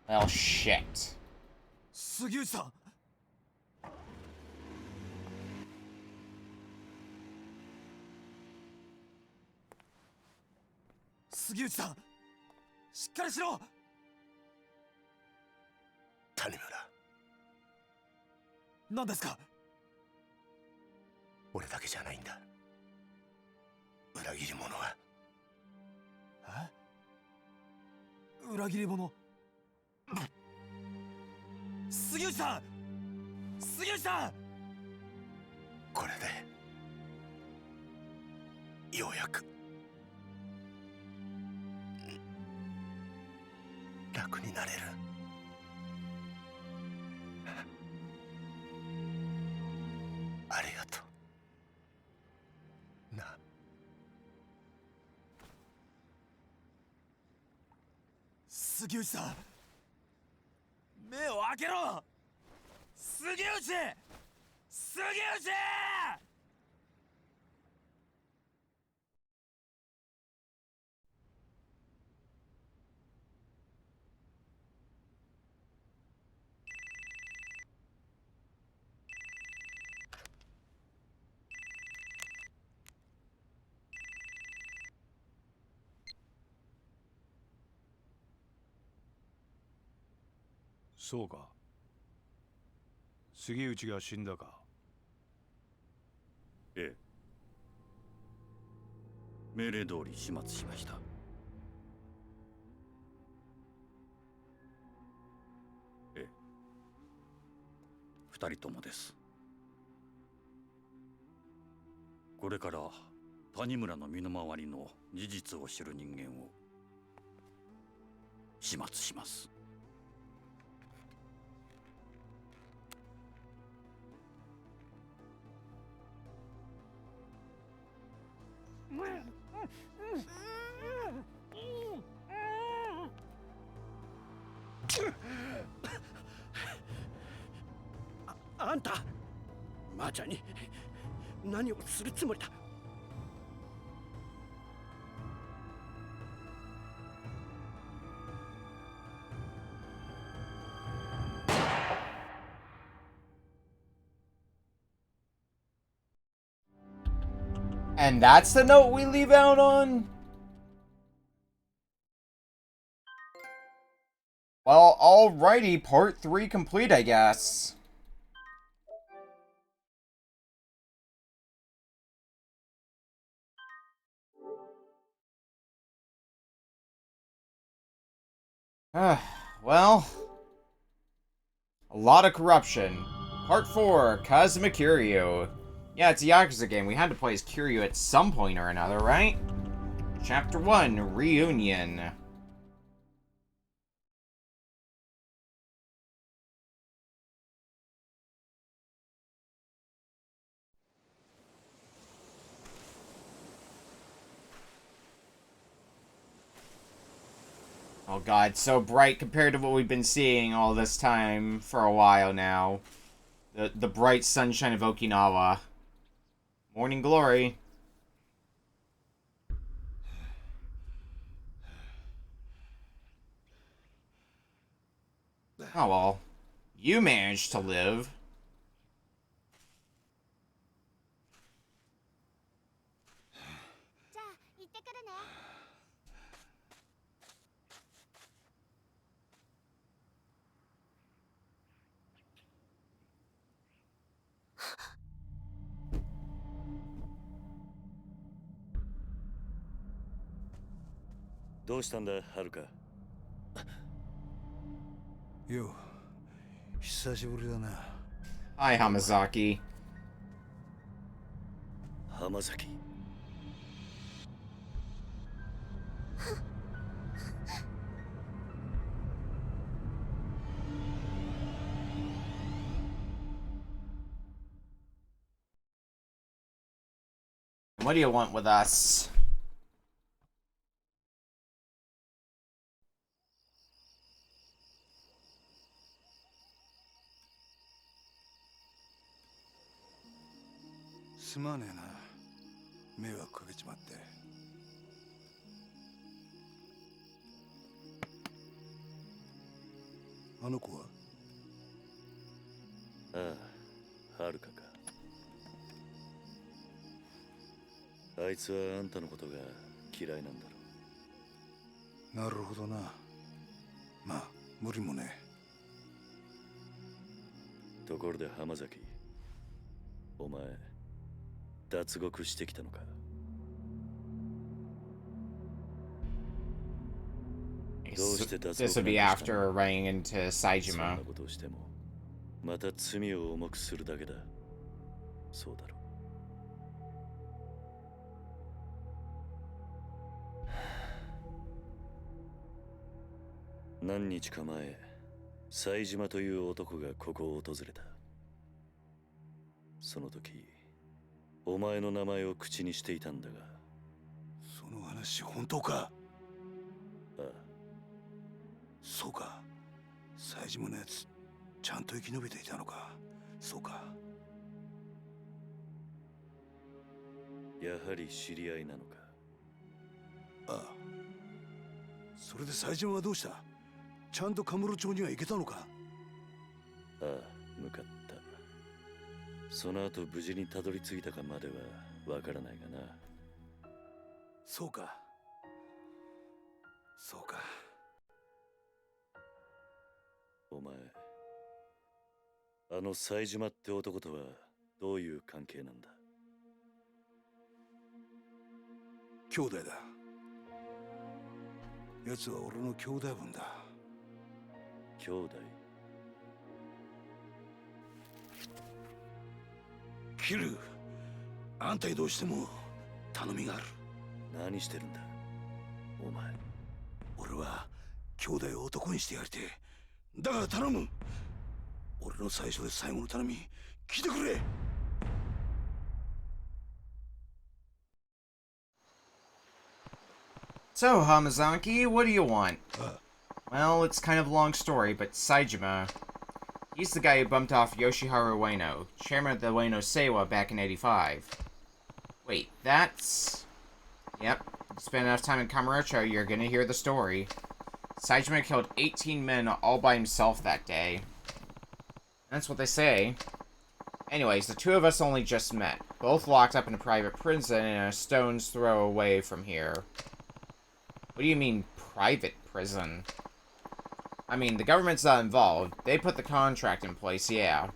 Well, shit. 杉内さん。杉内さん、しっかりしろ。谷村、何ですか？俺だけじゃないんだ、裏切り者は。裏切り者？杉内さん、杉内さん。これでようやく楽になれる。ありがとうな。杉内さん、目を開けろ。杉内、杉内。そうか。杉内が死んだか。ええ。命令通り始末しました。ええ、二人ともです。これから谷村の身の回りの事実を知る人間を始末します。あんた、マーちゃんに何をするつもりだ。And that's the note we leave out on? Well, alrighty, part 3 complete, I guess. Well, a lot of corruption. Part 4, Kazuma Kiryu. Yeah, it's a Yakuza game. We had to play as Kiryu at some point or another, right? Chapter 1, Reunion. Oh god, so bright compared to what we've been seeing all this time for a while now. The bright sunshine of Okinawa. Morning glory. Oh well. You managed to live. Yo, 久しぶりだな。Hi, Hamazaki. 浜崎。What do you want with us?すまねえな。迷惑かけちまって。あの子は？ああ、はるかか。あいつはあんたのことが嫌いなんだろ。なるほどな。まあ、無理もねえ。ところで浜崎、お前、脱獄してきたのか？ This would be after running into Saejima. そんなことをしても、また罪を重くするだけだ。そうだろう。何日か前、冴島という男がここを訪れた。その時、お前の名前を口にしていたんだが。その話本当か？ああ。そうか。冴島のやつ、ちゃんと生き延びていたのか。そうか。やはり知り合いなのか。ああ。それで冴島はどうした？ちゃんとカムロ町には行けたのか？ああ、向かった。その後無事にたどり着いたかまではわからないがな。そうか。そうか。お前、あの冴島って男とはどういう関係なんだ？兄弟だ。奴は俺の兄弟分だ。兄弟？キル、あんたにどうしても頼みがある。何してるんだお前。俺は兄弟を男にしてやりてえ。だから頼む。俺の最初で最後の頼み聞いてくれ。So, Hamazaki, what do you want? Well, it's kind of a long story, but Saejima, he's the guy who bumped off Yoshiharu Ueno, chairman of the Ueno Seiwa back in '85. Wait, that's... Yep, if you spend enough time in Kamurocho, you're gonna hear the story. Saejima killed 18 men all by himself that day. That's what they say. Anyways, the two of us only just met, both locked up in a private prison and a stone's throw away from here. What do you mean, private prison? I mean, the government's not involved. They put the contract in place, yeah.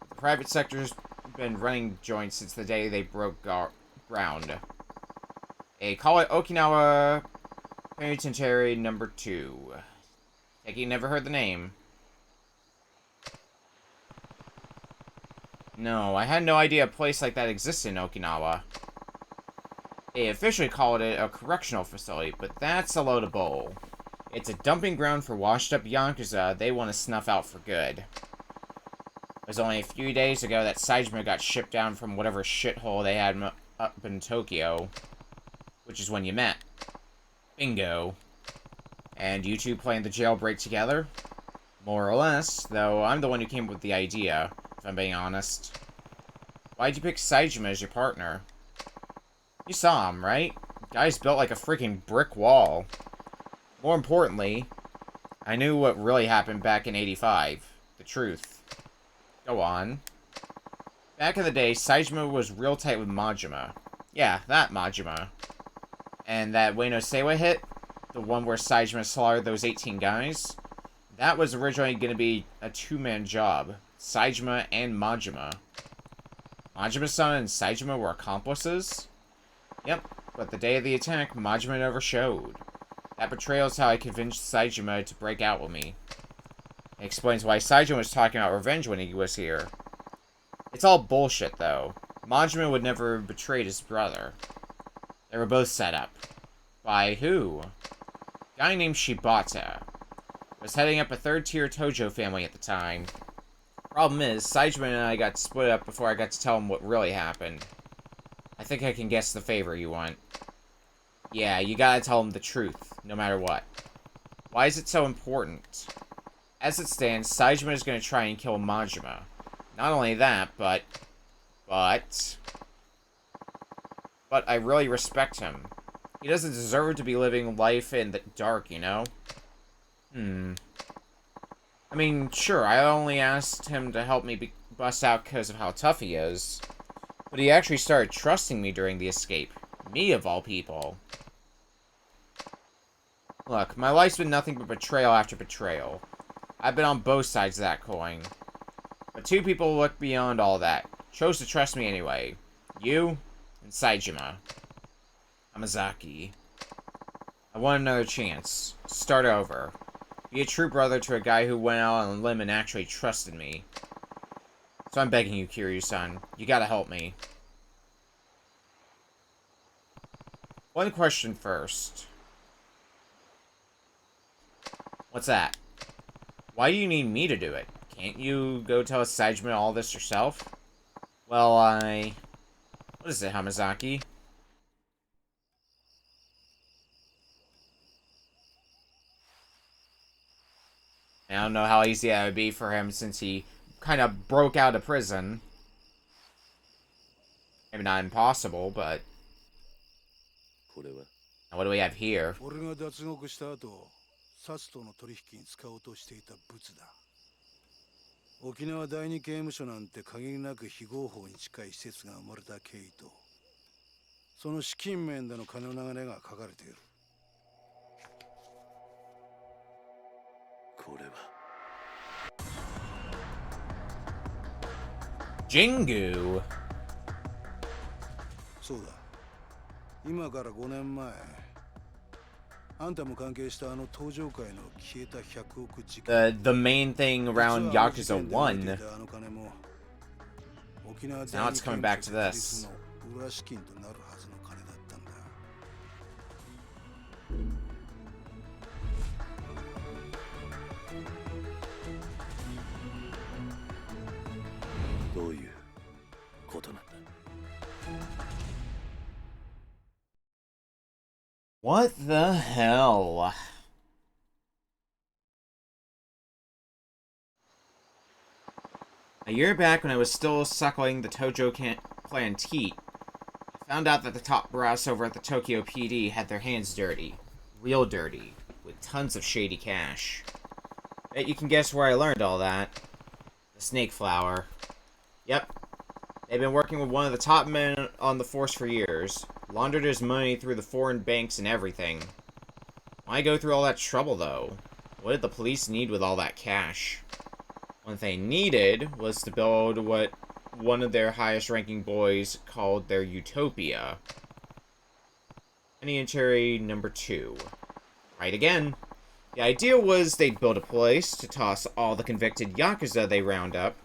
The private sector's been running joints since the day they broke ground. They call it Okinawa Penitentiary Number 2. Take it you never heard the name. No, I had no idea a place like that existed in Okinawa. They officially called it a correctional facility, but that's a load of bull. It's a dumping ground for washed-up Yakuza they want to snuff out for good. It was only a few days ago that Saejima got shipped down from whatever shithole they had up in Tokyo. Which is when you met. Bingo. And you two planned the jailbreak together? More or less, though I'm the one who came up with the idea, if I'm being honest. Why'd you pick Saejima as your partner? You saw him, right? Guy's built like a freaking brick wall. More importantly, I knew what really happened back in '85. The truth. Go on. Back in the day, Saejima was real tight with Majima. Yeah, that Majima. And that Ueno Seiwa hit, the one where Saejima slaughtered those 18 guys, that was originally going to be a two-man job. Saejima and Majima. Majima-san and Saejima were accomplices? Yep, but the day of the attack, Majima never showed. That betrayal is how I convinced Saejima to break out with me. It explains why Saejima was talking about revenge when he was here. It's all bullshit, though. Majima would never have betrayed his brother. They were both set up. By who? A guy named Shibata. Was heading up a third-tier Tojo family at the time. Problem is, Saejima and I got split up before I got to tell him what really happened. I think I can guess the favor you want. Yeah, you gotta tell him the truth, no matter what. Why is it so important? As it stands, Saejima is gonna try and kill Majima. Not only that, but I really respect him. He doesn't deserve to be living life in the dark, you know? I mean, sure, I only asked him to help me bust out because of how tough he is. But he actually started trusting me during the escape. Me, of all people. Look, my life's been nothing but betrayal after betrayal. I've been on both sides of that coin. But two people looked beyond all that. Chose to trust me anyway. You, and Saejima. Hamazaki. I want another chance. Start over. Be a true brother to a guy who went out on a limb and actually trusted me. So I'm begging you, Kiryu-san. You gotta help me. One question first. What's that? Why do you need me to do it? Can't you go tell Saejima all this yourself? Well, what is it, Hamazaki? I don't know how easy that would be for him since he kind of broke out of prison. Maybe not impossible, but... Now what do we have here? 俺が脱獄した後、サツとの取引に使おうとしていた物だ。沖縄第二刑務所なんて限りなく非合法に近い施設が生まれた経緯と、その資金面での金の流れが書かれている。これは。Jingu! そうだ。今から5年前、あんたも関係したあの登場界の消えた100億事件。The main thing around Yakuza 1. あの金も沖縄 Now it's coming back to this. 裏資金となるはずの金だったんだ。どういうことなんだ。What the hell? A year back, when I was still suckling the Tojo clan teat, I found out that the top brass over at the Tokyo PD had their hands dirty. Real dirty. With tons of shady cash. Bet you can guess where I learned all that. The snake flower. Yep. They've been working with one of the top men on the force for years. Laundered his money through the foreign banks and everything. Why go through all that trouble, though? What did the police need with all that cash? What they needed was to build what one of their highest-ranking boys called their utopia. Entry number 2. Right again. The idea was they'd build a place to toss all the convicted Yakuza they round up,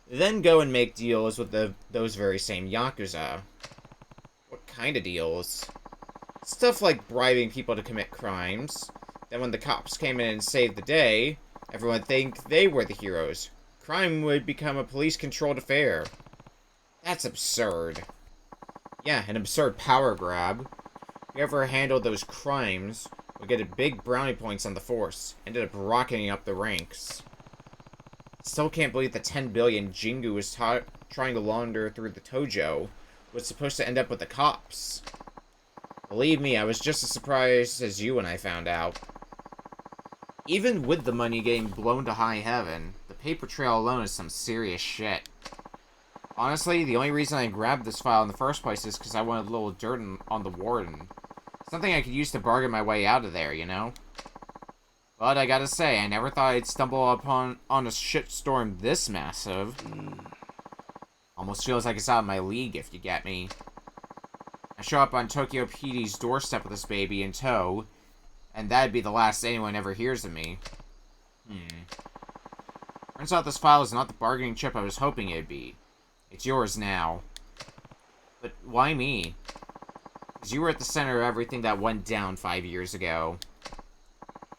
then go and make deals with those very same Yakuza. What kind of deals? Stuff like bribing people to commit crimes. Then when the cops came in and saved the day, everyone would think they were the heroes. Crime would become a police-controlled affair. That's absurd. Yeah, an absurd power grab. Whoever handled those crimes would get a big brownie points on the force. Ended up rocketing up the ranks. Still can't believe the 10 billion Jingu was trying to launder through the Tojo was supposed to end up with the cops. Believe me, I was just as surprised as you when I found out. Even with the money getting blown to high heaven, the paper trail alone is some serious shit. Honestly, the only reason I grabbed this file in the first place is because I wanted a little dirt on the warden. Something I could use to bargain my way out of there, you know? But I gotta say, I never thought I'd stumble on a shitstorm this massive. Almost feels like it's out of my league, if you get me. I show up on Tokyo PD's doorstep with this baby in tow, and that'd be the last anyone ever hears of me. Turns out this file is not the bargaining chip I was hoping it'd be. It's yours now. But why me? Because you were at the center of everything that went down 5 years ago.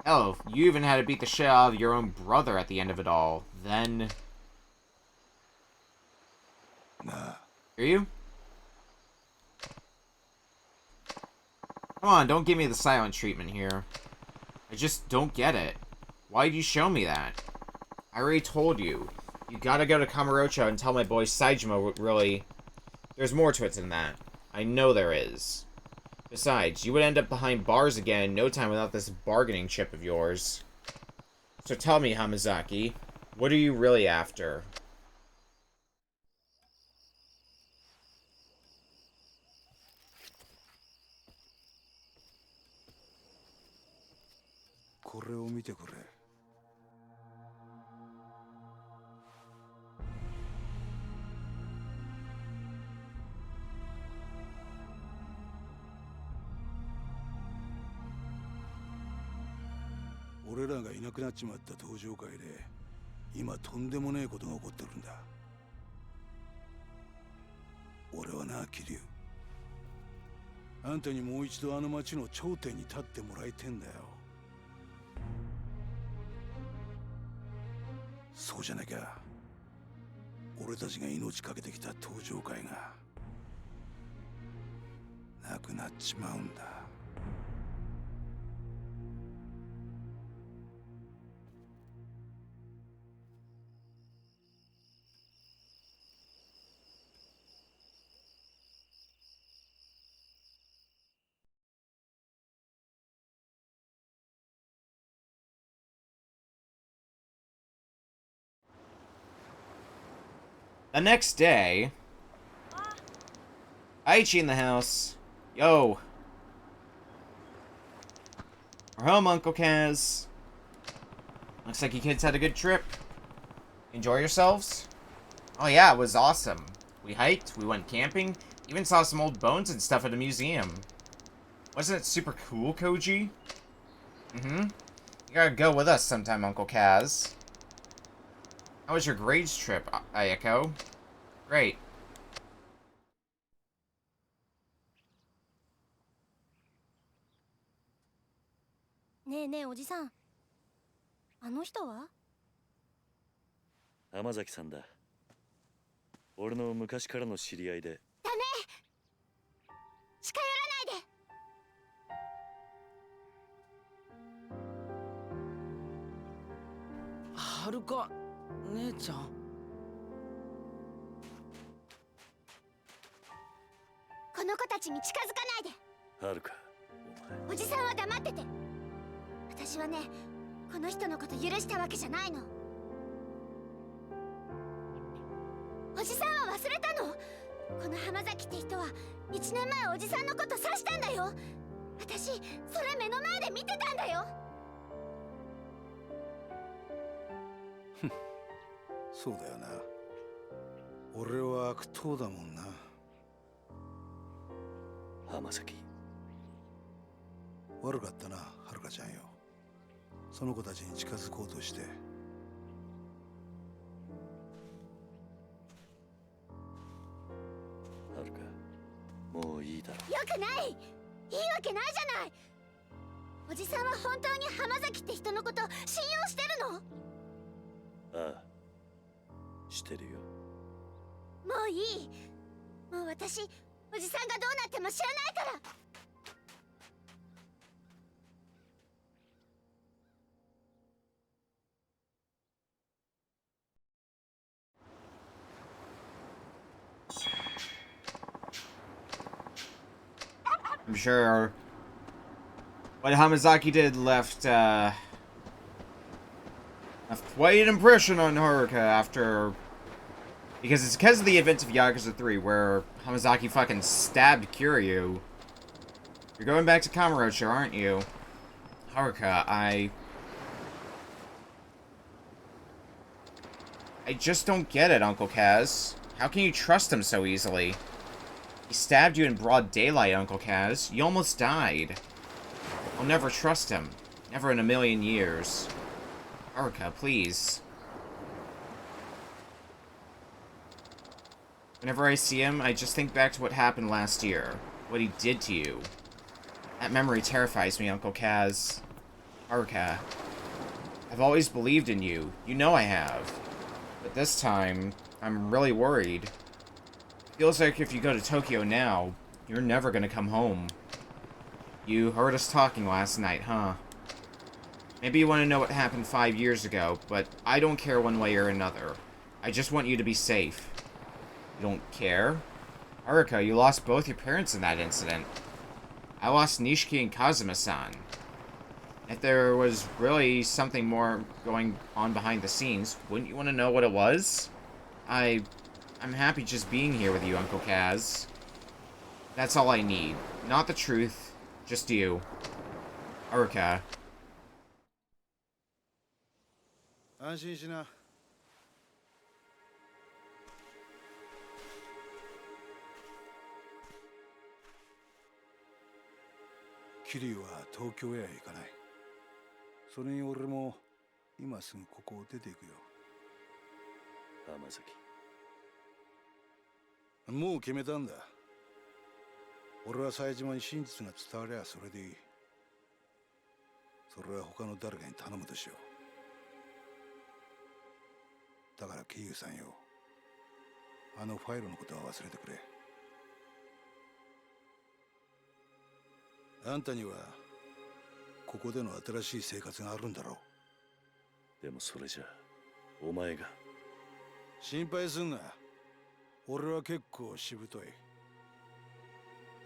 Hell, you even had to beat the shit out of your own brother at the end of it all. Then... Nah. Hear you? Come on, don't give me the silent treatment here. I just don't get it. Why'd you show me that? I already told you. You gotta go to Kamurocho and tell my boy Saejima what really... There's more to it than that. I know there is. Besides, you would end up behind bars again in no time without this bargaining chip of yours. So tell me, Hamazaki, what are you really after?俺らがいなくなっちまった登場界で今とんでもねえことが起こってるんだ。俺はな、桐生、あんたにもう一度あの町の頂点に立ってもらいてんだよ。そうじゃなきゃ俺たちが命かけてきた登場界がなくなっちまうんだ。The next day... Aichi in the house. Yo. We're home, Uncle Kaz. Looks like you kids had a good trip. Enjoy yourselves? Oh yeah, it was awesome. We hiked, we went camping, even saw some old bones and stuff at a museum. Wasn't it super cool, Koji? Mm-hmm. You gotta go with us sometime, Uncle Kaz. How was your grades trip, Ayako? Great. ねえねえおじさん、あの人は？天崎さんだ。俺の昔からの知り合いで。ダメ、近寄らないで。はるか姉ちゃん。この子たちに近づかないで。はるか、おじさんは黙ってて。私はね、この人のこと許したわけじゃないの。おじさんは忘れたの？この浜崎って人は1年前おじさんのこと刺したんだよ。私それ目の前で見てたんだよ。そうだよな。俺は悪党だもんな。浜崎、悪かったな、はるかちゃんよ。その子たちに近づこうとして。はるか、もういいだろ。よくない、いいわけないじゃない。おじさんは本当に浜崎って人のこと信用してるの？ああ、してるよ。もういい。もう私、おじさんがどうなっても知らないから。I'm sure what Hamazaki did left quite an impression on Haruka after... Because it's because of the events of Yakuza 3 where Hamazaki fucking stabbed Kiryu. You're going back to Kamurocho, aren't you? Haruka, I just don't get it, Uncle Kaz. How can you trust him so easily? He stabbed you in broad daylight, Uncle Kaz. You almost died. I'll never trust him. Never in a million years. Haruka, please. Whenever I see him, I just think back to what happened last year. What he did to you. That memory terrifies me, Uncle Kaz. Haruka. I've always believed in you. You know I have. But this time, I'm really worried. Feels like if you go to Tokyo now, you're never gonna come home. You heard us talking last night, huh? Maybe you want to know what happened 5 years ago, but I don't care one way or another. I just want you to be safe. You don't care? Haruka, you lost both your parents in that incident. I lost Nishiki and Kazuma-san. If there was really something more going on behind the scenes, wouldn't you want to know what it was? I'm happy just being here with you, Uncle Kaz. That's all I need. Not the truth, just you. Haruka. 安心しな。キリュウは東京へは行かない。それに俺も今すぐここを出ていくよ。浜崎。もう決めたんだ。俺は冴島に真実が伝わりゃそれでいい。それは他の誰かに頼むとしよう。だからキユさんよ、あのファイルのことは忘れてくれ。あんたにはここでの新しい生活があるんだろう。でもそれじゃお前が。心配すんな。俺は結構しぶとい。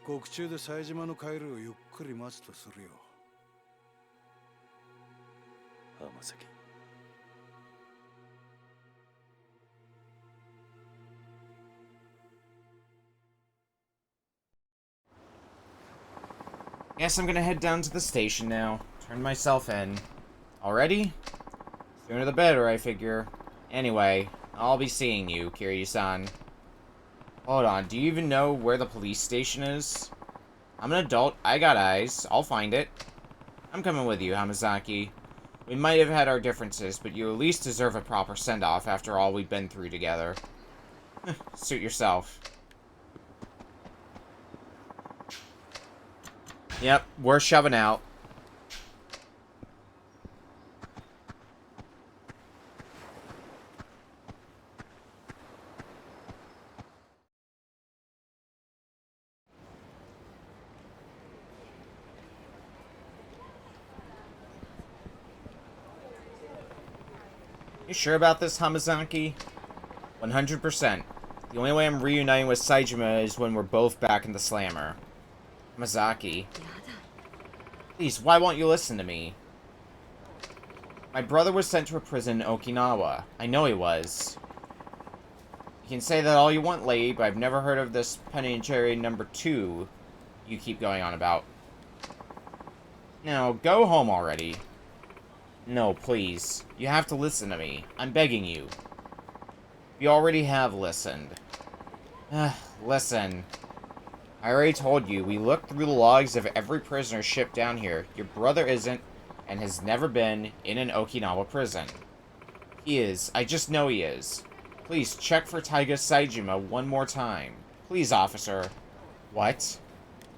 獄中で冴島の帰りをゆっくり待つとするよ。浜崎。Guess I'm gonna head down to the station now. Turn myself in. Already? Sooner the better, I figure. Anyway, I'll be seeing you, Kiryu-san. Hold on, do you even know where the police station is? I'm an adult. I got eyes. I'll find it. I'm coming with you, Hamazaki. We might have had our differences, but you at least deserve a proper send-off after all we've been through together. Suit yourself. Yep, we're shoving out. You sure about this, Hamazaki? 100%. The only way I'm reuniting with Saejima is when we're both back in the slammer. Hamazaki. Please, why won't you listen to me? My brother was sent to a prison in Okinawa. I know he was. You can say that all you want, lady, but I've never heard of this penitentiary number 2 you keep going on about. Now, go home already. No, please. You have to listen to me. I'm begging you. You already have listened. Listen. I already told you, we looked through the logs of every prisoner shipped down here. Your brother isn't, and has never been, in an Okinawa prison. He is. I just know he is. Please, check for Taiga Saejima one more time. Please, officer. What?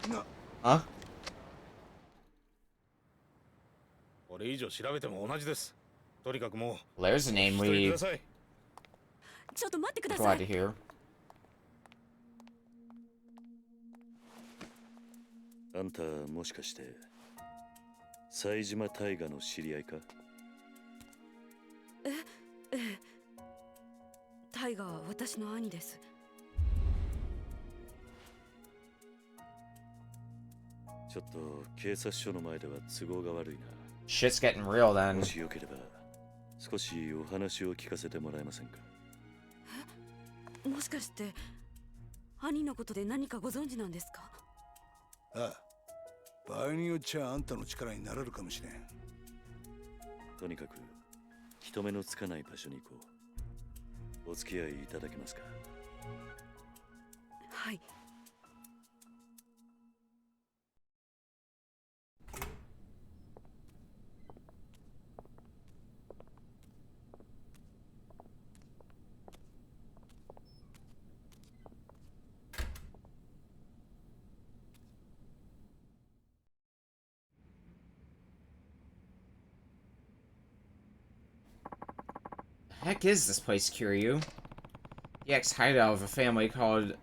No. Huh? これ以上調べても同じです。とにかくもう。 There's a name we ちょっと待ってくだ glad さ to い。 hear. あんたもしかして冴島大河の知り合いか？ええ。タイガーは私の兄です。ちょっと警察署の前では都合が悪いな。 Shit's getting real then. もしよければ少しお話を聞かせてもらえませんか？もしかして兄のことで何かご存知なんですか？ああ、場合によっちゃあんたの力になれるかもしれん。とにかく人目のつかない場所に行こう。お付き合いいただけますか？はい。 Heck is this place, Kiryu? The ex-hideout of a family called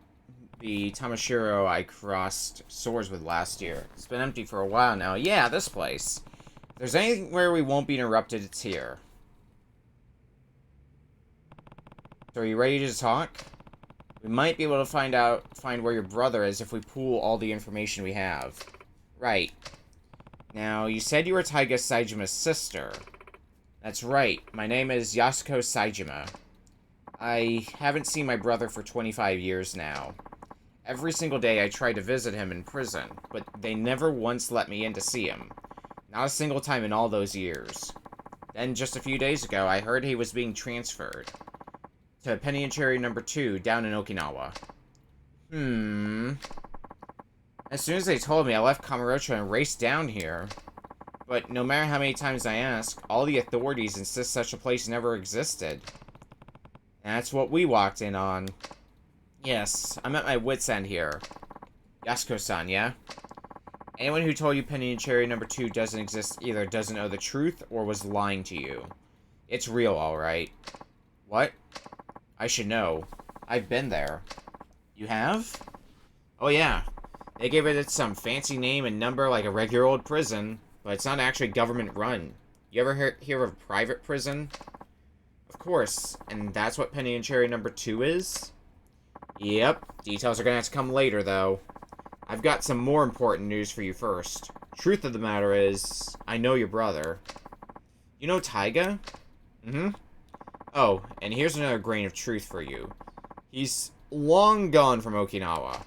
the Tamashiro I crossed swords with last year. It's been empty for a while now. Yeah, this place. If there's anywhere we won't be interrupted, it's here. So are you ready to talk? We might be able to find where your brother is if we pool all the information we have. Right. Now, you said you were Taiga Saijima's sister. That's right. My name is Yasuko Saejima. I haven't seen my brother for 25 years now. Every single day I try to visit him in prison, but they never once let me in to see him. Not a single time in all those years. Then, just a few days ago, I heard he was being transferred to penitentiary number 2 down in Okinawa. As soon as they told me, I left Kamurocho and raced down here. But no matter how many times I ask, all the authorities insist such a place never existed. And that's what we walked in on. Yes, I'm at my wit's end here. Yasuko-san, yeah? Anyone who told you penitentiary number 2 doesn't exist either doesn't know the truth or was lying to you. It's real, alright. What? I should know. I've been there. You have? Oh yeah. They gave it some fancy name and number like a regular old prison. But it's not actually government-run. You ever hear of a private prison? Of course, and that's what penitentiary number 2 is? Yep, details are gonna have to come later, though. I've got some more important news for you first. Truth of the matter is, I know your brother. You know Taiga? Oh, and here's another grain of truth for you. He's long gone from Okinawa.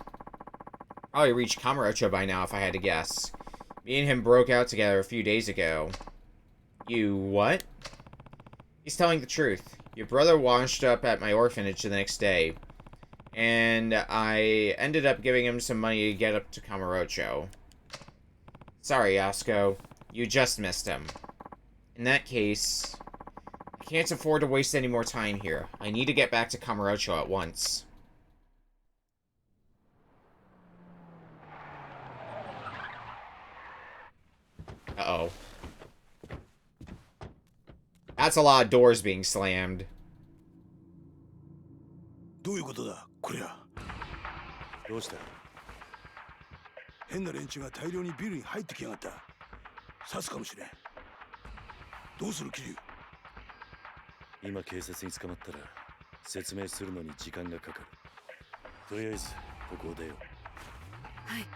Probably reached Kamurocho by now if I had to guess. Me and him broke out together a few days ago. You what? He's telling the truth. Your brother washed up at my orphanage the next day. And I ended up giving him some money to get up to Kamurocho. Sorry, Yasuko. You just missed him. In that case, I can't afford to waste any more time here. I need to get back to Kamurocho at once. Uh-oh. That's a lot of doors being slammed. どういうことだ、こりゃ。どうした？変な連中が大量にビルに入ってきやがった。刺すかもしれん。どうする、桐生？今警察に捕まったら説明するのに時間がかかる。とりあえずここを出よう。はい。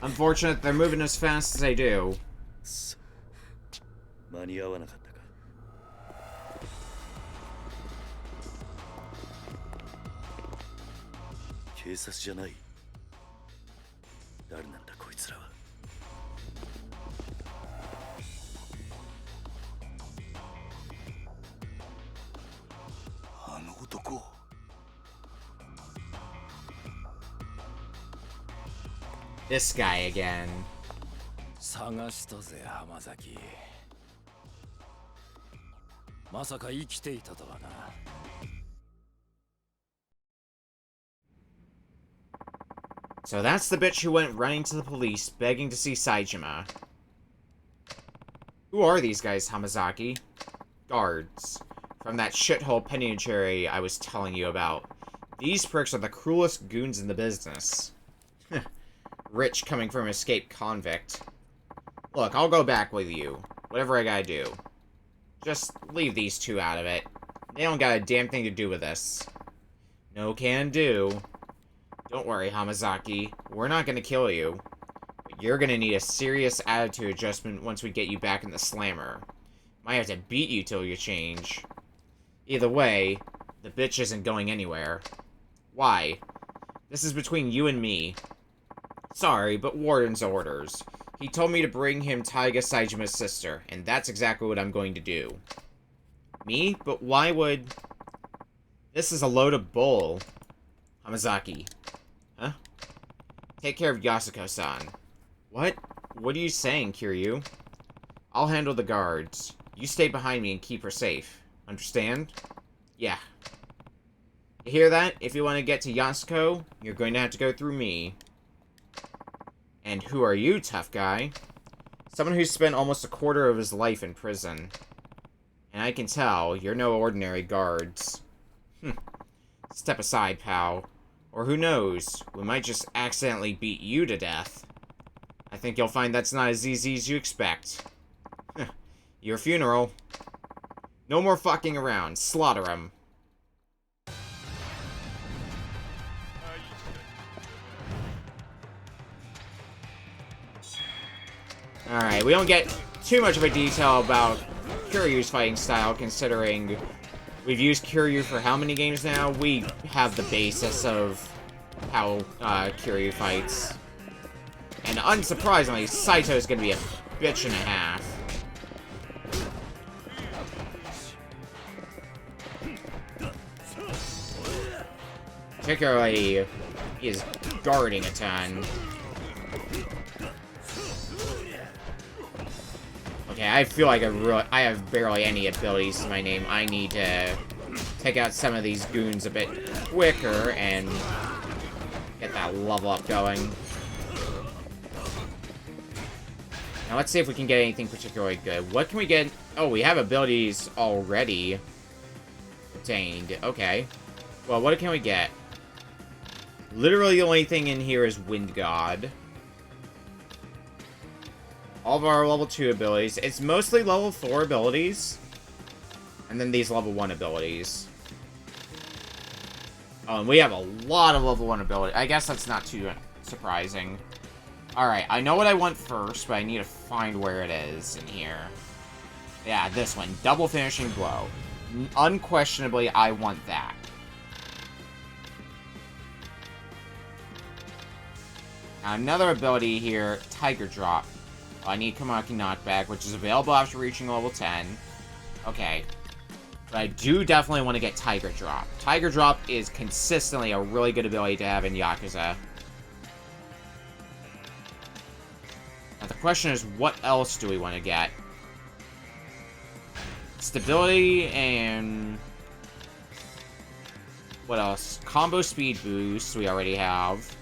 Unfortunate they're moving as fast as they do. 間に合わなかったか。警察じゃない。誰なんだこいつらは。あの男。This guy again. 探したぜ、浜崎。まさか生きていたとはな。So that's the bitch who went running to the police, begging to see Saejima. Who are these guys, Hamazaki? Guards. From that shithole penitentiary I was telling you about. These pricks are the cruelest goons in the business. Rich coming from an escaped convict. Look, I'll go back with you. Whatever I gotta do. Just leave these two out of it. They don't got a damn thing to do with this. No can do. Don't worry, Hamazaki. We're not gonna kill you. But you're gonna need a serious attitude adjustment once we get you back in the slammer. Might have to beat you till you change. Either way, the bitch isn't going anywhere. Why? This is between you and me. Sorry, but Warden's orders. He told me to bring him Taiga Saijima's sister, and that's exactly what I'm going to do. Me? But why would... This is a load of bull. Hamazaki. Huh? Take care of Yasuko-san. What? What are you saying, Kiryu? I'll handle the guards. You stay behind me and keep her safe. Understand? Yeah. You hear that? If you want to get to Yasuko, you're going to have to go through me. And who are you, tough guy? Someone who's spent almost a quarter of his life in prison. And I can tell, you're no ordinary guards. Step aside, pal. Or who knows, we might just accidentally beat you to death. I think you'll find that's not as easy as you expect. Your funeral. No more fucking around. Slaughter him. Alright, we don't get too much of a detail about Kiryu's fighting style, considering we've used Kiryu for how many games now? We have the basis of how Kiryu fights. And unsurprisingly, Saito's gonna be a bitch and a half. Particularly, he is guarding a ton. Okay, I feel like I have barely any abilities to my name. I need to take out some of these goons a bit quicker and get that level up going. Now let's see if we can get anything particularly good. What can we get? Oh, we have abilities already obtained. Okay. Well, what can we get? Literally the only thing in here is Wind God. All of our level 2 abilities. It's mostly level 4 abilities. And then these level 1 abilities. Oh, and we have a lot of level 1 ability. I guess that's not too surprising. Alright, I know what I want first, but I need to find where it is in here. Yeah, this one. Double Finishing Blow. Unquestionably, I want that. Now, another ability here, Tiger Drop. I need Kamaki Knockback, which is available after reaching level 10. Okay. But I do definitely want to get Tiger Drop. Tiger Drop is consistently a really good ability to have in Yakuza. Now the question is, what else do we want to get? Stability and... what else? Combo speed boost we already have.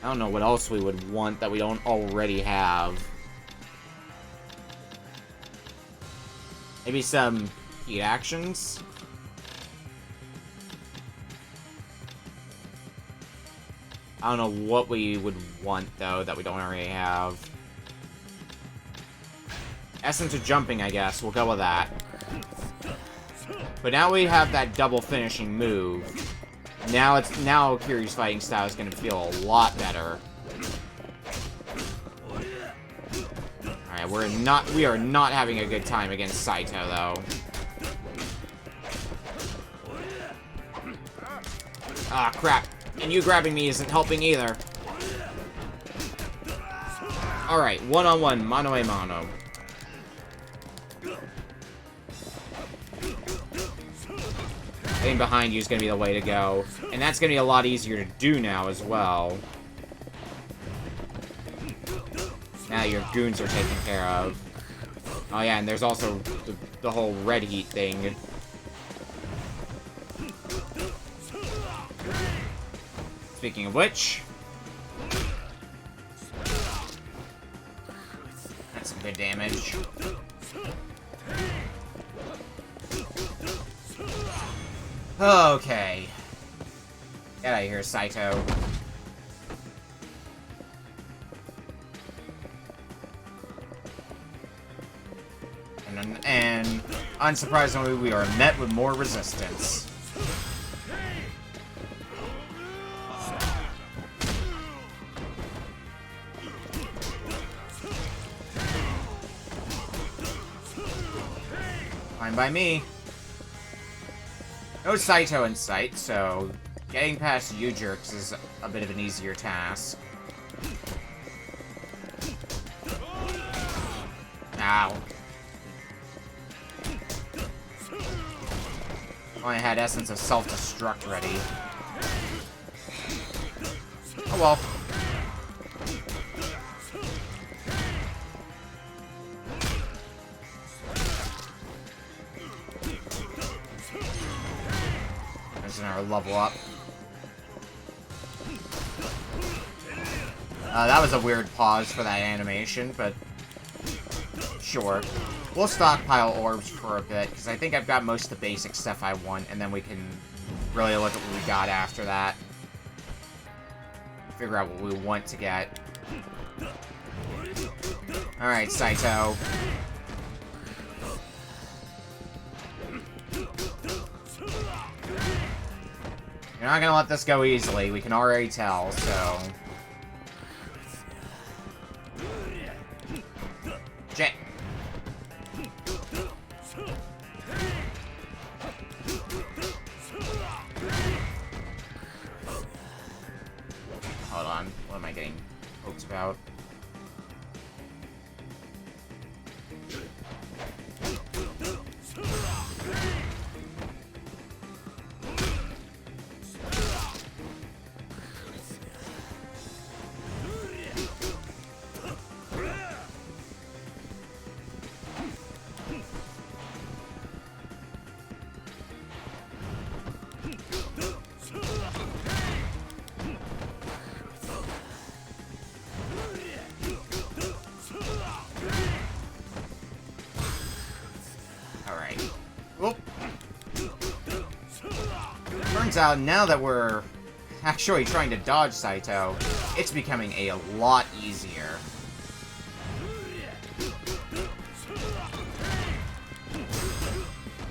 I don't know what else we would want that we don't already have. Maybe some heat actions? I don't know what we would want, though, that we don't already have. Essence of jumping, I guess. We'll go with that. But now we have that double finishing move. Now Kiryu's fighting style is going to feel a lot better. Alright, we are not having a good time against Saito, though. Ah, crap. And you grabbing me isn't helping either. Alright, one-on-one, mano-a-mano. Getting behind you is going to be the way to go. And that's going to be a lot easier to do now as well. Now your goons are taken care of. Oh yeah, and there's also the whole red heat thing. Speaking of which... that's some good damage. Okay. Get out of here, Saito. And unsurprisingly, we are met with more resistance. Fine by me. No Saito in sight, so getting past you jerks is a bit of an easier task. Ow. I had Essence of Self-Destruct ready. Oh well. There's another level up. That was a weird pause for that animation, but sure. We'll stockpile orbs for a bit, because I think I've got most of the basic stuff I want, and then we can really look at what we got after that. Figure out what we want to get. Alright, Saito. You're not gonna let this go easily, we can already tell, so... Shit. Hold on, what am I getting hopes about? Turns out, now that we're actually trying to dodge Saito, it's becoming a lot easier.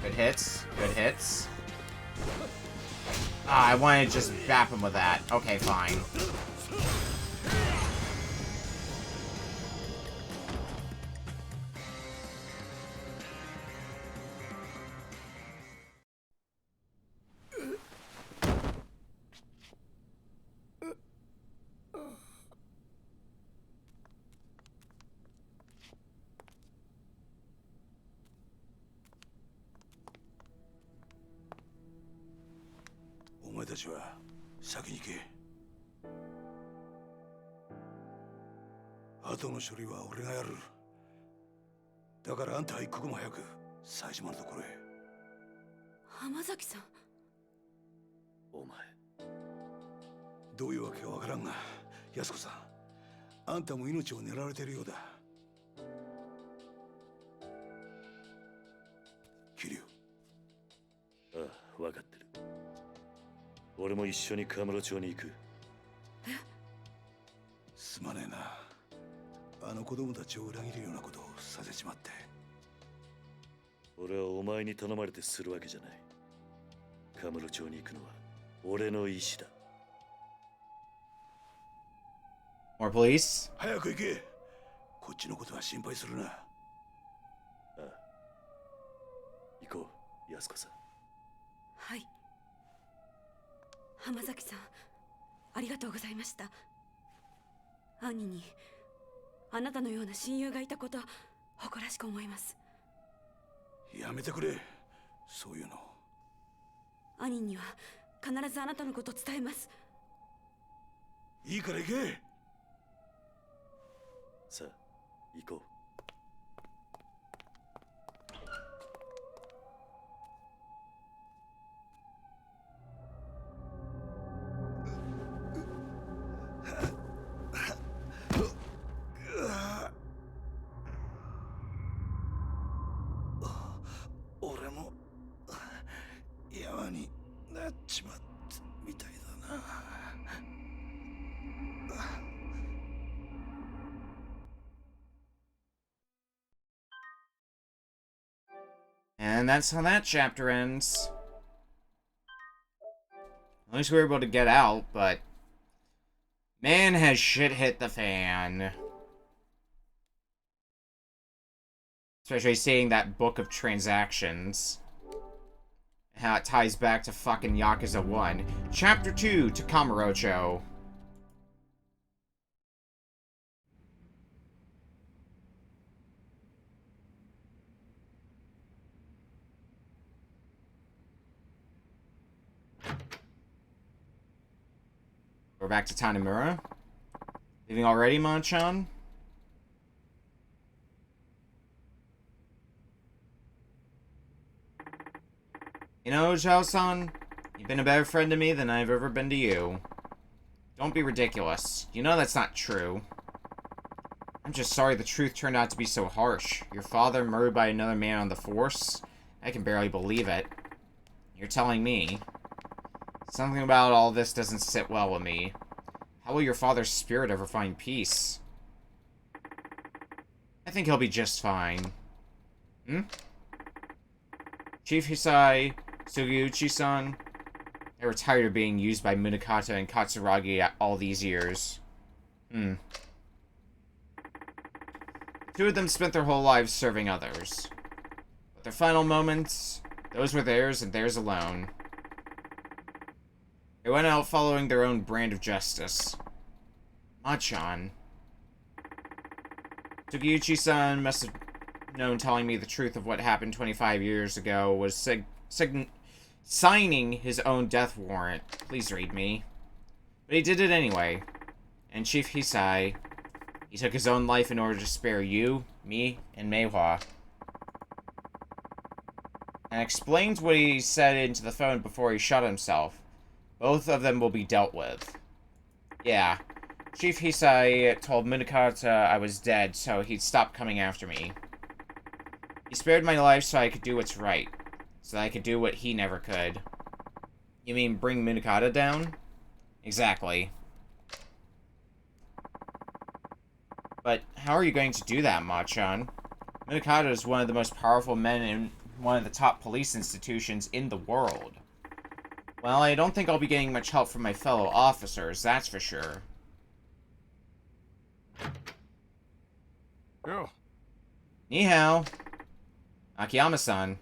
Good hits, good hits. Ah, I wanted to just bap him with that. Okay, fine. たちは先に行け。後の処理は俺がやる。だからあんたは一刻も早く冴島のところへ。浜崎さん。お前どういうわけかわからんが、安子さん、あんたも命を狙われているようだ。桐生。ああ、分かってる。俺も一緒にカムロ町に行く。すまねえな。あの子供たちを裏切るようなことをさせちまって。俺はお前に頼まれてするわけじゃない。カムロ町に行くのは俺の意志だ。More police? 早く行け。こっちのことは心配するな。ああ、行こう、安子さん。はい。浜崎さん、ありがとうございました。兄にあなたのような親友がいたこと誇らしく思います。やめてくれ、そういうの。兄には必ずあなたのことを伝えます。いいから行け。さあ、行こう。俺も山になっちまったみたいだな。And that's how that chapter ends. At least we were able to get out, but man, has shit hit the fan. Especially seeing that book of transactions. How it ties back to fucking Yakuza 1. Chapter 2, Takamurocho. We're back to Tanimura. Leaving already, Manchan? You know, Zhao-san, you've been a better friend to me than I've ever been to you. Don't be ridiculous. You know that's not true. I'm just sorry the truth turned out to be so harsh. Your father murdered by another man on the force? I can barely believe it. You're telling me. Something about all this doesn't sit well with me. How will your father's spirit ever find peace? I think he'll be just fine. Hmm? Chief Hisai, Sugiyuchi-san, I were tired of being used by Munakata and Katsuragi all these years. The two of them spent their whole lives serving others. But their final moments, those were theirs and theirs alone. They went out following their own brand of justice. Machan. Sugiyuchi-san must have known telling me the truth of what happened 25 years ago was signing his own death warrant. Please read me. But he did it anyway. And Chief Hisai, he took his own life in order to spare you, me, and Meihua. And explains what he said into the phone before he shot himself. Both of them will be dealt with. Yeah. Chief Hisai told Munakata I was dead, so he'd stop coming after me. He spared my life so I could do what's right. So that I could do what he never could. You mean bring Munakata down? Exactly. But how are you going to do that, Machan? Munakata is one of the most powerful men in one of the top police institutions in the world. Well, I don't think I'll be getting much help from my fellow officers, that's for sure. Yo. Ni hao. Akiyama-san.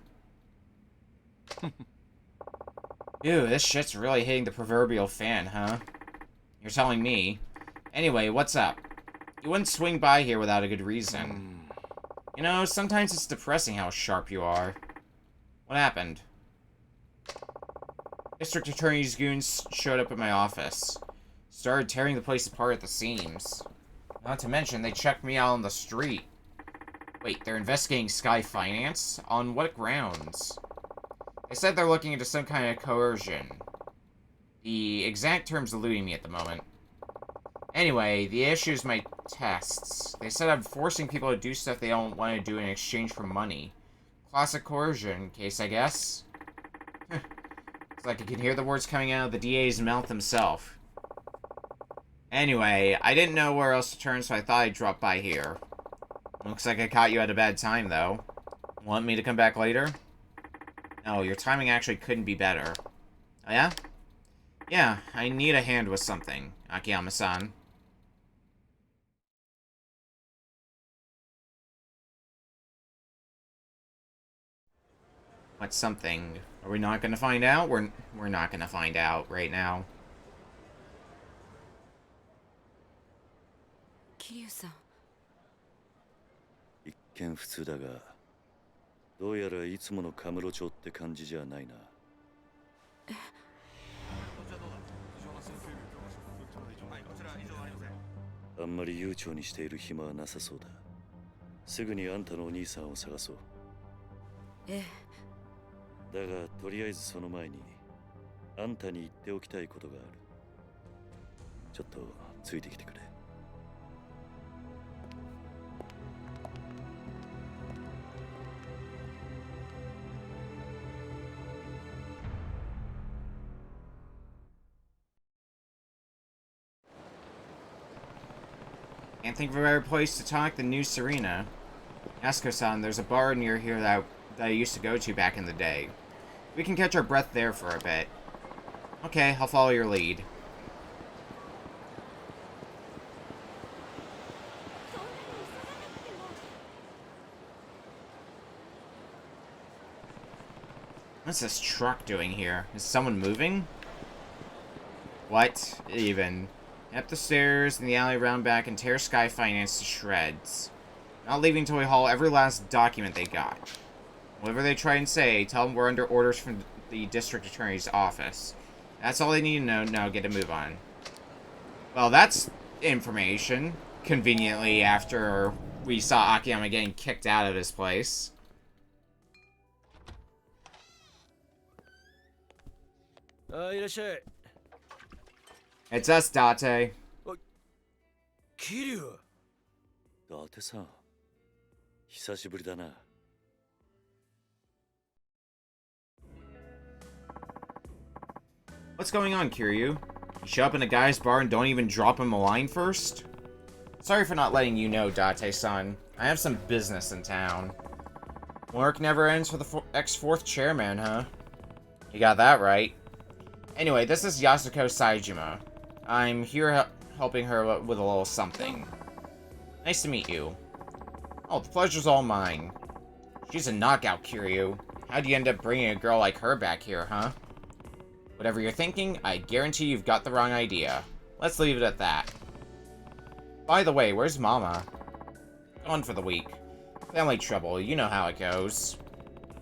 Ew, this shit's really hitting the proverbial fan, huh? You're telling me. Anyway, what's up? You wouldn't swing by here without a good reason. You know, sometimes it's depressing how sharp you are. What happened? District Attorney's goons showed up at my office. Started tearing the place apart at the seams. Not to mention, they checked me out on the street. Wait, they're investigating Sky Finance? On what grounds? They said they're looking into some kind of coercion. The exact term's eluding me at the moment. Anyway, the issue is my tests. They said I'm forcing people to do stuff they don't want to do in exchange for money. Classic coercion case, I guess. It's like I can hear the words coming out of the DA's mouth himself. Anyway, I didn't know where else to turn, so I thought I'd drop by here. Looks like I caught you at a bad time, though. Want me to come back later? No, your timing actually couldn't be better. Oh, yeah? Yeah, I need a hand with something, Akiyama-san. What's something? Are we not gonna find out? We're not gonna find out right now. Kiryu-san. 一見普通だが、どうやらいつものカムロ町って感じじゃないな。あんまり悠長にしている暇はなさそうだ。すぐにあんたのお兄さんを探そう。ええ。だがとりあえずその前にあんたに言っておきたいことがある。ちょっとついてきてくれ。Can't think of a better place to talk than New Serena. Yasuko-san, there's a bar near here that I used to go to back in the day. We can catch our breath there for a bit. Okay, I'll follow your lead. What's this truck doing here? Is someone moving? What even? Up the stairs in the alley round back and tear Sky Finance to shreds. Not leaving until we haul every last document they got. Whatever they try and say, tell them we're under orders from the district attorney's office. That's all they need to know. Now get a move on. Well, that's information. Conveniently after we saw Akiyama getting kicked out of his place. It's us, Date. Kiryu! 伊達さん、久しぶりだな。What's going on, Kiryu? You show up in a guy's bar and don't even drop him a line first? Sorry for not letting you know, Date-san. I have some business in town. Work never ends for the ex-4th chairman, huh? You got that right. Anyway, this is Yasuko Saejima. I'm here helping her with a little something. Nice to meet you. Oh, the pleasure's all mine. She's a knockout, Kiryu. How'd you end up bringing a girl like her back here, huh? Whatever you're thinking, I guarantee you've got the wrong idea. Let's leave it at that. By the way, where's Mama? Gone for the week. Family trouble, you know how it goes.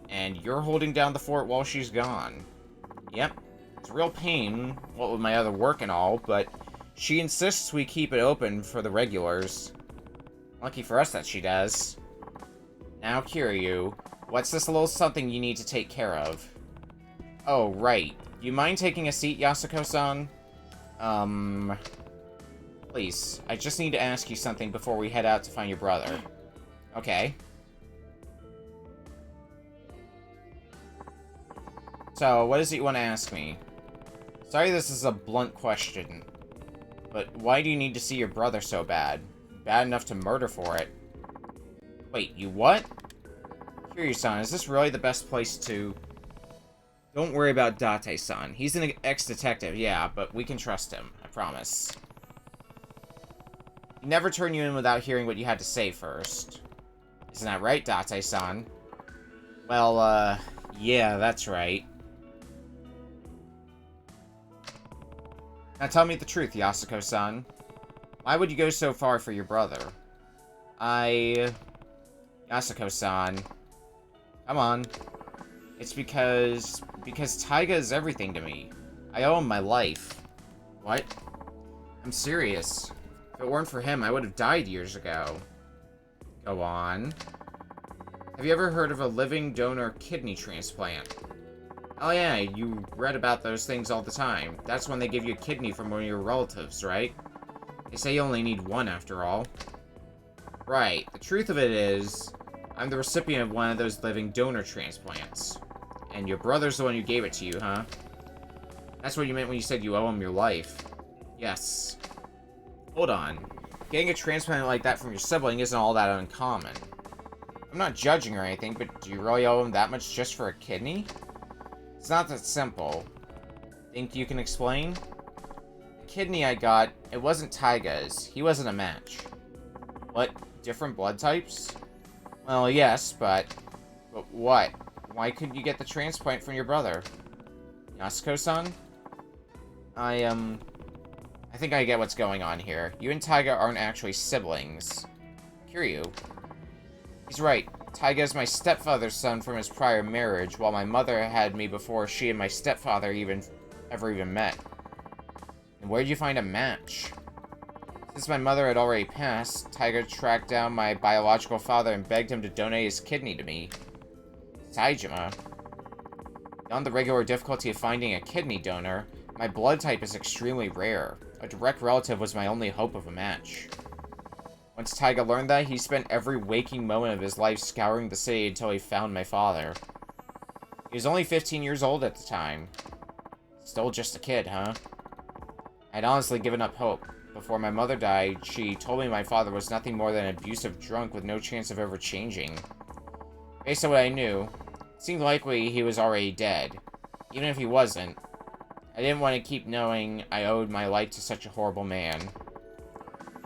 And you're holding down the fort while she's gone. Yep. It's a real pain, what with my other work and all, but she insists we keep it open for the regulars. Lucky for us that she does. Now, Kiryu, what's this little something you need to take care of? Oh, right. You mind taking a seat, Yasuko-san? Please, I just need to ask you something before we head out to find your brother. Okay. So, what is it you want to ask me? Sorry this is a blunt question, but why do you need to see your brother so bad? Bad enough to murder for it. Wait, you what? Kiryu-san, is this really the best place to... Don't worry about Date-san. He's an ex-detective, yeah, but we can trust him, I promise. He never turn you in without hearing what you had to say first. Isn't that right, Date-san? Well, yeah, that's right. Now tell me the truth, Yasuko-san. Why would you go so far for your brother? Yasuko-san. Come on. It's because Because Taiga is everything to me. I owe him my life. What? I'm serious. If it weren't for him, I would have died years ago. Go on. Have you ever heard of a living donor kidney transplant? Oh yeah, you read about those things all the time. That's when they give you a kidney from one of your relatives, right? They say you only need one after all. Right, the truth of it is, I'm the recipient of one of those living donor transplants. And your brother's the one who gave it to you, huh? That's what you meant when you said you owe him your life. Yes. Hold on. Getting a transplant like that from your sibling isn't all that uncommon. I'm not judging or anything, but do you really owe him that much just for a kidney? It's not that simple. Think you can explain? The kidney I got, it wasn't Taiga's. He wasn't a match. What? Different blood types? Well, yes, but what? Why couldn't you get the transplant from your brother? Yasuko-san? I think I get what's going on here. You and Taiga aren't actually siblings. Kiryu. He's right. Taiga is my stepfather's son from his prior marriage, while my mother had me before she and my stepfather ever even met. And where'd you find a match? Since my mother had already passed, Taiga tracked down my biological father and begged him to donate his kidney to me. Saejima. Beyond the regular difficulty of finding a kidney donor, my blood type is extremely rare. A direct relative was my only hope of a match. Once Taiga learned that, he spent every waking moment of his life scouring the city until he found my father. He was only 15 years old at the time. Still just a kid, huh? I'd honestly given up hope. Before my mother died, she told me my father was nothing more than an abusive drunk with no chance of ever changing. Based on what I knew, it seemed likely he was already dead. Even if he wasn't, I didn't want to keep knowing I owed my life to such a horrible man.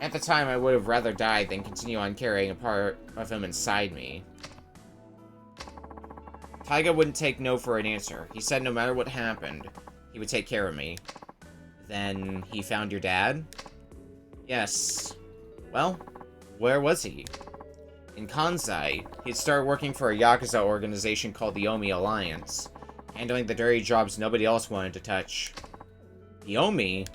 At the time, I would have rather died than continue on carrying a part of him inside me. Taiga wouldn't take no for an answer. He said no matter what happened, he would take care of me. Then, he found your dad? Yes. Well, where was he? In Kansai, he'd started working for a Yakuza organization called the Omi Alliance, handling the dirty jobs nobody else wanted to touch. The Omi?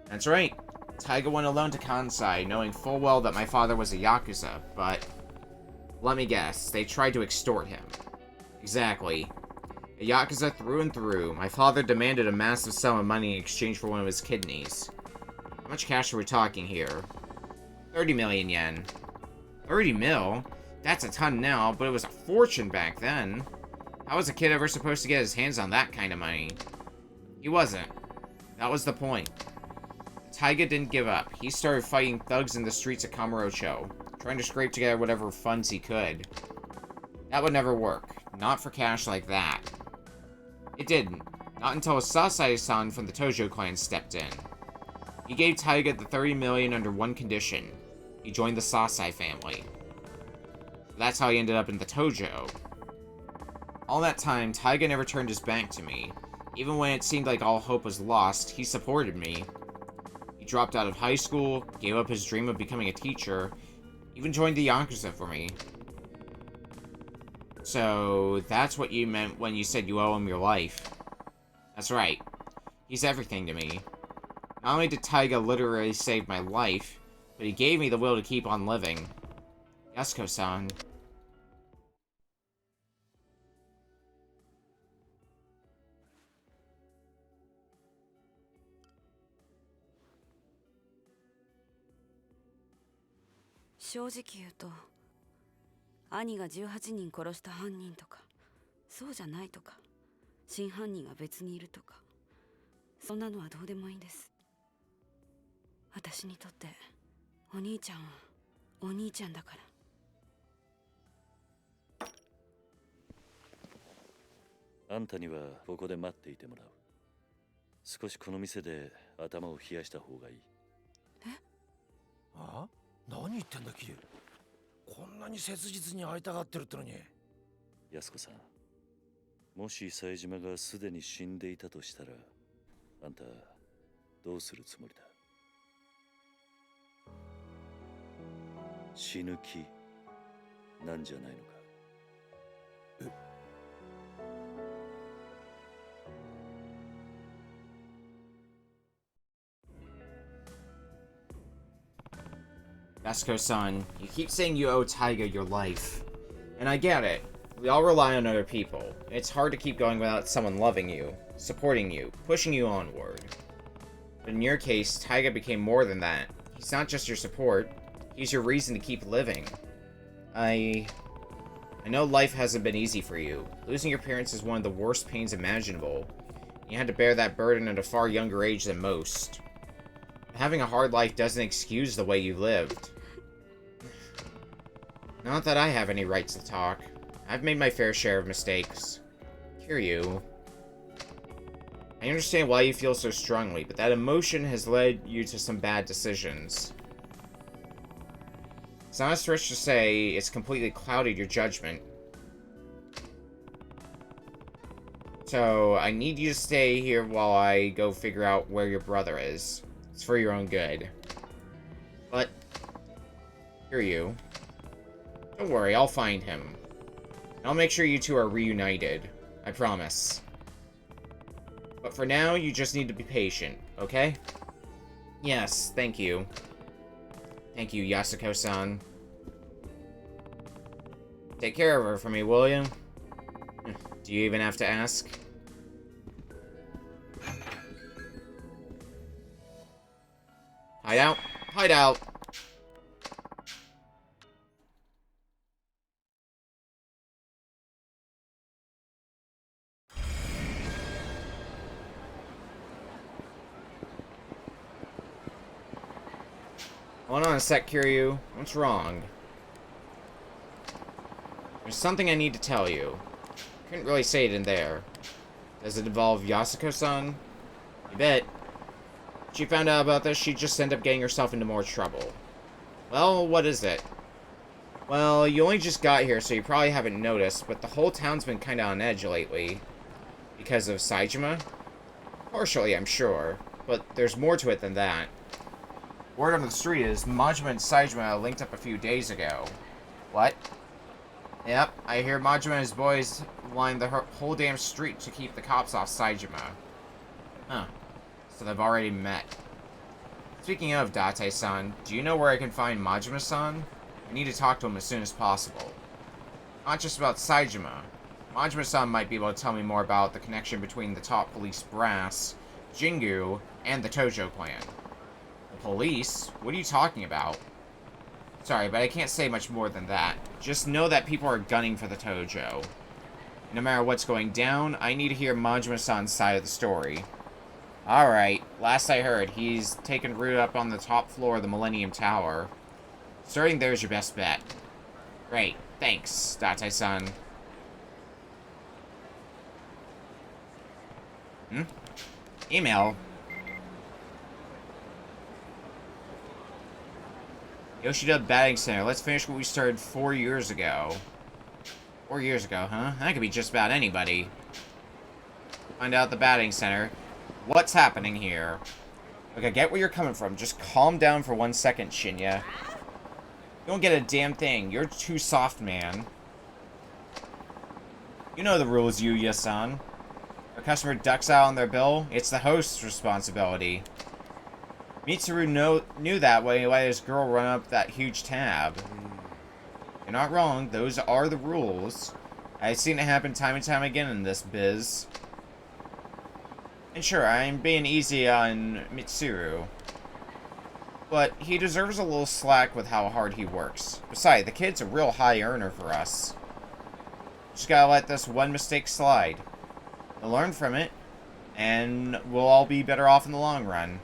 That's right. Taiga went alone to Kansai, knowing full well that my father was a Yakuza, but... let me guess, they tried to extort him. Exactly. A Yakuza through and through, my father demanded a massive sum of money in exchange for one of his kidneys. How much cash are we talking here? 30 million yen. 30 mil? That's a ton now, but it was a fortune back then. How was a kid ever supposed to get his hands on that kind of money? He wasn't. That was the point. Taiga didn't give up. He started fighting thugs in the streets of Kamurocho, trying to scrape together whatever funds he could. That would never work. Not for cash like that. It didn't. Not until Sasai-san from the Tojo clan stepped in. He gave Taiga the 30 million under one condition. He joined the Sasai family. That's how he ended up in the Tojo. All that time, Taiga never turned his back to me. Even when it seemed like all hope was lost, he supported me. He dropped out of high school, gave up his dream of becoming a teacher, even joined the Yakuza for me. So, that's what you meant when you said you owe him your life. That's right. He's everything to me. Not only did Taiga literally save my life, but he gave me the will to keep on living. Yasuko-san.正直言うと、兄が18人殺した犯人とか、そうじゃないとか、真犯人が別にいるとか、そんなのはどうでもいいんです。私にとってお兄ちゃんはお兄ちゃんだから。あんたにはここで待っていてもらう。少しこの店で頭を冷やした方がいい。え？あ？何言ってんだキリュウ。こんなに切実に会いたがってるってのに。安子さん、もし冴島がすでに死んでいたとしたら、あんたどうするつもりだ？死ぬ気なんじゃないのか？ Yasuko-san, you keep saying you owe Taiga your life. And I get it. We all rely on other people. It's hard to keep going without someone loving you, supporting you, pushing you onward. But in your case, Taiga became more than that. He's not just your support, he's your reason to keep living. I know life hasn't been easy for you. Losing your parents is one of the worst pains imaginable. You had to bear that burden at a far younger age than most. Having a hard life doesn't excuse the way you lived. Not that I have any rights to talk. I've made my fair share of mistakes. Kiryu. I understand why you feel so strongly, but that emotion has led you to some bad decisions. It's not a stretch to say it's completely clouded your judgment. So, I need you to stay here while I go figure out where your brother is. It's for your own good. But, Kiryu, don't worry, I'll find him. I'll make sure you two are reunited. I promise. But for now, you just need to be patient, okay? Yes, thank you. Thank you, Yasuko-san. Take care of her for me, will you? Do you even have to ask? Hide out. Hide out. Hold on a sec, Kiryu. What's wrong? There's something I need to tell you. Couldn't really say it in there. Does it involve Yasuko-san? You bet. She found out about this, she'd just end up getting herself into more trouble. Well, what is it? Well, you only just got here, so you probably haven't noticed, but the whole town's been kinda on edge lately. Because of Saejima? Partially, I'm sure. But there's more to it than that. Word on the street is Majima and Saejima linked up a few days ago. What? Yep, I hear Majima and his boys lined the whole damn street to keep the cops off Saejima. Huh. So they've already met. Speaking of Date-san, do you know where I can find Majima-san? I need to talk to him as soon as possible. Not just about Saejima. Majima-san might be able to tell me more about the connection between the top police brass, Jingu, and the Tojo clan. The police? What are you talking about? Sorry, but I can't say much more than that. Just know that people are gunning for the Tojo. No matter what's going down, I need to hear Majima-san's side of the story. Alright, last I heard, he's taken root up on the top floor of the Millennium Tower. Starting there's your best bet. Great, thanks, Date-san. Email? Yoshida Batting Center. Let's finish what we started 4 years ago. 4 years ago, huh? That could be just about anybody. Find out the batting center. What's happening here? Look, I get where you're coming from. Just calm down for 1 second, Shinya. You don't get a damn thing. You're too soft, man. You know the rules, Yuya-san. If a customer ducks out on their bill, it's the host's responsibility. Mitsuru knew that when he let his girl run up that huge tab. You're not wrong. Those are the rules. I've seen it happen time and time again in this biz. And sure, I'm being easy on Mitsuru. But he deserves a little slack with how hard he works. Besides, the kid's a real high earner for us. Just gotta let this one mistake slide. We'll learn from it, and we'll all be better off in the long run.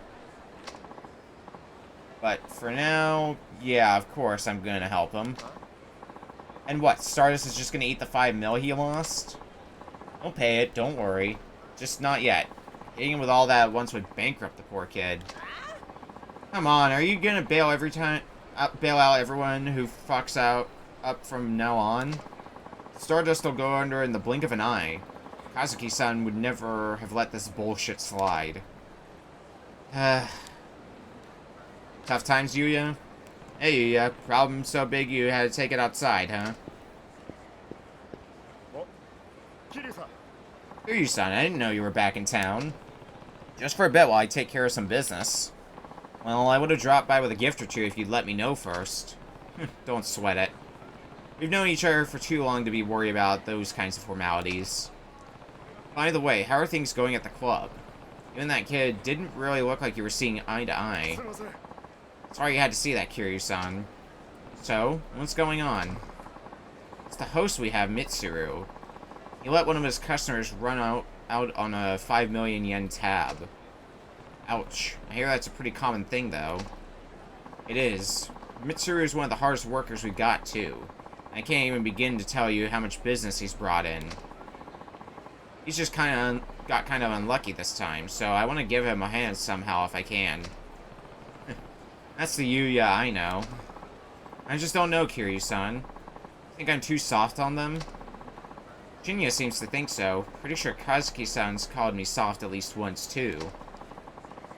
But for now, yeah, of course I'm gonna help him. And what, Stardust is just gonna eat the 5 mil he lost? Don't pay it, don't worry. Just not yet. Hitting him with all that at once would bankrupt the poor kid. Come on, are you gonna bail out everyone who fucks up from now on? Stardust will go under in the blink of an eye. Kazuki-san would never have let this bullshit slide. Tough times, Yuya? Hey, Yuya. Problem so big you had to take it outside, huh? Kiryu-san, I didn't know you were back in town. Just for a bit while I take care of some business. Well, I would have dropped by with a gift or two if you'd let me know first. Don't sweat it. We've known each other for too long to be worried about those kinds of formalities. By the way, how are things going at the club? You and that kid didn't really look like you were seeing eye to eye. Sorry you had to see that, Kiryu-san. So, what's going on? It's the host we have, Mitsuru. He let one of his customers run out on a 5 million yen tab. Ouch. I hear that's a pretty common thing, though. It is. Mitsuru is one of the hardest workers we've got, too. I can't even begin to tell you how much business he's brought in. He's just got kind of unlucky this time, so I want to give him a hand somehow if I can. That's the Yuya I know. I just don't know, Kiryu-san. Think I'm too soft on them? Shinya seems to think so. Pretty sure Kazuki-san's called me soft at least once, too.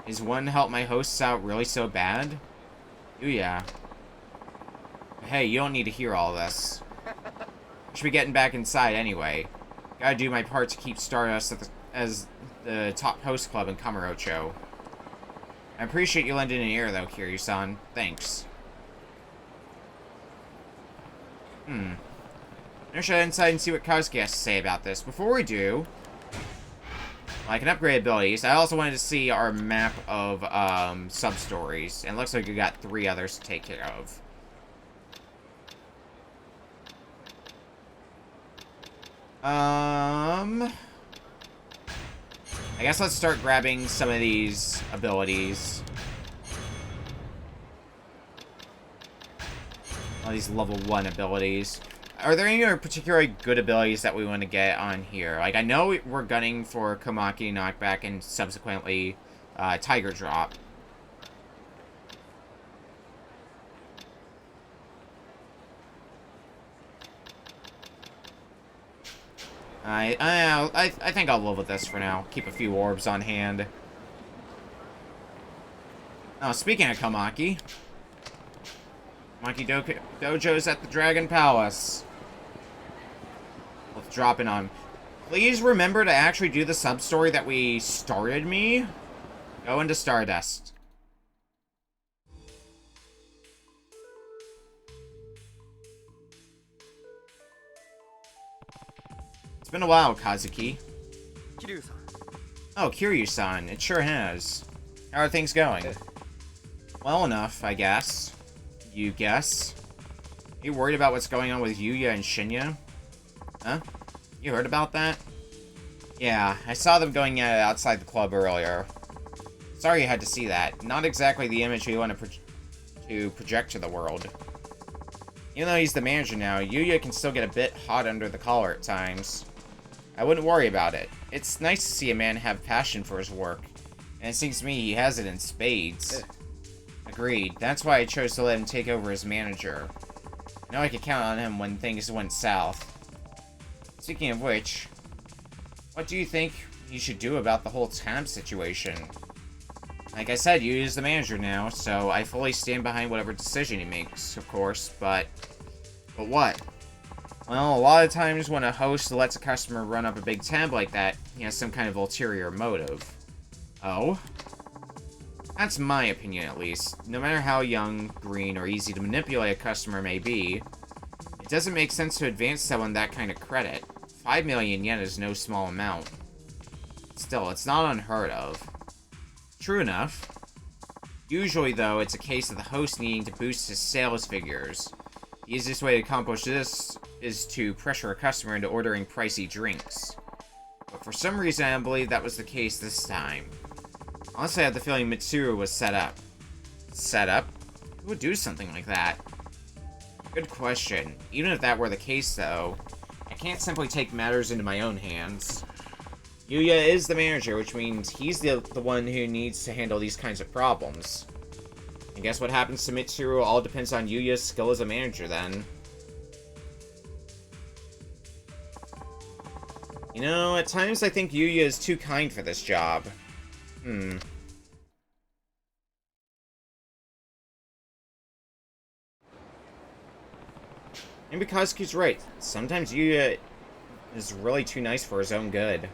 Is one help my hosts out really so bad? Yuya. Hey, you don't need to hear all this. I should be getting back inside anyway. Gotta do my part to keep Stardust as the top host club in Kamurocho. I appreciate you lending an ear, though, Kiryu-san. Thanks. I should head inside and see what Kazuki has to say about this. Before we do, I can upgrade abilities. I also wanted to see our map of sub-stories. And it looks like we got 3 others to take care of. I guess let's start grabbing some of these abilities. All these level 1 abilities. Are there any other particularly good abilities that we want to get on here? Like, I know we're gunning for Komaki Knockback and subsequently Tiger Drop. I think I'll live with this for now. Keep a few orbs on hand. Oh, speaking of Komaki. Komaki Dojo's at the Dragon Palace. Let's drop in on. Please remember to actually do the sub-story that we started me. Go into Stardust. It's been a while, Kazuki. Kiryu-san. Oh, Kiryu-san. It sure has. How are things going? Well enough, I guess. You guess? Are you worried about what's going on with Yuya and Shinya? Huh? You heard about that? Yeah, I saw them going at it outside the club earlier. Sorry you had to see that. Not exactly the image we want to project to the world. Even though he's the manager now, Yuya can still get a bit hot under the collar at times. I wouldn't worry about it. It's nice to see a man have passion for his work. And it seems to me he has it in spades. Agreed. That's why I chose to let him take over as manager. I know I could count on him when things went south. Speaking of which, what do you think you should do about the whole tab situation? Like I said, Yuya's the manager now, so I fully stand behind whatever decision he makes, of course, but what? Well, a lot of times when a host lets a customer run up a big tab like that, he has some kind of ulterior motive. Oh? That's my opinion, at least. No matter how young, green, or easy to manipulate a customer may be, it doesn't make sense to advance someone that kind of credit. 5 million yen is no small amount. Still, it's not unheard of. True enough. Usually, though, it's a case of the host needing to boost his sales figures. The easiest way to accomplish this is to pressure a customer into ordering pricey drinks. But for some reason, I don't believe that was the case this time. Honestly, I have the feeling Mitsuru was set up. Set up? Who would do something like that? Good question. Even if that were the case, though, I can't simply take matters into my own hands. Yuya is the manager, which means he's the one who needs to handle these kinds of problems. I guess what happens to Mitsuru all depends on Yuya's skill as a manager, then. You know, at times I think Yuya is too kind for this job. Maybe Kazuki's right. Sometimes Yuya is really too nice for his own good.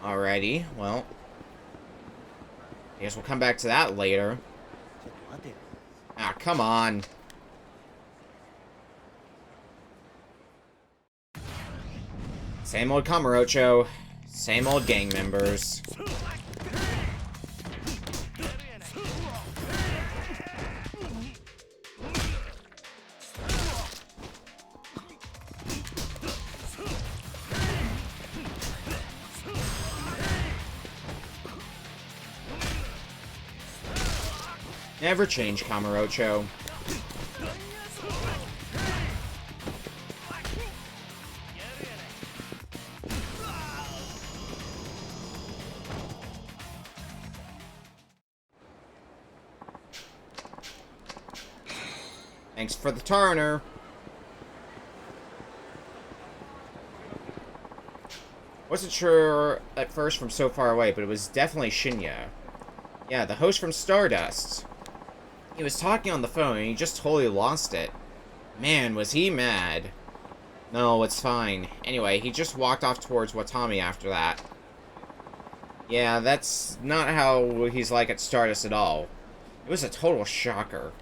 Alrighty, well. I guess we'll come back to that later. Ah, come on. Same old Kamurocho. Same old gang members. Never change, Kamurocho. Thanks for the Turner. Wasn't sure at first from so far away, but it was definitely Shinya. Yeah, the host from Stardust. He was talking on the phone and he just totally lost it. Man, was he mad. No, it's fine. Anyway, he just walked off towards Watami after that. Yeah, that's not how he's like at Stardust at all. It was a total shocker.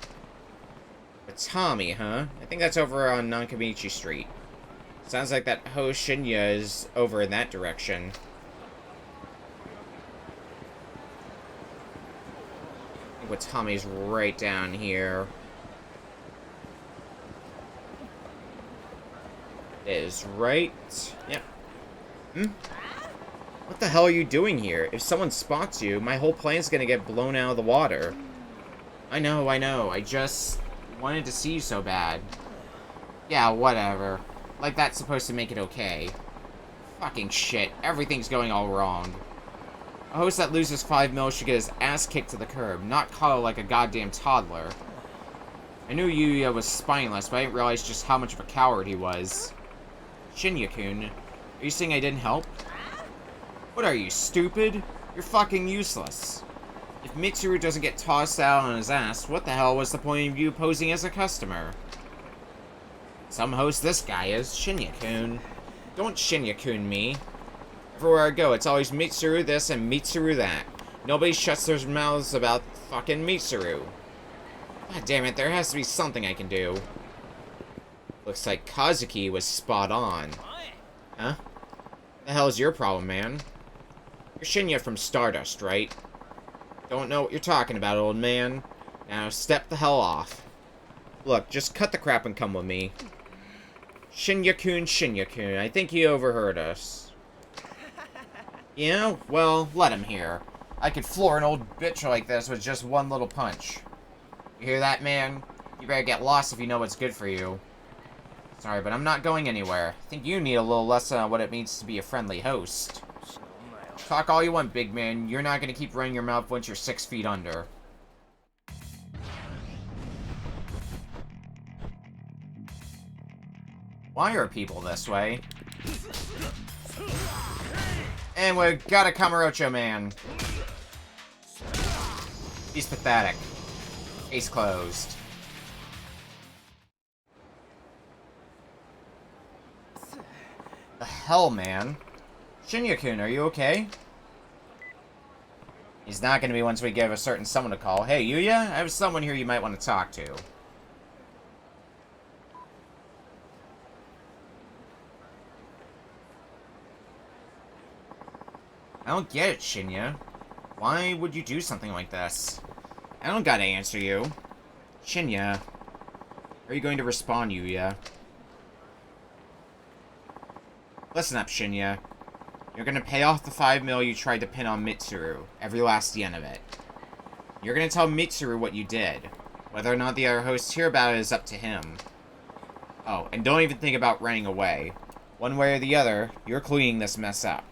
Watami, huh? I think that's over on Nankamichi Street. Sounds like that host Shinya is over in that direction. I think Watami's right down here. It is right. Yep. What the hell are you doing here? If someone spots you, my whole plan's gonna get blown out of the water. I know. I just wanted to see you so bad. Yeah, whatever. Like that's supposed to make it okay. Fucking shit. Everything's going all wrong. A host that loses 5 mil should get his ass kicked to the curb, not coddled like a goddamn toddler. I knew Yuya was spineless, but I didn't realize just how much of a coward he was. Shinya-kun, are you saying I didn't help? What are you, stupid? You're fucking useless. If Mitsuru doesn't get tossed out on his ass, what the hell was the point of you posing as a customer? Some host this guy is, Shinya-kun. Don't Shinya-kun me. Everywhere I go, it's always Mitsuru this and Mitsuru that. Nobody shuts their mouths about fucking Mitsuru. God damn it, there has to be something I can do. Looks like Kazuki was spot on. Huh? The hell is your problem, man? You're Shinya from Stardust, right? Don't know what you're talking about, old man. Now step the hell off. Look, just cut the crap and come with me. Shinya-kun, I think he overheard us. Yeah? Well, let him hear. I could floor an old bitch like this with just one little punch. You hear that, man? You better get lost if you know what's good for you. Sorry, but I'm not going anywhere. I think you need a little lesson on what it means to be a friendly host. Talk all you want, big man. You're not gonna keep running your mouth once you're 6 feet under. Why are people this way? And we got a Kamurocho man. He's pathetic. Case closed. The hell, man? Shinya-kun, are you okay? He's not going to be once we give a certain someone a call. Hey, Yuya, I have someone here you might want to talk to. I don't get it, Shinya. Why would you do something like this? I don't gotta answer you. Shinya. Are you going to respond, Yuya? Listen up, Shinya. You're gonna pay off the 5 mil you tried to pin on Mitsuru. Every last yen of it. You're gonna tell Mitsuru what you did. Whether or not the other hosts hear about it is up to him. Oh, and don't even think about running away. One way or the other, you're cleaning this mess up.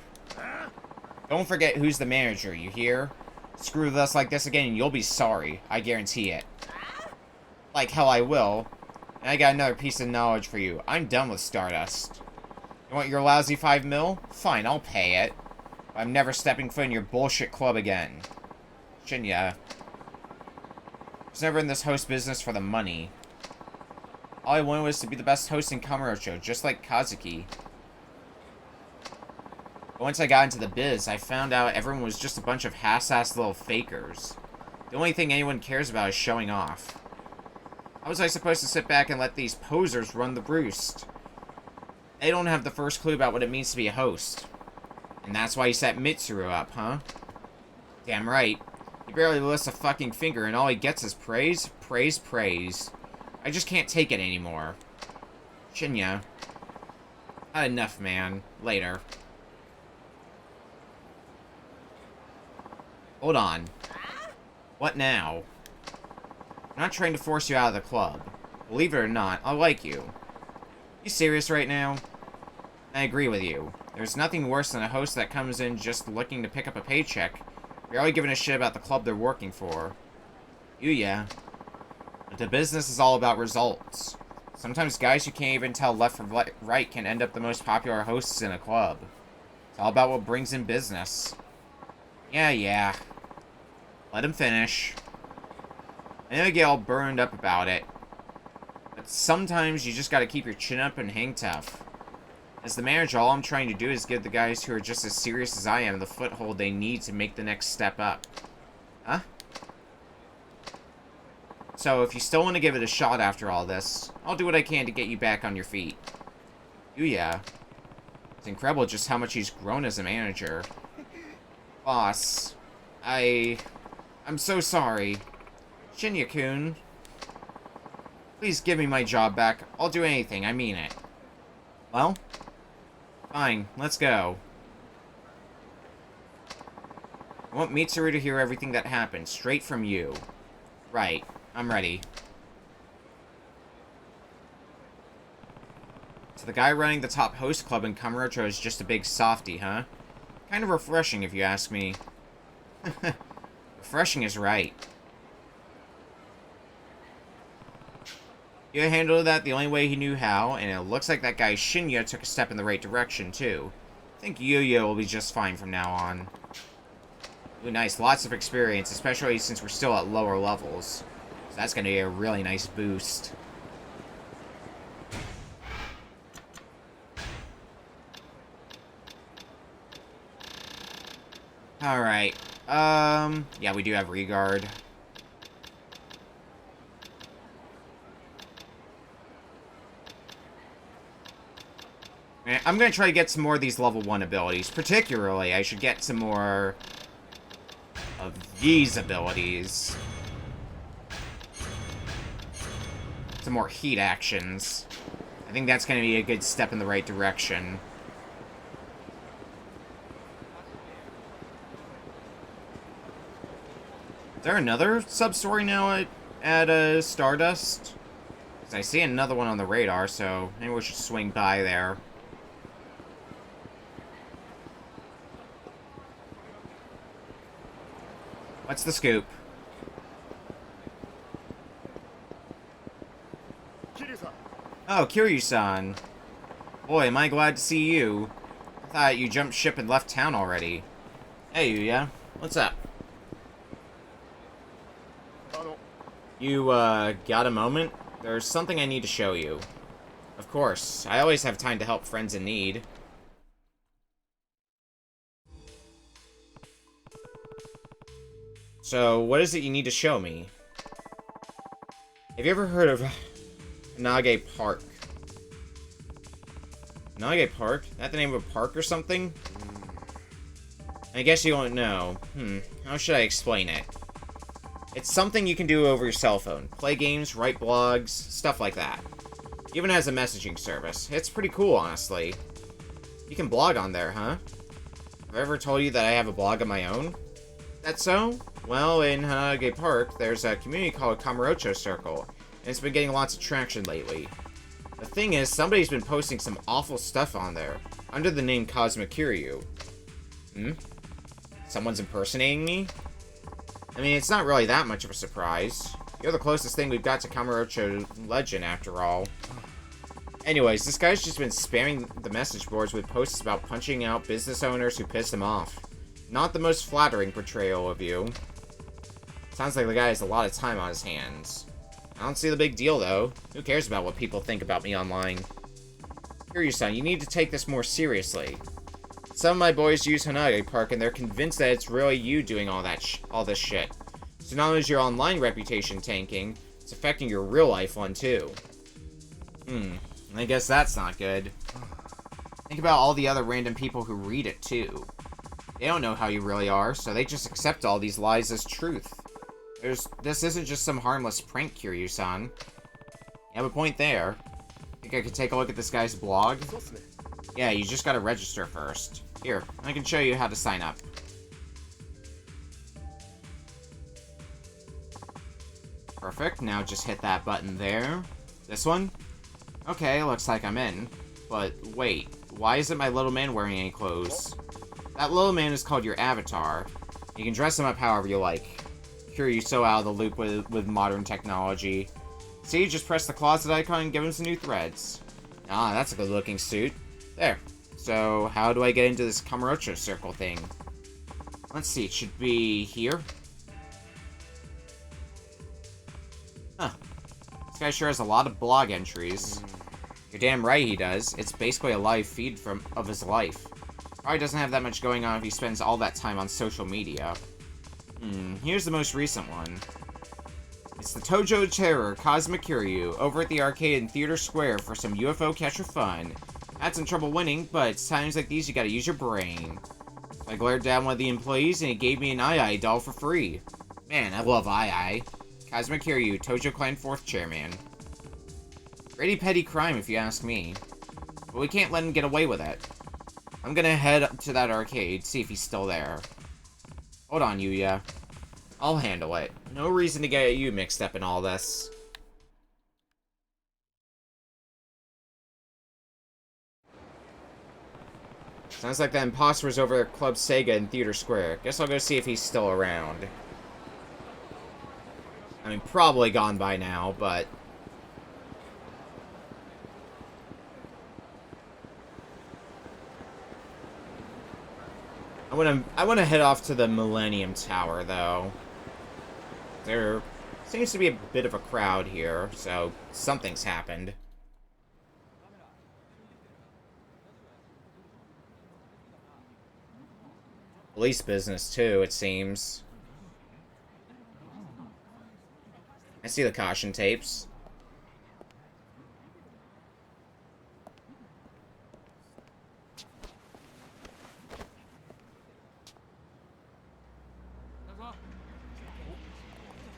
Don't forget who's the manager, you hear? Screw with us like this again and you'll be sorry. I guarantee it. Like hell I will. And I got another piece of knowledge for you. I'm done with Stardust. You want your lousy 5 mil? Fine, I'll pay it. But I'm never stepping foot in your bullshit club again. Shinya. I was never in this host business for the money. All I wanted was to be the best host in Kamurocho, just like Kazuki. But once I got into the biz, I found out everyone was just a bunch of half-assed little fakers. The only thing anyone cares about is showing off. How was I supposed to sit back and let these posers run the roost? They don't have the first clue about what it means to be a host. And that's why he set Mitsuru up, huh? Damn right. He barely lifts a fucking finger and all he gets is praise, praise, praise. I just can't take it anymore. Shinya. Had enough, man. Later. Hold on. What now? I'm not trying to force you out of the club. Believe it or not, I like you. You serious right now? I agree with you. There's nothing worse than a host that comes in just looking to pick up a paycheck, barely giving a shit about the club they're working for. Yeah. But the business is all about results. Sometimes guys who can't even tell left from right can end up the most popular hosts in a club. It's all about what brings in business. Yeah. Let him finish. I know you get all burned up about it, but sometimes you just gotta keep your chin up and hang tough. As the manager, all I'm trying to do is give the guys who are just as serious as I am the foothold they need to make the next step up. Huh? So, if you still want to give it a shot after all this, I'll do what I can to get you back on your feet. Yeah. It's incredible just how much he's grown as a manager. Boss, I'm so sorry. Shinya-kun, please give me my job back. I'll do anything, I mean it. Well, fine, let's go. I want Mitsuru to hear everything that happened, straight from you. Right, I'm ready. So the guy running the top host club in Kamurocho is just a big softy, huh? Kind of refreshing, if you ask me. Refreshing is right. He handled that the only way he knew how, and it looks like that guy Shinya took a step in the right direction, too. I think Yo-Yo will be just fine from now on. Ooh, nice. Lots of experience, especially since we're still at lower levels. So that's going to be a really nice boost. Alright. Yeah, we do have Regard. I'm going to try to get some more of these level 1 abilities. Particularly, I should get some more of these abilities. Some more heat actions. I think that's going to be a good step in the right direction. Is there another sub-story now at Stardust? Because I see another one on the radar, so maybe we should swing by there. What's the scoop? Oh, Kiryu-san. Boy, am I glad to see you. I thought you jumped ship and left town already. Hey, Yuya. What's up? You, got a moment? There's something I need to show you. Of course. I always have time to help friends in need. So, what is it you need to show me? Have you ever heard of Nage Park? Nage Park? That the name of a park or something? I guess you don't know. How should I explain it? It's something you can do over your cell phone. Play games, write blogs, stuff like that. Even has a messaging service. It's pretty cool, honestly. You can blog on there, huh? Have I ever told you that I have a blog of my own? That so? Well, in Hanage Park, there's a community called Kamurocho Circle, and it's been getting lots of traction lately. The thing is, somebody's been posting some awful stuff on there, under the name Cosmic Kiryu. Someone's impersonating me? I mean, it's not really that much of a surprise. You're the closest thing we've got to Kamurocho legend, after all. Anyways, this guy's just been spamming the message boards with posts about punching out business owners who pissed him off. Not the most flattering portrayal of you. Sounds like the guy has a lot of time on his hands. I don't see the big deal, though. Who cares about what people think about me online? Kiryu-san, you need to take this more seriously. Some of my boys use Hanage Park, and they're convinced that it's really you doing all this shit. So not only is your online reputation tanking, it's affecting your real life one too. I guess that's not good. Think about all the other random people who read it too. They don't know how you really are, so they just accept all these lies as truth. This isn't just some harmless prank, Kiryu-san. You have a point there. Think I could take a look at this guy's blog? Yeah, you just gotta register first. Here, I can show you how to sign up. Perfect, now just hit that button there. This one? Okay, looks like I'm in. But wait, why isn't my little man wearing any clothes? That little man is called your avatar. You can dress him up however you like. You're so out of the loop with modern technology. See, just press the closet icon and give him some new threads. Ah, that's a good looking suit. There. So, how do I get into this Kamurocho circle thing? Let's see, it should be here. Huh. This guy sure has a lot of blog entries. You're damn right he does. It's basically a live feed of his life. Probably doesn't have that much going on if he spends all that time on social media. Here's the most recent one. It's the Tojo Terror Cosmic Kiryu over at the arcade in Theater Square for some UFO catcher fun. Had some trouble winning, but it's times like these you gotta use your brain. So I glared down one of the employees and he gave me an Ai doll for free. Man, I love Ai. Cosmic Kiryu, Tojo Clan 4th Chairman. Pretty petty crime if you ask me. But we can't let him get away with it. I'm gonna head up to that arcade, see if he's still there. Hold on, Yuya. I'll handle it. No reason to get you mixed up in all this. Sounds like the imposter's over at Club Sega in Theater Square. Guess I'll go see if he's still around. I mean, probably gone by now, but... I wanna head off to the Millennium Tower, though. There seems to be a bit of a crowd here, so something's happened. Police business, too, it seems. I see the caution tapes.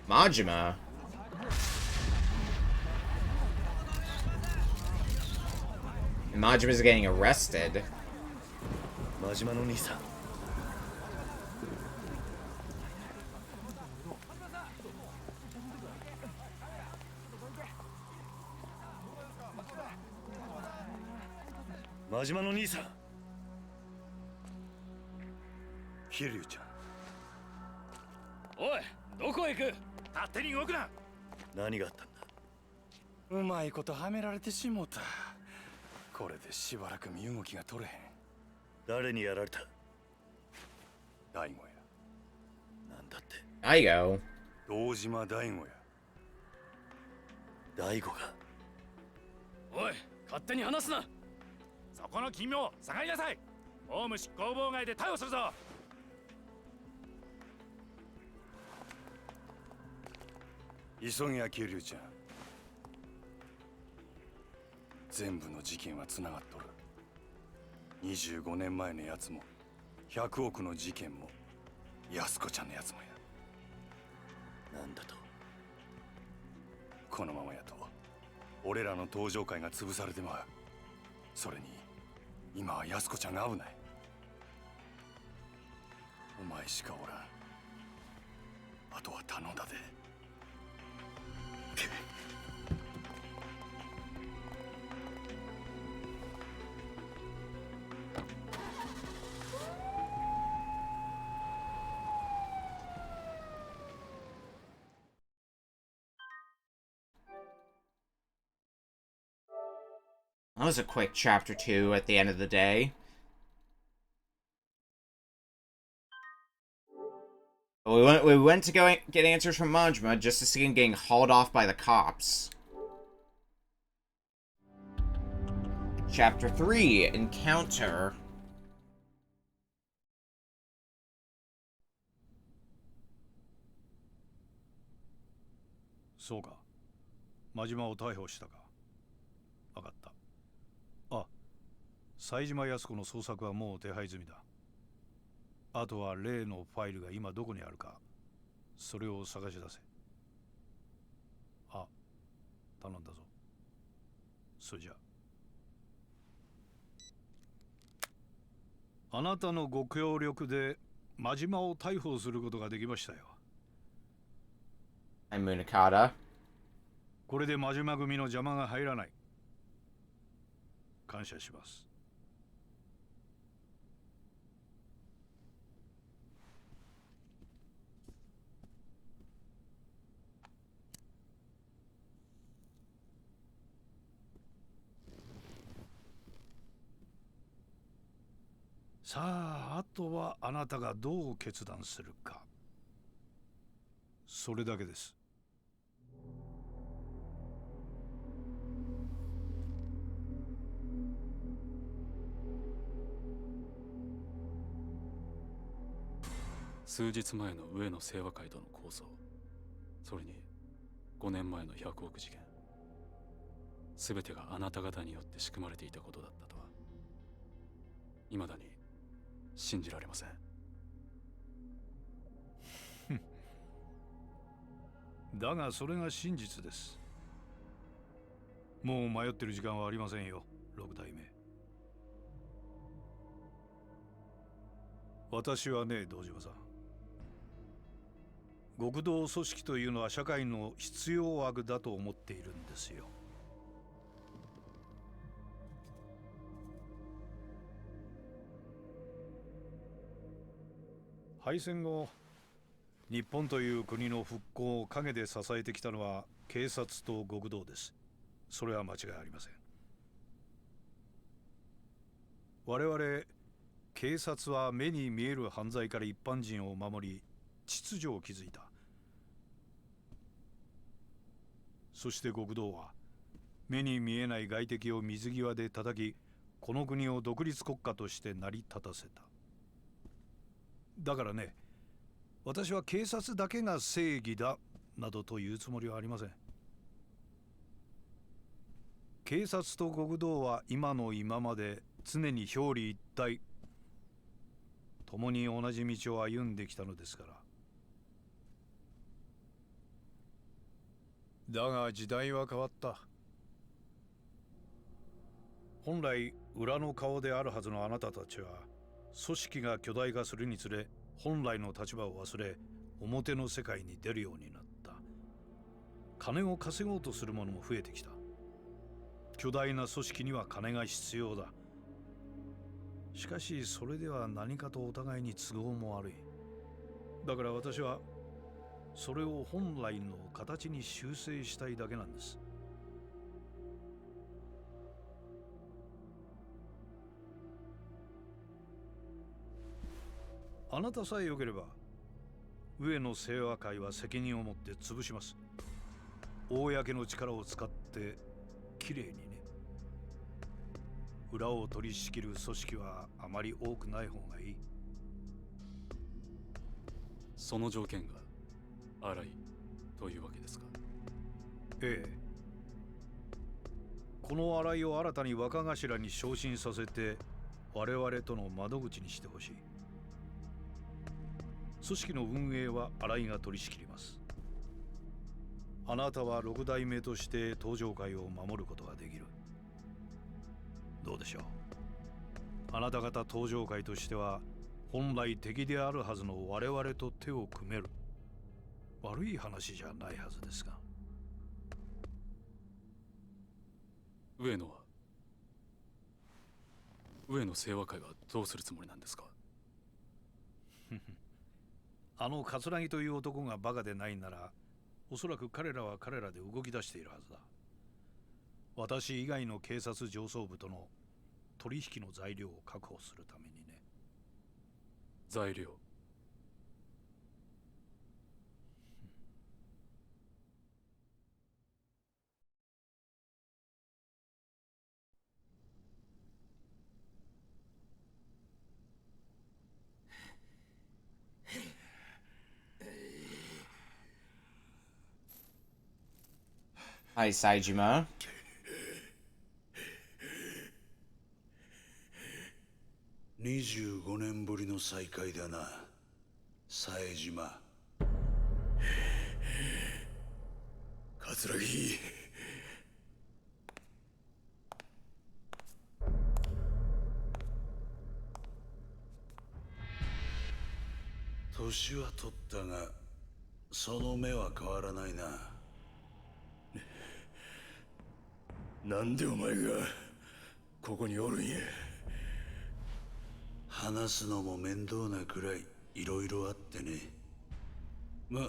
Majima? And Majima's getting arrested. Majima no Nisa. Majima no Nisa. Kiryuちゃん。おい、どこへ行く？勝手に動くな。何があったんだ。うまいことはめられてしもた。これでしばらく身動きが取れへん。誰にやられた？大悟や。なんだって。大悟。堂島大悟や。大悟が。おい、勝手に話すな。そこの君も下がりなさい。公務執行妨害で逮捕するぞ。急げや桐生ちゃん。全部の事件はつながっとる。25年前のやつも100億の事件も安子ちゃんのやつもや。なんだと。このままやと俺らの登場会が潰されてまう。それに今は安子ちゃんが危ない。お前しかおらん。あとは頼んだで。That was a quick chapter 2 at the end of the day. We went to go get answers from Majima just to see him getting hauled off by the cops. Chapter 3, Encounter. そうか。真島を逮捕したか。分かった。あ、冴島靖子の捜索はもう手配済みだ。あとは例のファイルが今どこにあるか、それを探し出せ。あ、頼んだぞ。それじゃあなたのご協力で真島を逮捕することができましたよ。I'm Munakata. これで真島組の邪魔が入らない。感謝します。さあ、あとはあなたがどう決断するか。それだけです。数日前の上野清和会との抗争、それに5年前の100億事件、全てがあなた方によって仕組まれていたことだったとは未だに信じられません。だがそれが真実です。もう迷ってる時間はありませんよ、六代目。私はね、堂島さん、極道組織というのは社会の必要悪だと思っているんですよ。敗戦後、日本という国の復興を陰で支えてきたのは警察と極道です。それは間違いありません。我々警察は目に見える犯罪から一般人を守り、秩序を築いた。そして極道は目に見えない外敵を水際で叩き、この国を独立国家として成り立たせた。だからね、私は警察だけが正義だなどというつもりはありません。警察と極道は今の今まで常に表裏一体、共に同じ道を歩んできたのですから。だが時代は変わった。本来裏の顔であるはずのあなたたちは、組織が巨大化するにつれ本来の立場を忘れ、表の世界に出るようになった。金を稼ごうとする者も増えてきた。巨大な組織には金が必要だ。しかしそれでは何かとお互いに都合も悪い。だから私はそれを本来の形に修正したいだけなんです。あなたさえ良ければ上野清和会は責任を持って潰します。公の力を使ってきれいにね。裏を取り仕切る組織はあまり多くない方がいい。その条件が荒いというわけですか。ええ。この荒井を新たに若頭に昇進させて、我々との窓口にしてほしい。組織の運営は新井が取り仕切ります。あなたは六代目として東上会を守ることができる。どうでしょう。あなた方東上会としては本来敵であるはずの我々と手を組める。悪い話じゃないはずですが。上野清和会はどうするつもりなんですか。あの桂木という男がバカでないなら、おそらく彼らは彼らで動き出しているはずだ。私以外の警察上層部との取引の材料を確保するためにね。材料。Hi, Saejima. 25年ぶりの再会だな、冴島。桂木。年は取ったが、その目は変わらないな。なんでお前がここにおるんや。話すのも面倒なくらいいろいろあってね。ま、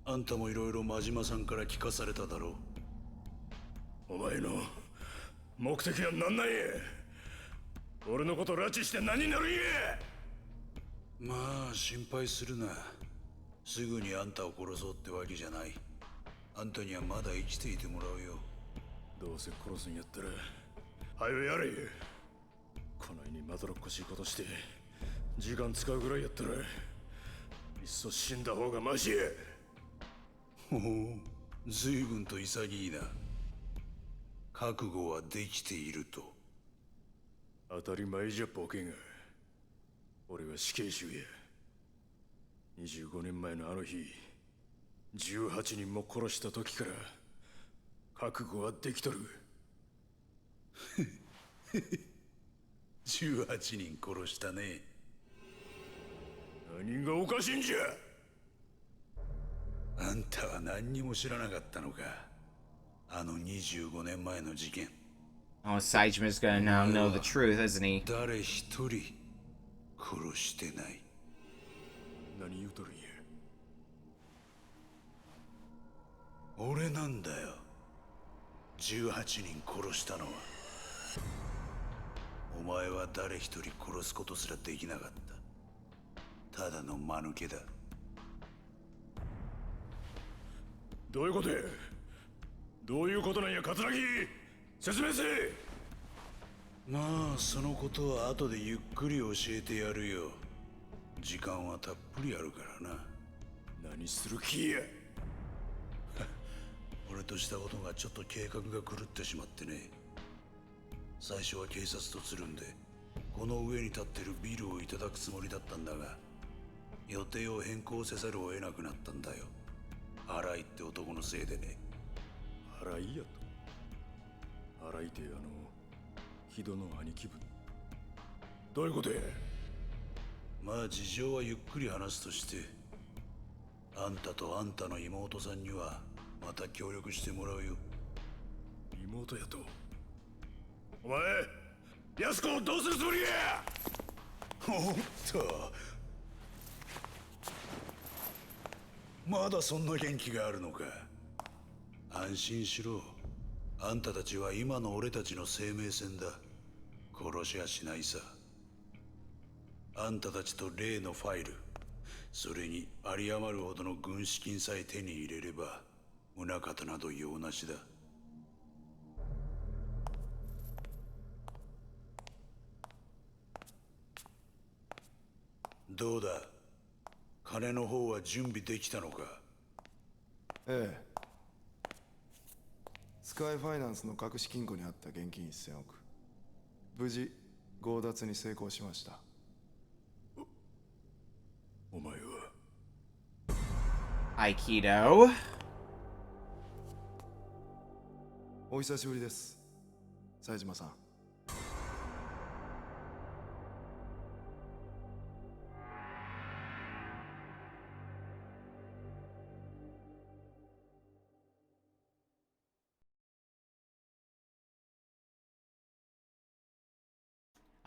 あんたもいろいろ真島さんから聞かされただろう。お前の目的は何なんや。俺のこと拉致して何になるんや。まあ心配するな。すぐにあんたを殺そうってわけじゃない。あんたにはまだ生きていてもらうよ。どうせ殺すんやったら早よやれ。こないにまどろっこしいことして時間使うぐらいやったらいっそ死んだ方がマシや。ほほう、随分と潔いな。覚悟はできていると。当たり前じゃボケが。俺は死刑囚や。25年前のあの日、18人も殺した時から覚悟はできとる。18人殺したね。何がおかしいんじゃ。あんたは何にも知らなかったのか。あの25年前の事件。Oh, Saijima's gonna now know the truth, isn't he? 誰一人殺してない。何言うとるんや。俺なんだよ、18人殺したのは。お前は誰一人殺すことすらできなかった。ただの間抜けだ。どういうことや。どういうことなんや、桂木。説明せえ。まあそのことは後でゆっくり教えてやるよ。時間はたっぷりあるからな。何する気や。俺としたことがちょっと計画が狂ってしまってね。最初は警察とつるんでこの上に立ってるビルをいただくつもりだったんだが、予定を変更せざるを得なくなったんだよ。荒井って男のせいでね。荒井やと。荒井って木戸の兄貴分。どういうことや。まあ事情はゆっくり話すとして、あんたとあんたの妹さんにはまた協力してもらうよ。妹やと。お前安子をどうするつもりや。おっと、まだそんな元気があるのか。安心しろ。あんたたちは今の俺たちの生命線だ。殺しはしないさ。あんたたちと例のファイル、それに有り余るほどの軍資金さえ手に入れれば宗方など用なしだ。どうだ、金の方は準備できたのか。ええ。スカイファイナンスの隠し金庫にあった現金1000億、無事強奪に成功しました。お前は。Aikido。お久しぶりです、冴島さん。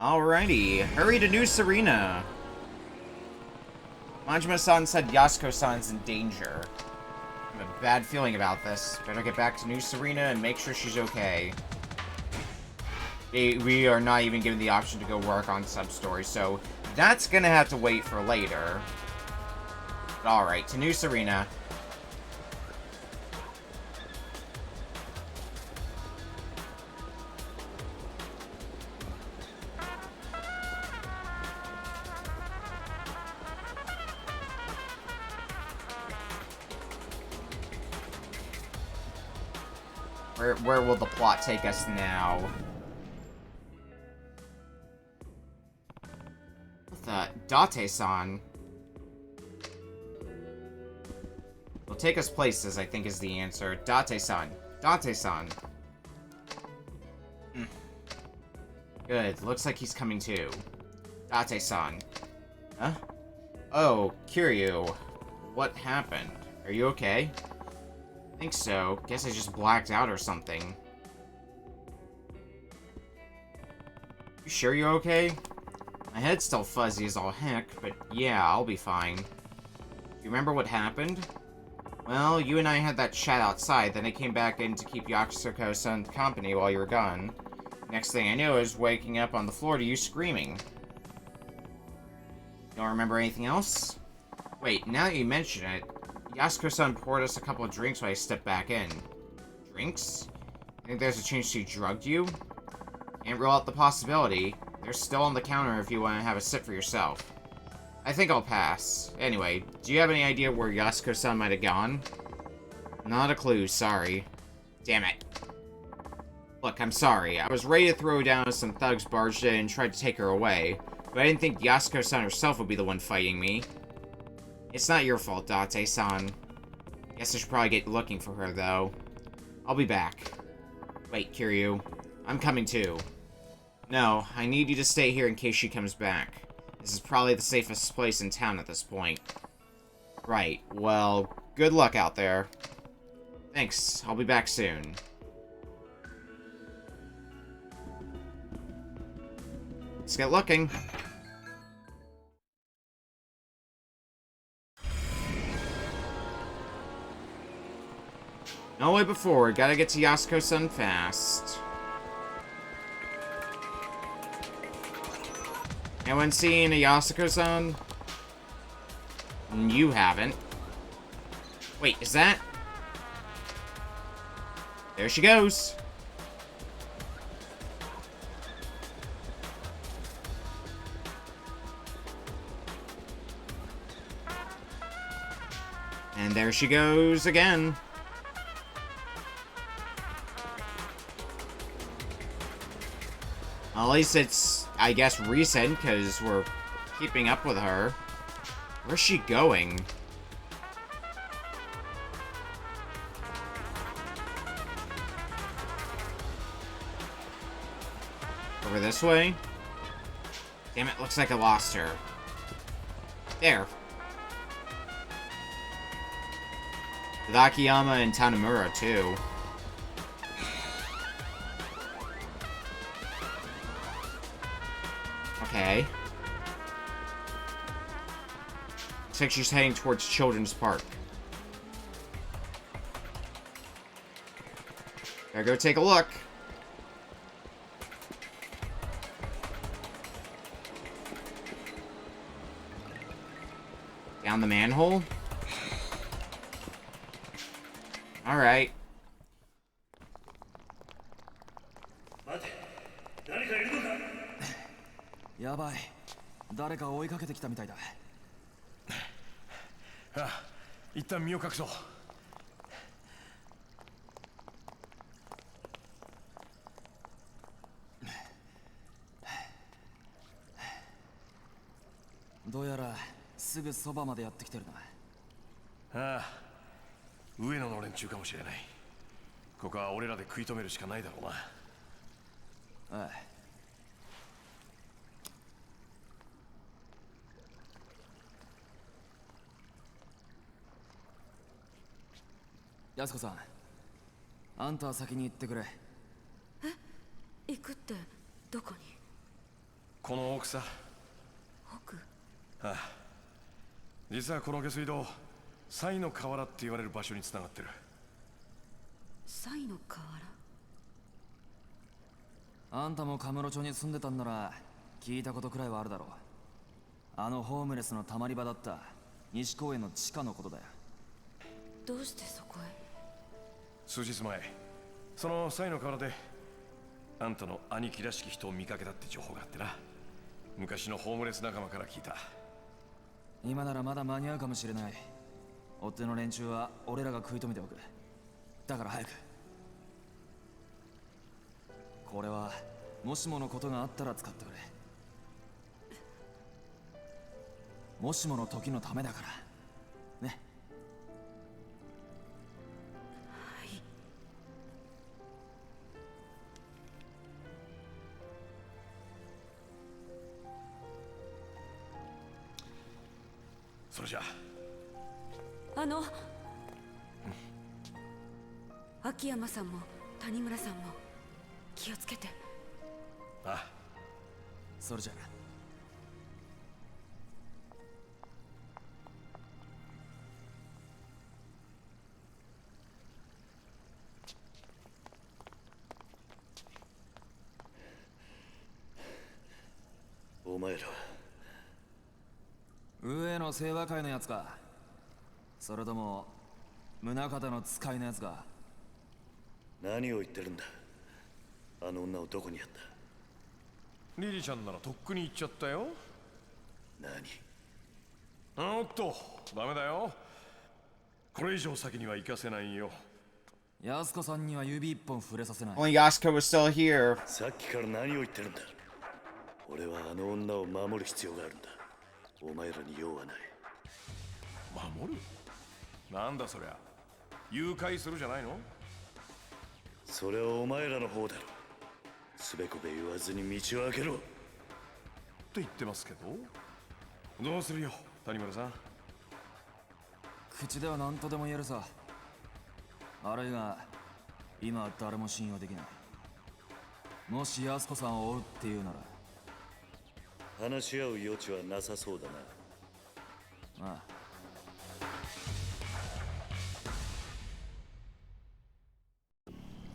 Alrighty, hurry to New Serena. Majima-san said Yasuko-san's in danger. I have a bad feeling about this. Better get back to New Serena and make sure she's okay. We are not even given the option to go work on sub-story, so that's gonna have to wait for later. Alright, to New Serena. Where will the plot take us now? What's that? Date-san. Will take us places, I think is the answer. Date-san. Date-san. Good. Looks like he's coming too. Date-san. Huh? Oh, Kiryu. What happened? Are you okay? I think so. Guess I just blacked out or something. You sure you're okay? My head's still fuzzy as all heck, but yeah, I'll be fine. You remember what happened? Well, you and I had that chat outside, then I came back in to keep Yakuza-san company while you were gone. Next thing I knew, I was waking up on the floor to you screaming. Don't remember anything else? Wait, now that you mention it, Yasuko-san poured us a couple of drinks when I stepped back in. Drinks? Think there's a chance she drugged you? Can't rule out the possibility. They're still on the counter if you want to have a sip for yourself. I think I'll pass. Anyway, do you have any idea where Yasuko-san might have gone? Not a clue, sorry. Damn it. Look, I'm sorry. I was ready to throw down as some thugs barged in and tried to take her away, but I didn't think Yasuko-san herself would be the one fighting me. It's not your fault, Date-san. Guess I should probably get looking for her, though. I'll be back. Wait, Kiryu. I'm coming too. No, I need you to stay here in case she comes back. This is probably the safest place in town at this point. Right, well, good luck out there. Thanks, I'll be back soon. Let's get looking. No way before, gotta get to Yasuko-san fast. Anyone seen a Yasuko-san? You haven't. Wait, is that? There she goes. And there she goes again. At least it's, I guess, recent, because we're keeping up with her. Where's she going? Over this way? Damn it, looks like I lost her. There. With Akiyama and Tanamura, too. Okay. Looks like she's heading towards Children's Park. Gotta go take a look. Down the manhole? Alright. Yabai. 誰か追いかけてきたみたいだ。ああ、一旦身を隠そう。どうやらすぐそばまでやってきてるな。ああ、上野の連中かもしれない。ここは俺らで食い止めるしかないだろうな。ああ。安子さん、あんたは先に行ってくれ。え、行くってどこに？この奥さ。奥？ああ、実はこの下水道、サイの河原って言われる場所に繋がってる。サイの河原？あんたもカムロ町に住んでたんなら聞いたことくらいはあるだろう。あのホームレスのたまり場だった西公園の地下のことだよ。どうしてそこへ？数日前、そのサイの河原であんたの兄貴らしき人を見かけたって情報があってな。昔のホームレス仲間から聞いた。今ならまだ間に合うかもしれない。追っ手の連中は俺らが食い止めておく。だから早く。これはもしものことがあったら使ってくれ。もしもの時のためだからね。はい。それじゃ秋山さんも谷村さんも気をつけて。ああ。それじゃお前らは上の清和会のやつか、それとも宗像の使いのやつか。何を言ってるんだ。あの女をどこにやった。リリちゃんならとっくに行っちゃったよ。何。おっと、ダメだよ。これ以上先には行かせないよ。安子さんには指一本触れさせない。 Only Yasuko was still here. さっきから何を言ってるんだ。俺はあの女を守る必要があるんだ。お前らに用はない。守る？なんだそりゃ。誘拐するじゃないの？それはお前らの方だろ。すべこべ言わずに道を開けろ。って言ってますけど。どうするよ、谷村さん。口では何とでも言えるさ。悪いが今は誰も信用できない。もし安子さんを追うっていうなら。話し合う余地はなさそうだな。ああ。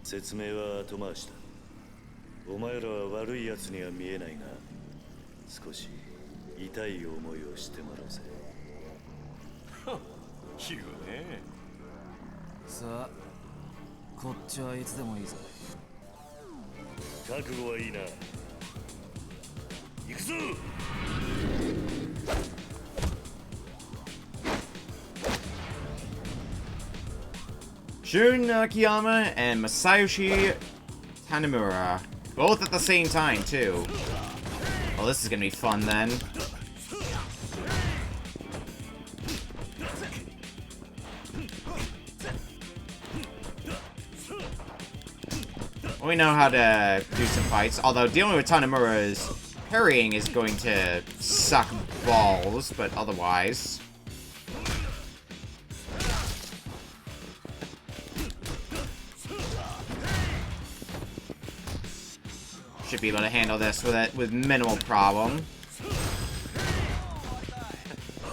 説明は後回しだ。お前らは悪い奴には見えないが、少し痛い思いをしてもらうぜ。言うね。さあ、こっちはいつでもいいぜ。覚悟はいいな。行くぞ。Shun Akiyama and Masayoshi Tanimura. Both at the same time, too. Well, this is gonna be fun, then. We know how to do some fights, although dealing with Tanimura's parrying is going to suck balls, but otherwise... should be able to handle this with minimal problem.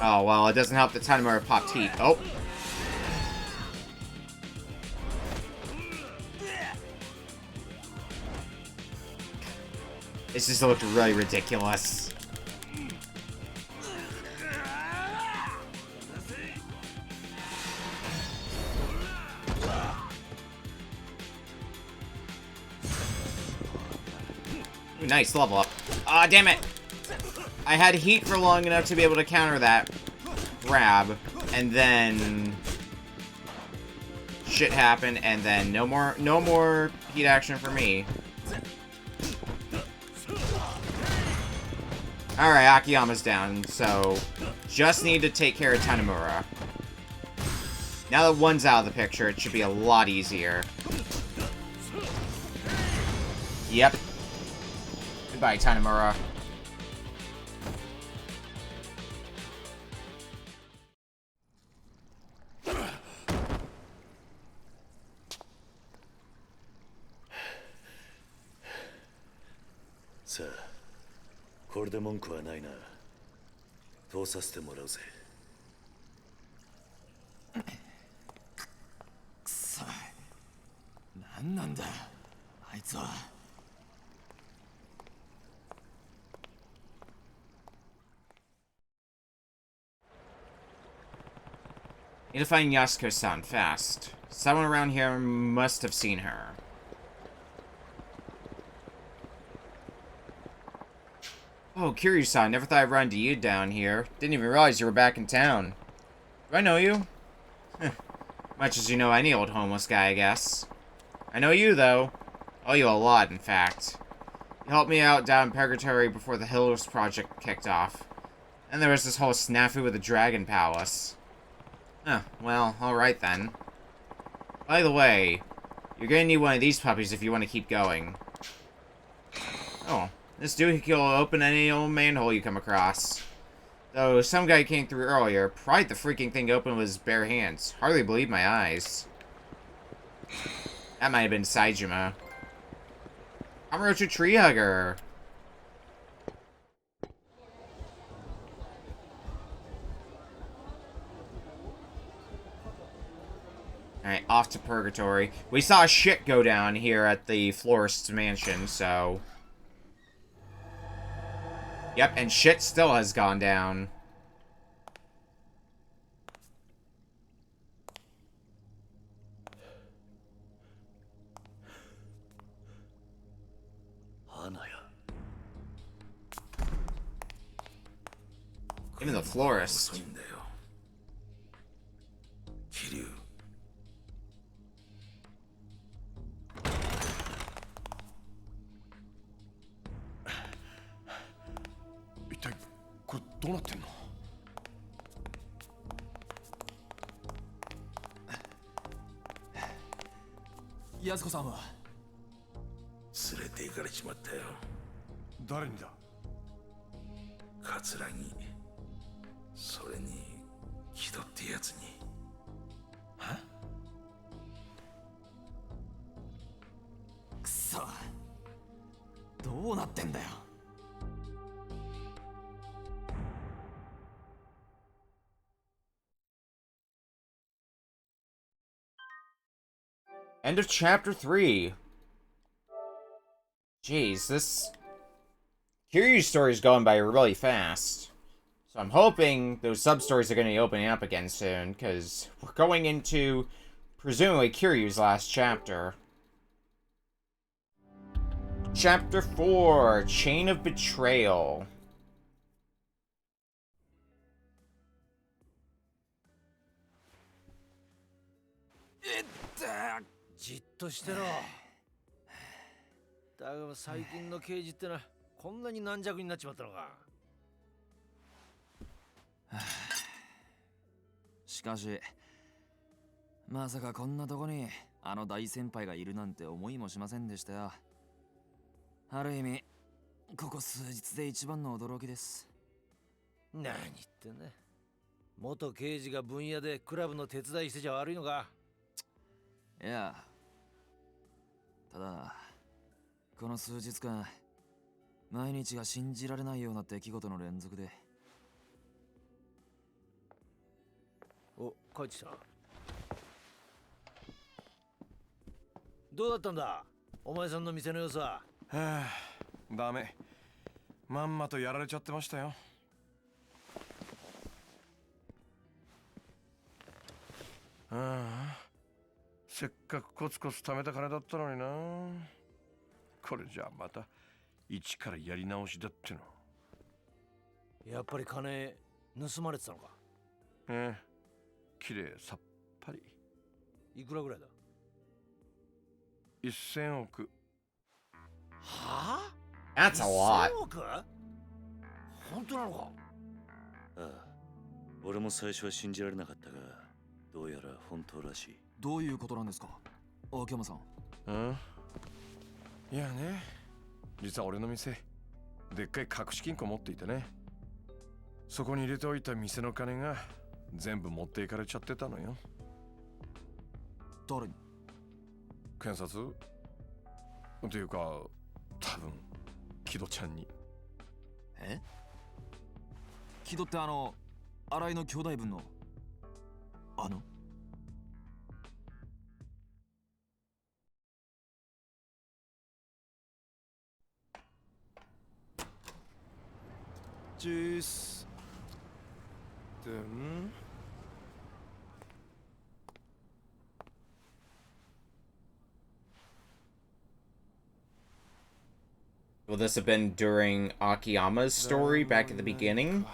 Oh, well, it doesn't help that Tanimura popped heat. Oh. This just looked really ridiculous. Ooh, nice level up. Ah, damn it! I had heat for long enough to be able to counter that grab, and then shit happened, and then no more heat action for me. Alright, Akiyama's down, so just need to take care of Tanimura. Now that one's out of the picture, it should be a lot easier. Yep. Goodbye, Tanimura. Sir. これで文句はないな。通させてもらうぜ。くそ。何なんだあいつは。Need to find Yasuko-san fast. Someone around here must have seen her. Oh, Kiryu-san, never thought I'd run into you down here. Didn't even realize you were back in town. Do I know you? Much as you know any old homeless guy, I guess. I know you, though. Owe you a lot, in fact. You helped me out down in Purgatory before the Hillers project kicked off. And there was this whole snafu with the Dragon Palace. Huh, well, alright then. By the way, you're gonna need one of these puppies if you want to keep going. Oh, this doohickey will open any old manhole you come across. Though some guy came through earlier, pried the freaking thing open with his bare hands. Hardly believed my eyes. That might have been Saijima. Amarocho Tree Hugger. Alright, off to Purgatory. We saw shit go down here at the Florist's Mansion, so... Yep, and shit still has gone down. Even the florist. Yasuko-san は連れて行かれちまったよ。誰にだ？桂木。それに木戸ってやつに。は？くそ。どうなってんだよ。End of chapter 3. Jeez, this Kiryu story is going by really fast. So I'm hoping those sub-stories are going to be opening up again soon, because we're going into, presumably, Kiryu's last chapter. Chapter 4, Chain of Betrayal. じっとしてろ。だが最近の刑事ってのはこんなに軟弱になっちまったのか。しかしまさかこんなとこにあの大先輩がいるなんて思いもしませんでしたよ。ある意味ここ数日で一番の驚きです。何言ってんだ。元刑事が分野でクラブの手伝いしてちゃ悪いのか。いや、ただこの数日間毎日が信じられないような出来事の連続で。お、帰ってきた。どうだったんだお前さんの店の様子は。はあ、ダメ。まんまとやられちゃってましたよ。ああ、せっかくコツコツ貯めた金だったのにな。これじゃあまた一からやり直しだっての。やっぱり金盗まれてたのか。ええ、きれいさっぱり。いくらぐらいだ。1000億。はあ？ That's a lot. 1000億？本当なのか。ああ、俺も最初は信じられなかったが、どうやら本当らしい。どういうことなんですか、秋山さん。うん。いやね、実は俺の店、でっかい隠し金庫持っていてね。そこに入れておいた店の金が全部持っていかれちゃってたのよ。誰に？検察？っていうか、多分木戸ちゃんに。え？木戸って新井の兄弟分のジュース。Will this have been during Akiyama's story back at the beginning?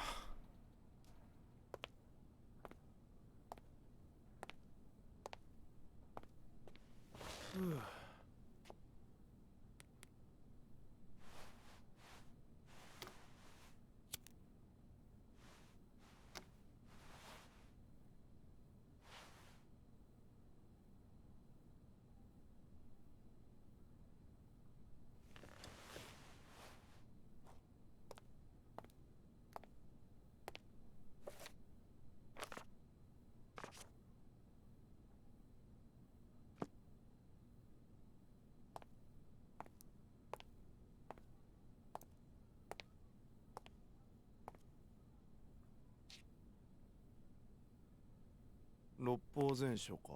六法全書か。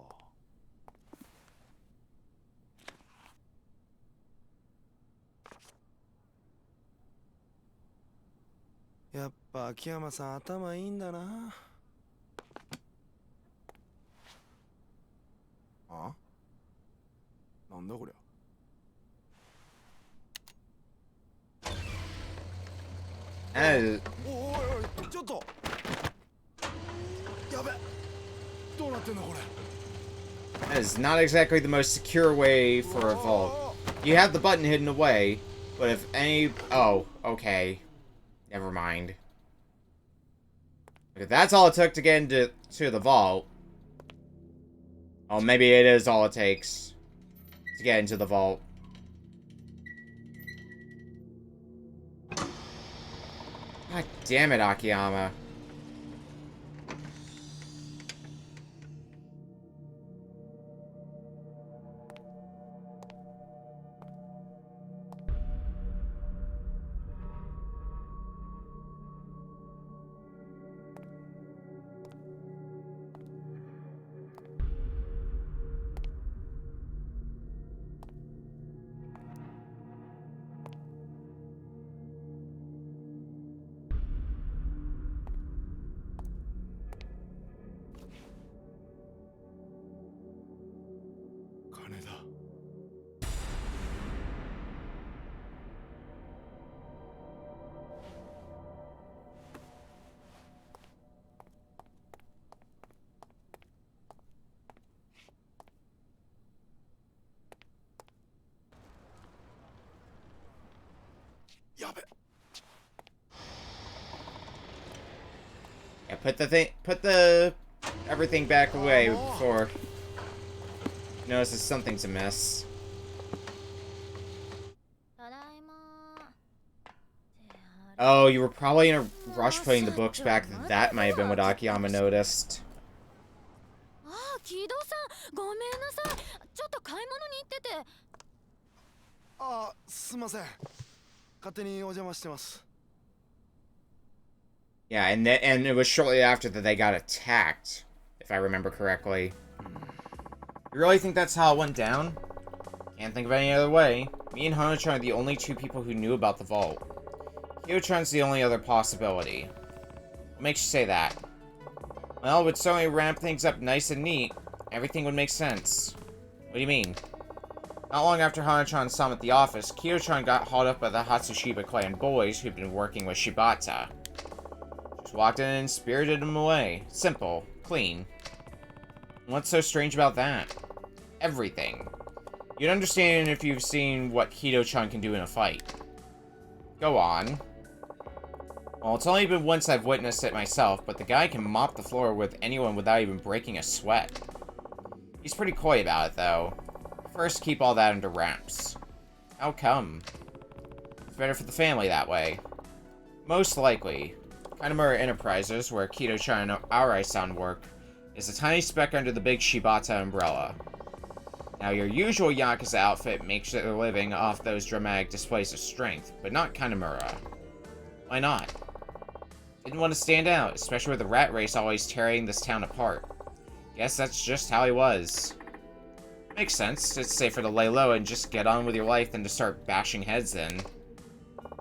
やっぱ秋山さん頭いいんだな。あ？なんだこりゃ。That おいおいちょっと。やべ。どうなってんだこれ。 is not exactly the most secure way for a vault. You have the button hidden away, but if any... Oh, okay. Never mind. If that's all it took to get into the vault... Oh, maybe it is all it takes to get into the vault. God damn it, Akiyama. Yeah, put the everything back away before he notices something's amiss. Oh, you were probably in a rush putting the books back. That might have been what Akiyama noticed. あ、木戸さん、ごめんなさい。ちょっと買い物に行ってて。あ、すいません。勝手にお邪魔してます。 Yeah, and it was shortly after that they got attacked, if I remember correctly. You really think that's how it went down? Can't think of any other way. Me and Hana-chan are the only two people who knew about the vault. Kyo-chan's the only other possibility. What makes you say that? Well, it would certainly ramp things up nice and neat. Everything would make sense. What do you mean? Not long after Hana-chan saw him at the office, Kyo-chan got hauled up by the Hatsushiba clan boys who'd been working with Shibata. Just walked in and spirited him away. Simple. Clean. What's so strange about that? Everything. You'd understand if you've seen what Hito-chan can do in a fight. Go on. Well, it's only been once I've witnessed it myself, but the guy can mop the floor with anyone without even breaking a sweat. He's pretty coy about it, though. First, keep all that under wraps. How come? It's better for the family that way. Most likely. Kanemura Enterprises, where Kito-chan and Arai-san work, is a tiny speck under the big Shibata umbrella. Now, your usual Yakuza outfit makes their living off those dramatic displays of strength, but not Kanemura. Why not? Didn't want to stand out, especially with the rat race always tearing this town apart. Guess that's just how he was. Makes sense. It's safer to lay low and just get on with your life than to start bashing heads in.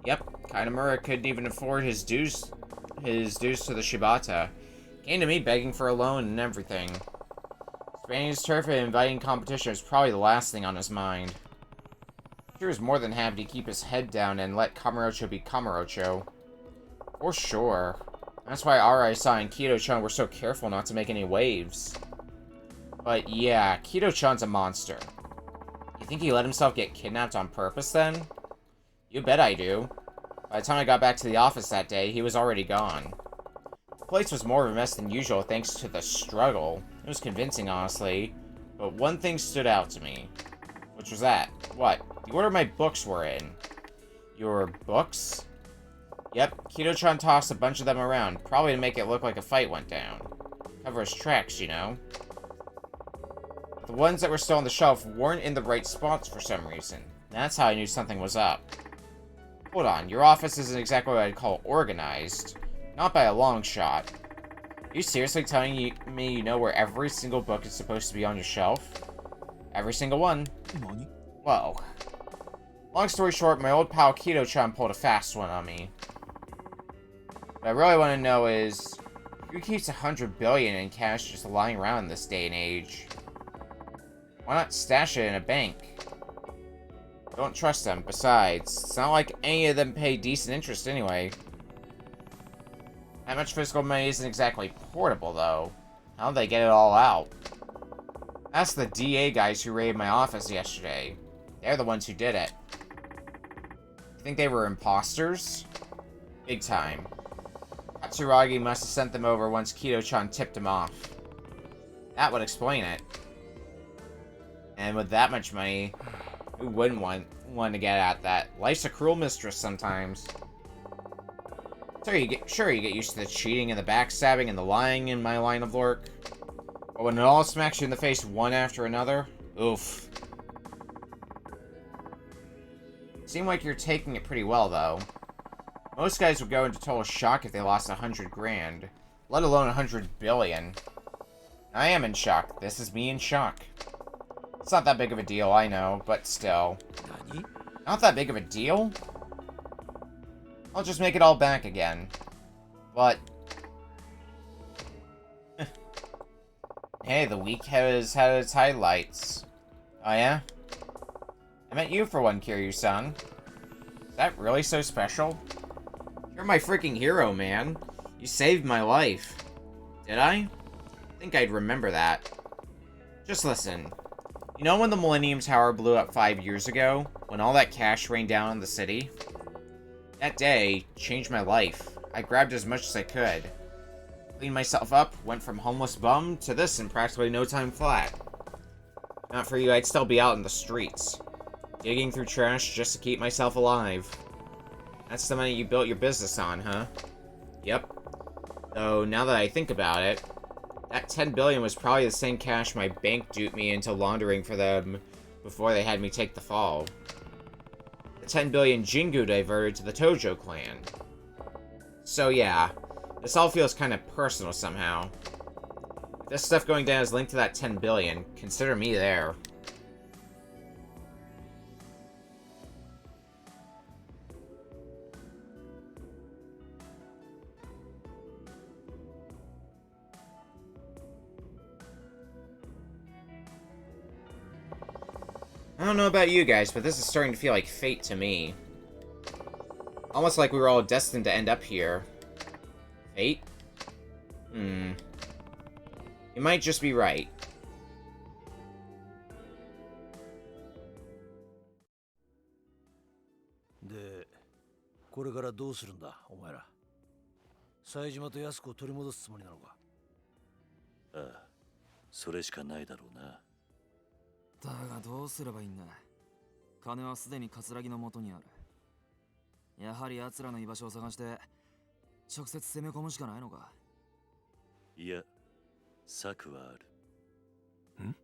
Yep, Kanemura couldn't even afford his dues to the Shibata. Came to me begging for a loan and everything. Expanding his turf and inviting competition was probably the last thing on his mind. He was more than happy to keep his head down and let Kamurocho be Kamurocho. For sure. That's why Arai-san and Kito-chan were so careful not to make any waves. But yeah, Kito-chan's a monster. You think he let himself get kidnapped on purpose then? You bet I do. By the time I got back to the office that day, he was already gone. The place was more of a mess than usual thanks to the struggle. It was convincing, honestly. But one thing stood out to me. Which was that. What? The order my books were in. Your books? Yep, Kito-chan tossed a bunch of them around, probably to make it look like a fight went down. Cover his tracks, you know. But the ones that were still on the shelf weren't in the right spots for some reason. That's how I knew something was up. Hold on, your office isn't exactly what I'd call organized. Not by a long shot. Are you seriously telling me you know where every single book is supposed to be on your shelf? Every single one. Whoa. Long story short, my old pal Keto-chan pulled a fast one on me. What I really want to know is, who keeps 100 billion in cash just lying around in this day and age? Why not stash it in a bank? Don't trust them. Besides, it's not like any of them pay decent interest anyway. That much physical money isn't exactly portable, though. How did they get it all out? Ask the DA guys who raided my office yesterday. They're the ones who did it. You think they were imposters? Big time. Katsuragi must have sent them over once Keto-chan tipped him off. That would explain it. And with that much money, who wouldn't want to get at that? Life's a cruel mistress sometimes. Sure, you get used to the cheating and the backstabbing and the lying in my line of work. But when it all smacks you in the face one after another, oof. Seem like you're taking it pretty well, though. Most guys would go into total shock if they lost 100 grand, let alone 100 billion. I am in shock. This is me in shock. It's not that big of a deal, I know, but still. Not that big of a deal? I'll just make it all back again. But... hey, the week has had its highlights. Oh yeah? I met you for one, Kiryu-san. Is that really so special? You're my freaking hero, man. You saved my life. Did I? I think I'd remember that. Just listen. You know when the Millennium Tower blew up 5 years ago? When all that cash rained down on the city? That day changed my life. I grabbed as much as I could. Cleaned myself up, went from homeless bum to this in practically no time flat. Not for you, I'd still be out in the streets. Digging through trash just to keep myself alive. That's the money you built your business on, huh? Yep. Though, now that I think about it, that 10 billion was probably the same cash my bank duped me into laundering for them before they had me take the fall. The 10 billion Jingu diverted to the Tojo clan. So yeah, this all feels kind of personal somehow. If this stuff going down is linked to that 10 billion, consider me there. I don't know about you guys, but this is starting to feel like fate to me. Almost like we were all destined to end up here. Fate? You might just be right. De, これからどうするんだ、お前ら。冴島と安子を取り戻すつもりなのか。ああ、それしかないだろうな。だがどうすればいいんだ。金はすでに葛城の元にある。やはり奴らの居場所を探して直接攻め込むしかないのか。いや、策はある。ん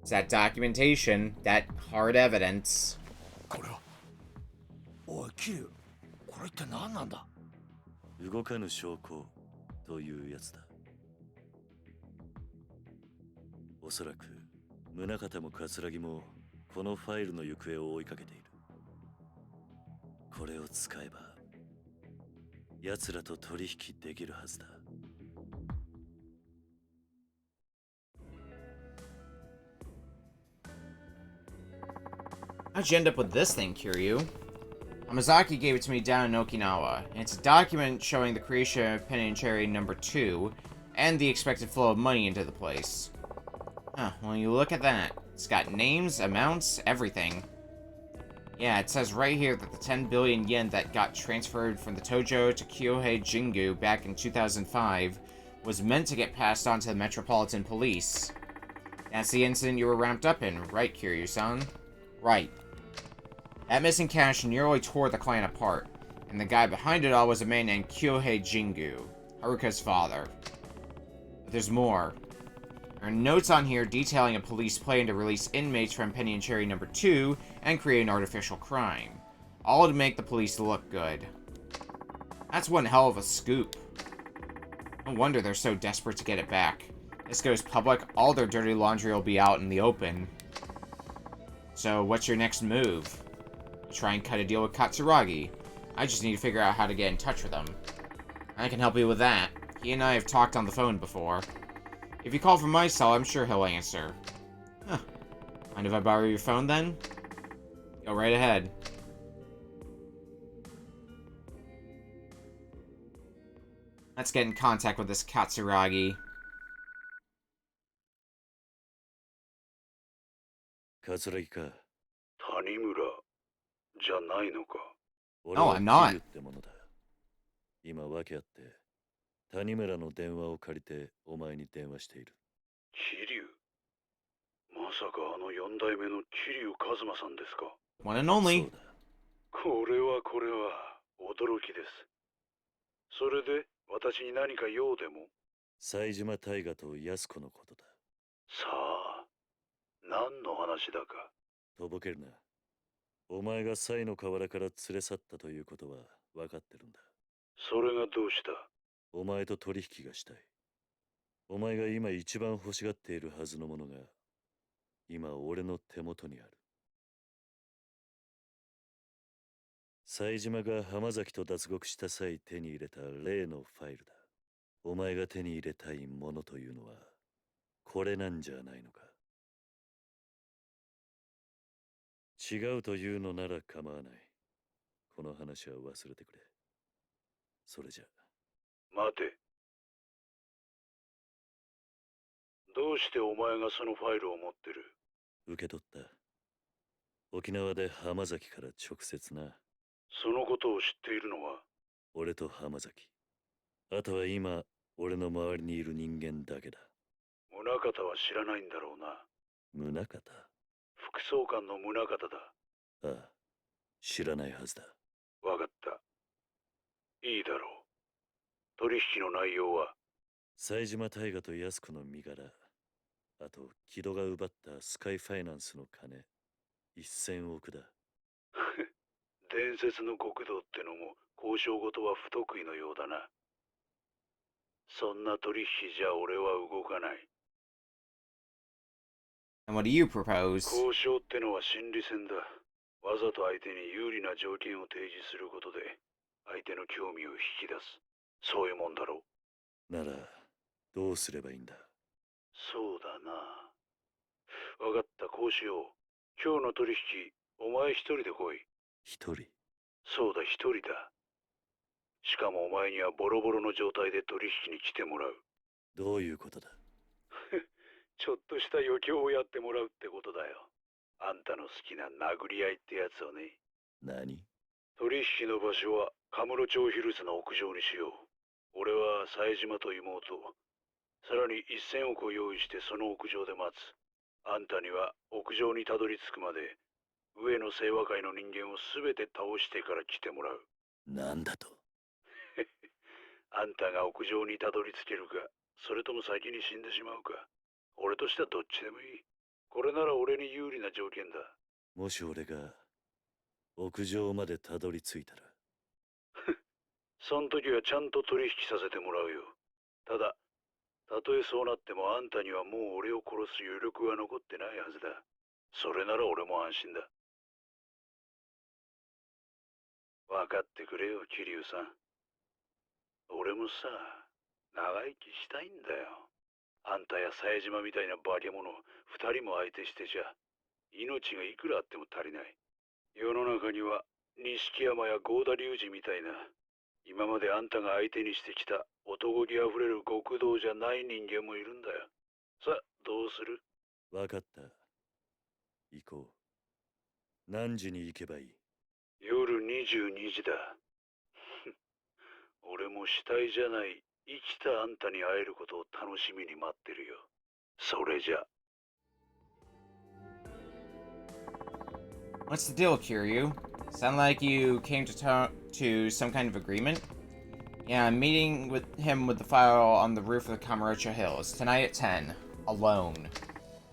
It's that documentation, that hard evidence. おい、キリュウ、これって何なんだ。動かぬ証拠というやつだ。おそらく宗像も葛城もこのファイルの行方を追いかけている。これを使えば奴らと取引できるはずだ。How'd you end up with this thing, Kiryu? Hamazaki gave it to me down in Okinawa, and it's a document showing the creation of Penitentiary Number 2, and the expected flow of money into the place. Huh, well you look at that. It's got names, amounts, everything. Yeah, it says right here that the 10 billion yen that got transferred from the Tojo to Kyohei Jingu back in 2005 was meant to get passed on to the Metropolitan Police. That's the incident you were wrapped up in, right, Kiryu-san? Right. That missing cash nearly tore the clan apart, and the guy behind it all was a man named Kyohei Jingu, Haruka's father. there's more. There are notes on here detailing a police plan to release inmates from Penitentiary Number 2 and create an artificial crime. All to make the police look good. That's one hell of a scoop. No wonder they're so desperate to get it back. This goes public, all their dirty laundry will be out in the open. So, what's your next move? Try and cut a deal with Katsuragi. I just need to figure out how to get in touch with him. I can help you with that. He and I have talked on the phone before. If you call from my cell, I'm sure he'll answer. Huh. Mind if I borrow your phone then? Go right ahead. Let's get in contact with this Katsuragi. 桂木か。谷村じゃないのか。俺は桐生ってものだ。今訳あって谷村の電話を借りてお前に電話している。桐生、まさかあの4代目の桐生一馬さんですか。 One and only. これは驚きです。それで私に何か用でも。冴島大河と安子のことだ。さあ、何の話だか。とぼけるな。お前が冴の河原から連れ去ったということは分かってるんだ。それがどうした？お前と取引がしたい。お前が今一番欲しがっているはずのものが今俺の手元にある。冴島が浜崎と脱獄した際手に入れた例のファイルだ。お前が手に入れたいものというのはこれなんじゃないのか。違うというのなら構わない。この話は忘れてくれ。それじゃ。待て。どうしてお前がそのファイルを持ってる？受け取った。沖縄で浜崎から直接な。そのことを知っているのは？俺と浜崎。あとは今、俺の周りにいる人間だけだ。宗方は知らないんだろうな。宗方？副総監の宗方だ。ああ、知らないはずだ。わかった。いいだろう。取引の内容は？冴島大河と安子の身柄。あと、木戸が奪ったスカイファイナンスの金。1000億だ。伝説の極道ってのも交渉事は不得意のようだな。そんな取引じゃ俺は動かない。And what do you propose? 交渉ってのは心理戦だ。わざと相手に有利な条件を提示することで相手の興味を引き出す。そういうもんだろう。なら、どうすればいいんだ？そうだな。わかった、こうしよう。今日の取引、お前一人で来い。一人？そうだ、一人だ。しかもお前にはボロボロの状態で取引に来てもらう。どういうことだ？ちょっとした余興をやってもらうってことだよ。あんたの好きな殴り合いってやつをね。何？取引の場所はカムロ町ヒルズの屋上にしよう。俺は冴島と妹、さらに1000億を用意してその屋上で待つ。あんたには屋上にたどり着くまで上の清和会の人間を全て倒してから来てもらう。なんだと？あんたが屋上にたどり着けるか、それとも先に死んでしまうか。俺としてはどっちでもいい。これなら俺に有利な条件だ。もし俺が屋上までたどり着いたらそん時はちゃんと取引させてもらうよ。ただ、たとえそうなってもあんたにはもう俺を殺す余力は残ってないはずだ。それなら俺も安心だ。分かってくれよ、桐生さん。俺もさ、長生きしたいんだよ。あんたや冴島みたいな化け物2人も相手してちゃ命がいくらあっても足りない。世の中には錦山や郷田隆二みたいな今まであんたが相手にしてきた男気あふれる極道じゃない人間もいるんだよ。さあ、どうする？分かった。行こう。何時に行けばいい？夜22時だ。俺も死体じゃない生きたあんたに会えることを楽しみに待ってるよ。それじゃ。What's the deal, Kiryu? Sound like you came to some kind of agreement? Yeah, I'm meeting with him with the file on the roof of the Kamurocho Hills. Tonight at 10. Alone.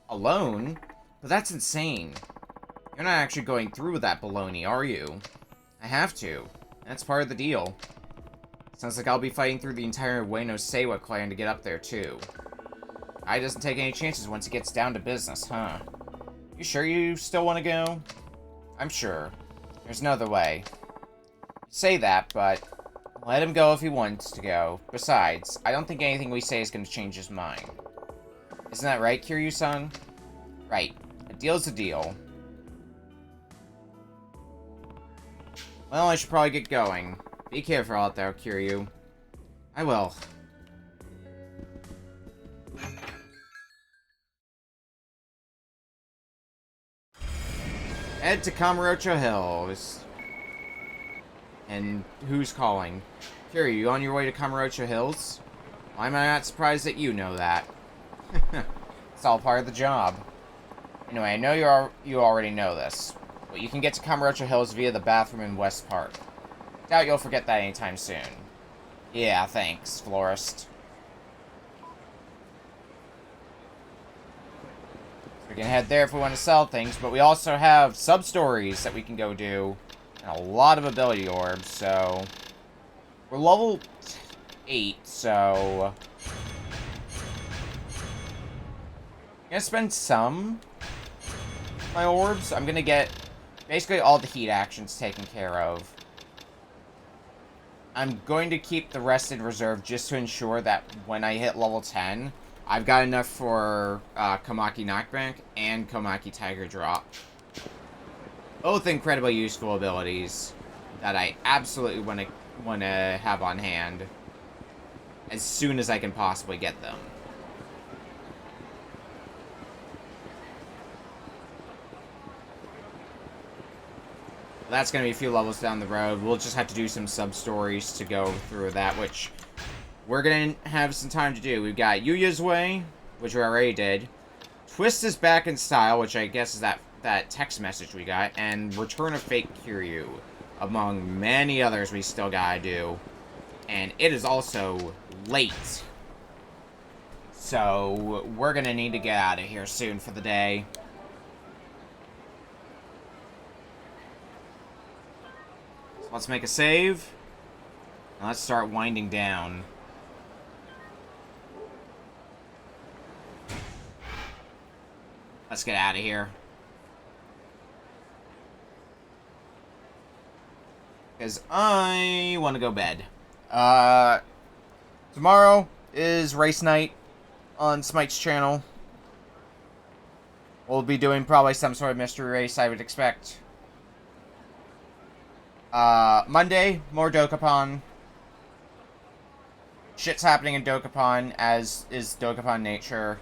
Alone? But that's insane. You're not actually going through with that baloney, are you? I have to. That's part of the deal. Sounds like I'll be fighting through the entire Ueno Seiwa clan to get up there, too. I doesn't take any chances once it gets down to business, huh? You sure you still want to go? I'm sure. There's no other way. You say that, but let him go if he wants to go. Besides, I don't think anything we say is going to change his mind. Isn't that right, Kiryu-san? Right. A deal's a deal. Well, I should probably get going. Be careful out there, Kiryu. I will. Head to Kamurocho Hills. And who's calling? Kiryu, you on your way to Kamurocho Hills? Why am I not surprised that you know that? It's all part of the job. Anyway, I know you already know this, but you can get to Kamurocho Hills via the bathroom in West Park. Doubt you'll forget that anytime soon. Yeah, thanks, florist. We can head there if we want to sell things, but we also have sub-stories that we can go do, and a lot of ability orbs, so... We're level 8, so... I'm gonna spend some of my orbs. I'm gonna get basically all the heat actions taken care of. I'm going to keep the rest in reserve just to ensure that when I hit level 10, I've got enough for Komaki Knockback and Komaki Tiger Drop. Both incredibly useful abilities that I absolutely want to have on hand as soon as I can possibly get them. That's going to be a few levels down the road. We'll just have to do some sub-stories to go through that, which we're going to have some time to do. We've got Yuya's Way, which we already did. Twist is back in style, which I guess is that text message we got. And Return of Fake Kiryu, among many others we still got to do. And it is also late. So we're going to need to get out of here soon for the day. Let's make a save. And let's start winding down. Let's get out of here. Because I want to go bed. Tomorrow is race night on Smite's channel. We'll be doing probably some sort of mystery race, I would expect. Monday, more Dokapon. Shit's happening in Dokapon, as is Dokapon nature.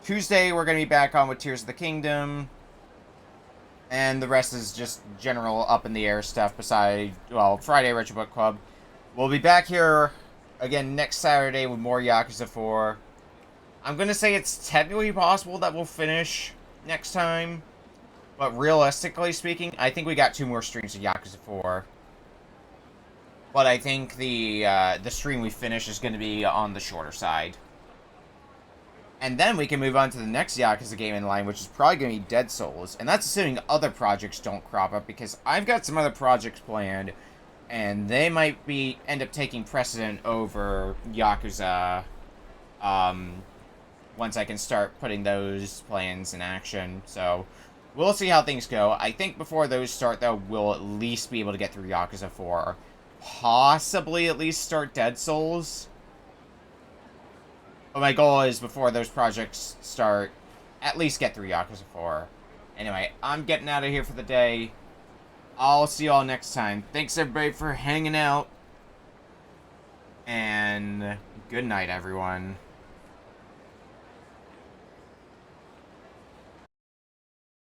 Tuesday, we're going to be back on with Tears of the Kingdom. And the rest is just general up-in-the-air stuff besides, well, Friday Retro Book Club. We'll be back here again next Saturday with more Yakuza 4. I'm going to say it's technically possible that we'll finish next time. But realistically speaking, I think we got 2 more streams of Yakuza 4. But I think the stream we finish is going to be on the shorter side. And then we can move on to the next Yakuza game in line, which is probably going to be Dead Souls. And that's assuming other projects don't crop up, because I've got some other projects planned, and they might end up taking precedent over Yakuza, once I can start putting those plans in action. So we'll see how things go. I think before those start, though, we'll at least be able to get through Yakuza 4. Possibly at least start Dead Souls. But my goal is, before those projects start, at least get through Yakuza 4. Anyway, I'm getting out of here for the day. I'll see you all next time. Thanks, everybody, for hanging out. And good night, everyone.